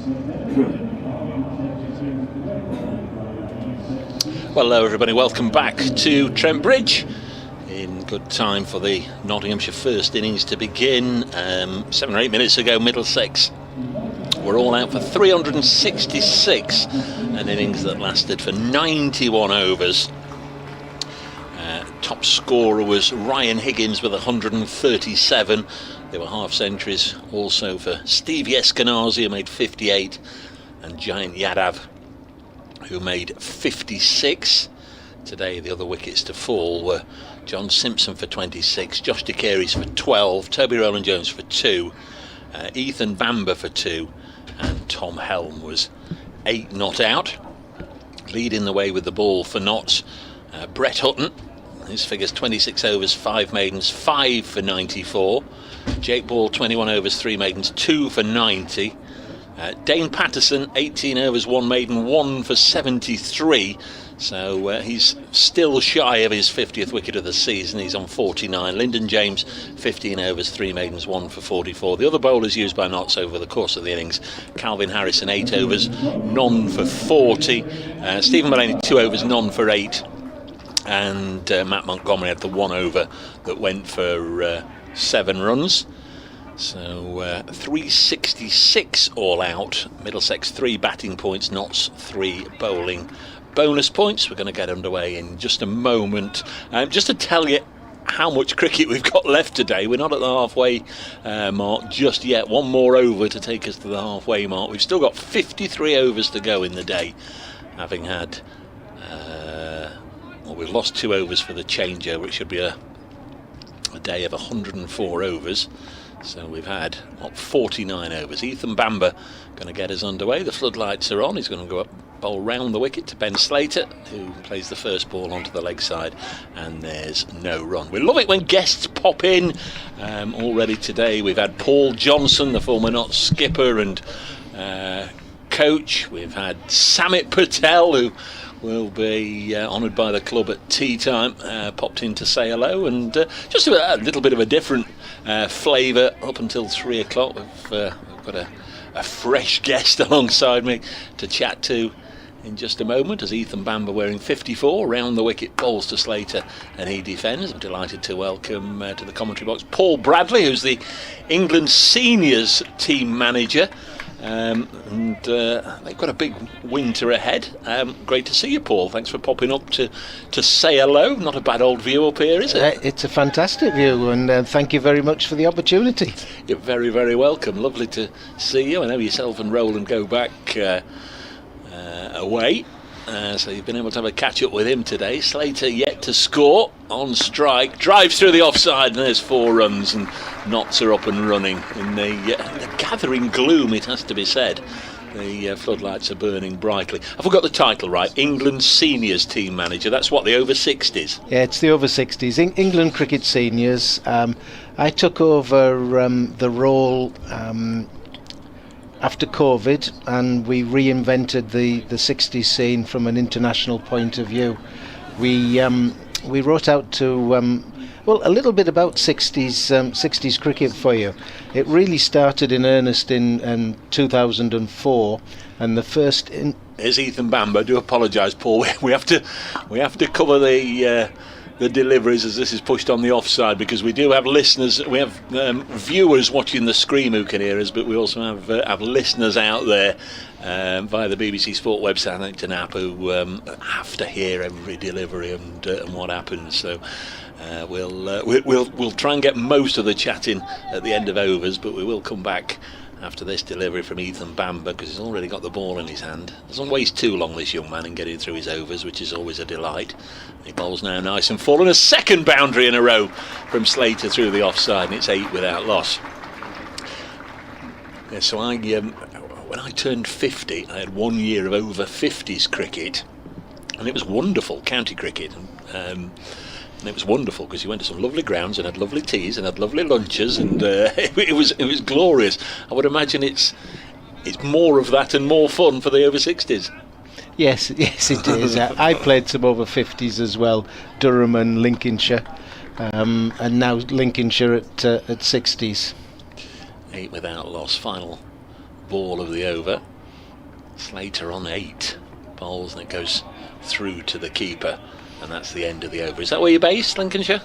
Well, hello everybody, welcome back to Trent Bridge. In good time for the Nottinghamshire first innings to begin. 7 or 8 minutes ago, Middlesex were all out for 366, an innings that lasted for 91 overs. Top scorer was Ryan Higgins with 137. There were half centuries also for Stevie Eskenazi, who made 58, and Giant Yadav, who made 56. Today the other wickets to fall were John Simpson for 26, Josh DeCaries for 12, Toby Rowland-Jones for 2, Ethan Bamber for 2, and Tom Helm was 8 not out. Leading the way with the ball for Notts, Brett Hutton. His figures 26 overs, 5 maidens, 5 for 94. Jake Ball 21 overs, 3 maidens, 2 for 90. Dane Patterson 18 overs, 1 maiden, 1 for 73. So he's still shy of his 50th wicket of the season. He's on 49. Lyndon James 15 overs, 3 maidens, 1 for 44. The other bowlers used by Notts over the course of the innings: Calvin Harrison 8 overs, none for 40. Stephen Mullany 2 overs, none for 8. And Matt Montgomery had the 1 over that went for 7 runs. So 366 all out. Middlesex 3 batting points, Notts 3 bowling bonus points. We're going to get underway in just a moment. Just to tell you how much cricket we've got left today, we're not at the halfway mark just yet. 1 more over to take us to the halfway mark. We've still got 53 overs to go in the day, having had well, we've lost 2 overs for the changeover. It should be a day of 104 overs. So we've had 49 overs. Ethan Bamber going to get us underway. The floodlights are on. He's going to go up, bowl round the wicket to Ben Slater, who plays the first ball onto the leg side, and there's no run. We love it when guests pop in. Already today we've had Paul Johnson, the former Notts skipper and coach. We've had Samit Patel, who will be honoured by the club at tea time, popped in to say hello, and just a little bit of a different flavour up until 3 o'clock. We've got a fresh guest alongside me to chat to in just a moment, as Ethan Bamber, wearing 54, round the wicket, bowls to Slater and he defends. I'm delighted to welcome to the commentary box Paul Bradley, who's the England seniors team manager. They've got a big winter ahead. Great to see you, Paul. Thanks for popping up to say hello. Not a bad old view up here, is it? It's a fantastic view, and thank you very much for the opportunity. You're very, very welcome. Lovely to see you. I know yourself and Roland go back away, so you've been able to have a catch up with him today. Slater yet to score, on strike, drives through the offside, and there's 4 runs, and Notts are up and running in the gathering gloom, it has to be said. The floodlights are burning brightly. Have we got the title right? England seniors team manager. That's what, the over 60s? Yeah, it's the over 60s. England cricket seniors. I took over the role after COVID, and we reinvented the 60s scene from an international point of view. We wrote out to a little bit about 60s cricket for you. It really started in earnest in 2004, and the first. Here's Ethan Bamber. I do apologise, Paul. We have to cover the deliveries as this is pushed on the offside, because we do have listeners, we have viewers watching the screen who can hear us, but we also have listeners out there via the BBC Sport website, I think, to Nap, who have to hear every delivery and what happens. So we'll try and get most of the chat in at the end of overs, but we will come back after this delivery from Ethan Bamber, because he's already got the ball in his hand. Doesn't waste too long, this young man, in getting through his overs, which is always a delight. He bowls now nice and full, and a second boundary in a row from Slater through the offside, and it's 8 without loss. Yeah, so when I turned 50, I had 1 year of over 50s cricket, and it was wonderful, county cricket. And it was wonderful because you went to some lovely grounds and had lovely teas and had lovely lunches, and it was glorious. I would imagine it's more of that and more fun for the over 60s. Yes, it is. I played some over 50s as well, Durham and Lincolnshire, and now Lincolnshire at 60s. 8 without loss. Final ball of the over. Slater on 8 bowls, and it goes through to the keeper, and that's the end of the over. Is that where you're based, Lincolnshire?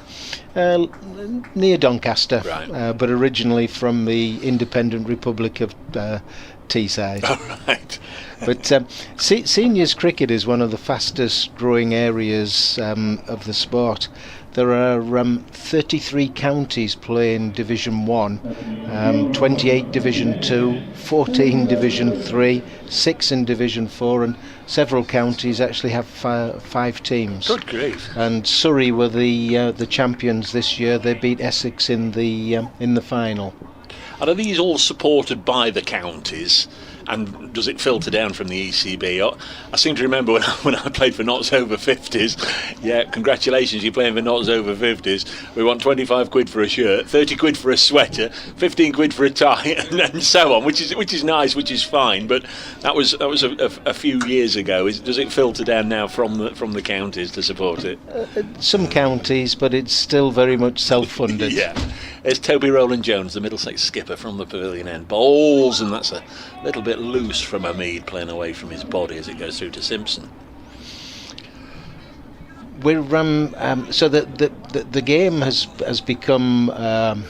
Near Doncaster, right. but originally from the independent Republic of Teesside. Oh, right. But seniors cricket is one of the fastest growing areas of the sport. There are 33 counties playing Division 1, 28 Division 2, 14 Division 3, 6 in Division 4, and several counties actually have 5 teams. Good grief. And Surrey were the champions this year. They beat Essex in the final. And are these all supported by the counties? And does it filter down from the ECB? I seem to remember when I played for Notts Over 50s. Yeah, congratulations, you're playing for Notts Over 50s. We want 25 quid for a shirt, 30 quid for a sweater, 15 quid for a tie, and so on, which is nice, which is fine. But that was a few years ago. Does it filter down now from the counties to support it? Some counties, but it's still very much self-funded. Yeah. There's Toby Rowland-Jones, the Middlesex skipper, from the pavilion end. Bowls, and that's a little bit loose from Hamid, playing away from his body as it goes through to Simpson. We're so the game has become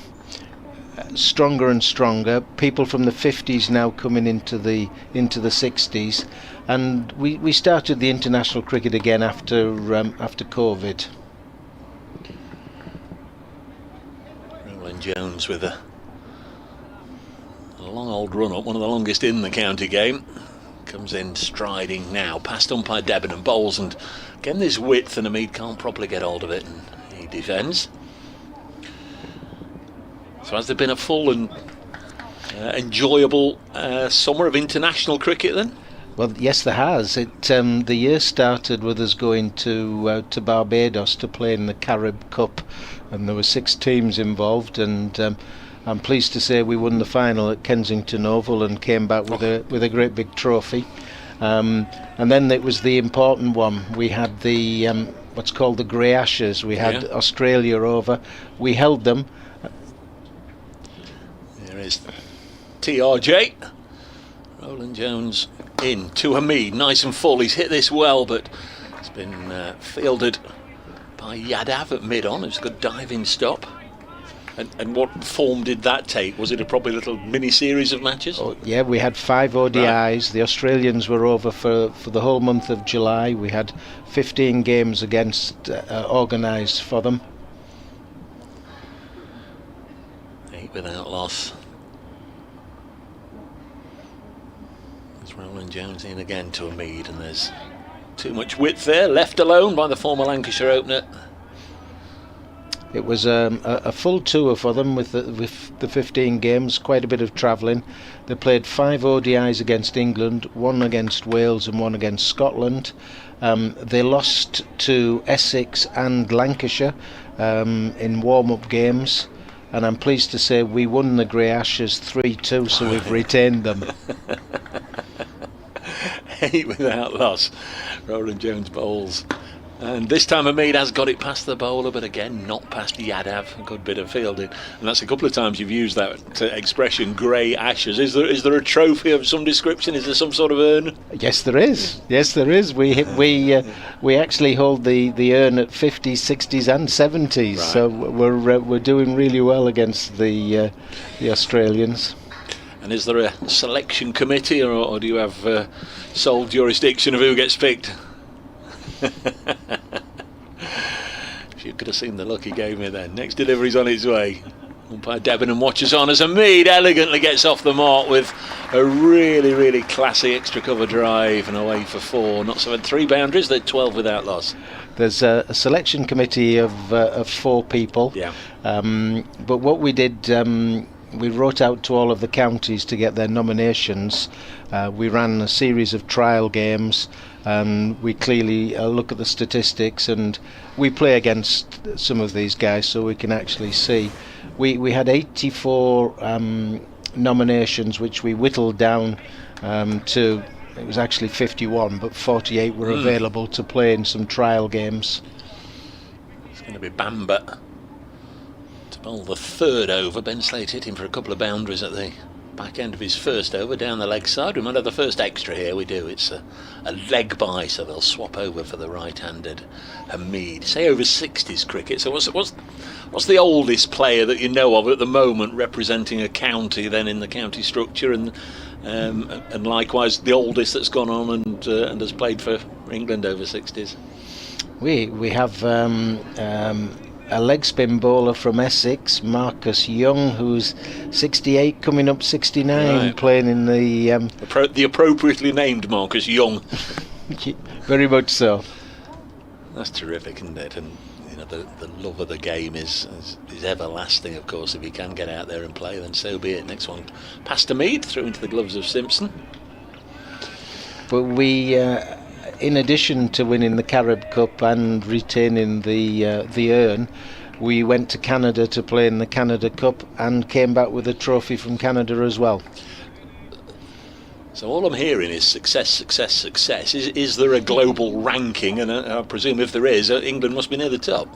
stronger and stronger. People from the 50s now coming into the 60s, and we started the international cricket again after COVID. Jones with a long old run up, one of the longest in the county game, comes in striding now past umpire Debenham, bowls, and again there's width and Hamid can't properly get hold of it, and he defends. So has there been a full and enjoyable summer of international cricket then? Well, yes, there has. The year started with us going to Barbados to play in the Carib Cup, and there were 6 teams involved, and I'm pleased to say we won the final at Kensington Oval and came back with a great big trophy. And then it was the important one. We had the what's called the Grey Ashes. We had Australia over. We held them. There is TRJ. Rowland-Jones in to Hamid, nice and full. He's hit this well, but it's been fielded by Yadav at mid-on. It was a good diving stop. And what form did that take? Was it a probably little mini-series of matches? Oh, yeah, we had 5 ODIs. Right. The Australians were over for the whole month of July. We had 15 games organised for them. 8 without loss. Rowland-Jones in again to Hamid, and there's too much width there, left alone by the former Lancashire opener. It was a full tour for them with the 15 games, quite a bit of travelling. They played 5 ODIs against England, 1 against Wales and 1 against Scotland. They lost to Essex and Lancashire in warm-up games, and I'm pleased to say we won the Grey Ashes 3-2, so we've retained them. 8 without loss. Rowland-Jones bowls, and this time Hamid has got it past the bowler, but again not past Yadav. A good bit of fielding, and that's a couple of times you've used that expression, Grey Ashes. Is there a trophy of some description? Is there some sort of urn? Yes, there is. Yes, there is. We actually hold the urn at 50s, 60s and 70s. Right. So we're doing really well against the Australians. And is there a selection committee, or do you have sole jurisdiction of who gets picked? If you could have seen the look he gave me then. Next delivery's on its way. Umpire Debenham watches on as Hamid elegantly gets off the mark with a really, really classy extra cover drive and away for 4. Not so 3 boundaries, they're 12 without loss. There's a selection committee of 4 people. Yeah. But what we did, we wrote out to all of the counties to get their nominations. We ran a series of trial games, and we clearly look at the statistics, and we play against some of these guys so we can actually see. We had 84 nominations, which we whittled down to, it was actually 51, but 48 were available to play in some trial games. It's going to be Bamba to bowl the 3rd over. Ben Slade hit him for a couple of boundaries at the back end of his first over down the leg side. We might have the first extra here. We do. It's a leg by, so they'll swap over for the right-handed Hamid. Say over 60s cricket. So what's the oldest player that you know of at the moment representing a county then in the county structure, and likewise the oldest that's gone on and has played for England over 60s? We have a leg spin bowler from Essex, Marcus Young, who's 68, coming up 69, right, playing in the appropriately named Marcus Young. Very much so. That's terrific, isn't it? And the love of the game is everlasting, of course. If he can get out there and play, then so be it. Next one, past to Mead, through into the gloves of Simpson. But we, in addition to winning the Carib Cup and retaining the urn, we went to Canada to play in the Canada Cup and came back with a trophy from Canada as well. So all I'm hearing is success, success, success. Is there a global ranking? And I presume if there is, England must be near the top.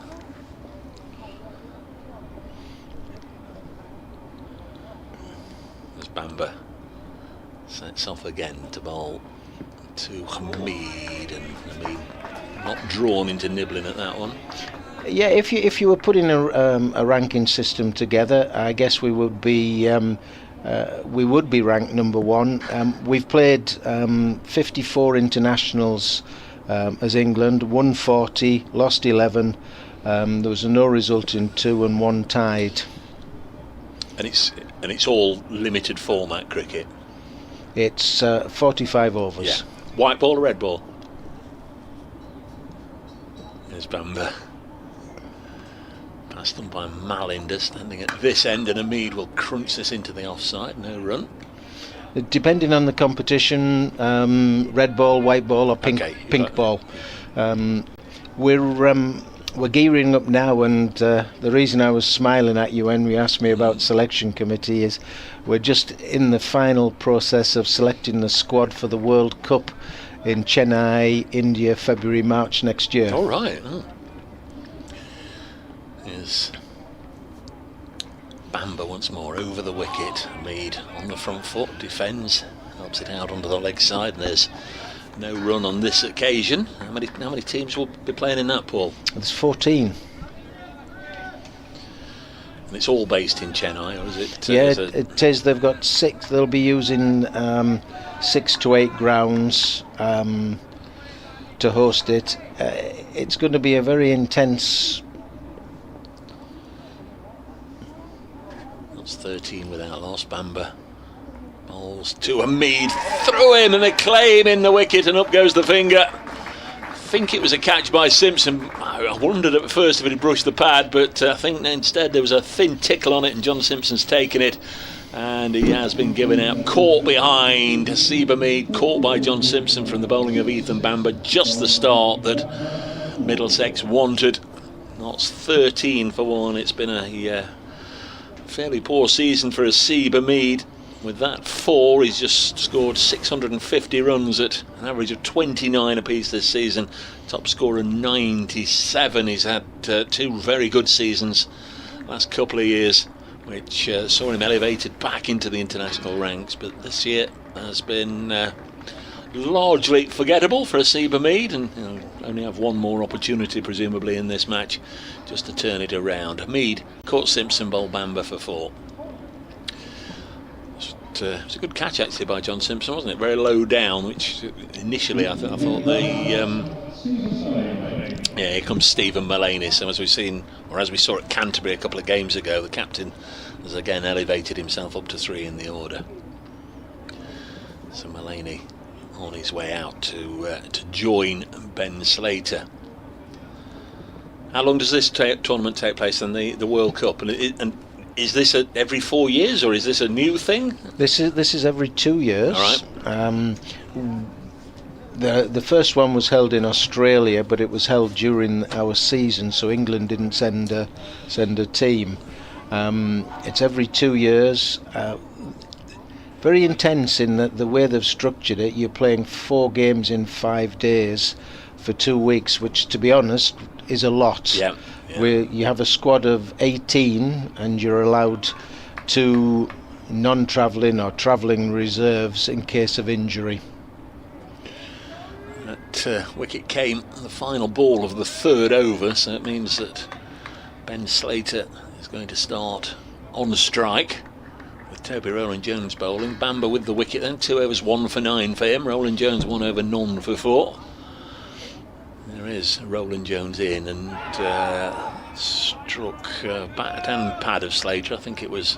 There's Bamber. Sets off again to bowl to Hamid, and Hamid not drawn into nibbling at that one. Yeah, if you were putting a ranking system together, I guess we would be ranked number one. We've played 54 internationals as England, won 40, lost 11. There was a no result in 2 and 1 tied. And it's all limited format cricket. It's 45 overs. Yeah. White ball or red ball? There's Bamber. Passed on by Malinder, standing at this end, and Hamid will crunch this into the offside. No run. Depending on the competition, red ball, white ball, or pink ball. We're gearing up now, and the reason I was smiling at you when you asked me about selection committee is we're just in the final process of selecting the squad for the World Cup in Chennai, India, February, March next year. All right. Oh. Here's Bamber once more over the wicket. Hamid on the front foot, defends, helps it out onto the leg side. There's no run on this occasion. How many teams will be playing in that, Paul? There's 14. And it's all based in Chennai, or is it? Yeah, it is. They've got 6. They'll be using 6 to 8 grounds to host it. It's going to be a very intense. That's 13 without loss. Bamber bowls to Hamid, through in and a claim in the wicket, and up goes the finger. I think it was a catch by Simpson. I wondered at first if it had brushed the pad, but I think instead there was a thin tickle on it, and John Simpson's taken it, and he has been given out. Caught behind Haseeb Hamid, caught by John Simpson from the bowling of Ethan Bamber. Just the start that Middlesex wanted. That's 13 for 1. It's been a fairly poor season for Haseeb Hamid. With that 4, he's just scored 650 runs at an average of 29 apiece this season. Top scorer 97. He's had 2 very good seasons last couple of years, which saw him elevated back into the international ranks. But this year has been largely forgettable for Haseeb Hamid, and only have one more opportunity presumably in this match just to turn it around. Hamid caught Simpson, bowled Bamber for 4. It was a good catch actually by John Simpson, wasn't it? Very low down, which initially I thought they here comes Stephen Mullaney. So as we've seen, or as we saw at Canterbury a couple of games ago, the captain has again elevated himself up to 3 in the order. So Mullaney on his way out to join Ben Slater. How long does this tournament take place then, the World Cup? And is this every 4 years, or is this a new thing? This is every 2 years. All right. The first one was held in Australia, but it was held during our season, so England didn't send a team. It's every 2 years. Very intense in that the way they've structured it. You're playing 4 games in 5 days for 2 weeks, which, to be honest, is a lot. Yeah. Where you have a squad of 18 and you're allowed to non-travelling or travelling reserves in case of injury. That wicket came the final ball of the third over, so it means that Ben Slater is going to start on strike with Toby Rowland-Jones bowling. Bamber with the wicket then, 2 overs 1 for 9 for him. Rowland-Jones 1 over none for 4. There is Rowland-Jones in and struck bat and pad of Slater. I think it was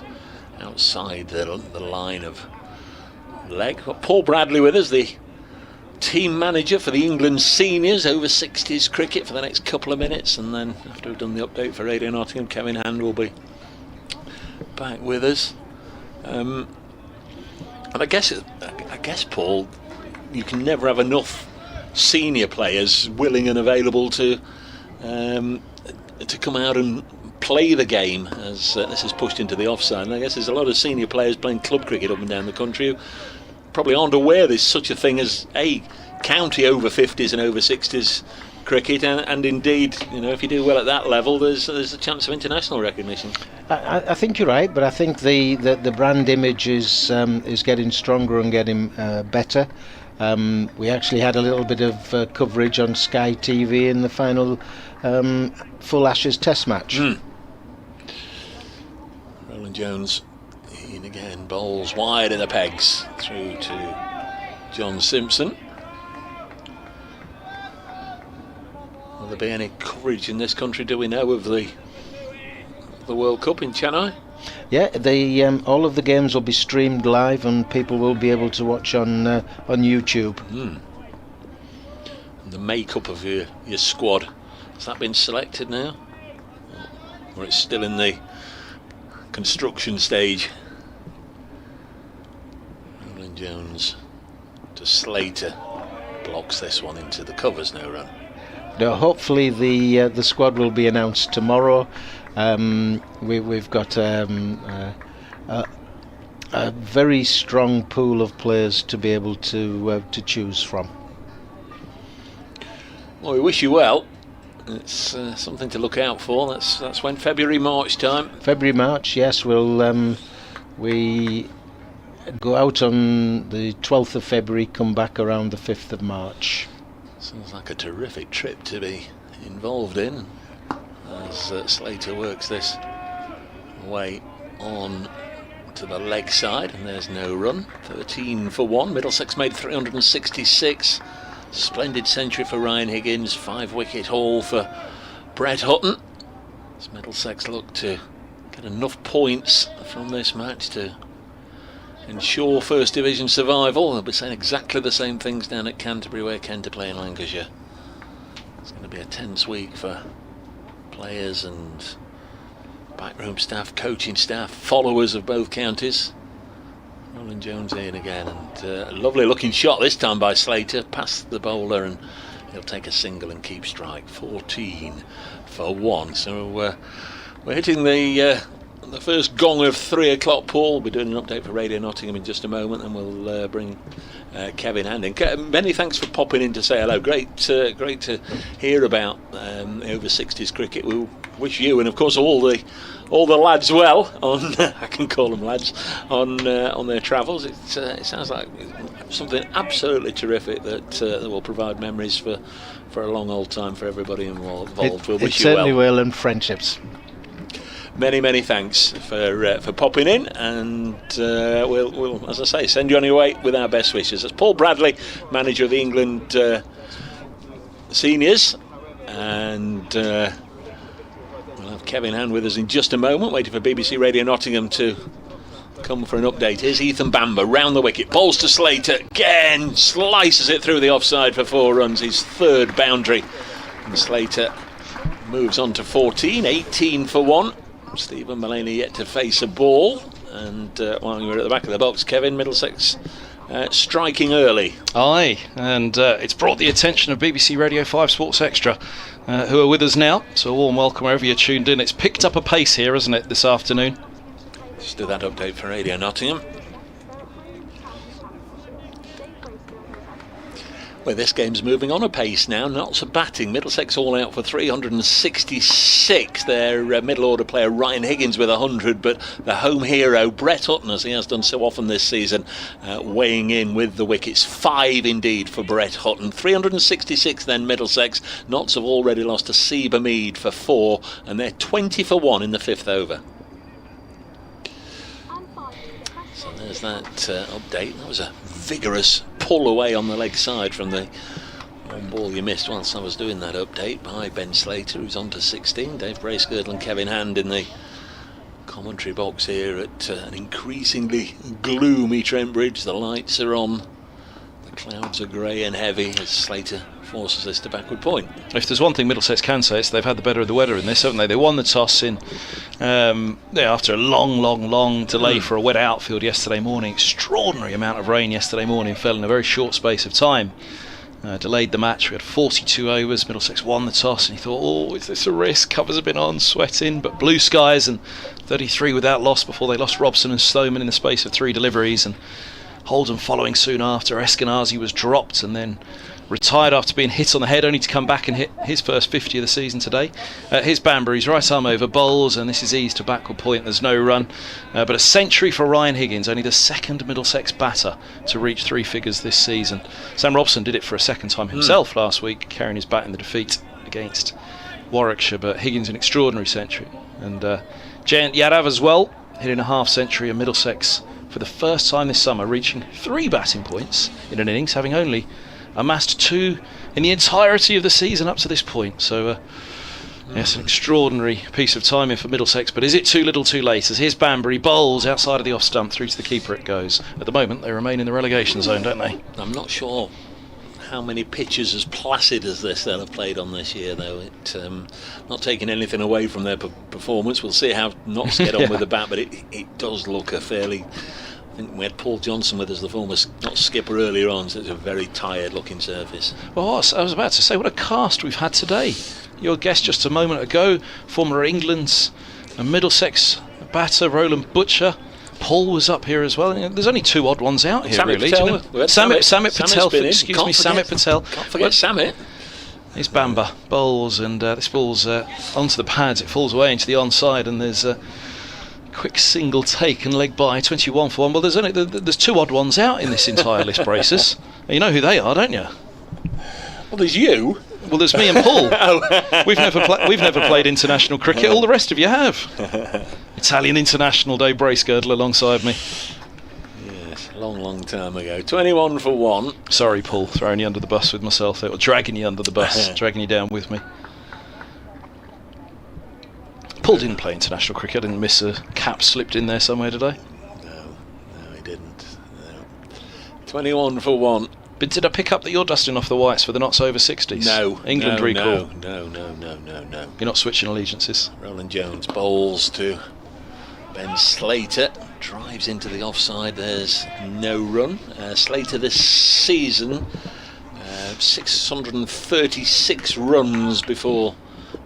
outside the line of leg. Got Paul Bradley with us, the team manager for the England seniors over 60s cricket, for the next couple of minutes, and then after we've done the update for Radio Nottingham, Kevin Hand will be back with us. And I guess Paul, you can never have enough senior players willing and available to come out and play the game as this is pushed into the offside. And I guess there's a lot of senior players playing club cricket up and down the country who probably aren't aware there's such a thing as county over 50s and over 60s cricket, and indeed, if you do well at that level, there's a chance of international recognition. I think you're right, but I think the brand image is getting stronger and getting better. We actually had a little bit of coverage on Sky TV in the final full Ashes Test match. Rowland-Jones in again, bowls wide of the pegs through to John Simpson. Will there be any coverage in this country, do we know, of the World Cup in Chennai? Yeah, all of the games will be streamed live and people will be able to watch on YouTube. And the makeup of your squad, has that been selected now? Or it's still in the construction stage? Rowland-Jones to Slater, blocks this one into the covers, no run. Now, hopefully the squad will be announced tomorrow. We've got a very strong pool of players to be able to choose from. Well, we wish you well. It's something to look out for. That's when, February, March time. February, March, yes. We go out on the 12th of February, come back around the 5th of March. Sounds like a terrific trip to be involved in as Slater works this way on to the leg side, and there's no run. 13 for 1. Middlesex made 366. Splendid century for Ryan Higgins. 5-wicket haul for Brett Hutton. As Middlesex look to get enough points from this match to ensure First Division survival. They'll be saying exactly the same things down at Canterbury, where Kent are playing Lancashire. It's going to be a tense week for players and backroom staff, coaching staff, followers of both counties. Rowland-Jones in again, and a lovely looking shot this time by Slater, past the bowler, and he'll take a single and keep strike. 14 for 1. So we're hitting the first gong of 3 o'clock, Paul. We'll be doing an update for Radio Nottingham in just a moment, and we'll bring Kevin Hand in. Many thanks for popping in to say hello. Great to hear about over 60s cricket. We'll wish you, and of course all the lads, well on I can call them lads, on their travels. It sounds like something absolutely terrific that will provide memories for a long old time for everybody involved. We'll wish you well. It certainly will, and friendships. Many thanks for popping in, and we'll, as I say, send you on your way with our best wishes. That's Paul Bradley, manager of the England seniors, and we'll have Kevin Hand with us in just a moment, waiting for BBC Radio Nottingham to come for an update. Here's Ethan Bamber round the wicket, bowls to Slater again, slices it through the offside for 4 runs, his 3rd boundary, and Slater moves on to 14. 18 for 1. Stephen Mullaney yet to face a ball, and while we were at the back of the box, Kevin, Middlesex striking early. Aye, and it's brought the attention of BBC Radio 5 Sports Extra, who are with us now, so a warm welcome wherever you're tuned in. It's picked up a pace here, hasn't it, this afternoon? Just do that update for Radio Nottingham. Well, this game's moving on apace now. Notts are batting. Middlesex all out for 366. Their middle order player Ryan Higgins with 100, but the home hero Brett Hutton, as he has done so often this season, weighing in with the wickets. 5 indeed for Brett Hutton. 366 then Middlesex. Notts have already lost to Seba Mead for 4, and they're 20 for 1 in the 5th over. So there's that update. That was a vigorous pull away on the leg side from the one ball you missed whilst I was doing that update by Ben Slater, who's on to 16. Dave Bracegirdle and Kevin Hand in the commentary box here at an increasingly gloomy Trent Bridge. The lights are on, the clouds are grey and heavy as Slater forces this to backward point. If there's one thing Middlesex can say, it's they've had the better of the weather in this, haven't they? They won the toss in after a long delay for a wet outfield yesterday morning. Extraordinary amount of rain yesterday morning fell in a very short space of time. Delayed the match. We had 42 overs. Middlesex won the toss, and he thought, oh, is this a risk? Covers have been on, sweating, but blue skies and 33 without loss before they lost Robson and Stoneman in the space of 3 deliveries, and Holden following soon after. Eskenazi was dropped and then retired after being hit on the head, only to come back and hit his first 50 of the season today. Here's Banbury's right arm over bowls, and this is eased to backward point. There's no run, but a century for Ryan Higgins, only the second Middlesex batter to reach 3 figures this season. Sam Robson did it for a second time himself last week, carrying his bat in the defeat against Warwickshire, but Higgins an extraordinary century. And Jayant Yadav as well, hitting a half century, and Middlesex for the first time this summer reaching 3 batting points in an innings, having only amassed 2 in the entirety of the season up to this point. So yes, an extraordinary piece of timing for Middlesex, but is it too little too late? As here's Banbury, bowls outside of the off stump, through to the keeper it goes. At the moment they remain in the relegation zone, don't they? I'm not sure how many pitches as placid as this they'll have played on this year, though. It not taking anything away from their performance. We'll see how Notts get on with the bat, but it does look a fairly... I think we had Paul Johnson with us, the former Notts skipper, earlier on, so it's a very tired looking surface. Well, I was about to say, what a cast we've had today. Your guest just a moment ago, former England's Middlesex batter Roland Butcher. Paul was up here as well. There's only 2 odd ones out here, Samit really. Patel. Samit Patel, excuse me, Samit Patel. Can't forget Samit. Here's Bamba, bowls, and this ball's onto the pads. It falls away into the onside, and there's a quick single take and leg by, 21 for 1. Well, there's 2 odd ones out in this entire list, Braces. You know who they are, don't you? Well, there's you. Well, there's me and Paul. We've never played international cricket. All the rest of you have. Italian international, Dave Bracegirdle alongside me. Yes, long time ago. 21 for 1. Sorry, Paul, throwing you under the bus with myself there, or dragging you under the bus, dragging you down with me. Paul didn't play international cricket. I didn't miss a cap slipped in there somewhere, did I? No, he didn't. No. 21 for 1. But did I pick up that you're dusting off the whites for the Notts over 60s? No. England recall? No. You're not switching allegiances? Roland Jones bowls to Ben Slater. Drives into the offside. There's no run. Slater this season, 636 runs before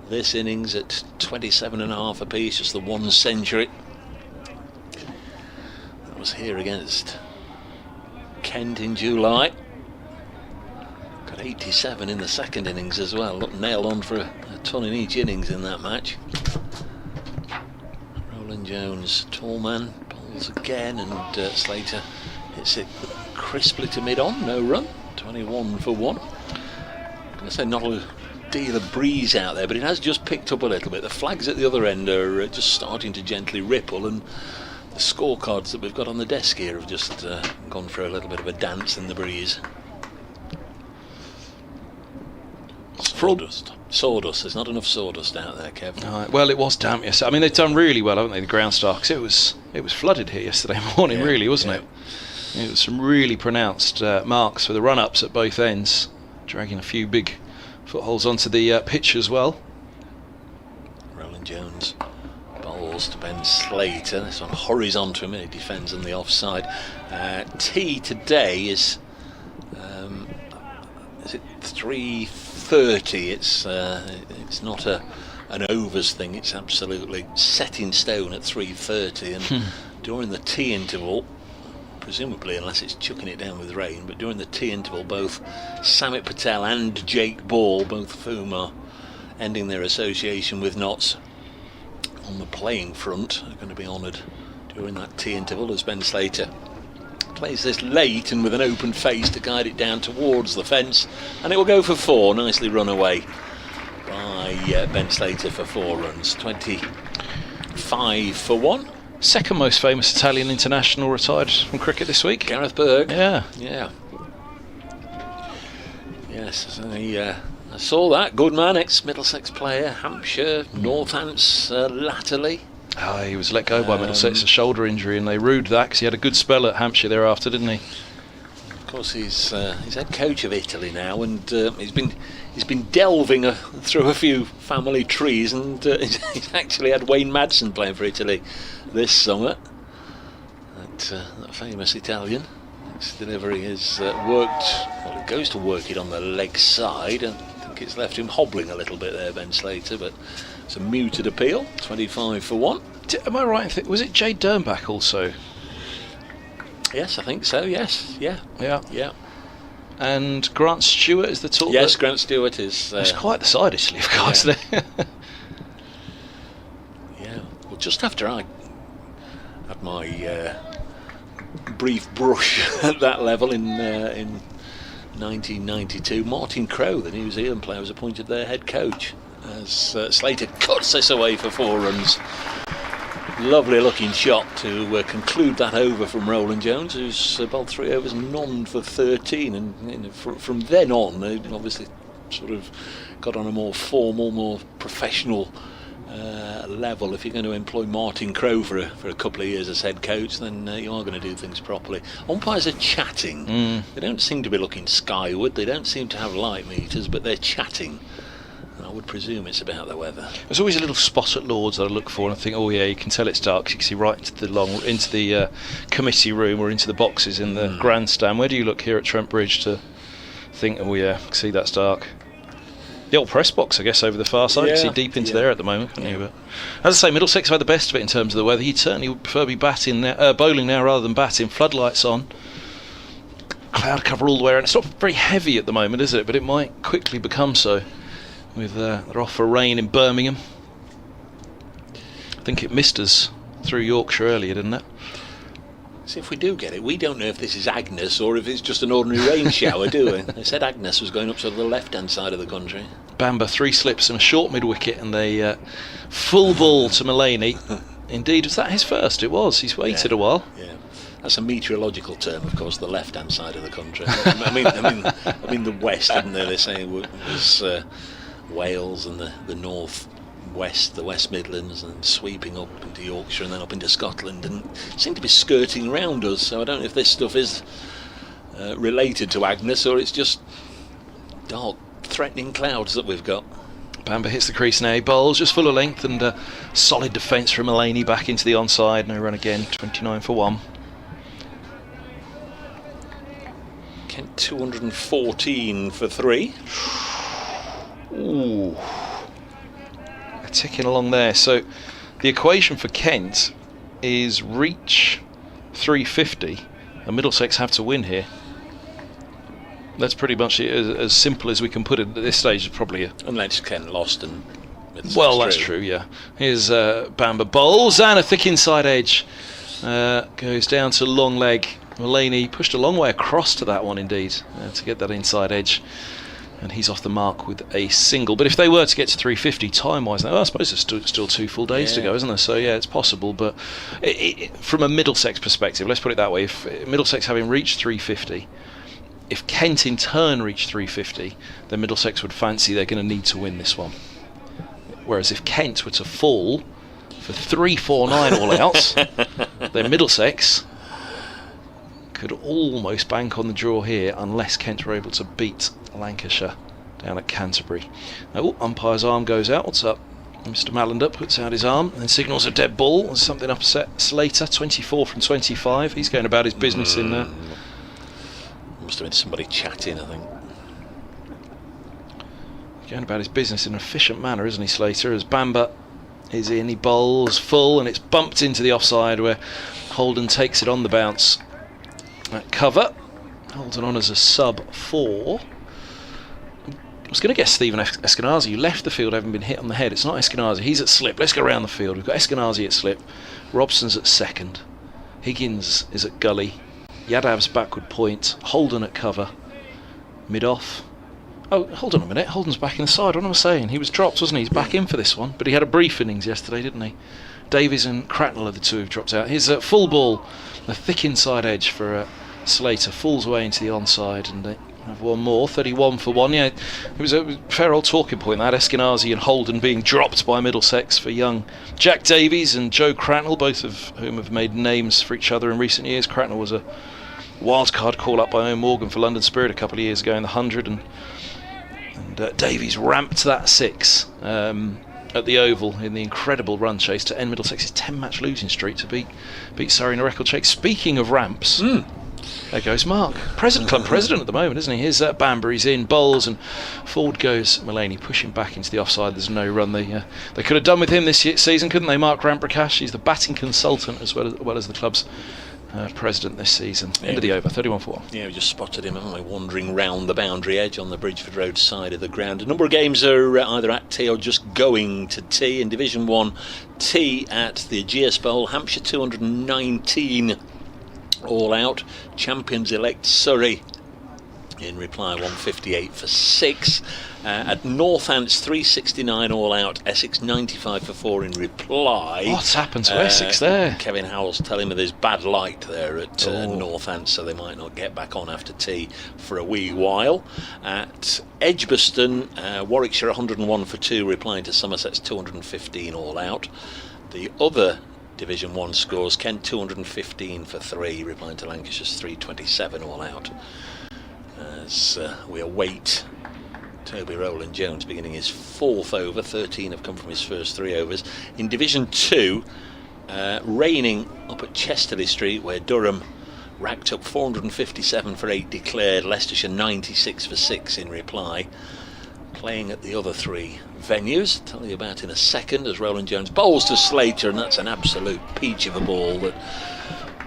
this innings at 27.5 apiece, just the 1 century. That was here against Kent in July. Got 87 in the second innings as well. Looked nailed on for a ton in each innings in that match. Roland Jones, tall man, bowls again, and Slater hits it crisply to mid-on, no run. 21 for 1. I'm going to say not a deal of breeze out there, but it has just picked up a little bit. The flags at the other end are just starting to gently ripple, and the scorecards that we've got on the desk here have just gone for a little bit of a dance in the breeze. Sawdust. There's not enough sawdust out there, Kev. Well, it was damp yesterday. I mean, they've done really well, haven't they, the ground star? Because it was flooded here yesterday morning, really, wasn't it? It was some really pronounced marks for the run-ups at both ends, dragging a few big footholds onto the pitch as well. Roland Jones bowls to Ben Slater. This one hurries on to him and he defends on the offside. Tea today is it 3:30? It's not an overs thing. It's absolutely set in stone at 3:30. And during the tea interval, presumably, unless it's chucking it down with rain, but during the tea interval, both Samit Patel and Jake Ball, both of whom are ending their association with Notts on the playing front, are going to be honoured during that tea interval as Ben Slater plays this late and with an open face to guide it down towards the fence, and it will go for 4. Nicely run away by Ben Slater for 4 runs. 25 for 1. Second most famous Italian international retired from cricket this week. Gareth Berg. Yeah. Yes, I saw that. Good man, ex-Middlesex player, Hampshire, Northants latterly. Oh, he was let go by Middlesex, a shoulder injury, and they rued that because he had a good spell at Hampshire thereafter, didn't he? Of course, he's head coach of Italy now, and he's been delving through a few family trees, and he's actually had Wayne Madsen playing for Italy this summer. That famous Italian. Its delivery has worked. Well, it goes to work it on the leg side. I think it's left him hobbling a little bit there, Ben Slater, but it's a muted appeal. 25 for 1. Am I right in thinking, was it Jay Dernbach also? Yes, I think so. Yes, yeah. And Grant Stewart is the talk. Yes, Grant Stewart is. It's quite the side Italy, of course. Yeah. Well, just after I had my brief brush at that level in 1992, Martin Crowe, the New Zealand player, was appointed their head coach as Slater cuts this away for 4 runs. Lovely looking shot to conclude that over from Roland Jones, who's bowled 3 overs and none for 13, and from then on they obviously sort of got on a more formal, more professional level. If you're going to employ Martin Crowe for a couple of years as head coach, then you are going to do things properly. Umpires are chatting. They don't seem to be looking skyward, they don't seem to have light meters, but they're chatting. I would presume it's about the weather. There's always a little spot at Lord's that I look for and I think, oh yeah, you can tell it's dark. You can see right into the committee room or into the boxes in the grandstand. Where do you look here at Trent Bridge to think, oh yeah, I can see that's dark? The old press box, I guess, over the far side. You can see deep into there at the moment, can't you? But as I say, Middlesex have had the best of it in terms of the weather. You'd certainly would prefer to be bowling now rather than batting. Floodlights on. Cloud cover all the way around. It's not very heavy at the moment, is it? But it might quickly become so. With they're off for rain in Birmingham. I think it missed us through Yorkshire earlier, didn't it? See, if we do get it, we don't know if this is Agnes or if it's just an ordinary rain shower, do we? They said Agnes was going up to the left-hand side of the country. Bamber, 3 slips and a short mid-wicket, and they full ball to Mullaney. Indeed, was that his first? It was. He's waited a while. Yeah. That's a meteorological term, of course, the left-hand side of the country. I mean the west, didn't they? They say it was Wales and the north west, the West Midlands, and sweeping up into Yorkshire and then up into Scotland, and seem to be skirting around us. So I don't know if this stuff is related to Agnes or it's just dark, threatening clouds that we've got. Bamber hits the crease now, he bowls just full of length, and solid defence from Mullaney back into the onside. No run again, 29 for 1. Kent 214 for 3. Ooh, they're ticking along there. So the equation for Kent is reach 350 and Middlesex have to win here. That's pretty much it, as simple as we can put it at this stage. Probably unless Kent lost and well, that's true, yeah. Here's Bamber bowls and a thick inside edge, goes down to long leg. Mullaney pushed a long way across to that one indeed, to get that inside edge, and he's off the mark with a single. But if they were to get to 350 time-wise, now I suppose there's still 2 full days to go, isn't there? So yeah, it's possible. But from a Middlesex perspective, let's put it that way, if Middlesex having reached 350, if Kent in turn reached 350, then Middlesex would fancy they're going to need to win this one. Whereas if Kent were to fall for 349 all outs, then Middlesex could almost bank on the draw here unless Kent were able to beat Lancashire down at Canterbury. Oh, umpire's arm goes out. What's up? Mr. Mallender puts out his arm and signals a dead ball. There's something upset Slater, 24 from 25. He's going about his business in there. Must have been somebody chatting, I think. Going about his business in an efficient manner, isn't he, Slater? As Bamber is in, he bowls full and it's bumped into the offside where Holden takes it on the bounce. That cover, holding on as a sub-4. I was going to guess Stephen Eskenazi, who left the field having been hit on the head. It's not Eskenazi, he's at slip. Let's go around the field. We've got Eskenazi at slip, Robson's at second, Higgins is at gully, Yadav's backward point, Holden at cover, mid-off. Oh, hold on a minute, Holden's back inside. What am I saying? He was dropped, wasn't he? He's back in for this one, but he had a brief innings yesterday, didn't he? Davies and Cratnell are the two who've dropped out. Here's a full ball, the thick inside edge for Slater, falls away into the onside, and have one more, 31 for 1. Yeah, it was a fair old talking point, that Eskenazi and Holden being dropped by Middlesex for young Jack Davies and Joe Cratnell, both of whom have made names for each other in recent years. Cratnell was a wildcard call up by Owen Morgan for London Spirit a couple of years ago in the 100, and Davies ramped that 6 at the Oval in the incredible run chase to end Middlesex's 10-match losing streak to beat Surrey in a record chase. Speaking of ramps, there goes Mark, club president at the moment, isn't he? Here's Banbury's in, bowls, and forward goes Mulaney, pushing back into the offside. There's no run they could have done with him this season, couldn't they? Mark Ramprakash, he's the batting consultant as well as the club's president this season. End of the over, 31 for 1. Yeah, we just spotted him, haven't we, wandering round the boundary edge on the Bridgeford Road side of the ground. A number of games are either at tea or just going to tea. In Division 1, tea at the Ageas Bowl, Hampshire 219 all out. Champions-elect Surrey in reply 158 for 6. At Northants 369 all out, Essex 95 for 4 in reply. What's happened to Essex there? Kevin Howell's telling me there's bad light there at Northants, so they might not get back on after tea for a wee while. At Edgbaston, Warwickshire 101 for 2, replying to Somerset's 215 all out. The other Division 1 scores, Kent 215 for 3, replying to Lancashire's 327 all out. As we await Toby Rowland-Jones beginning his 4th over. 13 have come from his first 3 overs. In Division 2, raining up at Chesterley Street, where Durham racked up 457 for 8 declared, Leicestershire 96 for 6 in reply. Playing at the other 3 venues, tell you about in a second, as Rowland-Jones bowls to Slater, and that's an absolute peach of a ball that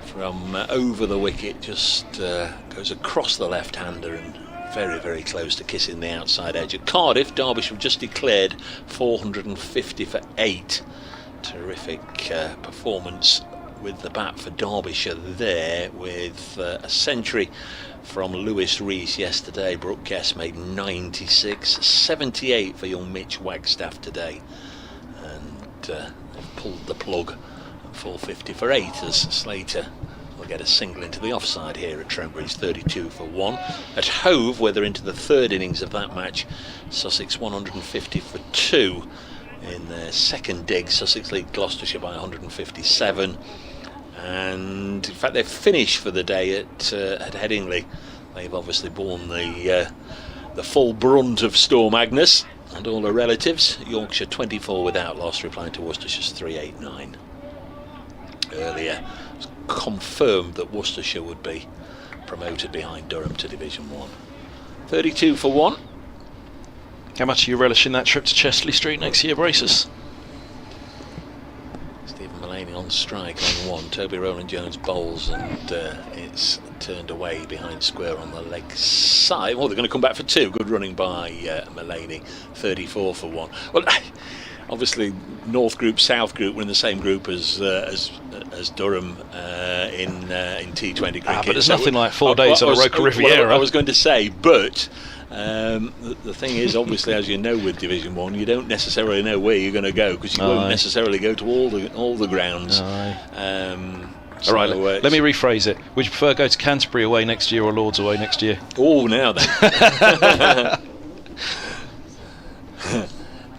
from over the wicket just goes across the left-hander and very, very close to kissing the outside edge. At Cardiff, Derbyshire have just declared 450 for 8. Terrific performance with the bat for Derbyshire there, with a century from Lewis Rees yesterday. Brooke Guest made 96, 78 for young Mitch Wagstaff today, and they've pulled the plug at 450 for 8 as Slater will get a single into the offside here at Trent Bridge, 32 for 1. At Hove, where they're into the 3rd innings of that match, Sussex 150 for 2 in their second dig. Sussex lead Gloucestershire by 157, and in fact they've finished for the day at Headingley. They've obviously borne the full brunt of Storm Agnes and all her relatives. Yorkshire 24 without loss, replying to Worcestershire's 389. Earlier confirmed that Worcestershire would be promoted behind Durham to Division 1. 32 for 1. How much are you relishing that trip to Chesterley Street next year, Braces? Stephen Mulaney on strike on 1. Toby Rowland-Jones bowls, and it's turned away behind square on the leg side. Well, they're going to come back for 2. Good running by Mulaney. 34 for 1. Well, obviously North Group, South Group were in the same group as Durham in T20 cricket. But there's nothing like 4 days on a Roker Riviera. I was going to say, but the thing is, obviously, as you know, with Division 1, you don't necessarily know where you're going to go, because you won't necessarily go to all the grounds. All right, let me rephrase it. Would you prefer go to Canterbury away next year or Lords away next year? Oh, now then.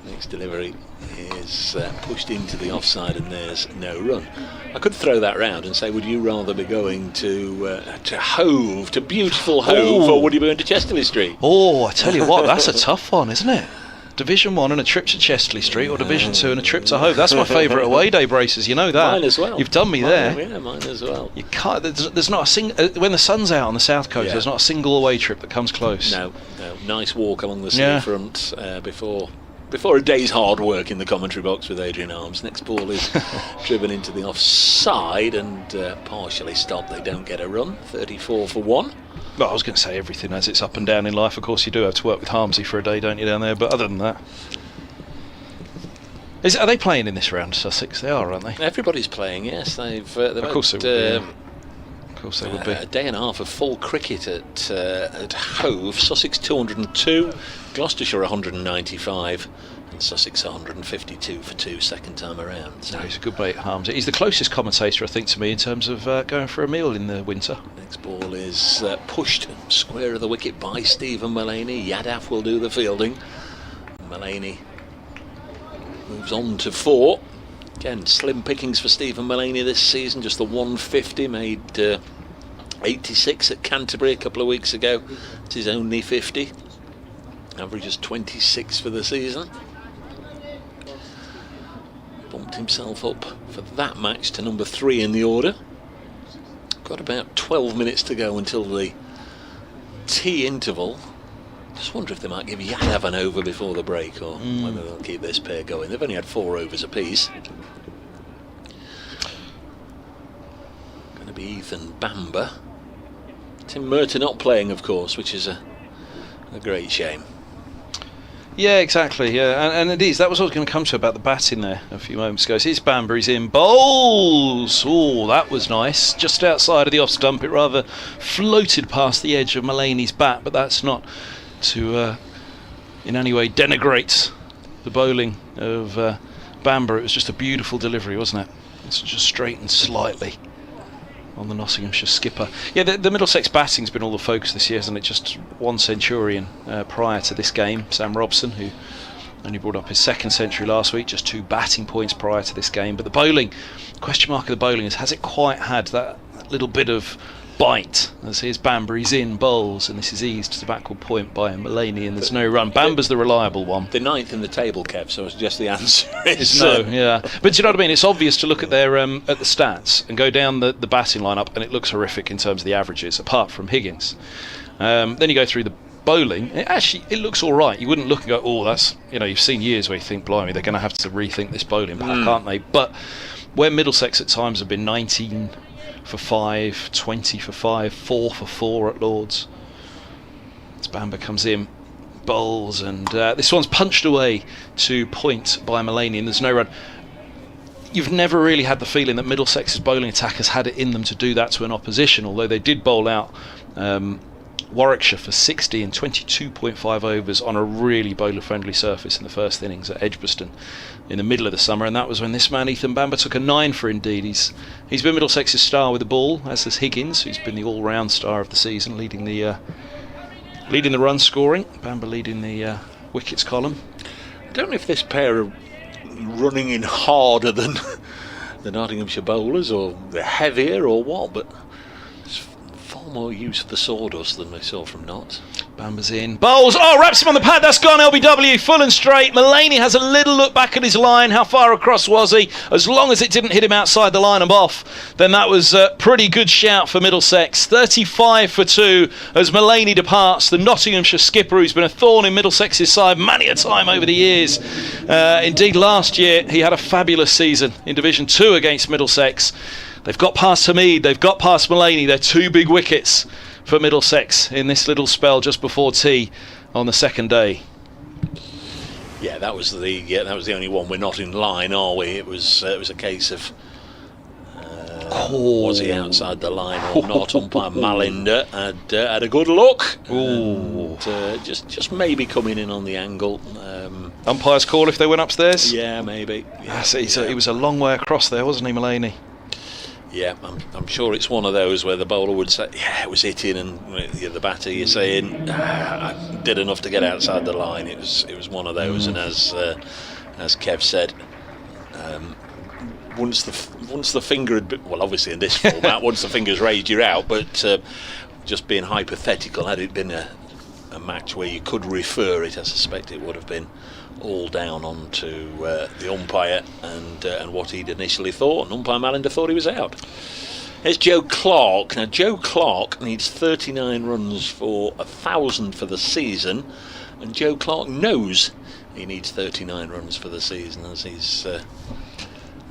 Next delivery is pushed into the offside, and there's no run. I could throw that round and say, would you rather be going to Hove, to beautiful Hove, or would you be going to Chesterley Street? Oh, I tell you what, that's a tough one, isn't it? Division 1 and a trip to Chesterley Street, or Division 2 and a trip to Hove. That's my favourite away day, Braces. You know that. Mine as well. You've done me there. Yeah, mine as well. You can't. There's not a single. When the sun's out on the south coast, there's not a single away trip that comes close. No. Nice walk along the seafront before before a day's hard work in the commentary box with Adrian Arms. Next ball is driven into the offside and partially stopped. They don't get a run. 34 for 1. Well, I was going to say everything has its up and down in life. Of course, you do have to work with Harmsy for a day, don't you, down there? But other than that, are they playing in this round, Sussex? They are, aren't they? Everybody's playing. Yes, they've of course they would be. Of course they would be. A day and a half of full cricket at Hove. Sussex 202, Gloucestershire 195, and Sussex 152 for 2 second time around. So no, he's a good mate, Harmsy. He's the closest commentator, I think, to me in terms of going for a meal in the winter. Next ball is pushed square of the wicket by Stephen Mullaney. Yadav will do the fielding. Mullaney moves on to 4. Again, slim pickings for Stephen Mullaney this season. Just the 150, made 86 at Canterbury a couple of weeks ago. It's his only 50. Averages 26 for the season. Bumped himself up for that match to number 3 in the order. Got about 12 minutes to go until the tea interval. Just wonder if they might give Yadav an over before the break, or whether they'll keep this pair going. They've only had 4 overs apiece. Going to be Ethan Bamber. Tim Merton not playing, of course, which is a great shame. Yeah, exactly. Yeah, and it is. That was what I was going to come to about the batting there a few moments ago. So here's Bamber. He's in. Bowls. Oh, that was nice. Just outside of the off stump. It rather floated past the edge of Mullaney's bat, but that's not to in any way denigrate the bowling of Bamber. It was just a beautiful delivery, wasn't it? It's just straightened slightly on the Nottinghamshire skipper. Yeah, the Middlesex batting's been all the focus this year, hasn't it? Just one centurion prior to this game, Sam Robson, who only brought up his 2nd century last week, just 2 batting points prior to this game. But the bowling, question mark of the bowling is, has it quite had that little bit of bite? As here's Bamber, he's in, bowls, and this is eased to the backward point by Mullaney, and there's no run. Bamber's the reliable one. The 9th in the table, Kev, so I suggest the answer is no. Yeah, but do you know what I mean? It's obvious to look at their at the stats and go down the batting lineup, and it looks horrific in terms of the averages, apart from Higgins. Then you go through the bowling. It looks all right. You wouldn't look and go, oh, that's, you've seen years where you think, blimey, they're going to have to rethink this bowling pack, aren't they? But where Middlesex at times have been 19 for 5, 20 for 5, 4 for 4 at Lords. As Bamber comes in, bowls, and this one's punched away to point by Mullaney, and there's no run. You've never really had the feeling that Middlesex's bowling attack has had it in them to do that to an opposition, although they did bowl out Warwickshire for 60 and 22.5 overs on a really bowler-friendly surface in the first innings at Edgbaston in the middle of the summer, and that was when this man Ethan Bamber took a 9 for Indeed. He's been Middlesex's star with the ball, as has Higgins, who's been the all-round star of the season, leading the run scoring. Bamber leading the wickets column. I don't know if this pair are running in harder than the Nottinghamshire bowlers, or they're heavier, or what, but there's far more use of the sawdust than we saw from Notts. Bamber's in. Bowls. Oh, wraps him on the pad. That's gone. LBW. Full and straight. Mullaney has a little look back at his line. How far across was he? As long as it didn't hit him outside the line and off, then that was a pretty good shout for Middlesex. 35 for 2 as Mullaney departs. The Nottinghamshire skipper, who's been a thorn in Middlesex's side many a time over the years. Indeed, last year he had a fabulous season in Division 2 against Middlesex. They've got past Hamid. They've got past Mullaney. They're 2 big wickets for Middlesex in this little spell just before tea on the 2nd day. Yeah, that was the only one. We're not in line, are we? It was a case of was he outside the line or not? Umpire Malinder had a good look. Ooh. And, just maybe coming in on the angle. Umpire's call if they went upstairs. Yeah, maybe. Yeah, he was a long way across there, wasn't he, Mullaney? Yeah, I'm sure it's one of those where the bowler would say, yeah, it was hitting, and the batter, you're saying, I did enough to get outside the line. It was one of those, and as Kev said, once the finger had been, well, obviously in this format, once the finger's raised, you're out. But just being hypothetical, had it been a match where you could refer it, I suspect it would have been all down onto the umpire and what he'd initially thought, and umpire Malinder thought he was out. Here's Joe Clark. Now Joe Clark needs 39 runs for 1,000 for the season, and Joe Clark knows he needs 39 runs for the season, as he's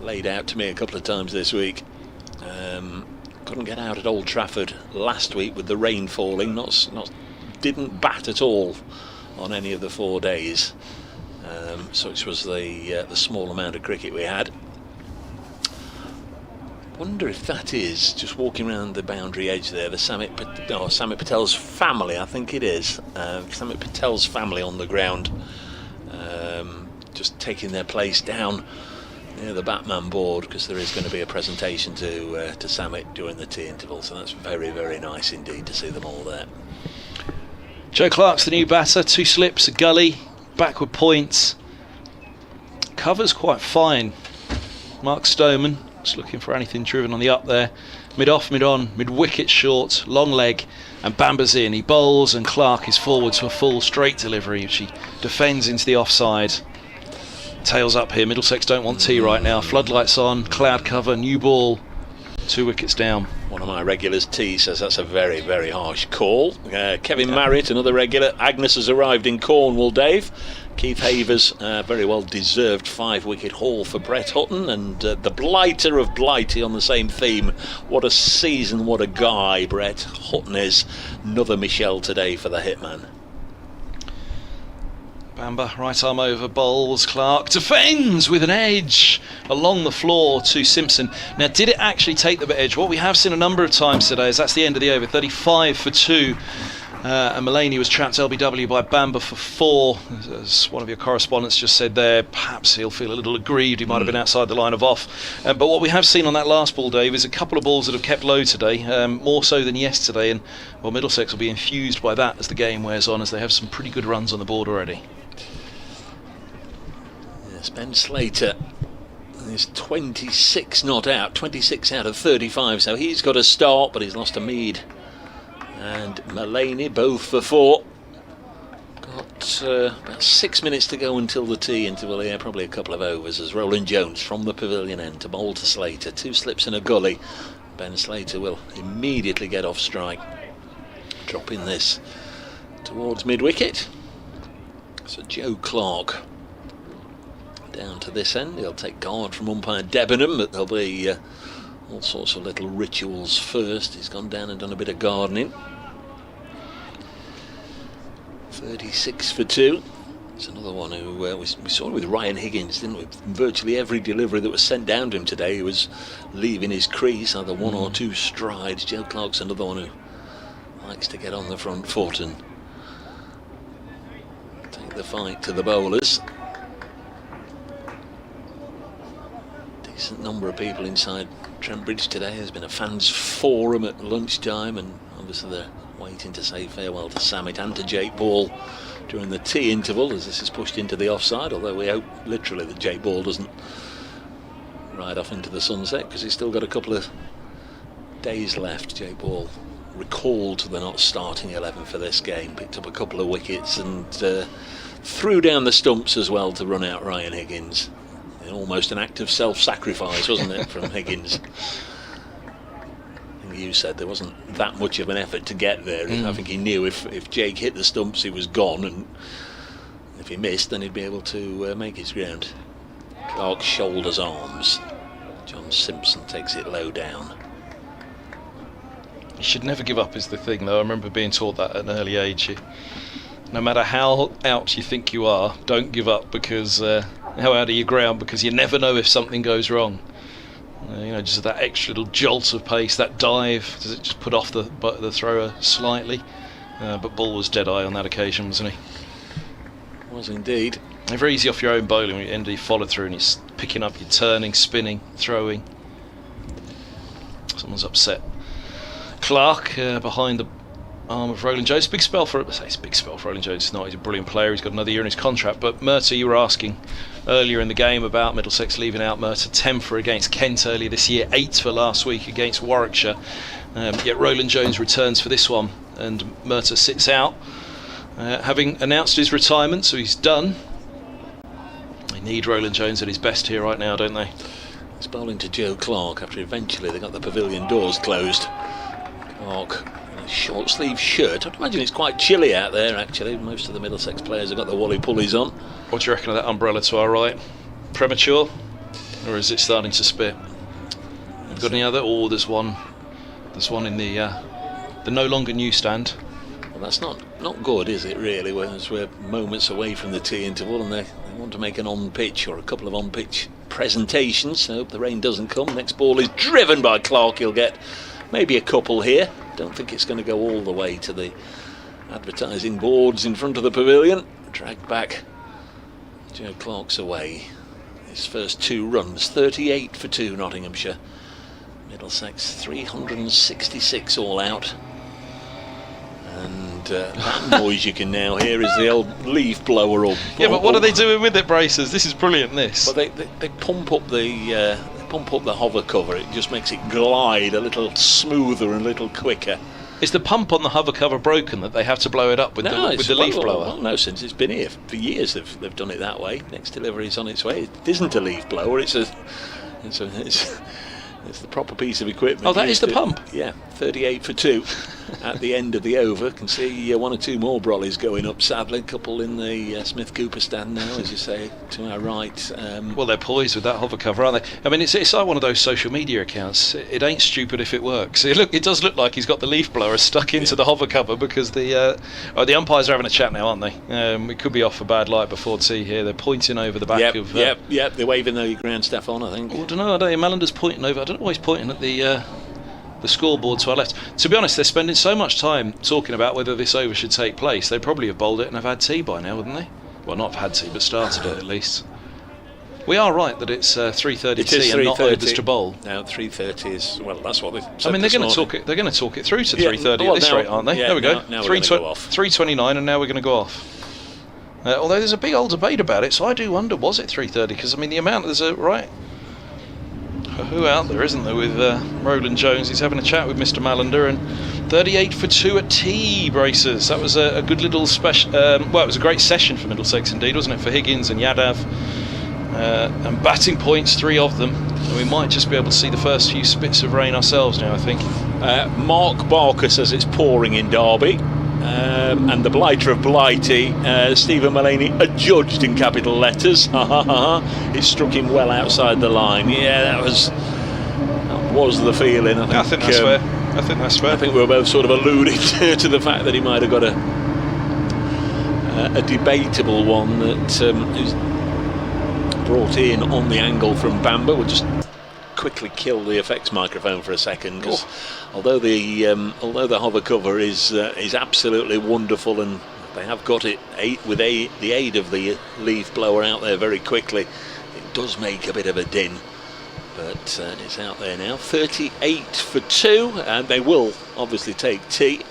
laid out to me a couple of times this week. Couldn't get out at Old Trafford last week with the rain falling. Didn't bat at all on any of the 4 days. Such was the small amount of cricket we had. Wonder if that is just walking around the boundary edge there, the Samit Patel's family, I think it is. Samit Patel's family on the ground, just taking their place down near the Batman board, because there is going to be a presentation to Samit during the tea interval. So that's very, very nice indeed to see them all there. Joe Clark's the new batter. 2 slips, a gully, backward points. Covers quite fine. Mark Stoneman just looking for anything driven on the up there. Mid off, mid on, mid wicket short, long leg, and Bamba's in. He bowls and Clark is forward to a full straight delivery, which he defends into the offside. Tails up here. Middlesex don't want tea right now. Floodlights on, cloud cover, new ball, 2 wickets down. One of my regulars, T, says that's a very, very harsh call. Kevin Marriott, another regular. Agnes has arrived in Cornwall, Dave. Keith Havers, very well deserved 5-wicket haul for Brett Hutton, and the blighter of Blighty on the same theme. What a season, what a guy Brett Hutton is. Another Michelle today for the hitman. Bamba, right arm over, bowls, Clark defends with an edge along the floor to Simpson. Now, did it actually take the edge? What we have seen a number of times today is that's the end of the over, 35 for 2. And Mulaney was trapped LBW by Bamba for 4. As one of your correspondents just said there, perhaps he'll feel a little aggrieved. He might have been outside the line of off. But what we have seen on that last ball, Dave, is a couple of balls that have kept low today, more so than yesterday. And well, Middlesex will be infused by that as the game wears on, as they have some pretty good runs on the board already. Yes, Ben Slater is 26 not out, 26 out of 35, so he's got a start, but he's lost to Mead and Mulaney, both for 4. Got about 6 minutes to go until the tea interval here, probably a couple of overs, as Roland Jones from the pavilion end to bowl to Slater. 2 slips and a gully. Ben Slater will immediately get off strike, dropping this towards mid-wicket. So Joe Clark down to this end. He'll take guard from umpire Debenham, but there'll be all sorts of little rituals first. He's gone down and done a bit of gardening. 36 for 2. It's another one who we saw with Ryan Higgins, didn't we? Virtually every delivery that was sent down to him today, he was leaving his crease, either 1 or 2 strides. Joe Clark's another one who likes to get on the front foot and take the fight to the bowlers. Decent number of people inside Trent Bridge today. There's been a fans forum at lunchtime, and obviously they're waiting to say farewell to Samit and to Jake Ball during the tea interval, as this is pushed into the offside, although we hope literally that Jake Ball doesn't ride off into the sunset, because he's still got a couple of days left. Jake Ball recalled to the not starting 11 for this game, picked up a couple of wickets and threw down the stumps as well to run out Ryan Higgins. Almost an act of self-sacrifice, wasn't it, from Higgins? I think you said there wasn't that much of an effort to get there. I think he knew if Jake hit the stumps, he was gone, and if he missed, then he'd be able to make his ground. Clark shoulders arms. John Simpson takes it low down. You should never give up is the thing, though. I remember being taught that at an early age. No matter how out you think you are, don't give up, because how out of your ground, because you never know if something goes wrong. Just that extra little jolt of pace, that dive, does it just put off the thrower slightly? But Ball was dead-eye on that occasion, wasn't he? Was indeed. They're very easy off your own bowling when you end your follow through and you're picking up, you're turning, spinning, throwing. Someone's upset. Clark behind the arm of Roland Jones. Big spell for Roland Jones. He's not. He's a brilliant player. He's got another year in his contract. But Murtagh, you were asking earlier in the game about Middlesex leaving out Murtagh. 10 for against Kent earlier this year, 8 for last week against Warwickshire. Yet Roland Jones returns for this one, and Murtagh sits out, having announced his retirement, so he's done. They need Roland Jones at his best here right now, don't they? It's bowling to Joe Clark after eventually they got the pavilion doors closed. Clark short sleeve shirt. I'd imagine it's quite chilly out there actually. Most of the Middlesex players have got the Wally pulleys on. What do you reckon of that umbrella to our right? Premature? Or is it starting to spit? Got any other? Oh, there's one in the no longer newsstand. Well, that's not good, is it really? Whereas we're moments away from the tea interval and they want to make an on-pitch or a couple of on-pitch presentations. So hope the rain doesn't come. Next ball is driven by Clark. He'll get maybe a couple here. Don't think it's going to go all the way to the advertising boards in front of the pavilion. Dragged back. Joe Clark's away. His first 2 runs, 38 for 2 Nottinghamshire. Middlesex 366 all out. And that noise you can now hear is the old leaf blower or yeah, but what are they doing with it, Bracers? This is brilliant, this. Well, they pump up the hover cover. It just makes it glide a little smoother and a little quicker. Is the pump on the hover cover broken that they have to blow it up with the leaf blower? Well, no, since it's been here for years they've done it that way. Next delivery is on its way. It isn't a leaf blower. It's the proper piece of equipment. Oh, that is the pump? Yeah, 38 for 2 at the end of the over. Can see 1 or 2 more brollies going up, sadly. A couple in the Smith Cooper stand now, as you say, to our right. Well, they're poised with that hover cover, aren't they? I mean, it's like one of those social media accounts. It ain't stupid if it works. It does look like he's got the leaf blower stuck into the hover cover because the umpires are having a chat now, aren't they? We could be off for bad light before tea here. They're pointing over the back of... Yep, they're waving the ground staff on, I think. I don't know, Malander's pointing over... I don't know why he's pointing at the scoreboard to our left. To be honest, they're spending so much time talking about whether this over should take place. They probably have bowled it and have had tea by now, wouldn't they? Well, not have had tea, but started it at least. We are right that it's 3:30 tea and not overs to bowl. Now 3:30 is, well, that's what they said. I mean, they're going to talk it. They're going to talk it through to 3:30 at this rate, aren't they? Yeah, there we go. Now we're going to go off. 3:29, and now we're going to go off. Although there's a big old debate about it, so I do wonder, was it 3:30? Because I mean, the amount there's a right. Who out there, isn't there, with Roland Jones? He's having a chat with Mr. Malander, and 38 for 2 at tea, Bracers. That was a good little special. Well, it was a great session for Middlesex indeed, wasn't it, for Higgins and Yadav. And batting points, 3 of them. And we might just be able to see the first few spits of rain ourselves now, I think. Mark Barker says it's pouring in Derby. And the blighter of Blighty, Stephen Mullaney, adjudged in capital letters. It struck him well outside the line. Yeah, that was the feeling. I think that's fair. I think we were both sort of alluding to the fact that he might have got a debatable one that is brought in on the angle from Bamber. We'll just quickly kill the effects microphone for a second, because although the hover cover is absolutely wonderful, and they have got it with the aid of the leaf blower out there very quickly, it does make a bit of a din, but it's out there now. 38 for 2, and they will obviously take tea.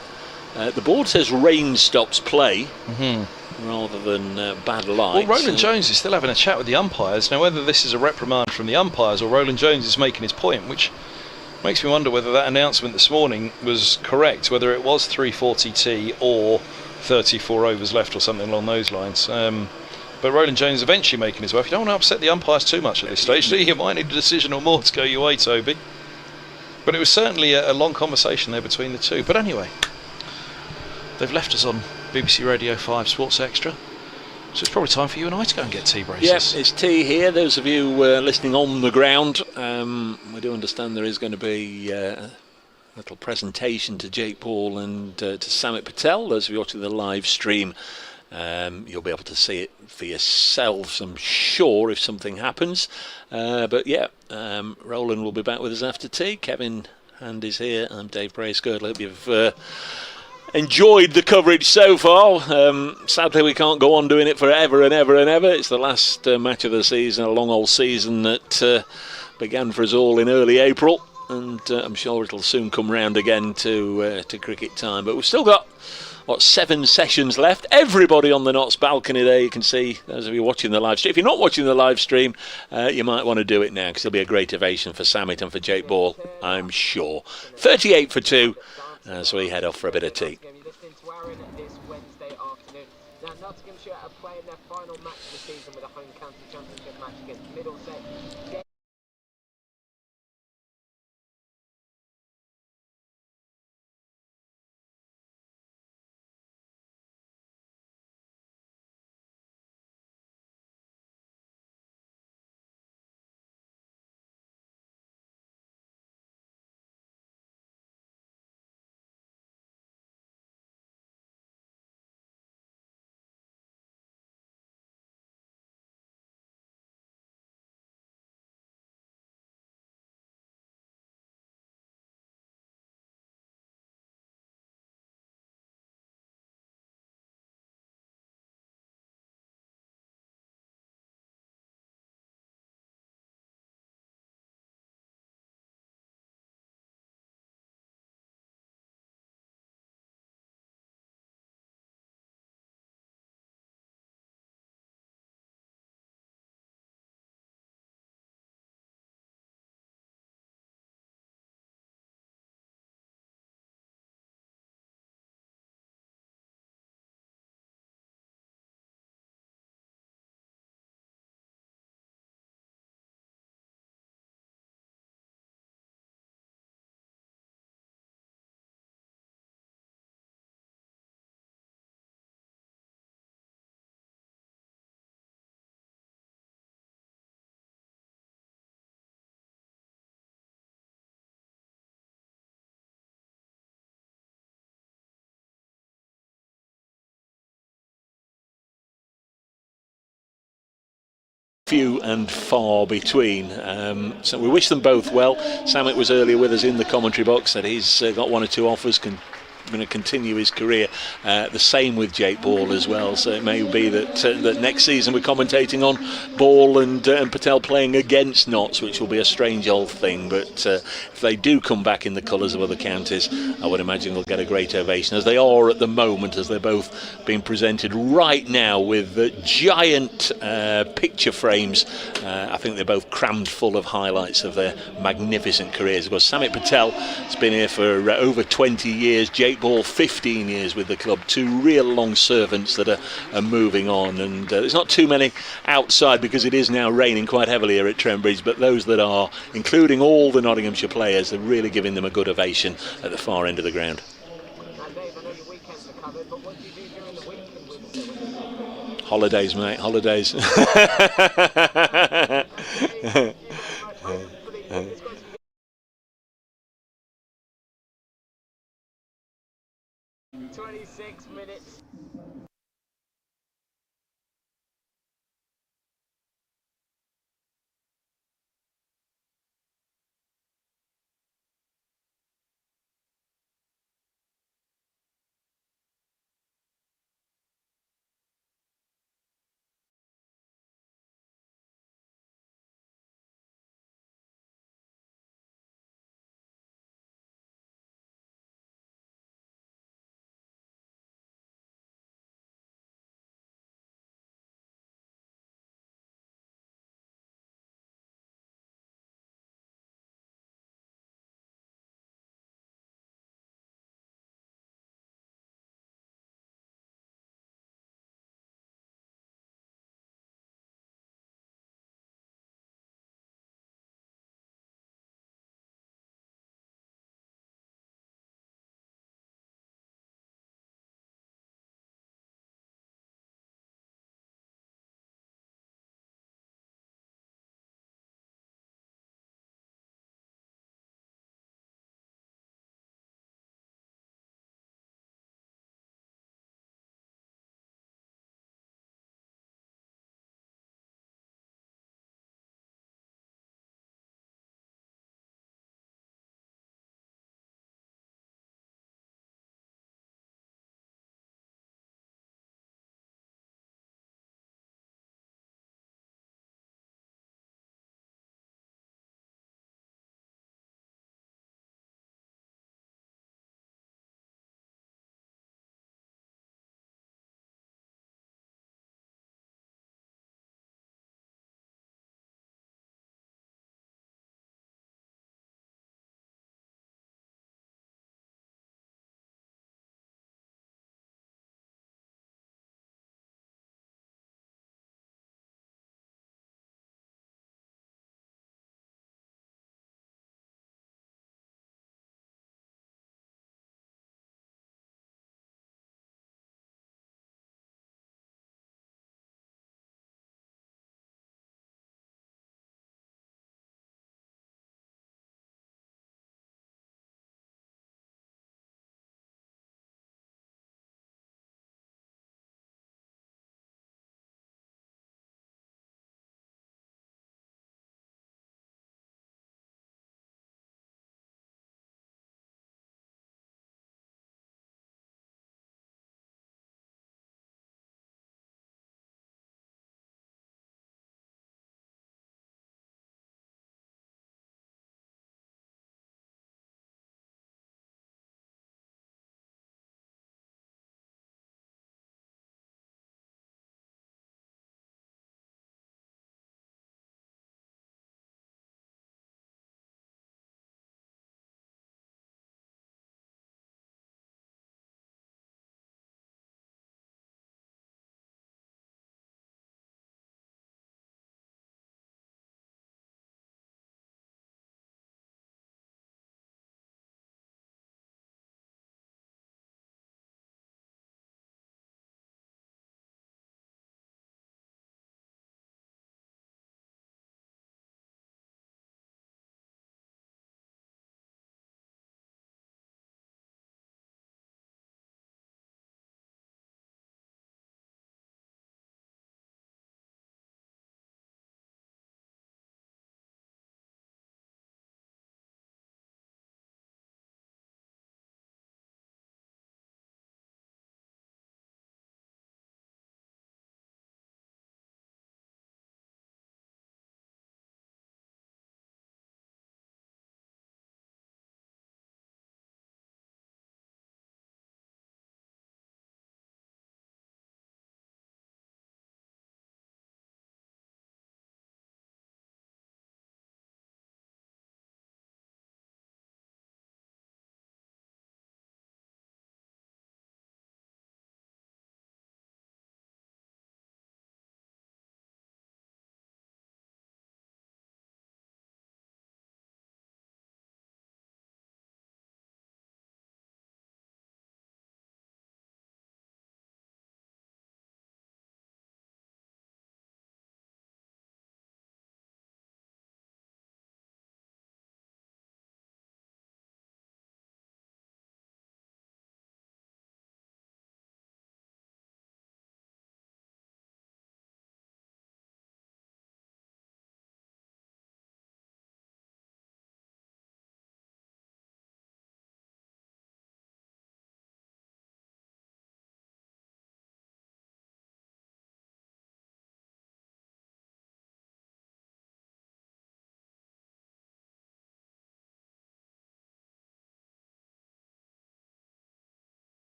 The board says rain stops play. Rather than bad light. Well, Roland Jones is still having a chat with the umpires. Now, whether this is a reprimand from the umpires or Roland Jones is making his point, which makes me wonder whether that announcement this morning was correct, whether it was 3:40 tea or 34 overs left or something along those lines. But Roland Jones eventually making his way. If you don't want to upset the umpires too much at this stage, do you might need a decision or more to go your way, Toby. But it was certainly a long conversation there between the two. But anyway, they've left us on BBC Radio 5 Sports Extra, so it's probably time for you and I to go and get tea, Bracers. Yes, it's tea here. Those of you listening on the ground, we do understand there is going to be a little presentation to Jake Paul and to Samit Patel. Those of you watching the live stream, you'll be able to see it for yourselves, I'm sure, if something happens. But yeah, Roland will be back with us after tea. Kevin Hand is here. I'm Dave Bracegirdle. I hope you've enjoyed the coverage so far. Sadly, we can't go on doing it forever and ever and ever. It's the last match of the season, a long old season that began for us all in early April, and I'm sure it'll soon come round again to cricket time. But we've still got 7 sessions left. Everybody on the Notts balcony there, you can see those of you watching the live stream. If you're not watching the live stream, you might want to do it now, because there'll be a great ovation for Samit and for Jake Ball, I'm sure. 38 for 2 as we head off for a bit of tea. Nottinghamshire are playing their final match of the season with a home county championship match against Middlesex. few and far between. So we wish them both well. Samet was earlier with us in the commentary box, that he's got one or two offers, going to continue his career. The same with Jake Ball as well, so it may be that next season we're commentating on Ball and Patel playing against Notts, which will be a strange old thing, but if they do come back in the colours of other counties, I would imagine they'll get a great ovation, as they are at the moment, as they're both being presented right now with giant picture frames. I think they're both crammed full of highlights of their magnificent careers. Of course, Samit Patel has been here for over 20 years, Jake Ball 15 years with the club, two real long servants that are moving on, and there's not too many outside because it is now raining quite heavily here at Trent Bridge, but those that are, including all the Nottinghamshire players, are really giving them a good ovation at the far end of the ground. Holidays, mate, holidays. 26 minutes.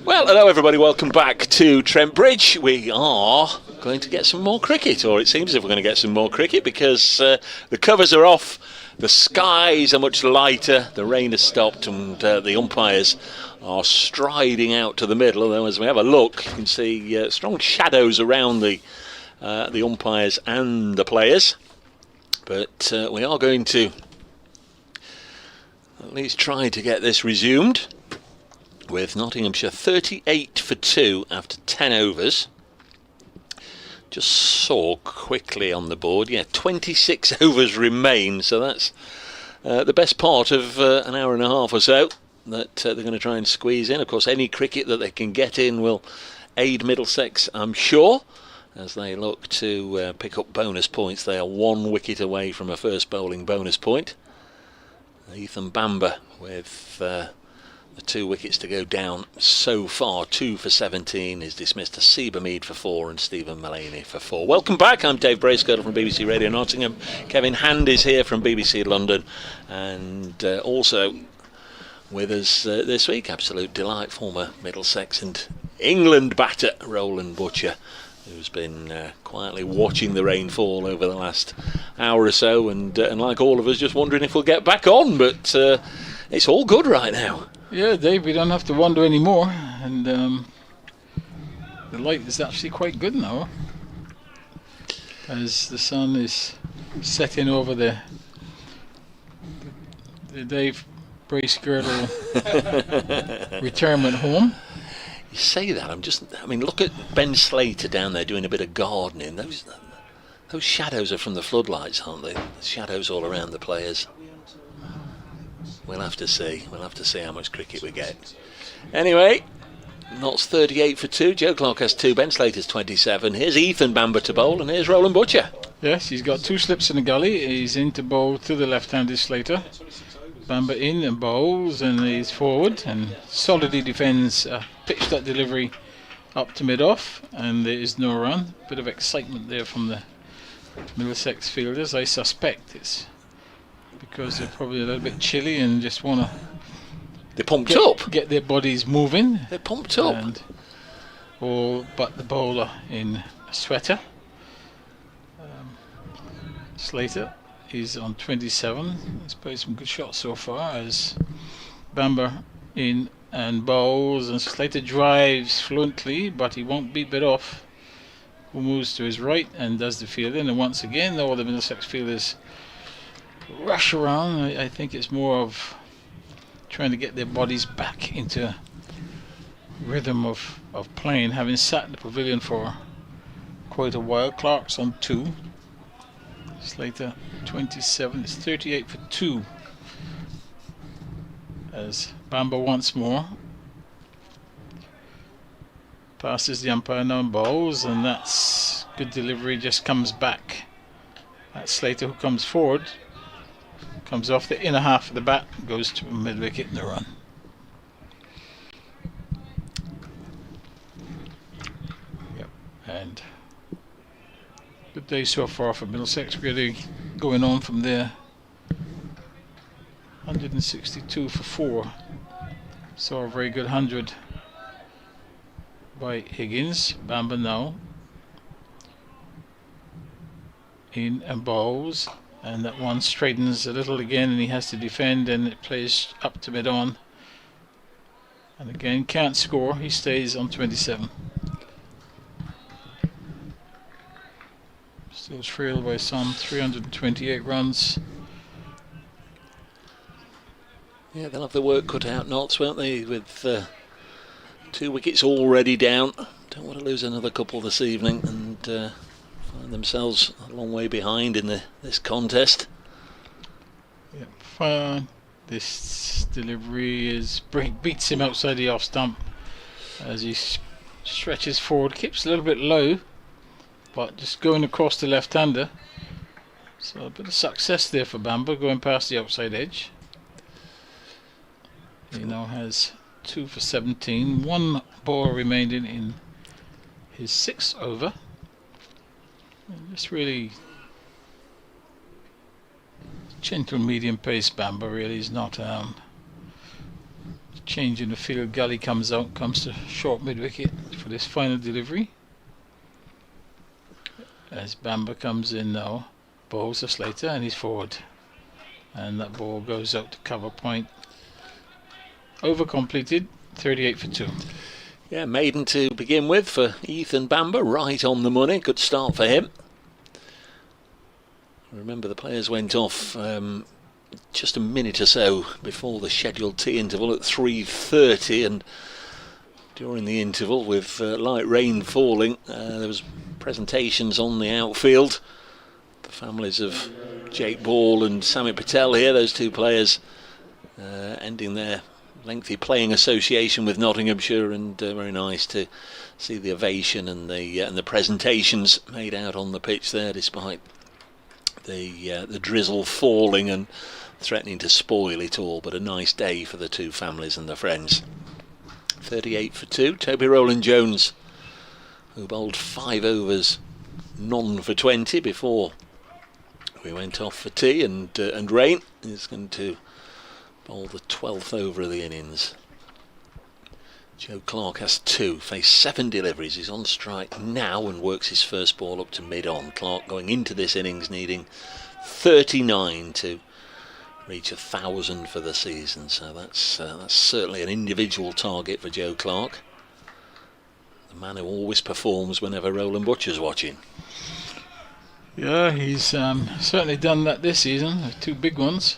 Well, hello everybody, welcome back to Trent Bridge. We are going to get some more cricket, or it seems as if we're going to get some more cricket, because the covers are off, the skies are much lighter, the rain has stopped, and the umpires are striding out to the middle. Although as we have a look, you can see strong shadows around the umpires and the players. But we are going to at least try to get this resumed, with Nottinghamshire 38 for 2 after 10 overs. Just saw quickly on the board, 26 overs remain, so that's the best part of an hour and a half or so that they're going to try and squeeze in. Of course, any cricket that they can get in will aid Middlesex, I'm sure, as they look to pick up bonus points. They are 1 wicket away from a first bowling bonus point. Ethan Bamber with the 2 wickets to go down so far. 2 for 17 is dismissed. Asiba Mead for 4 and Stephen Mullaney for 4. Welcome back. I'm Dave Bracegirdle from BBC Radio Nottingham. Kevin Hand is here from BBC London, and also with us this week, absolute delight, former Middlesex and England batter Roland Butcher, who's been quietly watching the rain fall over the last hour or so, and like all of us, just wondering if we'll get back on, but it's all good right now. Yeah, Dave, we don't have to wonder anymore, and the light is actually quite good now, as the sun is setting over the Dave Bracegirdle retirement home. You say that, I mean, look at Ben Slater down there doing a bit of gardening. Those shadows are from the floodlights, aren't they? The shadows all around the players. We'll have to see. We'll have to see how much cricket we get. Anyway, Notts 38 for 2. Joe Clark has 2. Ben Slater's 27. Here's Ethan Bamber to bowl, and here's Roland Butcher. Yes, he's got 2 slips in the gully. He's in to bowl to the left-handed Slater. Bamber in and bowls, and he's forward and solidly defends a pitch that delivery up to mid-off, and there is no run. Bit of excitement there from the Middlesex fielders. I suspect it's because they're probably a little bit chilly and just want to get their bodies moving. They're pumped up. And all but the bowler in a sweater. Slater is on 27. He's played some good shots so far, as Bamber in and bowls, and Slater drives fluently, but he won't beat it off. Who moves to his right and does the fielding, and once again all the Middlesex fielders rush around. I think it's more of trying to get their bodies back into rhythm of playing, having sat in the pavilion for quite a while. Clark's on 2. Slater 27. It's 38 for 2. As Bamber once more passes the umpire now and bowls, and that's good delivery, just comes back. That's Slater, who comes forward, comes off the inner half of the bat, goes to mid wicket in the run. Yep, and good day so far for Middlesex, really going on from there. 162 for 4. Saw a very good 100 by Higgins. Bamber now in and bowls, and that one straightens a little again, and he has to defend, and it plays up to mid on, and again can't score. He stays on 27. Still trailed by some 328 runs. Yeah, they'll have the work cut out, Notts, won't they, with 2 wickets already down. Don't want to lose another couple this evening and find themselves a long way behind in this contest. Yep, fine. This delivery beats him outside the off stump as he stretches forward, keeps a little bit low, but just going across the left-hander. So a bit of success there for Bamber, going past the outside edge. He now has 2 for 17. 1 ball remaining in his 6th over. And just really gentle medium pace Bamber, really is not Change in the field. Gully comes out, comes to short mid wicket for this final delivery. As Bamber comes in now, bowls to Slater and he's forward. And that ball goes out to cover point. Over completed, 38 for 2. Yeah, maiden to begin with for Ethan Bamber, right on the money. Good start for him. Remember, the players went off just a minute or so before the scheduled tea interval at 3:30, and during the interval, with light rain falling, there was presentations on the outfield. The families of Jake Ball and Sami Patel here, those two players ending their lengthy playing association with Nottinghamshire, and very nice to see the ovation and the presentations made out on the pitch there, despite the drizzle falling and threatening to spoil it all. But a nice day for the two families and the friends. 38 for 2. Toby Rowland-Jones, who bowled 5 overs, none for 20 before we went off for tea and rain, is going to bowl the 12th over of the innings. Joe Clark has 2, faced 7 deliveries. He's on strike now and works his first ball up to mid-on. Clark going into this innings needing 39 to reach 1,000 for the season, so that's certainly an individual target for Joe Clark, the man who always performs whenever Roland Butcher's watching. Yeah, he's certainly done that this season, 2 big ones.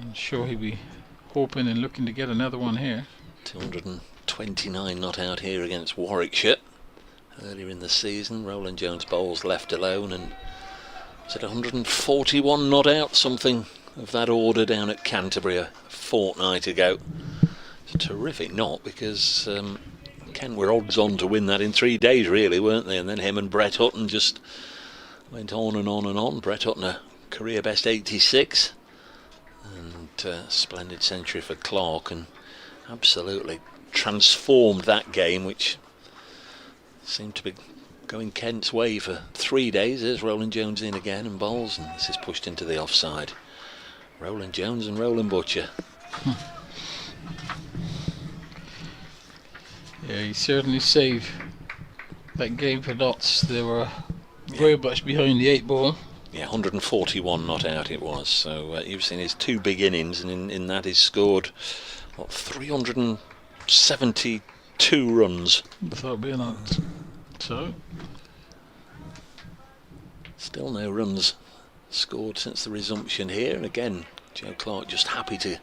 I'm sure he'll be hoping and looking to get another one here. 229 not out here against Warwickshire earlier in the season. Rowland-Jones bowls left alone, and was it 141 not out, something of that order, down at Canterbury a fortnight ago. It's a terrific not, because Kent were odds on to win that in 3 days, really, weren't they? And then him and Brett Hutton just went on and on and on. Brett Hutton a career best 86, and splendid century for Clark, and absolutely transformed that game, which seemed to be going Kent's way for 3 days. There's Rowland-Jones in again and bowls, and this is pushed into the offside. Rowland-Jones and Roland Butcher. Yeah, he certainly saved that game for Notts. They were very much behind the 8 ball. Yeah, 141 not out it was. So you've seen his 2 big innings, and in that he's scored 372 runs. Without being out. So still no runs scored since the resumption here, and again Joe Clark just happy to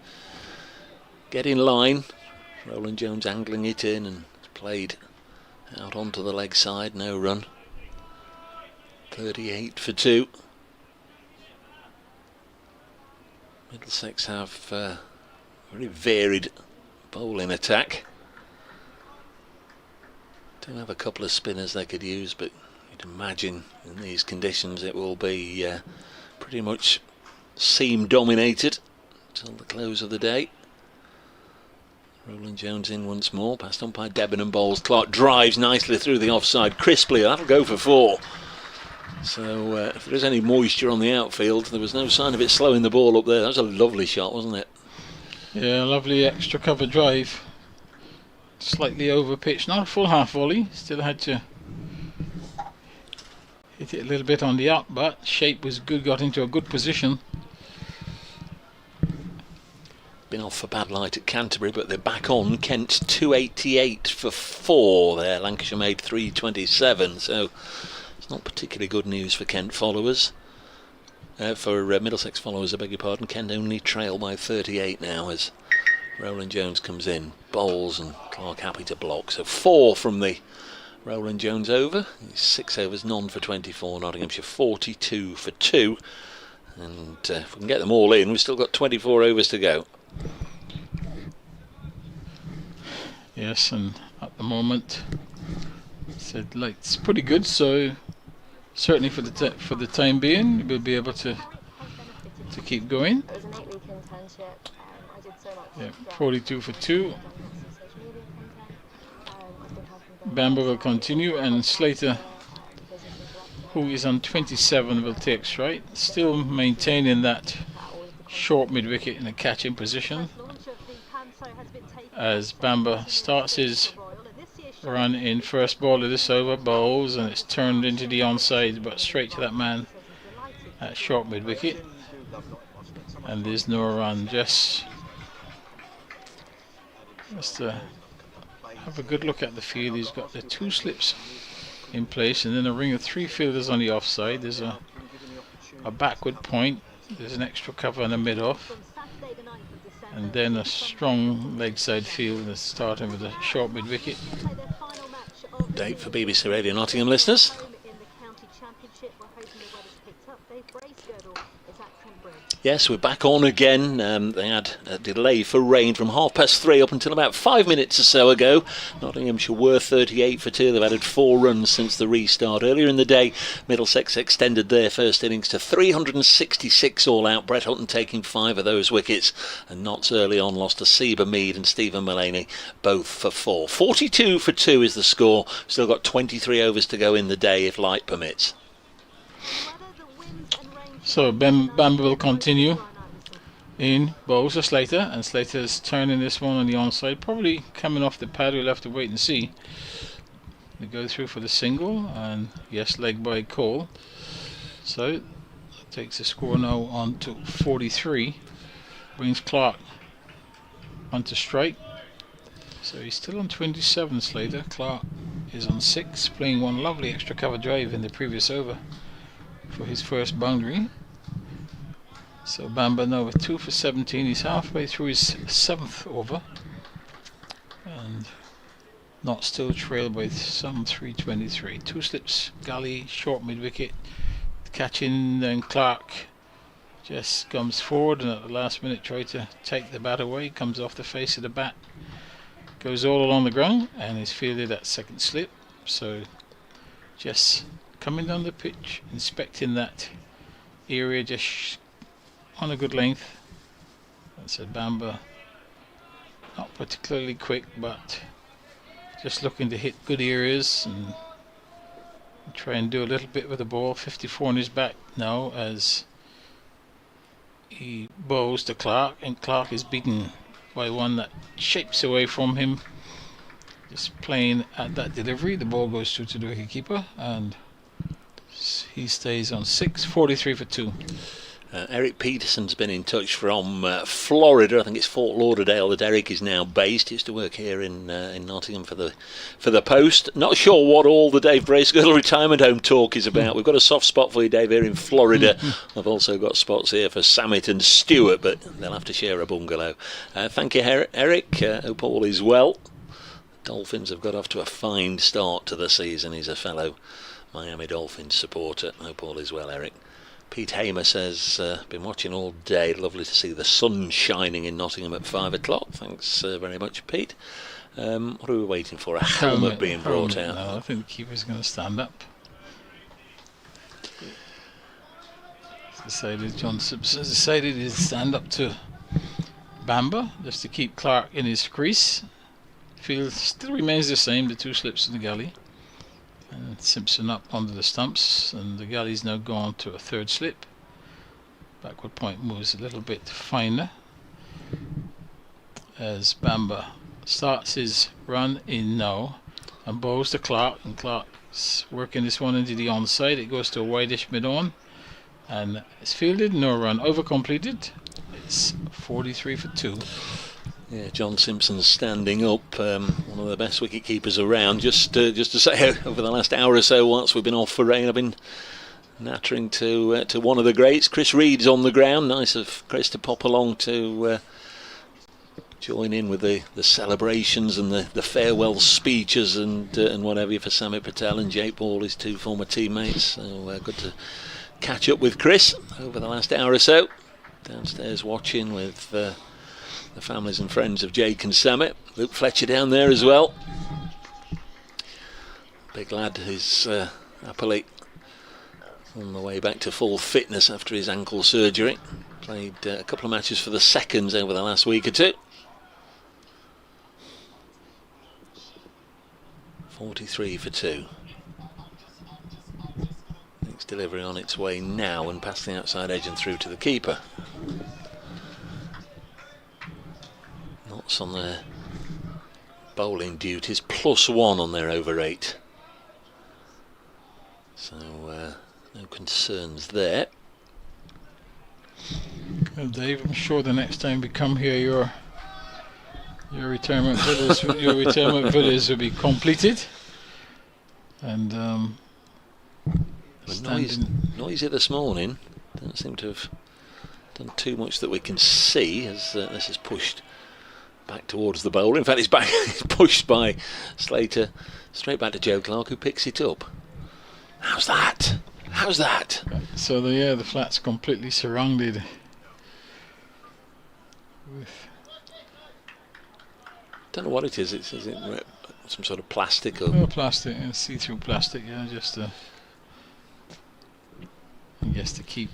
get in line. Rowland-Jones angling it in and played out onto the leg side, no run. 38 for 2. Middlesex have very varied bowling attack. Do have a couple of spinners they could use, but you'd imagine in these conditions it will be pretty much seam dominated till the close of the day. Rowland-Jones in once more, past umpire Debenham bowls. Clark drives nicely through the offside crisply. That'll go for 4. So if there is any moisture on the outfield, there was no sign of it slowing the ball up there. That was a lovely shot, wasn't it? yeah, lovely extra cover drive. Slightly over pitch, not a full half volley. Still had to hit it a little bit on the up, but shape was good. Got into a good position. Been off for bad light at Canterbury, but they're back on. Kent 288 for 4 there. Lancashire made 327, so it's not particularly good news for Kent followers. For Middlesex followers, I beg your pardon. Kent only trail by 38 now as Rowland-Jones comes in, bowls, and Clark happy to block. So 4 from the Rowland-Jones over. 6 overs, none for 24. Nottinghamshire 42 for 2. And if we can get them all in, we've still got 24 overs to go. Yes, and at the moment, said light's pretty good. So certainly for the time being, we'll be able to keep going. It was an 8-week internship. I did so much. Yeah, 42 for 2. Bamber will continue, and Slater, who is on 27, will take strike. Still maintaining that short mid-wicket in a catching position. as Bamba starts his run in first ball of this over, bowls, and it's turned into the onside, but straight to that man at short mid wicket, and there's no run. Just to have a good look at the field, he's got the 2 slips in place, and then a ring of 3 fielders on the offside. There's a backward point, there's an extra cover and a mid off, and then a strong leg side field that's starting with a short mid wicket. Update for BBC Radio Nottingham listeners. Yes, we're back on again. They had a delay for rain from 3:30 up until about 5 minutes or so ago. Nottinghamshire were 38 for 2. They've added 4 runs since the restart. Earlier in the day, Middlesex extended their first innings to 366 all out. Brett Hutton taking 5 of those wickets. And Notts early on lost to Seba Mead and Stephen Mullaney, both for 4. 42 for 2 is the score. Still got 23 overs to go in the day if light permits. So Bamba will continue in bowls to Slater, and Slater's turning this one on the onside, probably coming off the pad. We'll have to wait and see. They go through for the single, and yes, leg by Cole. So that takes the score now on to 43. Brings Clark on to strike. So he's still on 27, Slater. Clark is on 6, playing one lovely extra cover drive in the previous over for his first boundary. So Bamba now with 2 for 17. He's halfway through his 7th over, and not still trailed by some 323. 2 slips, gully, short mid wicket, catching, then Clark just comes forward and at the last minute tries to take the bat away, comes off the face of the bat, goes all along the ground, and is fielded at second slip. So just coming down the pitch, inspecting that area just on a good length. That's a Bamba, not particularly quick, but just looking to hit good areas and try and do a little bit with the ball. 54 on his back now as he bows to Clark, and Clark is beaten by one that shapes away from him. Just playing at that delivery, the ball goes through to the wicketkeeper, and he stays on 6. 43 for 2. Eric Peterson's been in touch from Florida. I think it's Fort Lauderdale that Eric is now based. He used to work here in Nottingham for the Post. Not sure what all the Dave Bracegirdle retirement home talk is about. We've got a soft spot for you, Dave, here in Florida. I've also got spots here for Samet and Stewart, but they'll have to share a bungalow. Thank you, Eric. Hope all is well. Dolphins have got off to a fine start to the season. He's a fellow Miami Dolphins supporter. Hope all is well, Eric. Pete Hamer says, been watching all day. Lovely to see the sun shining in Nottingham at 5 o'clock. Thanks very much, Pete. What are we waiting for? A helmet being brought out? No, I think the keeper's going to stand up. John Simpson decided to stand up to Bamba just to keep Clark in his crease. Field still remains the same, the 2 slips in the gully. And Simpson up under the stumps, and the gully's now gone to a 3rd slip. Backward point moves a little bit finer as Bamba starts his run in now and bows to Clark, and Clark's working this one into the onside. It goes to a wideish mid-on and it's fielded, no run, over completed. It's 43 for 2. Yeah, John Simpson's standing up, one of the best wicket keepers around. Just to say, over the last hour or so, whilst we've been off for rain, I've been nattering to one of the greats. Chris Reed's on the ground. Nice of Chris to pop along to join in with the celebrations and the farewell speeches and whatever for Samit Patel and Jake Ball, his 2 former teammates. So good to catch up with Chris over the last hour or so. Downstairs watching with the families and friends of Jake and Samit. Luke Fletcher down there as well. Big lad is happily on the way back to full fitness after his ankle surgery. Played a couple of matches for the Seconds over the last week or two. 43 for 2. Next delivery on its way now and past the outside edge and through to the keeper. Knots on their bowling duties, +1 on their over 8. So no concerns there. Well, Dave, I'm sure the next time we come here, your retirement villas will be completed. And noisy this morning. Don't seem to have done too much that we can see as this is pushed back towards the bowler. In fact, it's pushed by Slater straight back to Joe Clark, who picks it up. How's that? So the flat's completely surrounded with. Don't know what it is. Is it some sort of plastic or? Plastic, see-through plastic. Yeah, just I guess to keep.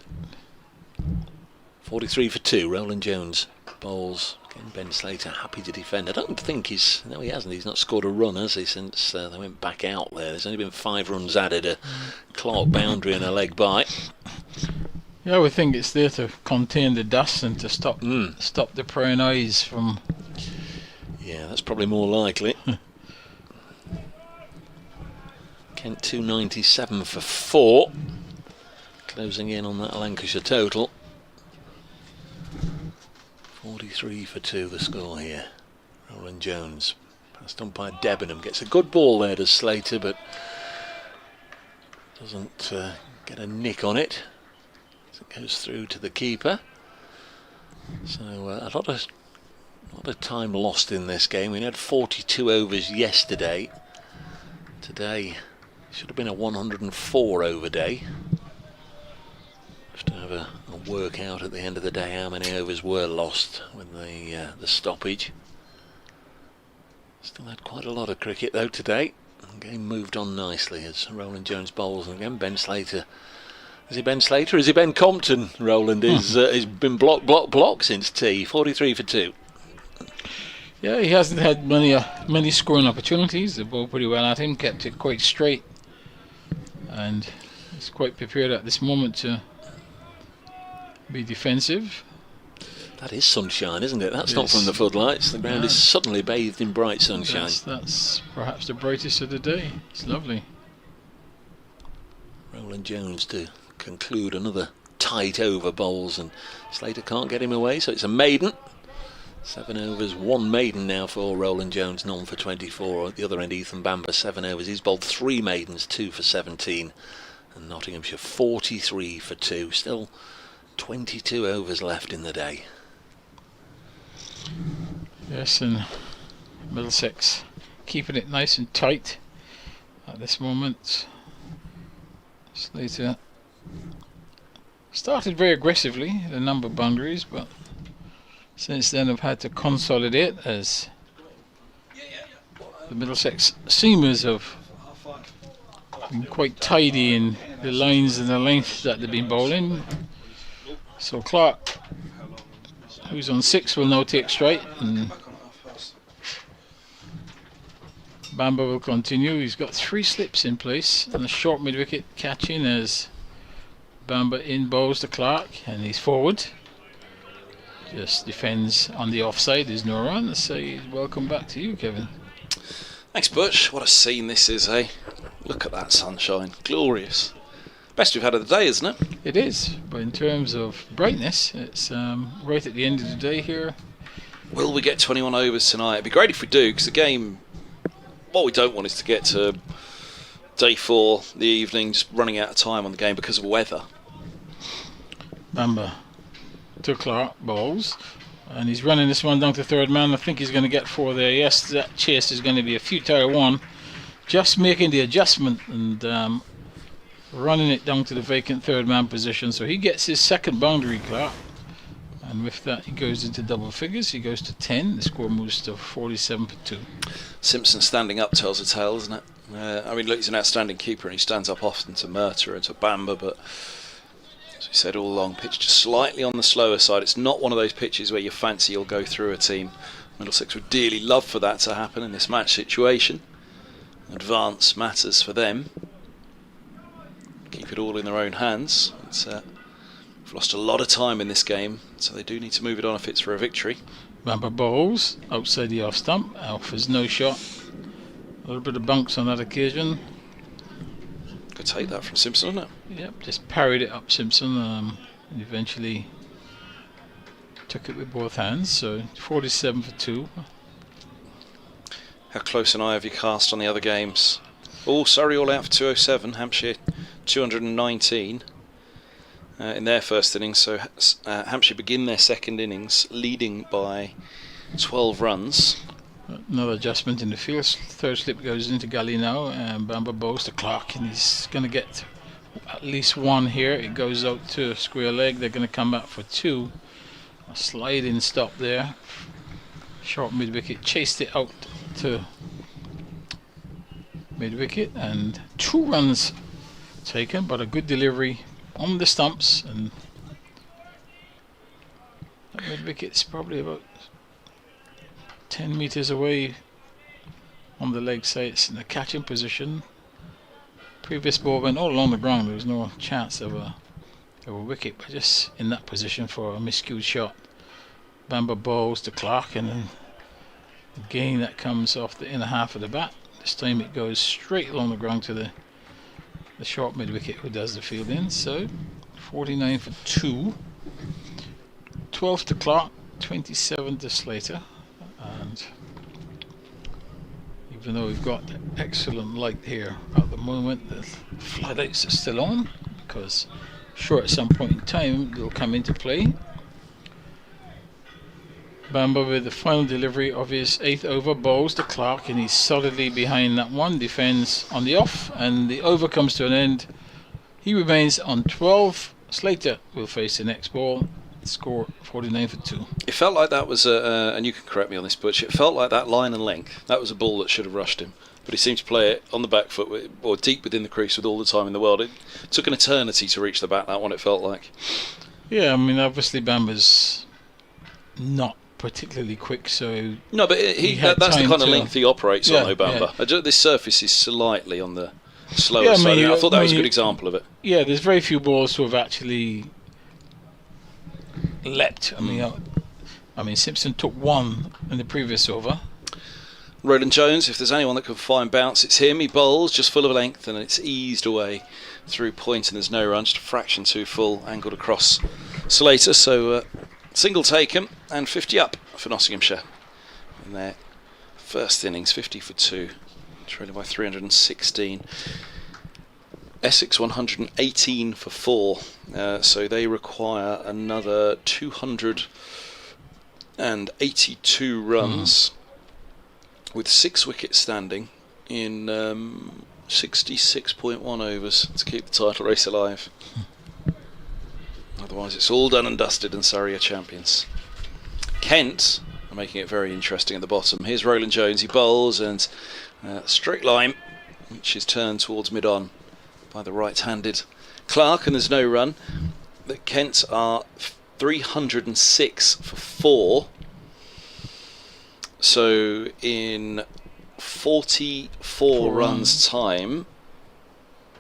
43 for 2. Roland Jones bowls. Again, Ben Slater happy to defend. I don't think he hasn't. He's not scored a run, has he, since they went back out there. There's only been 5 runs added, a Clark boundary and a leg bite. Yeah, I would think it's there to contain the dust and to stop the prying eyes from. Yeah, that's probably more likely. Kent 297 for 4. Closing in on that Lancashire total. 43 for 2 the score here. Roland Jones passed on by Debenham. Gets a good ball there to Slater, but doesn't get a nick on it as it goes through to the keeper. So a lot of time lost in this game. We had 42 overs yesterday. Today should have been a 104 over day. Just to have a work out at the end of the day how many overs were lost with the stoppage. Still had quite a lot of cricket though today. The game moved on nicely as Roland Jones bowls, and again Ben Slater. Is he Ben Slater? Is he Ben Compton? Roland has been block since tea. 43 for 2. Yeah, he hasn't had many scoring opportunities. They bowled pretty well at him, kept it quite straight, and he's quite prepared at this moment to be defensive. That is sunshine, isn't it? That's not from the floodlights. The ground is suddenly bathed in bright sunshine. That's perhaps the brightest of the day. It's lovely. Roland Jones to conclude another tight over bowls, and Slater can't get him away, so it's a maiden. 7 overs, 1 maiden now for Roland Jones, none for 24. At the other end, Ethan Bamber, 7 overs. He's bowled 3 maidens, 2 for 17. And Nottinghamshire 43 for 2. Still 22 overs left in the day. Yes, and Middlesex keeping it nice and tight at this moment. Slater started very aggressively, the number of boundaries, but since then I've had to consolidate as the Middlesex seamers have been quite tidy in the lines and the length that they've been bowling. So Clark, who's on 6, will now take straight, and Bamber will continue. He's got 3 slips in place and a short mid-wicket catching as Bamber in bowls to Clark, and he's forward. Just defends on the offside. There's no run. Let's say welcome back to you, Kevin. Thanks, Butch. What a scene this is, eh? Look at that sunshine. Glorious. Best we've had of the day, isn't it? It is, but in terms of brightness, it's right at the end of the day here. Will we get 21 overs tonight? It'd be great if we do, because the game, what we don't want is to get to day 4, the evening, just running out of time on the game because of weather. Bamber to Clark bowls, and he's running this one down to third man. I think he's going to get 4 there. Yes, that chase is going to be a futile one. Just making the adjustment and running it down to the vacant third man position. So he gets his second boundary, Clark, and with that he goes into double figures. He goes to 10. The score moves to 47 for 2. Simpson standing up tells a tale, doesn't it? I mean, look, he's an outstanding keeper and he stands up often to Murtagh and to Bamber, but as we said all along, pitch just slightly on the slower side. It's not one of those pitches where you fancy you'll go through a team. Middlesex would dearly love for that to happen in this match situation. Advance matters for them. Keep it all in their own hands. We've lost a lot of time in this game, so they do need to move it on if it's for a victory. Bamber bowls outside the off stump. Alpha's no shot. A little bit of bunks on that occasion. Good take that from Simpson, isn't it? Yep, just parried it up Simpson, and eventually took it with both hands. So 47 for 2. How close an eye have you cast on the other games? Oh, Surrey all out for 207, Hampshire 219 in their first innings. So Hampshire begin their second innings leading by 12 runs. Another adjustment in the field. Third slip goes into gully now, and Bamber bowls to Clark, and he's going to get at least one here. It goes out to square leg. They're going to come back for 2. A sliding stop there. Short mid wicket, chased it out to mid wicket, and 2 runs taken, but a good delivery on the stumps, and that mid wicket's probably about 10 metres away on the leg side. It's in the catching position. Previous ball went all along the ground. There was no chance of a wicket, but just in that position for a miscued shot. Bamber bowls to Clark, and then again that comes off the inner half of the bat. This time it goes straight along the ground to the short mid wicket who does the field in. So 49 for 2. 12 to Clark, 27 to Slater. And even though we've got excellent light here at the moment, the floodlights are still on, because sure at some point in time they'll come into play. Bamber with the final delivery of his 8th over, bowls to Clark, and he's solidly behind that one, defends on the off, and the over comes to an end. He remains on 12. Slater will face the next ball. Score 49 for 2. It felt like that was and you can correct me on this, Butch, it felt like that line and length, that was a ball that should have rushed him, but he seemed to play it on the back foot or deep within the crease with all the time in the world. It took an eternity to reach the bat, that one, it felt like. Yeah, I mean, obviously Bamber's not particularly quick, so no, but that's the kind of length he operates on, though, Bamber. Yeah. This surface is slightly on the slower side. I thought that was a good example of it. Yeah, there's very few balls who have actually leapt. I mean, Simpson took 1 in the previous over. Roland Jones, if there's anyone that can find bounce, it's him. He bowls just full of length, and it's eased away through point, and there's no run, just a fraction too full, angled across Slater. So single taken and 50 up for Nottinghamshire in their first innings, 50 for 2, trailing by 316. Essex 118 for 4, so they require another 282 runs with 6 wickets standing in 66.1 overs to keep the title race alive. Otherwise it's all done and dusted and Surrey are champions. Kent are making it very interesting at the bottom. Here's Roland Jones, he bowls, and straight line, which is turned towards mid-on by the right-handed Clark, and there's no run. The Kent are 306 for 4. So in 44 runs time,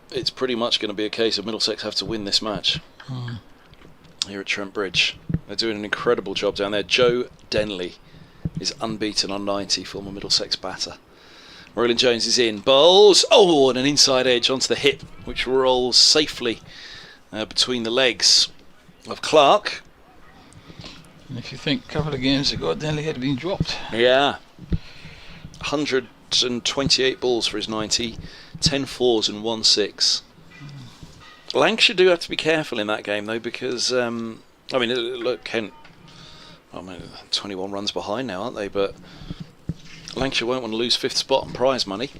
it's pretty much going to be a case of Middlesex have to win this match here at Trent Bridge. They're doing an incredible job down there. Joe Denley is unbeaten on 90, former Middlesex batter. Roland Jones is in, bowls, and an inside edge onto the hip, which rolls safely between the legs of Clark. And if you think a couple of games ago, Denley had been dropped. Yeah. 128 balls for his 90, 10 fours and 1 6. Lancashire do have to be careful in that game, though, because, look, Kent, 21 runs behind now, aren't they? But Lancashire won't want to lose 5th spot on prize money.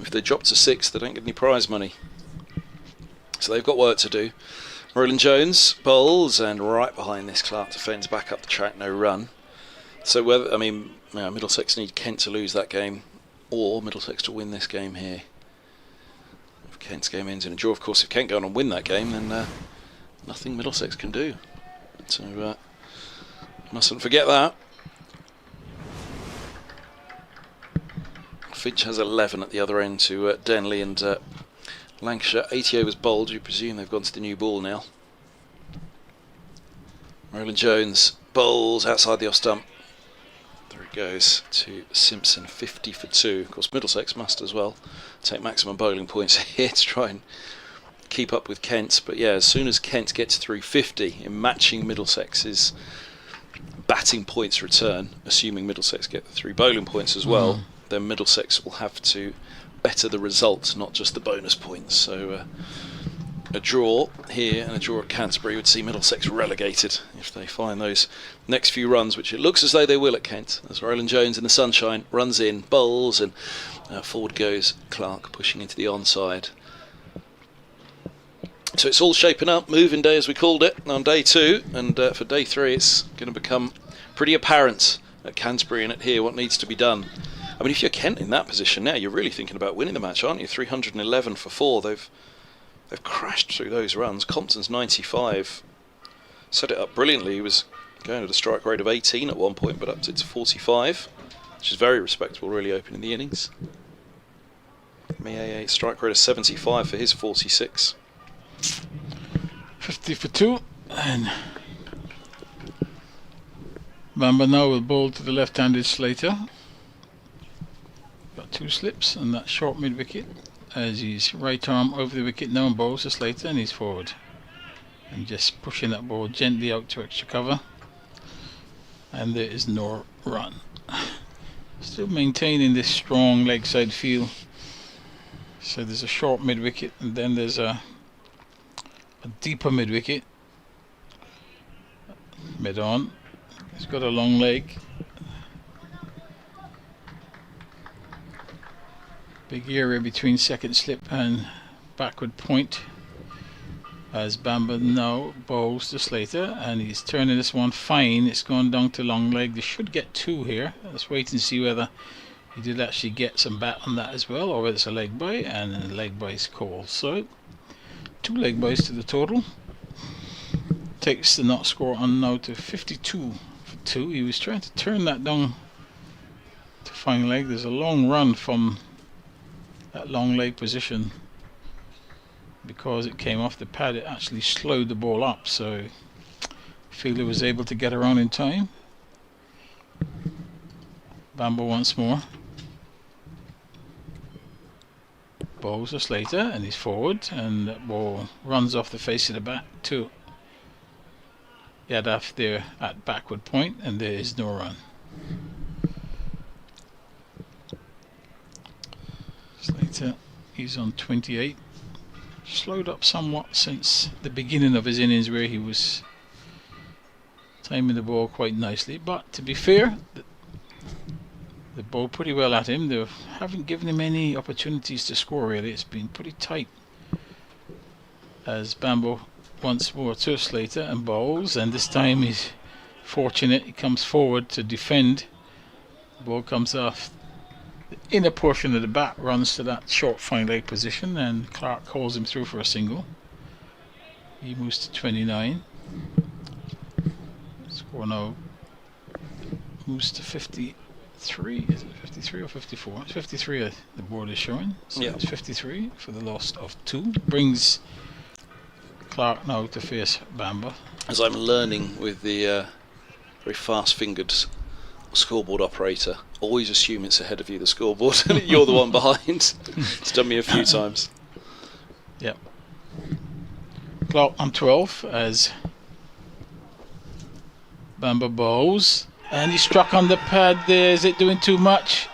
If they drop to 6th, they don't get any prize money. So they've got work to do. Roland Jones bowls, and right behind this, Clark defends back up the track, no run. So Middlesex need Kent to lose that game, or Middlesex to win this game here. If Kent's game ends in a draw, of course, if Kent go on and win that game, then nothing Middlesex can do. So mustn't forget that. Finch has 11 at the other end to Denley, and Lancashire 80 overs bowled. You presume they've gone to the new ball now. Roland Jones bowls outside the off stump. There he goes to Simpson, 50 for 2. Of course, Middlesex must as well take maximum bowling points here to try and keep up with Kent. But yeah, as soon as Kent gets through 50 in matching Middlesex's batting points return, assuming Middlesex get the 3 bowling points as well, then Middlesex will have to better the result, not just the bonus points. So a draw here and a draw at Canterbury would see Middlesex relegated if they find those next few runs, which it looks as though they will at Kent, as Roland Jones in the sunshine runs in, bowls, and forward goes Clark, pushing into the onside. So it's all shaping up, moving day as we called it on day 2, and for day 3 it's going to become pretty apparent at Canterbury and at here what needs to be done. I mean, if you're Kent in that position now, you're really thinking about winning the match, aren't you? 311 for 4. They've crashed through those runs. Compton's 95 set it up brilliantly. He was going at a strike rate of 18 at one point, but up to 45, which is very respectable, really, opening the innings. Mie, strike rate of 75 for his 46. 50 for 2, and Bamba now will bowl to the left-handed Slater. Got 2 slips and that short mid-wicket as his right arm over the wicket now and bowls to Slater, and he's forward and just pushing that ball gently out to extra cover, and there is no run. Still maintaining this strong leg side feel. So there's a short mid-wicket and then there's a deeper mid-wicket mid-on. He's got a long leg, big area between second slip and backward point as Bamba now bowls to Slater, and he's turning this one fine. It's gone down to long leg. They should get 2 here. Let's wait and see whether he did actually get some bat on that as well, or whether it's a leg bye, and a leg bye is called. So 2 leg byes to the total. Takes the not score on now to 52 for 2. He was trying to turn that down to fine leg. There's a long run from that long leg position. Because it came off the pad, it actually slowed the ball up, so fielder was able to get around in time. Bamba once more. Bowls to Slater, and he's forward, and that ball runs off the face of the bat to Yadav there at backward point, and there is no run. Slater, he's on 28. Slowed up somewhat since the beginning of his innings, where he was timing the ball quite nicely, but to be fair, the ball pretty well at him. They haven't given him any opportunities to score really. It's been pretty tight as Bambo once more to Slater and bowls, and this time he's fortunate. He comes forward to defend. The ball comes off the inner portion of the bat, runs to that short fine leg position, and Clark calls him through for a single. He moves to 29. Score now moves to 53. Is it 53 or 54? It's 53 the board is showing. So it's 53 for the loss of 2. Brings Clark now to face Bamba. As I'm learning with the very fast-fingered scoreboard operator, always assume it's ahead of you, the scoreboard, and you're the one behind. It's done me a few times. Yep. Clark on 12 as Bamba bowls, and he struck on the pad there. Is it doing too much?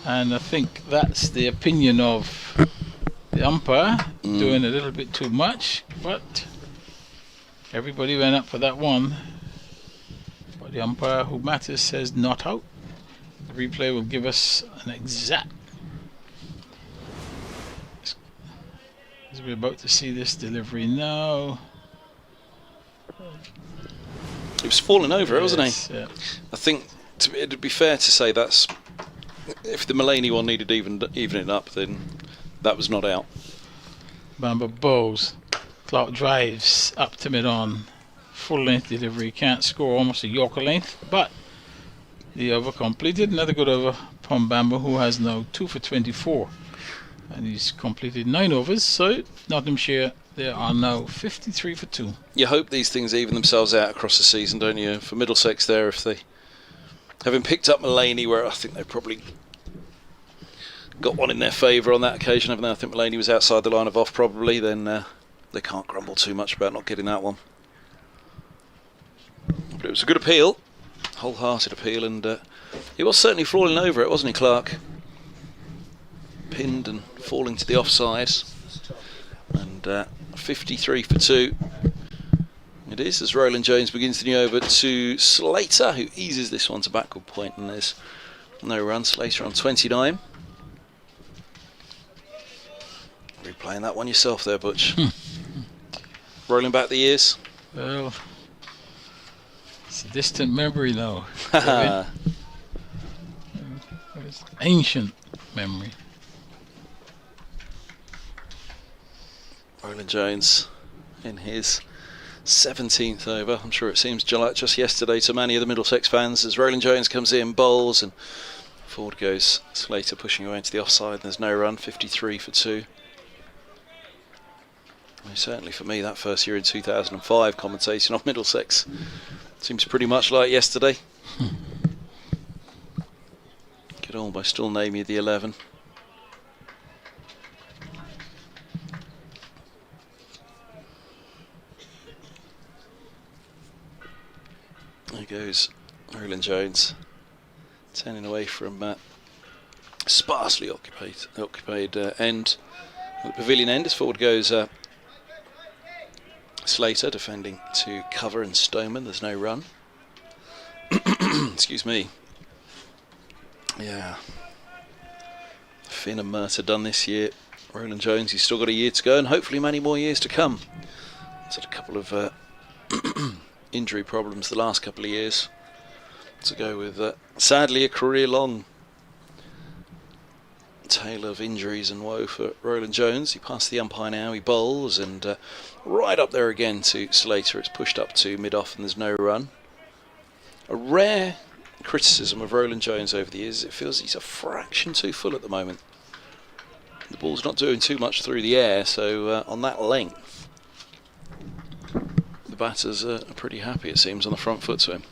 And I think that's the opinion of the umpire, doing a little bit too much, but everybody went up for that one. But the umpire who matters says not out. The replay will give us an exact. As we're about to see this delivery now. He was falling over it, wasn't he? Yeah. I think it'd be fair to say that's, if the Mulaney one needed evening up, then that was not out. Bamba bowls. Clark drives up to mid-on. Full length delivery. Can't score, almost a Yorker length, but the over completed. Another good over from Bamba, who has now 2 for 24. And he's completed 9 overs, so Nottinghamshire, there are now 53 for 2. You hope these things even themselves out across the season, don't you? For Middlesex there, if they having picked up Mulaney, where I think they probably got one in their favour on that occasion, even though I think Mulaney was outside the line of off probably, then they can't grumble too much about not getting that one. But it was a good appeal, wholehearted appeal, and he was certainly falling over it, wasn't he, Clark? Pinned and falling to the offside. And 53 for 2. It is, as Roland Jones begins to knee over to Slater, who eases this one to backward point, and there's no run. Slater on 29. Replaying that one yourself there, Butch. Rolling back the years. Well, it's a distant memory now. It's ancient memory. Roland Jones in his 17th over. I'm sure it seems like just yesterday to many of the Middlesex fans, as Roland Jones comes in, bowls, and forward goes Slater, pushing away into the offside, and there's no run. 53 for 2. Well, certainly for me, that first year in 2005 commentating on Middlesex seems pretty much like yesterday. Could almost still name you the 11. There goes Roland Jones, turning away from sparsely occupied end at the pavilion end. As forward goes Slater, defending to cover and Stoneman. There's no run. Excuse me. Yeah. Finn and Murtagh done this year. Roland Jones, he's still got a year to go, and hopefully many more years to come. He's had a couple of injury problems the last couple of years to go with sadly a career-long tale of injuries and woe for Roland Jones. He passed the umpire now, he bowls, and right up there again to Slater. It's pushed up to mid-off and there's no run. A rare criticism of Roland Jones over the years, it feels he's a fraction too full at the moment. The ball's not doing too much through the air, so on that length the batters are pretty happy, it seems, on the front foot to him.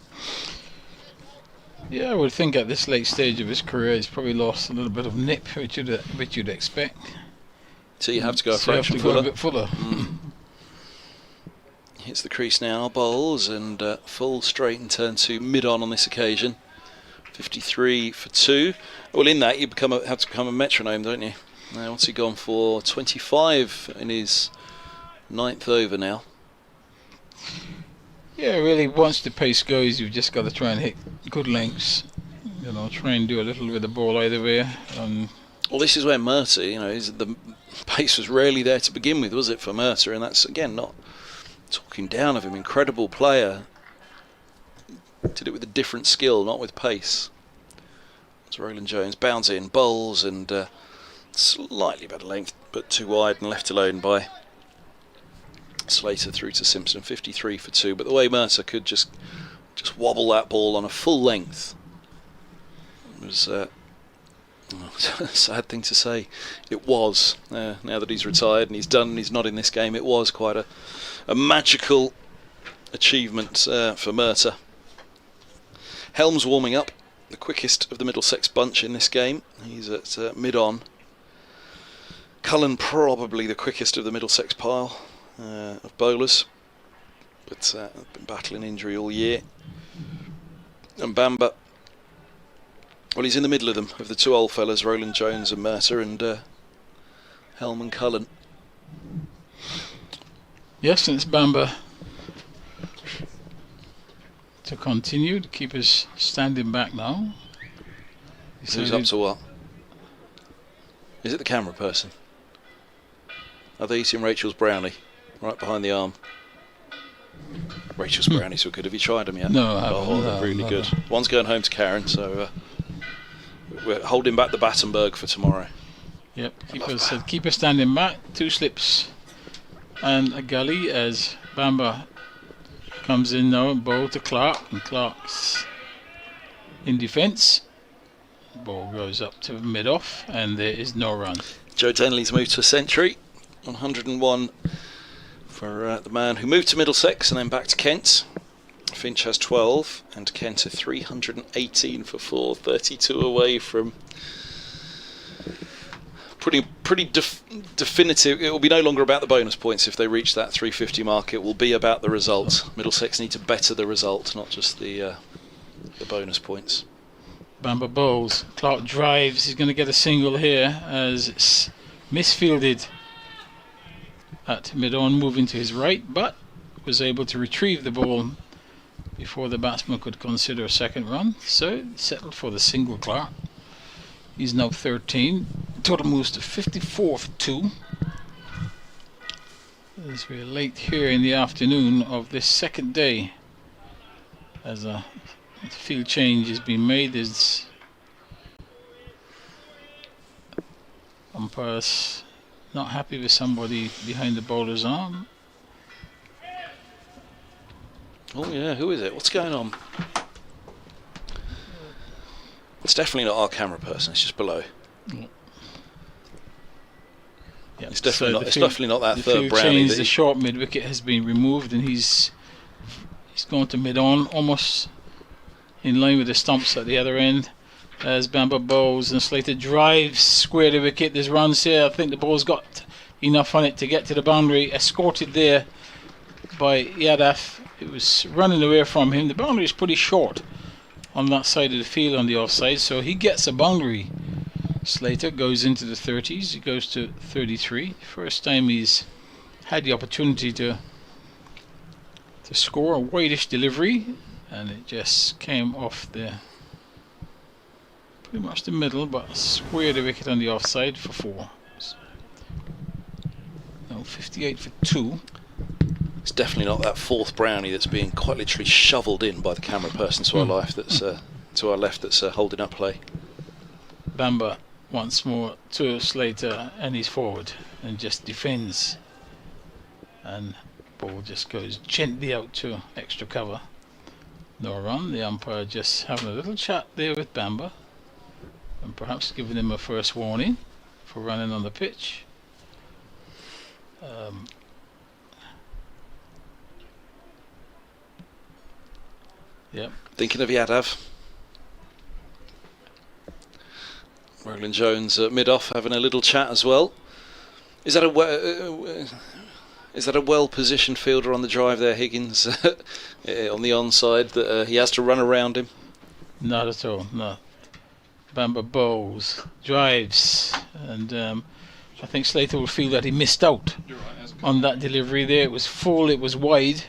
Yeah, I would think at this late stage of his career he's probably lost a little bit of nip, which you'd expect. So you have to go a So you have fraction to go fuller. a bit fuller. Hits the crease now, bowls, and full straight and turn to mid-on this occasion. 53 for 2. Well, in that you have to become a metronome, don't you? Now, what's he gone for? 25 in his 9th over now. Yeah, really, once the pace goes, you've just got to try and hit good lengths. You know, try and do a little with the ball either way. Well, this is where Murtagh, you know, the pace was rarely there to begin with, was it, for Murtagh? And that's, again, not talking down of him. Incredible player. Did it with a different skill, not with pace. As Roland Jones bounds in, bowls, and slightly better length, but too wide and left alone by Slater through to Simpson. 53 for 2. But the way Murtagh could just wobble that ball on a full length, it was a sad thing to say. It was, now that he's retired and he's done and he's not in this game, it was quite a magical achievement for Murtagh. Helm's warming up, the quickest of the Middlesex bunch in this game. He's at mid-on. Cullen probably the quickest of the Middlesex pile of bowlers, but been battling injury all year. And Bamba, well, he's in the middle of them, of the two old fellas, Roland Jones and Murtagh, and Helm and Cullen. Yes, and it's Bamba to continue. The keeper's standing back now. Who's up to what? Is it the camera person? Are they eating Rachel's brownie? Right behind the arm. Rachel's brownies were good. Have you tried them yet? No, I haven't. Oh, they're really good. One's going home to Karen, so we're holding back the Battenberg for tomorrow. Yep, keeper standing back. 2 slips and a gully as Bamba comes in now and ball to Clark, and Clark's in defence. Ball goes up to mid-off and there is no run. Joe Denley's moved to a century. 101 for the man who moved to Middlesex and then back to Kent. Finch has 12 and Kent 318 for 4, 32 away from pretty definitive. It will be no longer about the bonus points if they reach that 350 mark. It will be about the result. Middlesex need to better the result, not just the bonus points. Bamber bowls. Clark drives. He's going to get a single here as it's misfielded at mid-on, moving to his right, but was able to retrieve the ball before the batsman could consider a second run. So settled for the single, Clark. He's now 13. Total moves to 54 for 2. As we're late here in the afternoon of this second day, as a field change has been made, there's umpires not happy with somebody behind the bowler's arm. Oh yeah, who is it? What's going on? It's definitely not our camera person, it's just below. Yep. It's definitely So not. It's definitely not that third brownie. Change, the short mid wicket has been removed, and he's gone to mid on, almost in line with the stumps at the other end. As Bamber bowls and Slater drives square the wicket. There's runs here. I think the ball's got enough on it to get to the boundary. Escorted there by Yadav. It was running away from him. The boundary is pretty short on that side of the field on the offside, so he gets a boundary. Slater goes into the 30s. He goes to 33. First time he's had the opportunity to score. A whitish delivery, and it just came off the pretty much the middle, but square the wicket on the offside for 4. No, 58 for 2. It's definitely not that fourth brownie that's being quite literally shoveled in by the camera person to our left. That's holding up play. Bamber once more to Slater, and he's forward and just defends, and ball just goes gently out to extra cover. No run. The umpire just having a little chat there with Bamber, and perhaps giving him a first warning for running on the pitch. Yep. Thinking of Yadav. Roland Jones at mid-off having a little chat as well. Is that a well-positioned fielder on the drive there, Higgins, on the onside, that he has to run around him? Not at all, no. Bamber bowls, drives, and I think Slater will feel that he missed out on that delivery there. It was full, it was wide,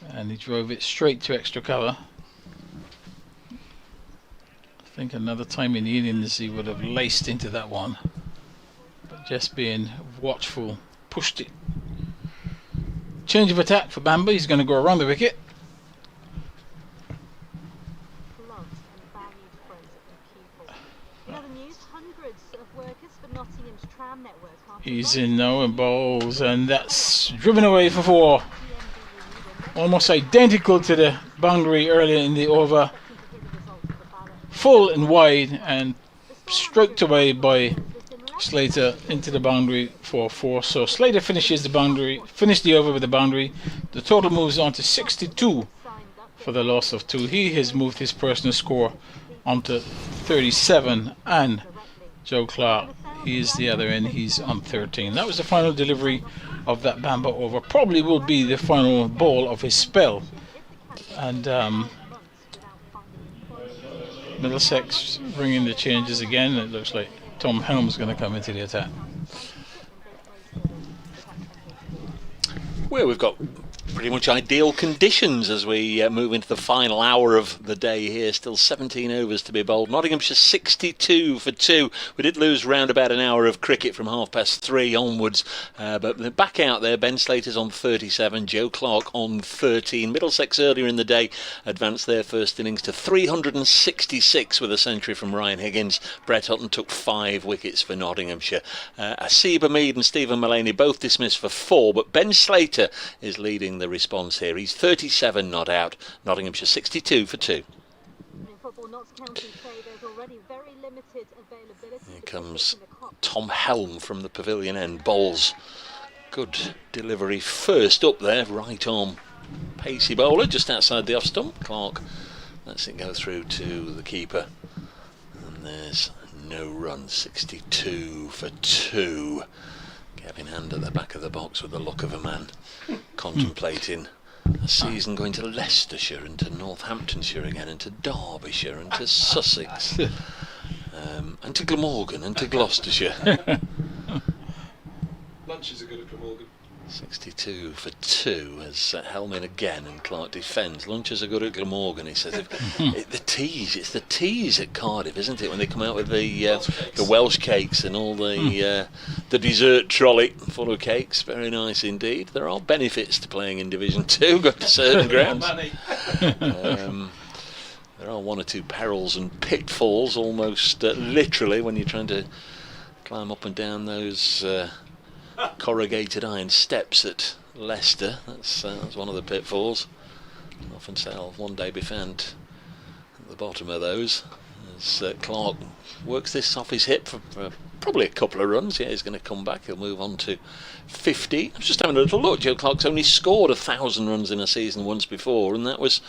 and he drove it straight to extra cover. I think another time in the innings he would have laced into that one, but just being watchful, pushed it. Change of attack for Bamber. He's going to go around the wicket. He's in now and bowls, and that's driven away for 4. Almost identical to the boundary earlier in the over. Full and wide, and stroked away by Slater into the boundary for 4. So Slater finished the over with the boundary. The total moves on to 62 for the loss of 2. He has moved his personal score onto 37, and Joe Clark, he is the other end, he's on 13. That was the final delivery of that Bamber over. Probably will be the final ball of his spell. And Middlesex bringing the changes again. It looks like Tom Helm's going to come into the attack. Well, we've got pretty much ideal conditions as we move into the final hour of the day here. Still 17 overs to be bowled. Nottinghamshire 62 for 2. We did lose round about an hour of cricket from 3:30 onwards, but they're back out there. Ben Slater's on 37, Joe Clark on 13. Middlesex earlier in the day advanced their first innings to 366 with a century from Ryan Higgins. Brett Hutton took 5 wickets for Nottinghamshire. Asiba Mead and Stephen Mullaney both dismissed for 4, but Ben Slater is leading the response here. He's 37 not out. Nottinghamshire 62 for 2. Here comes Tom Helm from the pavilion end. Bowls. Good delivery first up there, right arm pacey bowler just outside the off stump. Clark lets it go through to the keeper, and there's no run. 62 for 2. Kevin Hand at the back of the box with the look of a man contemplating a season going to Leicestershire and to Northamptonshire again and to Derbyshire and to Sussex and to Glamorgan and to Gloucestershire. Lunches are good at Glamorgan. 62 for 2 as Helmin again, and Clark defends. Lunches are good at Glamorgan, he says. It's the teas at Cardiff, isn't it, when they come out with the Welsh cakes and all the dessert trolley full of cakes. Very nice indeed. There are benefits to playing in Division 2, got to certain grounds. There are one or two perils and pitfalls, almost literally, when you're trying to climb up and down those corrugated iron steps at Leicester. That's one of the pitfalls. Often say I'll one day be found at the bottom of those. As Clark works this off his hip for probably a couple of runs. Yeah, he's going to come back. He'll move on to 50. I was just having a little look. Joe Clark's only scored 1,000 runs in a season once before, and that was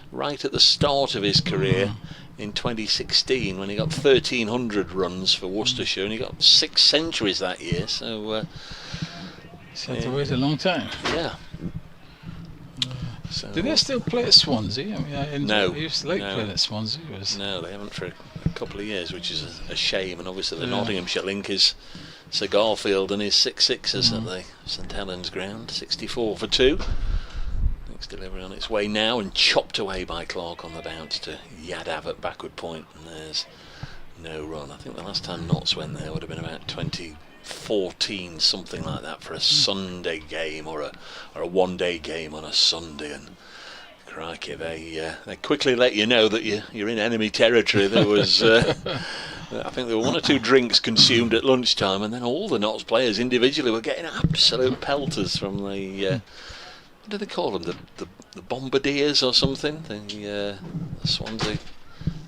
right at the start of his career in 2016 when he got 1,300 runs for Worcestershire, and he got 6 centuries that year. So he's had to wait a long time. Yeah. So, do they still play at Swansea? I mean, I used to like playing at Swansea. No, they haven't for a couple of years, which is a shame. And obviously the Nottinghamshire link is Sir Garfield and his 6 sixers at the St Helens ground. 64 for 2. Next delivery on its way now, and chopped away by Clark on the bounce to Yadav at backward point, and there's no run. I think the last time Notts went there would have been about 2014, something like that, for a Sunday game or a one-day game on a Sunday. And crikey, they quickly let you know that you're in enemy territory. There was I think there were 1 or 2 drinks consumed at lunchtime, and then all the Notts players individually were getting absolute pelters from the what do they call them, the bombardiers or something, the Swansea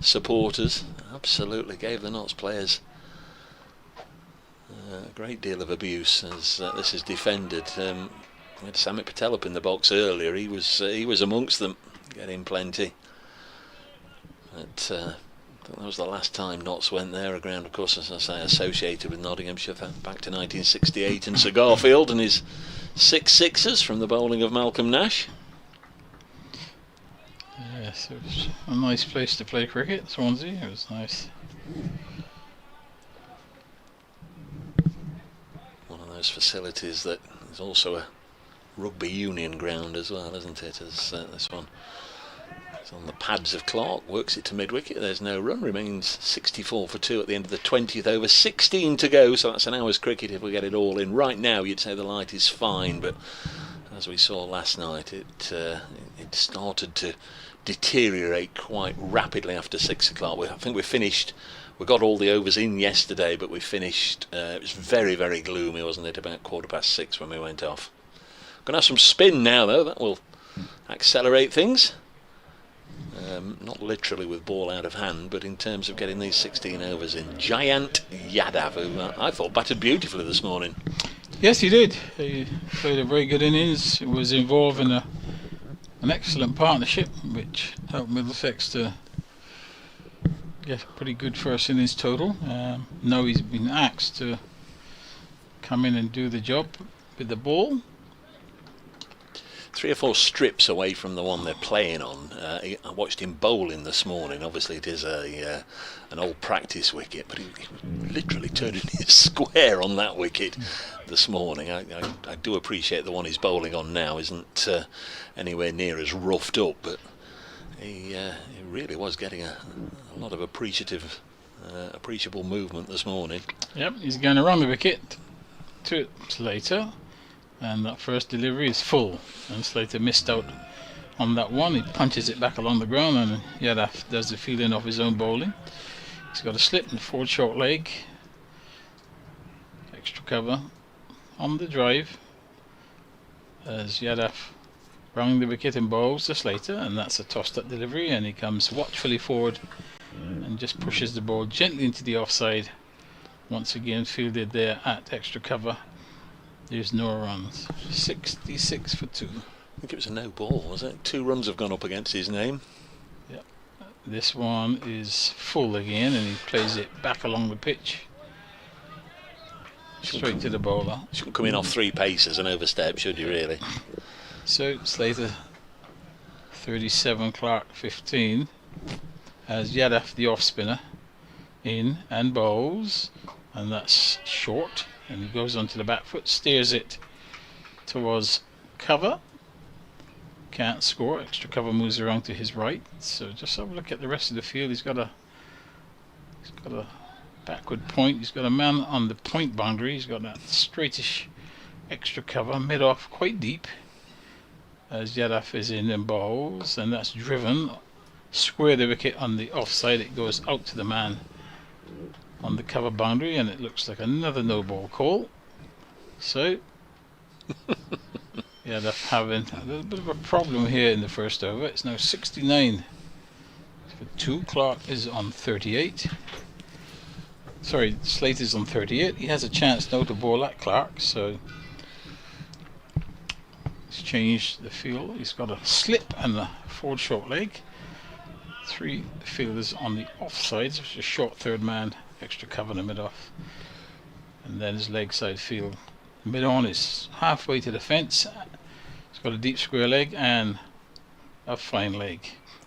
supporters. Absolutely gave the Notts players a great deal of abuse as this is defended. We had Samit Patel up in the box earlier. He was amongst them, getting plenty. But I think that was the last time Notts went there. A ground, of course, as I say, associated with Nottinghamshire back to 1968, and Sir Garfield and his 6 sixers from the bowling of Malcolm Nash. Yes, it was a nice place to play cricket, Swansea. It was nice. One of those facilities that is also a rugby union ground as well, isn't it, as this one. It's on the pads of Clark, works it to mid-wicket. There's no run, remains 64 for 2 at the end of the 20th over, 16 to go, so that's an hour's cricket if we get it all in. Right now you'd say the light is fine, but as we saw last night, it started to deteriorate quite rapidly after 6 o'clock. I think we got all the overs in yesterday, but we finished, it was very, very gloomy, wasn't it, about 6:15 when we went off. Going to have some spin now, though. That will accelerate things. Not literally with ball out of hand, but in terms of getting these 16 overs in. Giant Yadav, who I thought batted beautifully this morning. Yes, he did. He played a very good innings. He was involved in an excellent partnership, which helped Middlesex to get a pretty good first innings total. Now he's been asked to come in and do the job with the ball. 3 or 4 strips away from the one they're playing on. I watched him bowling this morning. Obviously it is an old practice wicket, but he literally turned it square on that wicket this morning. I do appreciate the one he's bowling on now isn't anywhere near as roughed up, but he really was getting a lot of appreciable movement this morning. Yep, he's going around the wicket to Slater. And that first delivery is full, and Slater missed out on that one. He punches it back along the ground, and Yadav does the fielding of his own bowling. He's got a slip and forward short leg. Extra cover on the drive as Yadav round the wicket and bowls to Slater, and that's a tossed up delivery, and he comes watchfully forward and just pushes the ball gently into the offside. Once again fielded there at extra cover. There's no runs. 66 for 2. I think it was a no ball, was it? 2 runs have gone up against his name. Yep. This one is full again, and he plays it back along the pitch. Straight to the bowler. Shouldn't come in off 3 paces and overstep, should you really? So Slater 37, Clark 15. As Yadav, the off spinner, in and bowls, and that's short, and he goes onto the back foot, steers it towards cover. Can't score. Extra cover moves around to his right. So just have a look at the rest of the field. He's got a backward point. He's got a man on the point boundary. He's got that straightish extra cover mid off, quite deep. As Yadav is in and bowls, and that's driven square the wicket on the offside. It goes out to the man on the cover boundary, and it looks like another no ball call. So Yadav having a little bit of a problem here in the first over. It's now 69 for 2. Clark is on 38. Sorry, Slate is on 38. He has a chance now to bowl at Clark, so he's changed the field. He's got a slip and a forward short leg. 3 fielders on the offside, which is a short third man, extra cover in the mid off, and then his leg side field. Mid on is halfway to the fence. He's got a deep square leg and a fine leg.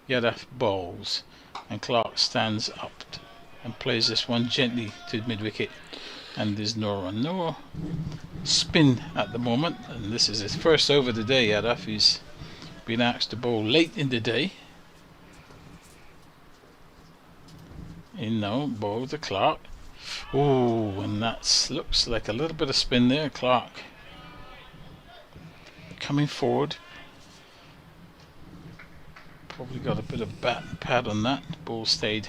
Yadav bowls, and Clark stands up and plays this one gently to mid wicket, and there's no run. No spin at the moment, and this is his first over of the day. Yadav, he's been asked to bowl late in the day. In now, bowl to Clark. Oh, and that looks like a little bit of spin there. Clark coming forward. Probably got a bit of bat pad on that. Ball stayed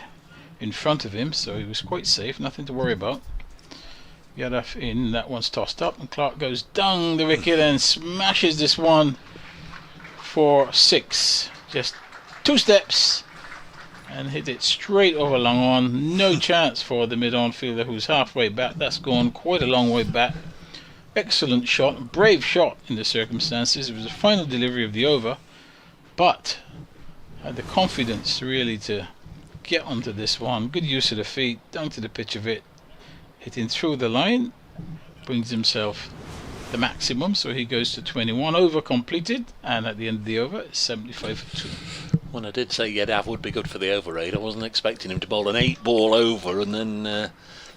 in front of him, so he was quite safe. Nothing to worry about. Yadav in. That one's tossed up, and Clark goes down the wicket and smashes this one for 6. Just 2 steps. And hit it straight over long on. No chance for the mid-on fielder, who's halfway back. That's gone quite a long way back. Excellent shot, brave shot in the circumstances. It was the final delivery of the over, but had the confidence really to get onto this one. Good use of the feet, down to the pitch of it, hitting through the line, brings himself the maximum, so he goes to 21 over completed, and at the end of the over it's 75 for 2. When I did say Yadav would be good for the over 8, I wasn't expecting him to bowl an 8 ball over and then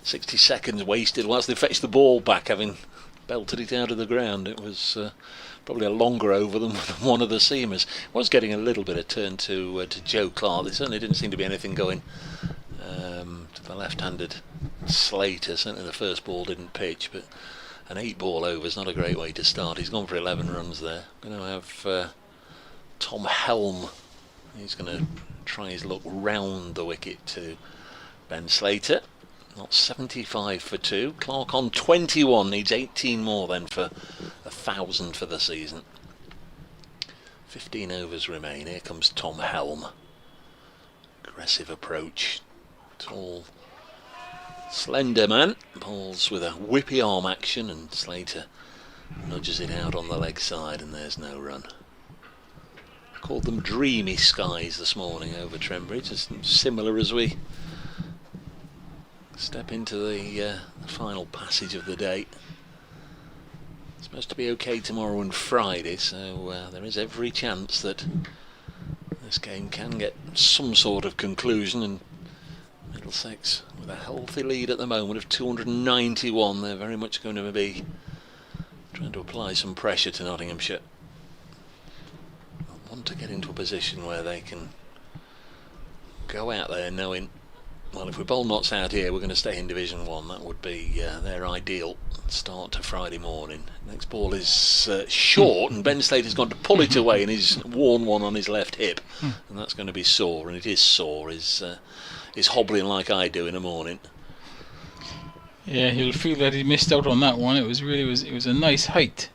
60 seconds wasted whilst they fetched the ball back, having belted it out of the ground. It was probably a longer over than one of the seamers. It was getting a little bit of turn to Joe Clark. There certainly didn't seem to be anything going to the left-handed Slater. Certainly the first ball didn't pitch, but an 8 ball over is not a great way to start. He's gone for 11 runs there. Going to have Tom Helm. He's going to try his luck round the wicket to Ben Slater. Not 75 for 2. Clark on 21. Needs 18 more then for 1,000 for the season. 15 overs remain. Here comes Tom Helm. Aggressive approach. Tall, slender man. Bowls with a whippy arm action, and Slater nudges it out on the leg side, and there's no run. Called them dreamy skies this morning over Trent Bridge. It's similar as we step into the final passage of the day. It's supposed to be okay tomorrow and Friday, so there is every chance that this game can get some sort of conclusion, and Middlesex with a healthy lead at the moment of 291. They're very much going to be trying to apply some pressure to Nottinghamshire. Want to get into a position where they can go out there knowing, well, if we bowl Notts out here, we're going to stay in Division 1. That would be their ideal start to Friday morning. Next ball is short, and Ben Slater's gone to pull it away, and he's worn one on his left hip, and that's going to be sore, and it is sore. He's hobbling like I do in the morning. Yeah, he'll feel that he missed out on that one. It was a nice height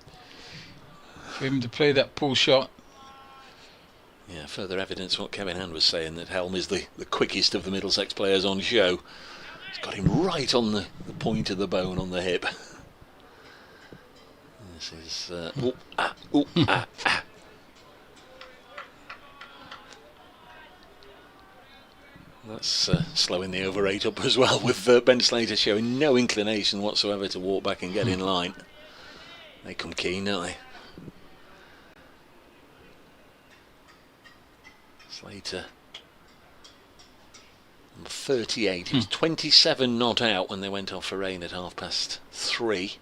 for him to play that pull shot. Yeah, further evidence what Kevin Hand was saying, that Helm is the quickest of the Middlesex players on show. He's got him right on the point of the bone on the hip. This is That's slowing the over 8 up as well, with Ben Slater showing no inclination whatsoever to walk back and get in line. They come keen, don't they? Slater on 38. He was 27 not out when they went off for rain at 3:30.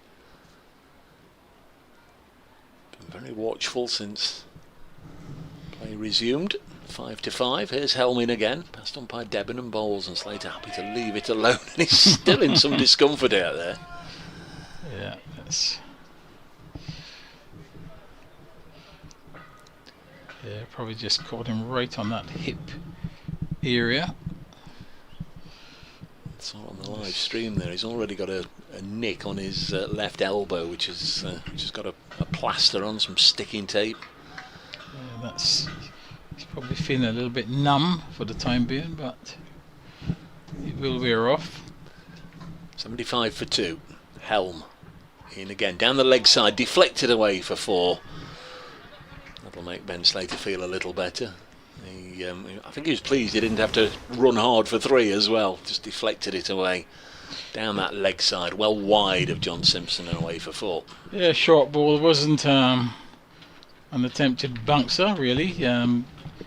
Been very watchful since play resumed. 5-5. Here's Helmin again. Passed on by Debenham, Bowles, and Slater happy to leave it alone. He's still in some discomfort out there. Yeah, that's. Yeah, probably just caught him right on that hip area. Saw on the live stream there. He's already got a nick on his left elbow, which has got a plaster on, some sticking tape. Yeah, that's. He's probably feeling a little bit numb for the time being, but it will wear off. 75 for 2. Helm in again, down the leg side, deflected away for 4. That'll make Ben Slater feel a little better. I think he was pleased he didn't have to run hard for 3 as well. Just deflected it away down that leg side, well wide of John Simpson, and away for 4. Yeah, short ball wasn't an attempted bouncer really.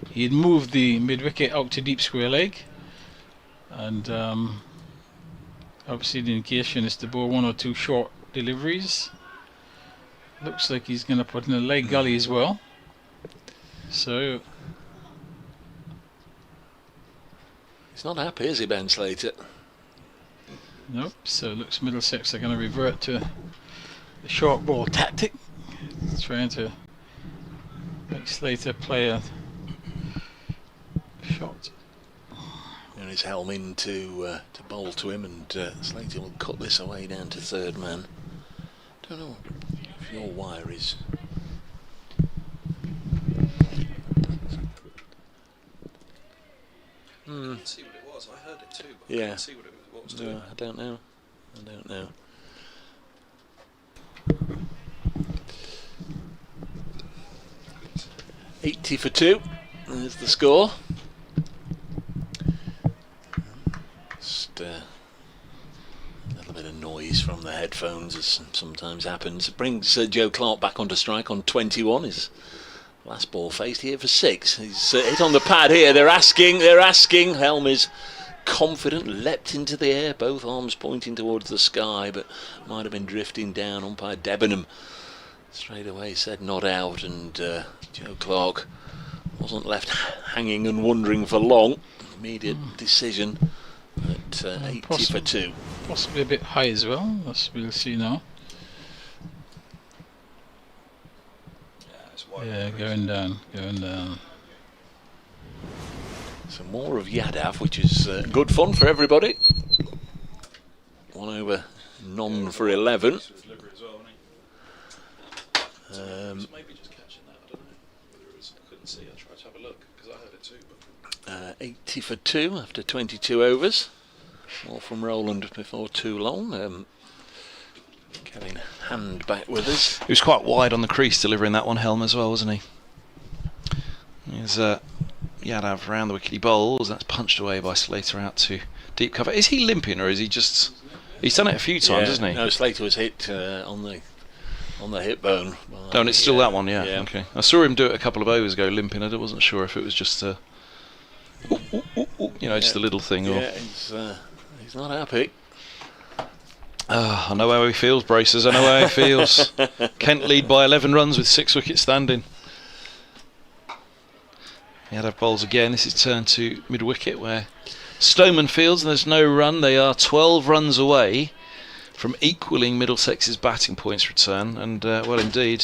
He had moved the mid wicket out to deep square leg, and obviously the indication is to bowl 1 or 2 short deliveries. Looks like he's going to put in a leg gully as well. So he's not happy, is he, Ben Slater? nope. So it looks Middlesex are going to revert to the short ball tactic, trying to make Slater play a shot. There is Helm in to bowl to him, and Slater will cut this away down to 3rd man. Don't know if your wire is. I didn't see what it was. I heard it too, but Yeah. I didn't see what was doing. I don't know. I don't know. $80 for 2. There's the score. Just a little bit of noise from the headphones, as sometimes happens. It brings Joe Clark back onto strike on 21. His last ball faced here for 6. He's hit on the pad here. They're asking. Helm is confident, leapt into the air, both arms pointing towards the sky, but might have been drifting down. Umpire Debenham straight away said not out, and Joe Clark wasn't left hanging and wondering for long. Immediate decision at 80 for 2. Possibly a bit high as well, as we'll see now. Yeah, going down. So more of Yadav, which is good fun for everybody. 1 over, none for 11. Maybe just catching that. I don't know whether it was. I couldn't see. I tried to have a look because I heard it too. But 80 for 2 after 22 overs. More from Roland before too long. Kevin Hand back with us. he was quite wide on the crease delivering that one, Helm, as well, wasn't he? Here's Yadav round the wicket, he bowls. That's punched away by Slater out to deep cover. Is he limping, or is he just? He's done it a few times, hasn't he? No, Slater was hit on the hip bone. Oh, and it's still that one, yeah. Okay. I saw him do it a couple of overs ago, limping. I wasn't sure if it was just a, just a little thing. Or he's not happy. I know how he feels, Bracers. I know how he feels. Kent lead by 11 runs with 6 wickets standing. Yadav bowls again. This is turned to mid wicket where Stoneman fields, and there's no run. They are 12 runs away from equalling Middlesex's batting points return, and well, indeed,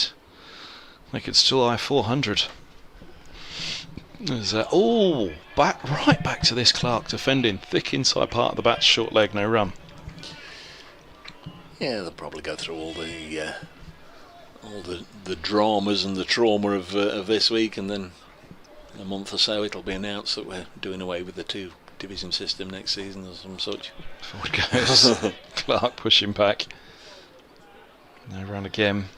they could still eye 400. There's right back to this Clark defending, thick inside part of the bat, short leg, no run. Yeah, they'll probably go through all the dramas and the trauma of this week, and then in a month or so it'll be announced that we're doing away with the 2-division system next season or some such. Forward goes Clark pushing back. No run again.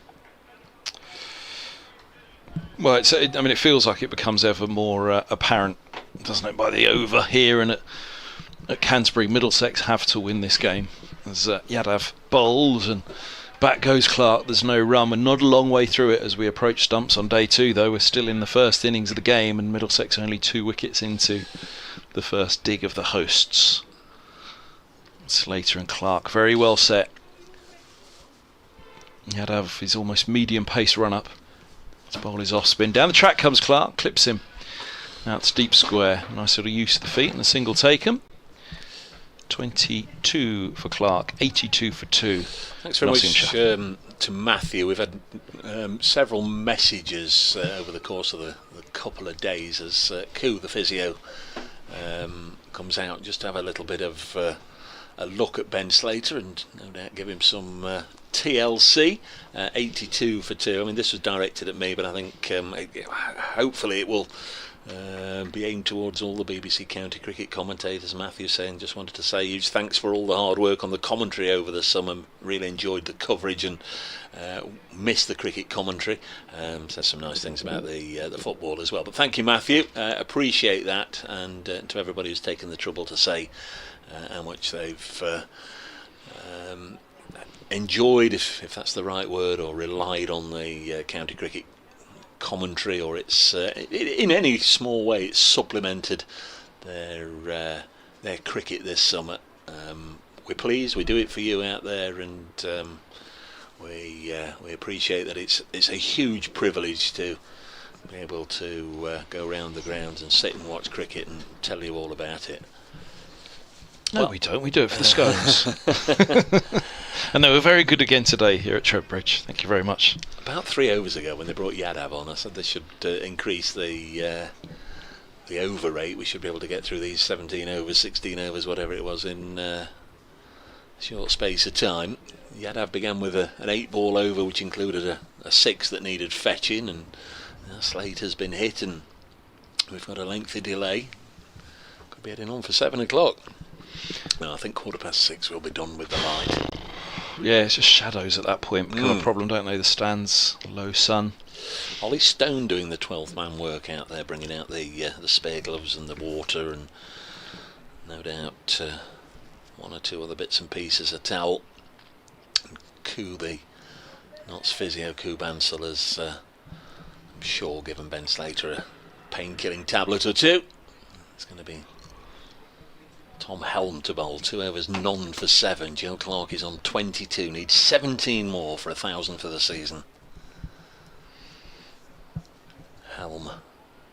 Well, it feels like it becomes ever more apparent doesn't it, by the over here, and at Canterbury, Middlesex have to win this game. As Yadav bowls and back goes Clark. There's no run. We're not a long way through it as we approach stumps on day 2, though. We're still in the first innings of the game, and Middlesex only 2 wickets into the first dig of the hosts. Slater and Clark very well set. Yadav his almost medium pace run up. His bowl is off spin. Down the track comes Clark, clips him out to deep square. Nice sort of use of the feet and a single taken. 22 for Clark, 82 for 2. Thanks very much to Matthew. We've had several messages over the course of the couple of days as Koo, the physio, comes out just to have a little bit of a look at Ben Slater and no doubt give him some TLC. 82 for 2. I mean, this was directed at me, but I think hopefully it will be aimed towards all the BBC County Cricket commentators. Matthew saying, just wanted to say huge thanks for all the hard work on the commentary over the summer. Really enjoyed the coverage and missed the cricket commentary. Says some nice things about the football as well. But thank you, Matthew. Appreciate that, and to everybody who's taken the trouble to say how much they've enjoyed, if that's the right word, or relied on the county cricket commentary, or it's in any small way it's supplemented their cricket this summer. We're pleased, we do it for you out there, and we appreciate that. It's a huge privilege to be able to go around the grounds and sit and watch cricket and tell you all about it. No, we don't. We do it for the scones. And they were very good again today here at Trent Bridge. Thank you very much. About 3 overs ago, when they brought Yadav on, I said they should increase the over rate. We should be able to get through these 17 overs, 16 overs, whatever it was, in a short space of time. Yadav began with an 8-ball over, which included a 6 that needed fetching, and Slater's been hit, and we've got a lengthy delay. Could be heading on for 7 o'clock. No, I think 6:15 we'll be done with the light. Yeah, it's just shadows at that point become a problem, don't they? The stands, low sun. Ollie Stone doing the 12th man work out there, bringing out the spare gloves and the water, and no doubt 1 or 2 other bits and pieces of towel. Koo, the Notts physio, Koo Bansal, has I'm sure given Ben Slater a pain-killing tablet or 2. It's going to be Tom Helm to bowl, 2 overs, none for 7. Joe Clark is on 22, needs 17 more for 1,000 for the season. Helm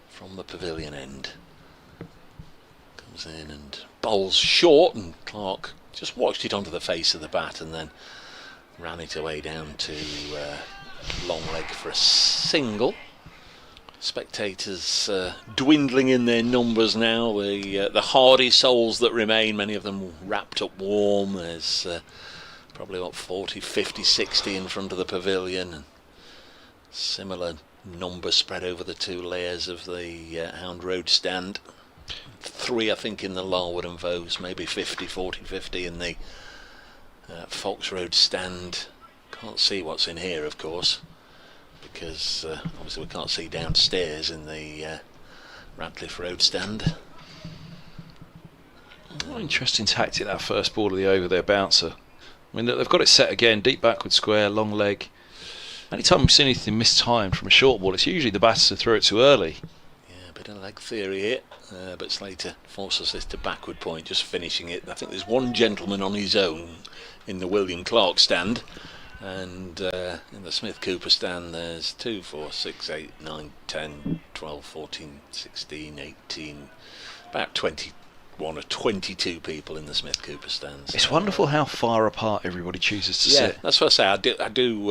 from the pavilion end comes in and bowls short, and Clark just watched it onto the face of the bat and then ran it away down to long leg for a single. Spectators dwindling in their numbers now. The hardy souls that remain, many of them wrapped up warm. There's probably about 40, 50, 60 in front of the pavilion, and similar number spread over the 2 layers of the Hound Road stand. 3, I think, in the Larwood and Vose, maybe 50, 40, 50 in the Fox Road stand. Can't see what's in here, of course, because obviously we can't see downstairs in the Radcliffe Road stand. Oh, interesting tactic, that first ball of the over there, bouncer. I mean, they've got it set again, deep backward square, long leg. Anytime we've seen anything mistimed from a short ball, it's usually the batters who throw it too early. Yeah, a bit of leg theory here, but Slater forces this to backward point, just finishing it. I think there's one gentleman on his own in the William Clark stand, and in the Smith Cooper stand there's 2, 4, 6, 8, 9, 10, 12, 14, 16, 18, about 21 or 22 people in the Smith Cooper stands. It's wonderful how far apart everybody chooses to sit. That's what I say. I do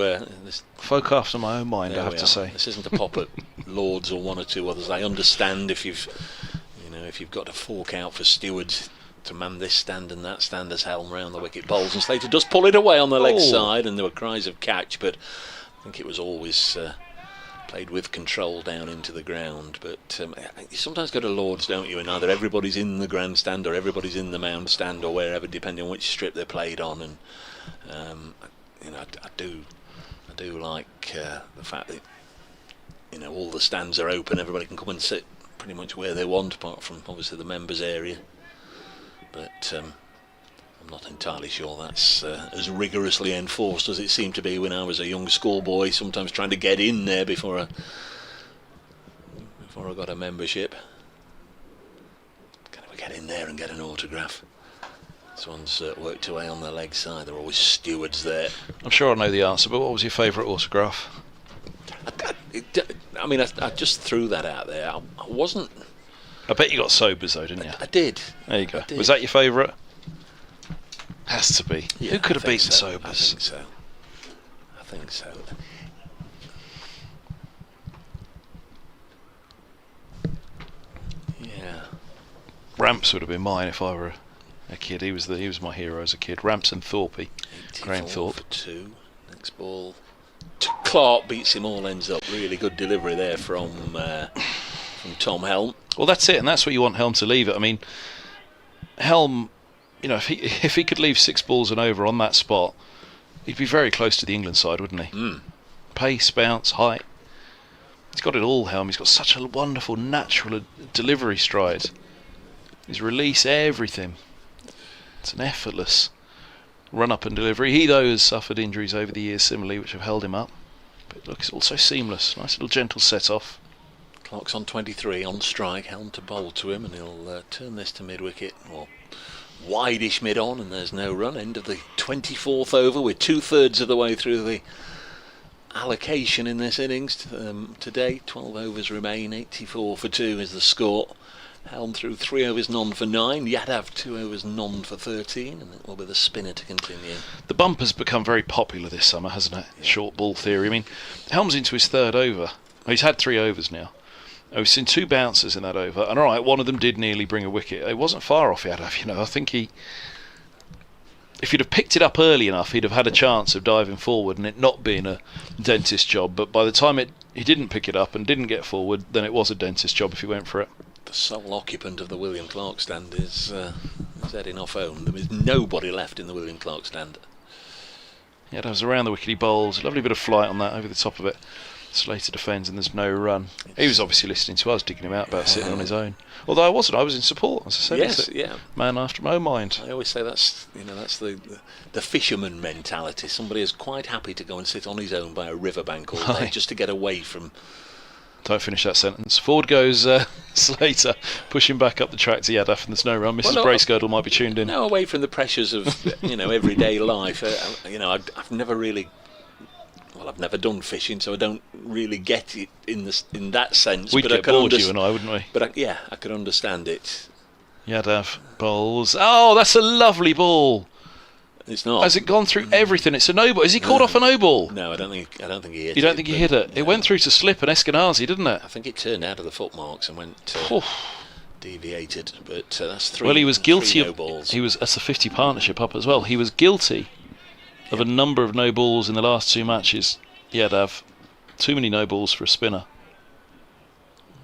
this folk after my own mind, I have to say. This isn't a pop at Lords or 1 or 2 others. I understand if you've got to fork out for stewards to man this stand and that stand as Helm round the wicket bowls, and Slater does pull it away on the leg side, and there were cries of catch, but I think it was always played with control down into the ground. But you sometimes go to Lords, don't you, and either everybody's in the grandstand or everybody's in the mound stand or wherever, depending on which strip they're played on, and I do like the fact that all the stands are open, everybody can come and sit pretty much where they want, apart from obviously the members area. But I'm not entirely sure that's as rigorously enforced as it seemed to be when I was a young schoolboy, sometimes trying to get in there before I got a membership. Can we get in there and get an autograph? This one's worked away on the leg side. There are always stewards there. I'm sure I know the answer, but what was your favourite autograph? I mean, I just threw that out there. I wasn't... I bet you got Sobers though, didn't you? I did. There you go. Was that your favourite? Has to be. Yeah, Who could have beaten so. Sobers? I think so. Yeah. Ramps would have been mine if I were a kid. He was my hero as a kid. Ramps and Thorpe. Graham Thorpe. For 2. Next ball. Clark beats him all ends up. Really good delivery there from Tom Helm. Well, that's it, and that's what you want Helm to leave it. I mean, Helm, you know, if he could leave 6 balls and over on that spot, he'd be very close to the England side, wouldn't he? Pace, bounce, height. He's got it all, Helm. He's got such a wonderful, natural delivery stride. His release, everything. It's an effortless run-up and delivery. He, though, has suffered injuries over the years similarly, which have held him up. But look, it's also seamless. Nice little gentle set-off. Clark's on 23, on strike. Helm to bowl to him, and he'll turn this to mid-wicket, or wide-ish mid-on, and there's no run. End of the 24th over. We're 2/3 of the way through the allocation in this innings today. 12 overs remain. 84 for 2 is the score. Helm threw 3 overs, none for 9. Yadav 2 overs, none for 13, and it will be the spinner to continue. The bumper's become very popular this summer, hasn't it? Yeah. Short ball theory. I mean, Helm's into his 3rd over. He's had 3 overs now. We've seen 2 bouncers in that over, and all right, one of them did nearly bring a wicket. It wasn't far off Yadav, you know. I think if he'd have picked it up early enough, he'd have had a chance of diving forward and it not being a dentist job. But by the time he didn't pick it up and didn't get forward, then it was a dentist job if he went for it. The sole occupant of the William Clark stand is heading off home. There is nobody left in the William Clark stand. Yadav's around the wicket, he bowls. Lovely bit of flight on that, over the top of it. Slater defends and there's no run. He was obviously listening to us, digging him out about sitting on his own. Although I wasn't, I was in support, as I said. Yes, yeah. Man after my own mind. I always say that's the fisherman mentality. Somebody is quite happy to go and sit on his own by a riverbank all day just to get away from... Don't finish that sentence. Forward goes Slater, pushing back up the track to Yadav, and there's no run. Mrs. Bracegirdle might be tuned in. No, away from the pressures of everyday life. I've never really... Well, I've never done fishing, so I don't really get it in that sense. We'd get bored, you and I, wouldn't we? But I could understand it. Yadav bowls. Oh, that's a lovely ball. It's not. Has it gone through everything? It's a no ball. Has he called off a no ball? No, I don't think he hit it. You don't think he hit it? It went through to Slip and Eskenazi, didn't it? I think it turned out of the footmarks and went deviated. But that's 3. Well, he was guilty of no balls. That's a 50 partnership up as well. He was guilty of a number of no balls in the last 2 matches. Yadav, too many no balls for a spinner.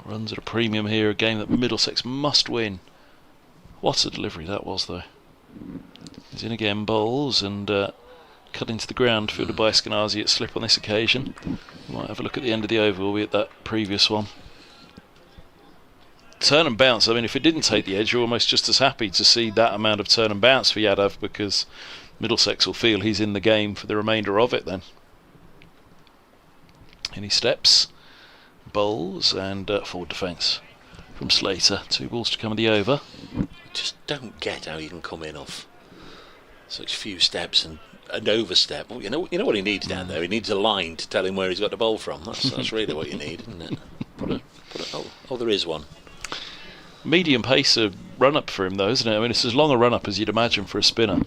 Runs at a premium here, a game that Middlesex must win. What a delivery that was, though. He's in again, bowls, and cut into the ground, fielded by Eskenazi at Slip on this occasion. We might have a look at the end of the over, will we, at that previous one. Turn and bounce, I mean, if it didn't take the edge, you're almost just as happy to see that amount of turn and bounce for Yadav, because Middlesex will feel he's in the game for the remainder of it then. In he steps, bowls, and forward defence from Slater. 2 balls to come in the over. Just don't get how you can come in off such few steps and overstep. Well, you know what he needs down there? He needs a line to tell him where he's got the bowl from. That's really what you need, isn't it? There is one. Medium pace run-up for him, though, isn't it? I mean, it's as long a run-up as you'd imagine for a spinner.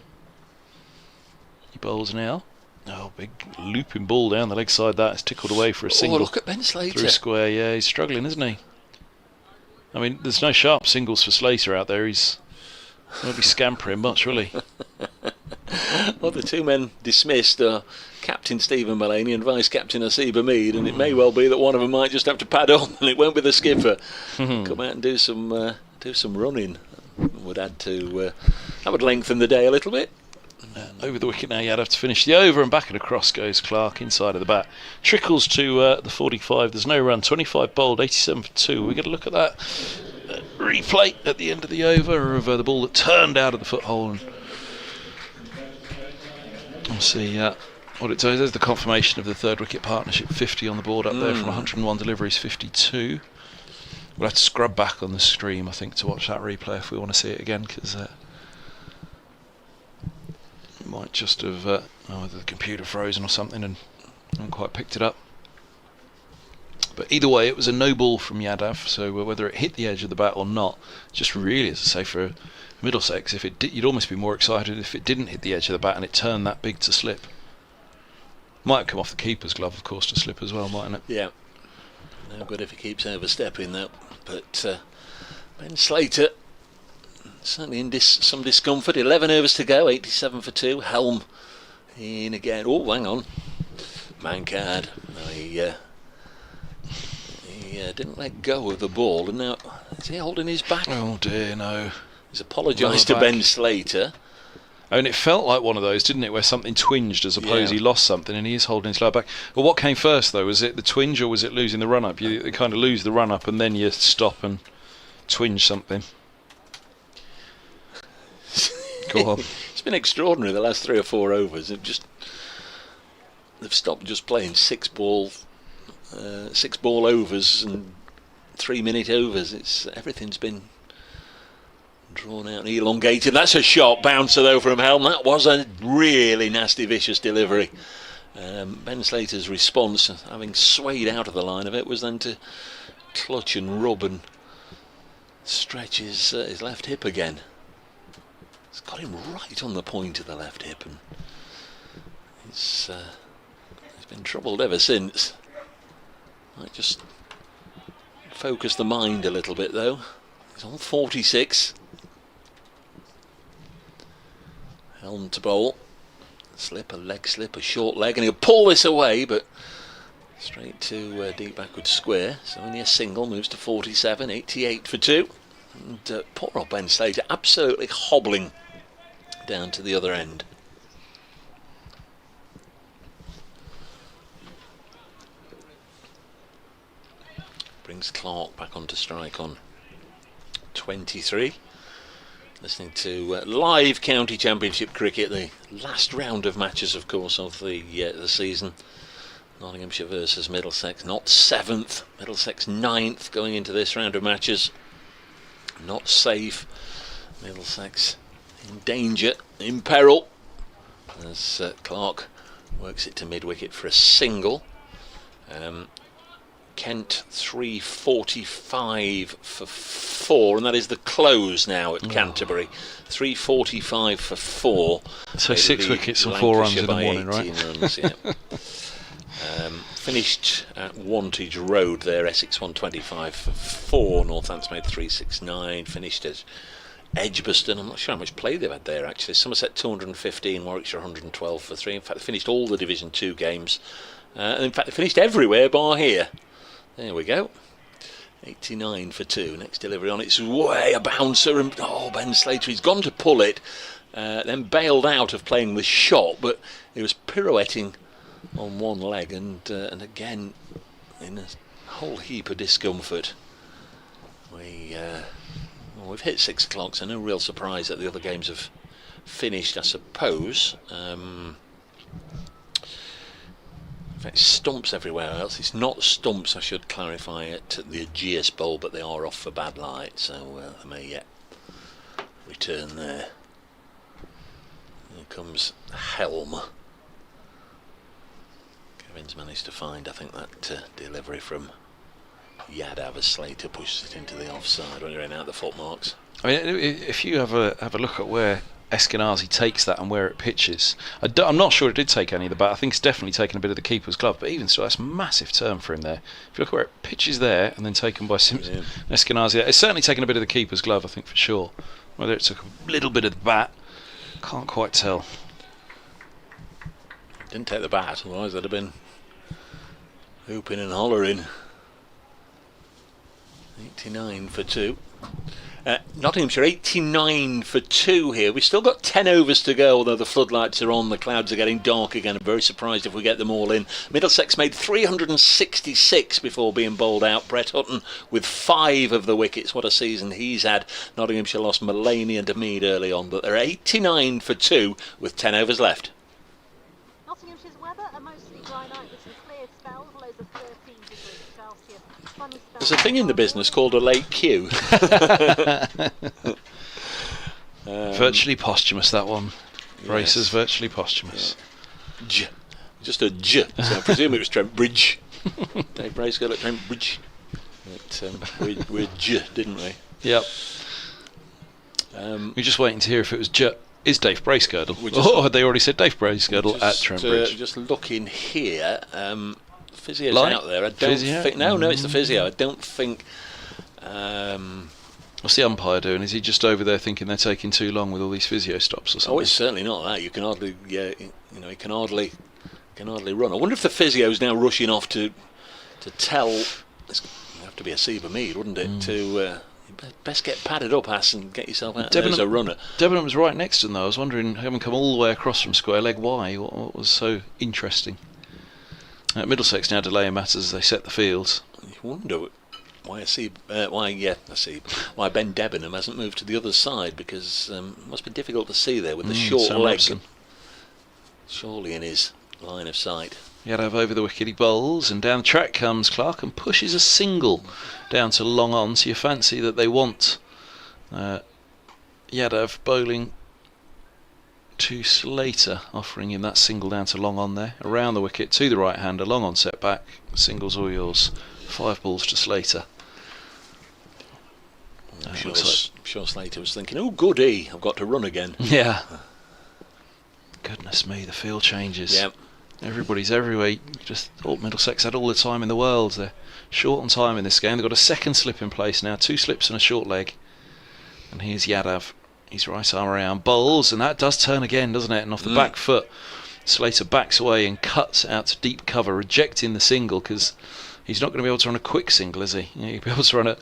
He bowls now. Oh, big looping ball down the leg side. That is tickled away for a single. Oh, look at Ben Slater. Through square, yeah, he's struggling, isn't he? I mean, there's no sharp singles for Slater out there. He won't be scampering much, will he? Well, the 2 men dismissed are Captain Stephen Mullaney and Vice Captain Asiba Mead, and it may well be that one of them might just have to pad on, and it won't be the skipper. Come out and do some running. Would add to that would lengthen the day a little bit. Over the wicket now, you'd have to finish the over, and back and across goes Clark inside of the bat. Trickles to the 45, there's no run, 25 bowled, 87 for 2. We're going to look at that replay at the end of the over of the ball that turned out of the foothole. And we'll see what it does. There's the confirmation of the third wicket partnership, 50 on the board up there from 101 deliveries, 52. We'll have to scrub back on the stream, I think, to watch that replay if we want to see it again, because might just have the computer frozen or something and haven't quite picked it up. But either way, it was a no ball from Yadav, so whether it hit the edge of the bat or not, just really, as I say, for Middlesex, if it did, you'd almost be more excited if it didn't hit the edge of the bat and it turned that big to slip. Might have come off the keeper's glove, of course, to slip as well, mightn't it? Yeah. No good if he keeps overstepping though. But Ben Slater certainly in some discomfort. 11 overs to go, 87 for 2. Helm in again. Oh, hang on. Mankard. No, he didn't let go of the ball. And now, is he holding his back? Oh dear, no. He's apologised to Ben Slater. I mean, it felt like one of those, didn't it, where something twinged as opposed he lost something, and he is holding his lower back. Well, what came first, though? Was it the twinge or was it losing the run-up? You kind of lose the run-up and then you stop and twinge something. Go on. It's been extraordinary the last 3 or 4 overs. They've stopped just playing 6 ball overs and 3-minute overs. Everything's been drawn out and elongated. That's a shot bouncer though from Helm. That was a really nasty, vicious delivery. Ben Slater's response, having swayed out of the line of it, was then to clutch and rub and stretch his left hip again. It's got him right on the point of the left hip, and he's been troubled ever since. Might just focus the mind a little bit though. He's on 46. Helm to bowl. Slip, a leg slip, a short leg, and he'll pull this away, but straight to deep backward square. So only a single, moves to 47, 88 for 2. And poor old Ben Slater absolutely hobbling down to the other end. Brings Clark back onto strike on 23. Listening to live county championship cricket, the last round of matches, of course, of the season. Nottinghamshire versus Middlesex, not 7th, Middlesex 9th going into this round of matches. Not safe. Middlesex in danger, in peril, as Clark works it to mid-wicket for a single. Kent 345 for 4, and that is the close now at Canterbury. 345 for 4. So 6 wickets and 4 runs in the morning, right? Runs, yeah. Finished at Wantage Road there, Essex 125 for 4. Northampton made 369. Finished at Edgbaston. I'm not sure how much play they've had there actually. Somerset 215, Warwickshire 112 for 3. In fact, they finished all the Division 2 games. And in fact, they finished everywhere bar here. There we go. 89 for 2. Next delivery on its way, a bouncer, and Ben Slater, he's gone to pull it, then bailed out of playing the shot, but he was pirouetting on one leg, and again in a whole heap of discomfort. We've hit 6 o'clock, so no real surprise that the other games have finished, I suppose. Stumps everywhere else. It's not stumps, I should clarify, at the Aegeus Bowl, but they are off for bad light, so they may yet return there. Here comes Helm. Kevin's managed to find, I think, that delivery from Yadav as Slater pushes it into the offside when you're in out the footmarks. I mean, if you have a look at where Eskenazi takes that and where it pitches, I'm not sure it did take any of the bat. I think it's definitely taken a bit of the keeper's glove, but even still, that's a massive turn for him there. If you look at where it pitches there and then taken by Simpson, Eskenazi, it's certainly taken a bit of the keeper's glove, I think, for sure. Whether it took a little bit of the bat, can't quite tell. Didn't take the bat, otherwise they'd have been whooping and hollering. 89 for 2. Nottinghamshire 89 for 2 here. We've still got 10 overs to go, although the floodlights are on. The clouds are getting dark again. I'm very surprised if we get them all in. Middlesex made 366 before being bowled out. Brett Hutton with 5 of the wickets. What a season he's had. Nottinghamshire lost Mulaney and Hamid early on, but they're 89 for 2 with 10 overs left. Nottinghamshire's weather, a mostly dry night with some clear spells, lows of 13 degrees Celsius. Funny spells. There's a thing in the business called a late queue. Virtually posthumous, that one. Racers, virtually posthumous. Yeah. Just a J. So I presume it was Trent Bridge. Dave Bracegirdle at Trent Bridge. But, we J, didn't we? Yep. We're just waiting to hear if it was J. Is Dave Bracegirdle? Had they already said Dave Bracegirdle at Trent Bridge? Just looking here. Physio's out there. I don't think. No, it's the physio. I don't think. What's the umpire doing? Is he just over there thinking they're taking too long with all these physio stops or something? Oh, it's certainly not that. You can hardly, he can hardly run. I wonder if the physio's now rushing off to tell. It's have to be a Seaver Mead, wouldn't it? To best get padded up, ass, and get yourself out there as a runner. Debenham was right next to them, though. I was wondering, having come all the way across from square leg, why? What was so interesting? Middlesex now delaying matters as they set the fields. You wonder why Ben Debenham hasn't moved to the other side, because it must be difficult to see there with the short Sam leg. Robson. Surely in his line of sight. Yadav over the wicket, he bowls, and down the track comes Clark and pushes a single down to long on. So you fancy that they want Yadav bowling to Slater, offering him that single down to long on there. Around the wicket to the right hander, long on set back. Singles all yours. 5 balls to Slater. I'm sure Slater was thinking, oh goody, I've got to run again. Yeah. Goodness me, the field changes. Yep. Everybody's everywhere. You just thought Middlesex had all the time in the world. They're short on time in this game. They've got a second slip in place now, 2 slips and a short leg. And here's Yadav. He's right arm around, bowls, and that does turn again, doesn't it? And off the back foot, Slater backs away and cuts out to deep cover, rejecting the single, because he's not going to be able to run a quick single, is he? He'll be able to run a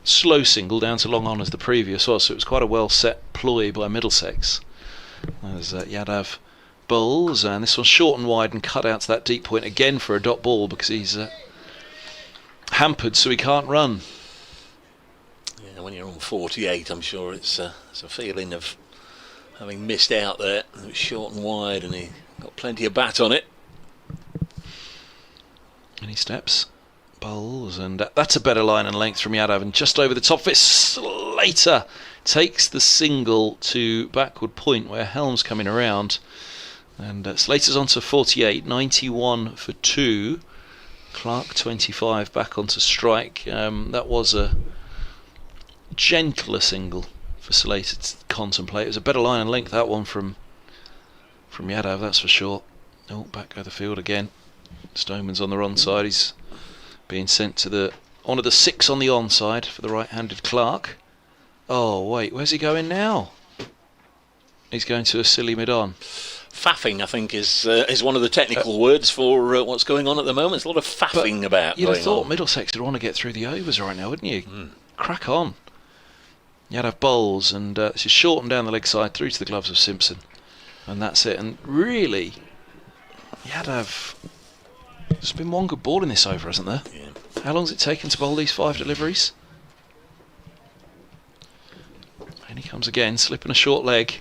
slow single down to long on as the previous was. So it was quite a well set ploy by Middlesex. As Yadav bowls, and this one's short and wide and cut out to that deep point again for a dot ball, because he's hampered, so he can't run. Yeah, when you're on 48, I'm sure it's a feeling of having missed out there. It was short and wide, and he got plenty of bat on it. And he steps, bowls, and that's a better line and length from Yadav, and just over the top of it, Slater takes the single to backward point where Helm's coming around. And Slater's on to 48, 91 for 2. Clark 25 back onto strike. That was a gentler single for Slater to contemplate. It was a better line and length, that one from Yadav, that's for sure. Oh, back over the field again. Stoneman's on the wrong side. He's being sent to onto the 6 on the onside for the right-handed Clark. Oh wait, where's he going now? He's going to a silly mid-on. Faffing, I think, is one of the technical words for what's going on at the moment. There's a lot of faffing about. You'd have thought Middlesex would want to get through the overs right now, wouldn't you? Crack on. Yadav bowls, and this is shortened down the leg side through to the gloves of Simpson, and that's it. And really, Yadav, there's been one good ball in this over, hasn't there? Yeah. How long's it taken to bowl these 5 deliveries? And he comes again, slipping a short leg.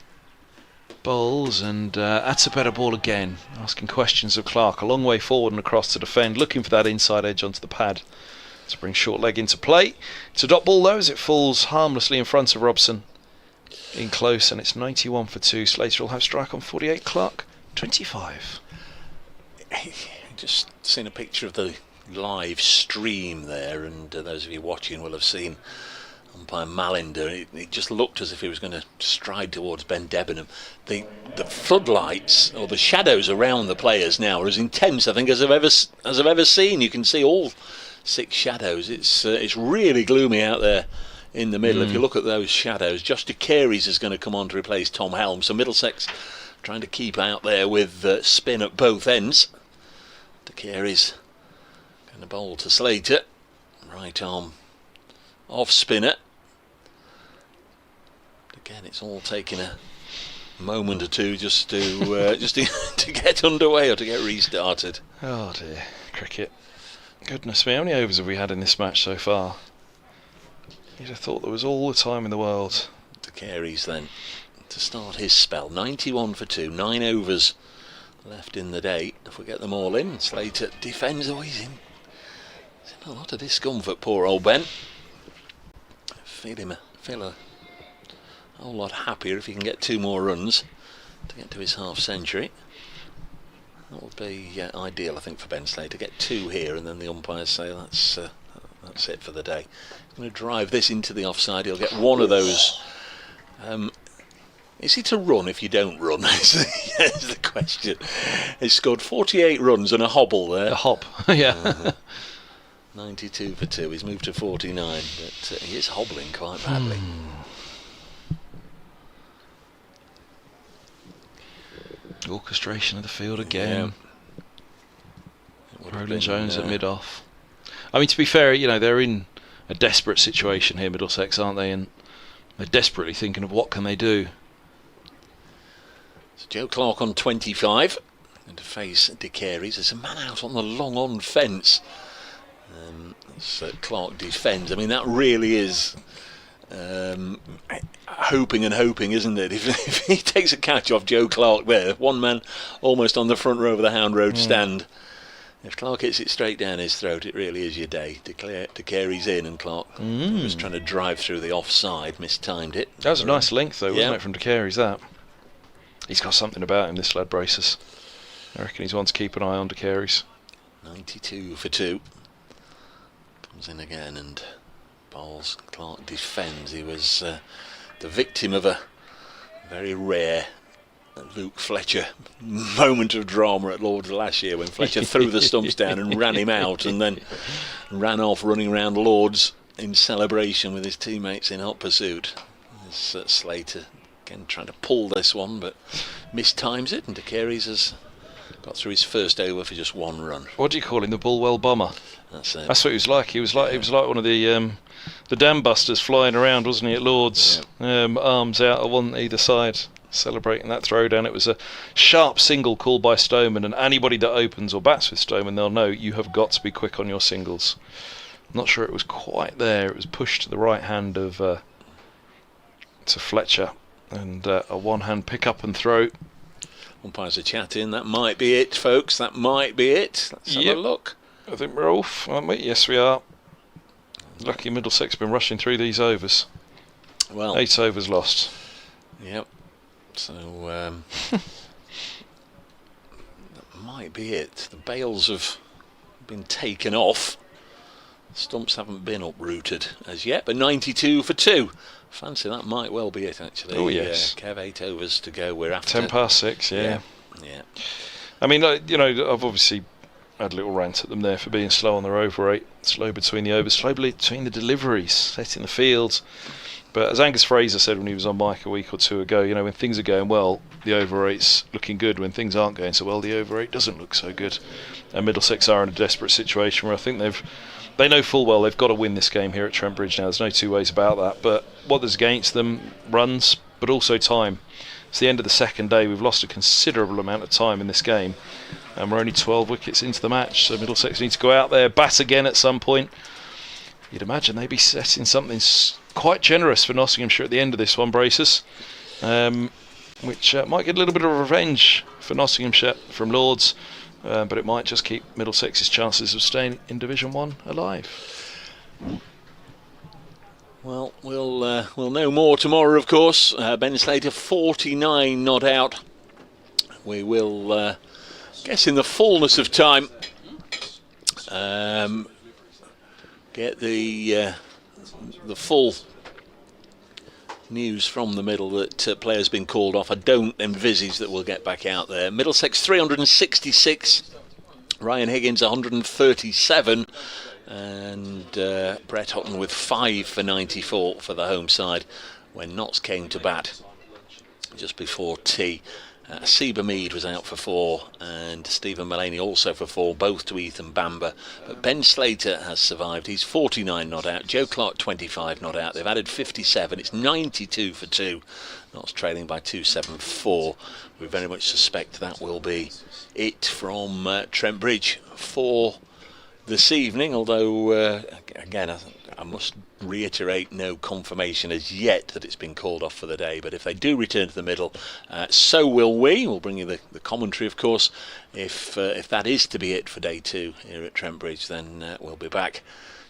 Bowls, and that's a better ball again. Asking questions of Clark. A long way forward and across to defend, looking for that inside edge onto the pad to bring short leg into play. It's a dot ball though, as it falls harmlessly in front of Robson. In close, and it's 91 for 2. Slater will have strike on 48. Clark 25. Just seen a picture of the live stream there, and those of you watching will have seen umpire Malinder. It just looked as if he was going to stride towards Ben Debenham. The floodlights, or the shadows around the players now, are as intense, I think, as I've ever seen. You can see all 6 shadows. It's really gloomy out there in the middle. If you look at those shadows, Josh De Carey's is going to come on to replace Tom Helm. So Middlesex trying to keep out there with spin at both ends. De Carey's going to bowl to Slater. Right arm off spinner. Again, it's all taking a moment or two just to to get underway or to get restarted. Oh dear, cricket. Goodness me, how many overs have we had in this match so far? You'd have thought there was all the time in the world. De Carey's then to start his spell. 91 for 2, 9 overs left in the day. If we get them all in, Slater defends. Oh, he's in a lot of discomfort, poor old Ben. Feel a whole lot happier if he can get 2 more runs to get to his half century. That would be ideal, I think, for Ben Slater. Get 2 here, and then the umpires say that's it for the day. He's going to drive this into the offside. He'll get 1 of those. Is he to run if you don't run? Is the question. He's scored 48 runs and a hobble there. A hop, yeah. 92 for 2. He's moved to 49, but he is hobbling quite badly. Orchestration of the field again. Roland Jones at mid-off. I mean, to be fair, they're in a desperate situation here, Middlesex, aren't they? And they're desperately thinking of what can they do. So Joe Clark on 25, and to face De Carey's. There's a man out on the long-on fence. Clark defends. I mean, that really is hoping and hoping, isn't it? If he takes a catch off Joe Clark there, one man almost on the front row of the Hound Road stand. If Clark hits it straight down his throat, it really is your day. De Carey's in, and Clark was trying to drive through the offside, mistimed it. That was a nice length, though, wasn't it, from De Carey's, that? He's got something about him, this lad, Braces. I reckon he's one to keep an eye on, De Carey's. 92 for 2. Comes in again and bowls. Clark defends. He was the victim of a very rare Luke Fletcher moment of drama at Lord's last year, when Fletcher threw the stumps down and ran him out, and then ran off running around Lord's in celebration with his teammates in hot pursuit. There's Slater again trying to pull this one, but mistimes it, and De Carey's has got through his first over for just 1 run. What do you call him? The Bulwell bomber. That's it. That's what he was like. He was like one of the dam busters flying around, wasn't he, at Lord's? Arms out on either side, celebrating that throwdown. It was a sharp single called by Stoneman, and anybody that opens or bats with Stoneman, they'll know you have got to be quick on your singles. I'm not sure it was quite there. It was pushed to the right hand of to Fletcher, and a one-hand pick up and throw. Umpires are chatting. That might be it, folks. That might be it. Let's have a look. I think we're off, aren't we? Yes, we are. Lucky Middlesex have been rushing through these overs. Well, 8 overs lost. Yep. So that might be it. The bails have been taken off. Stumps haven't been uprooted as yet, but 92 for 2. Fancy that might well be it, actually. Oh, yes. Kev, 8 overs to go. We're after 10 past 6, yeah. I mean, I've obviously had a little rant at them there for being slow on their over 8, slow between the overs, slow between the deliveries, setting the field. But as Angus Fraser said when he was on mic a week or 2 ago, when things are going well, the over 8's looking good. When things aren't going so well, the over 8 doesn't look so good. And Middlesex are in a desperate situation where I think they know full well they've got to win this game here at Trent Bridge now. There's no 2 ways about that. But what there's against them, runs, but also time. It's the end of the second day. We've lost a considerable amount of time in this game, and we're only 12 wickets into the match. So Middlesex need to go out there, bat again at some point. You'd imagine they'd be setting something quite generous for Nottinghamshire at the end of this one, Braces, which might get a little bit of revenge for Nottinghamshire from Lord's, but it might just keep Middlesex's chances of staying in Division 1 alive. Well, we'll know more tomorrow, of course. Ben Slater 49 not out. We will guess in the fullness of time get the full news from the middle that players been called off. I don't envisage that we'll get back out there. Middlesex 366, Ryan Higgins 137, and Brett Hutton with 5 for 94 for the home side when Notts came to bat just before tea. Seba Mead was out for 4, and Stephen Mullaney also for 4, both to Ethan Bamber. But Ben Slater has survived. He's 49 not out. Joe Clark 25 not out. They've added 57. It's 92 for 2. Notts trailing by 2-7-4. We very much suspect that will be it from Trent Bridge for this evening, although again I must reiterate, no confirmation as yet that it's been called off for the day. But if they do return to the middle, so will we. We'll bring you the commentary, of course. If that is to be it for day 2 here at Trent Bridge, then we'll be back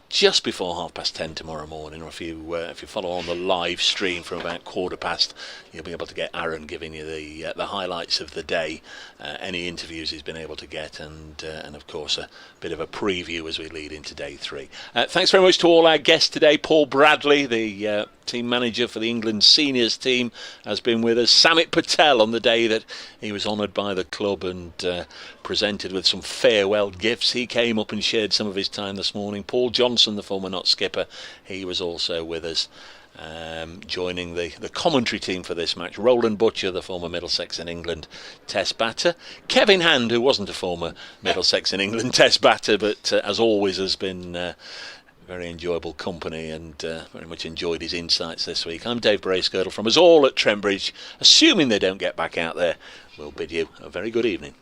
just before 10:30 tomorrow morning, or if you follow on the live stream from about 15:15, you'll be able to get Aaron giving you the highlights of the day, any interviews he's been able to get, and of course a bit of a preview as we lead into day 3. Thanks very much to all our guests today. Paul Bradley, the team manager for the England seniors team, has been with us. Samit Patel, on the day that he was honoured by the club and presented with some farewell gifts, he came up and shared some of his time this morning. Paul Johnson, the former Notts skipper, he was also with us, joining the commentary team for this match. Roland Butcher, the former Middlesex and England test batter. Kevin Hand, who wasn't a former Middlesex and England test batter, but as always has been very enjoyable company, and very much enjoyed his insights this week. I'm Dave Bracegirdle from us all at Trent Bridge. Assuming they don't get back out there, we'll bid you a very good evening.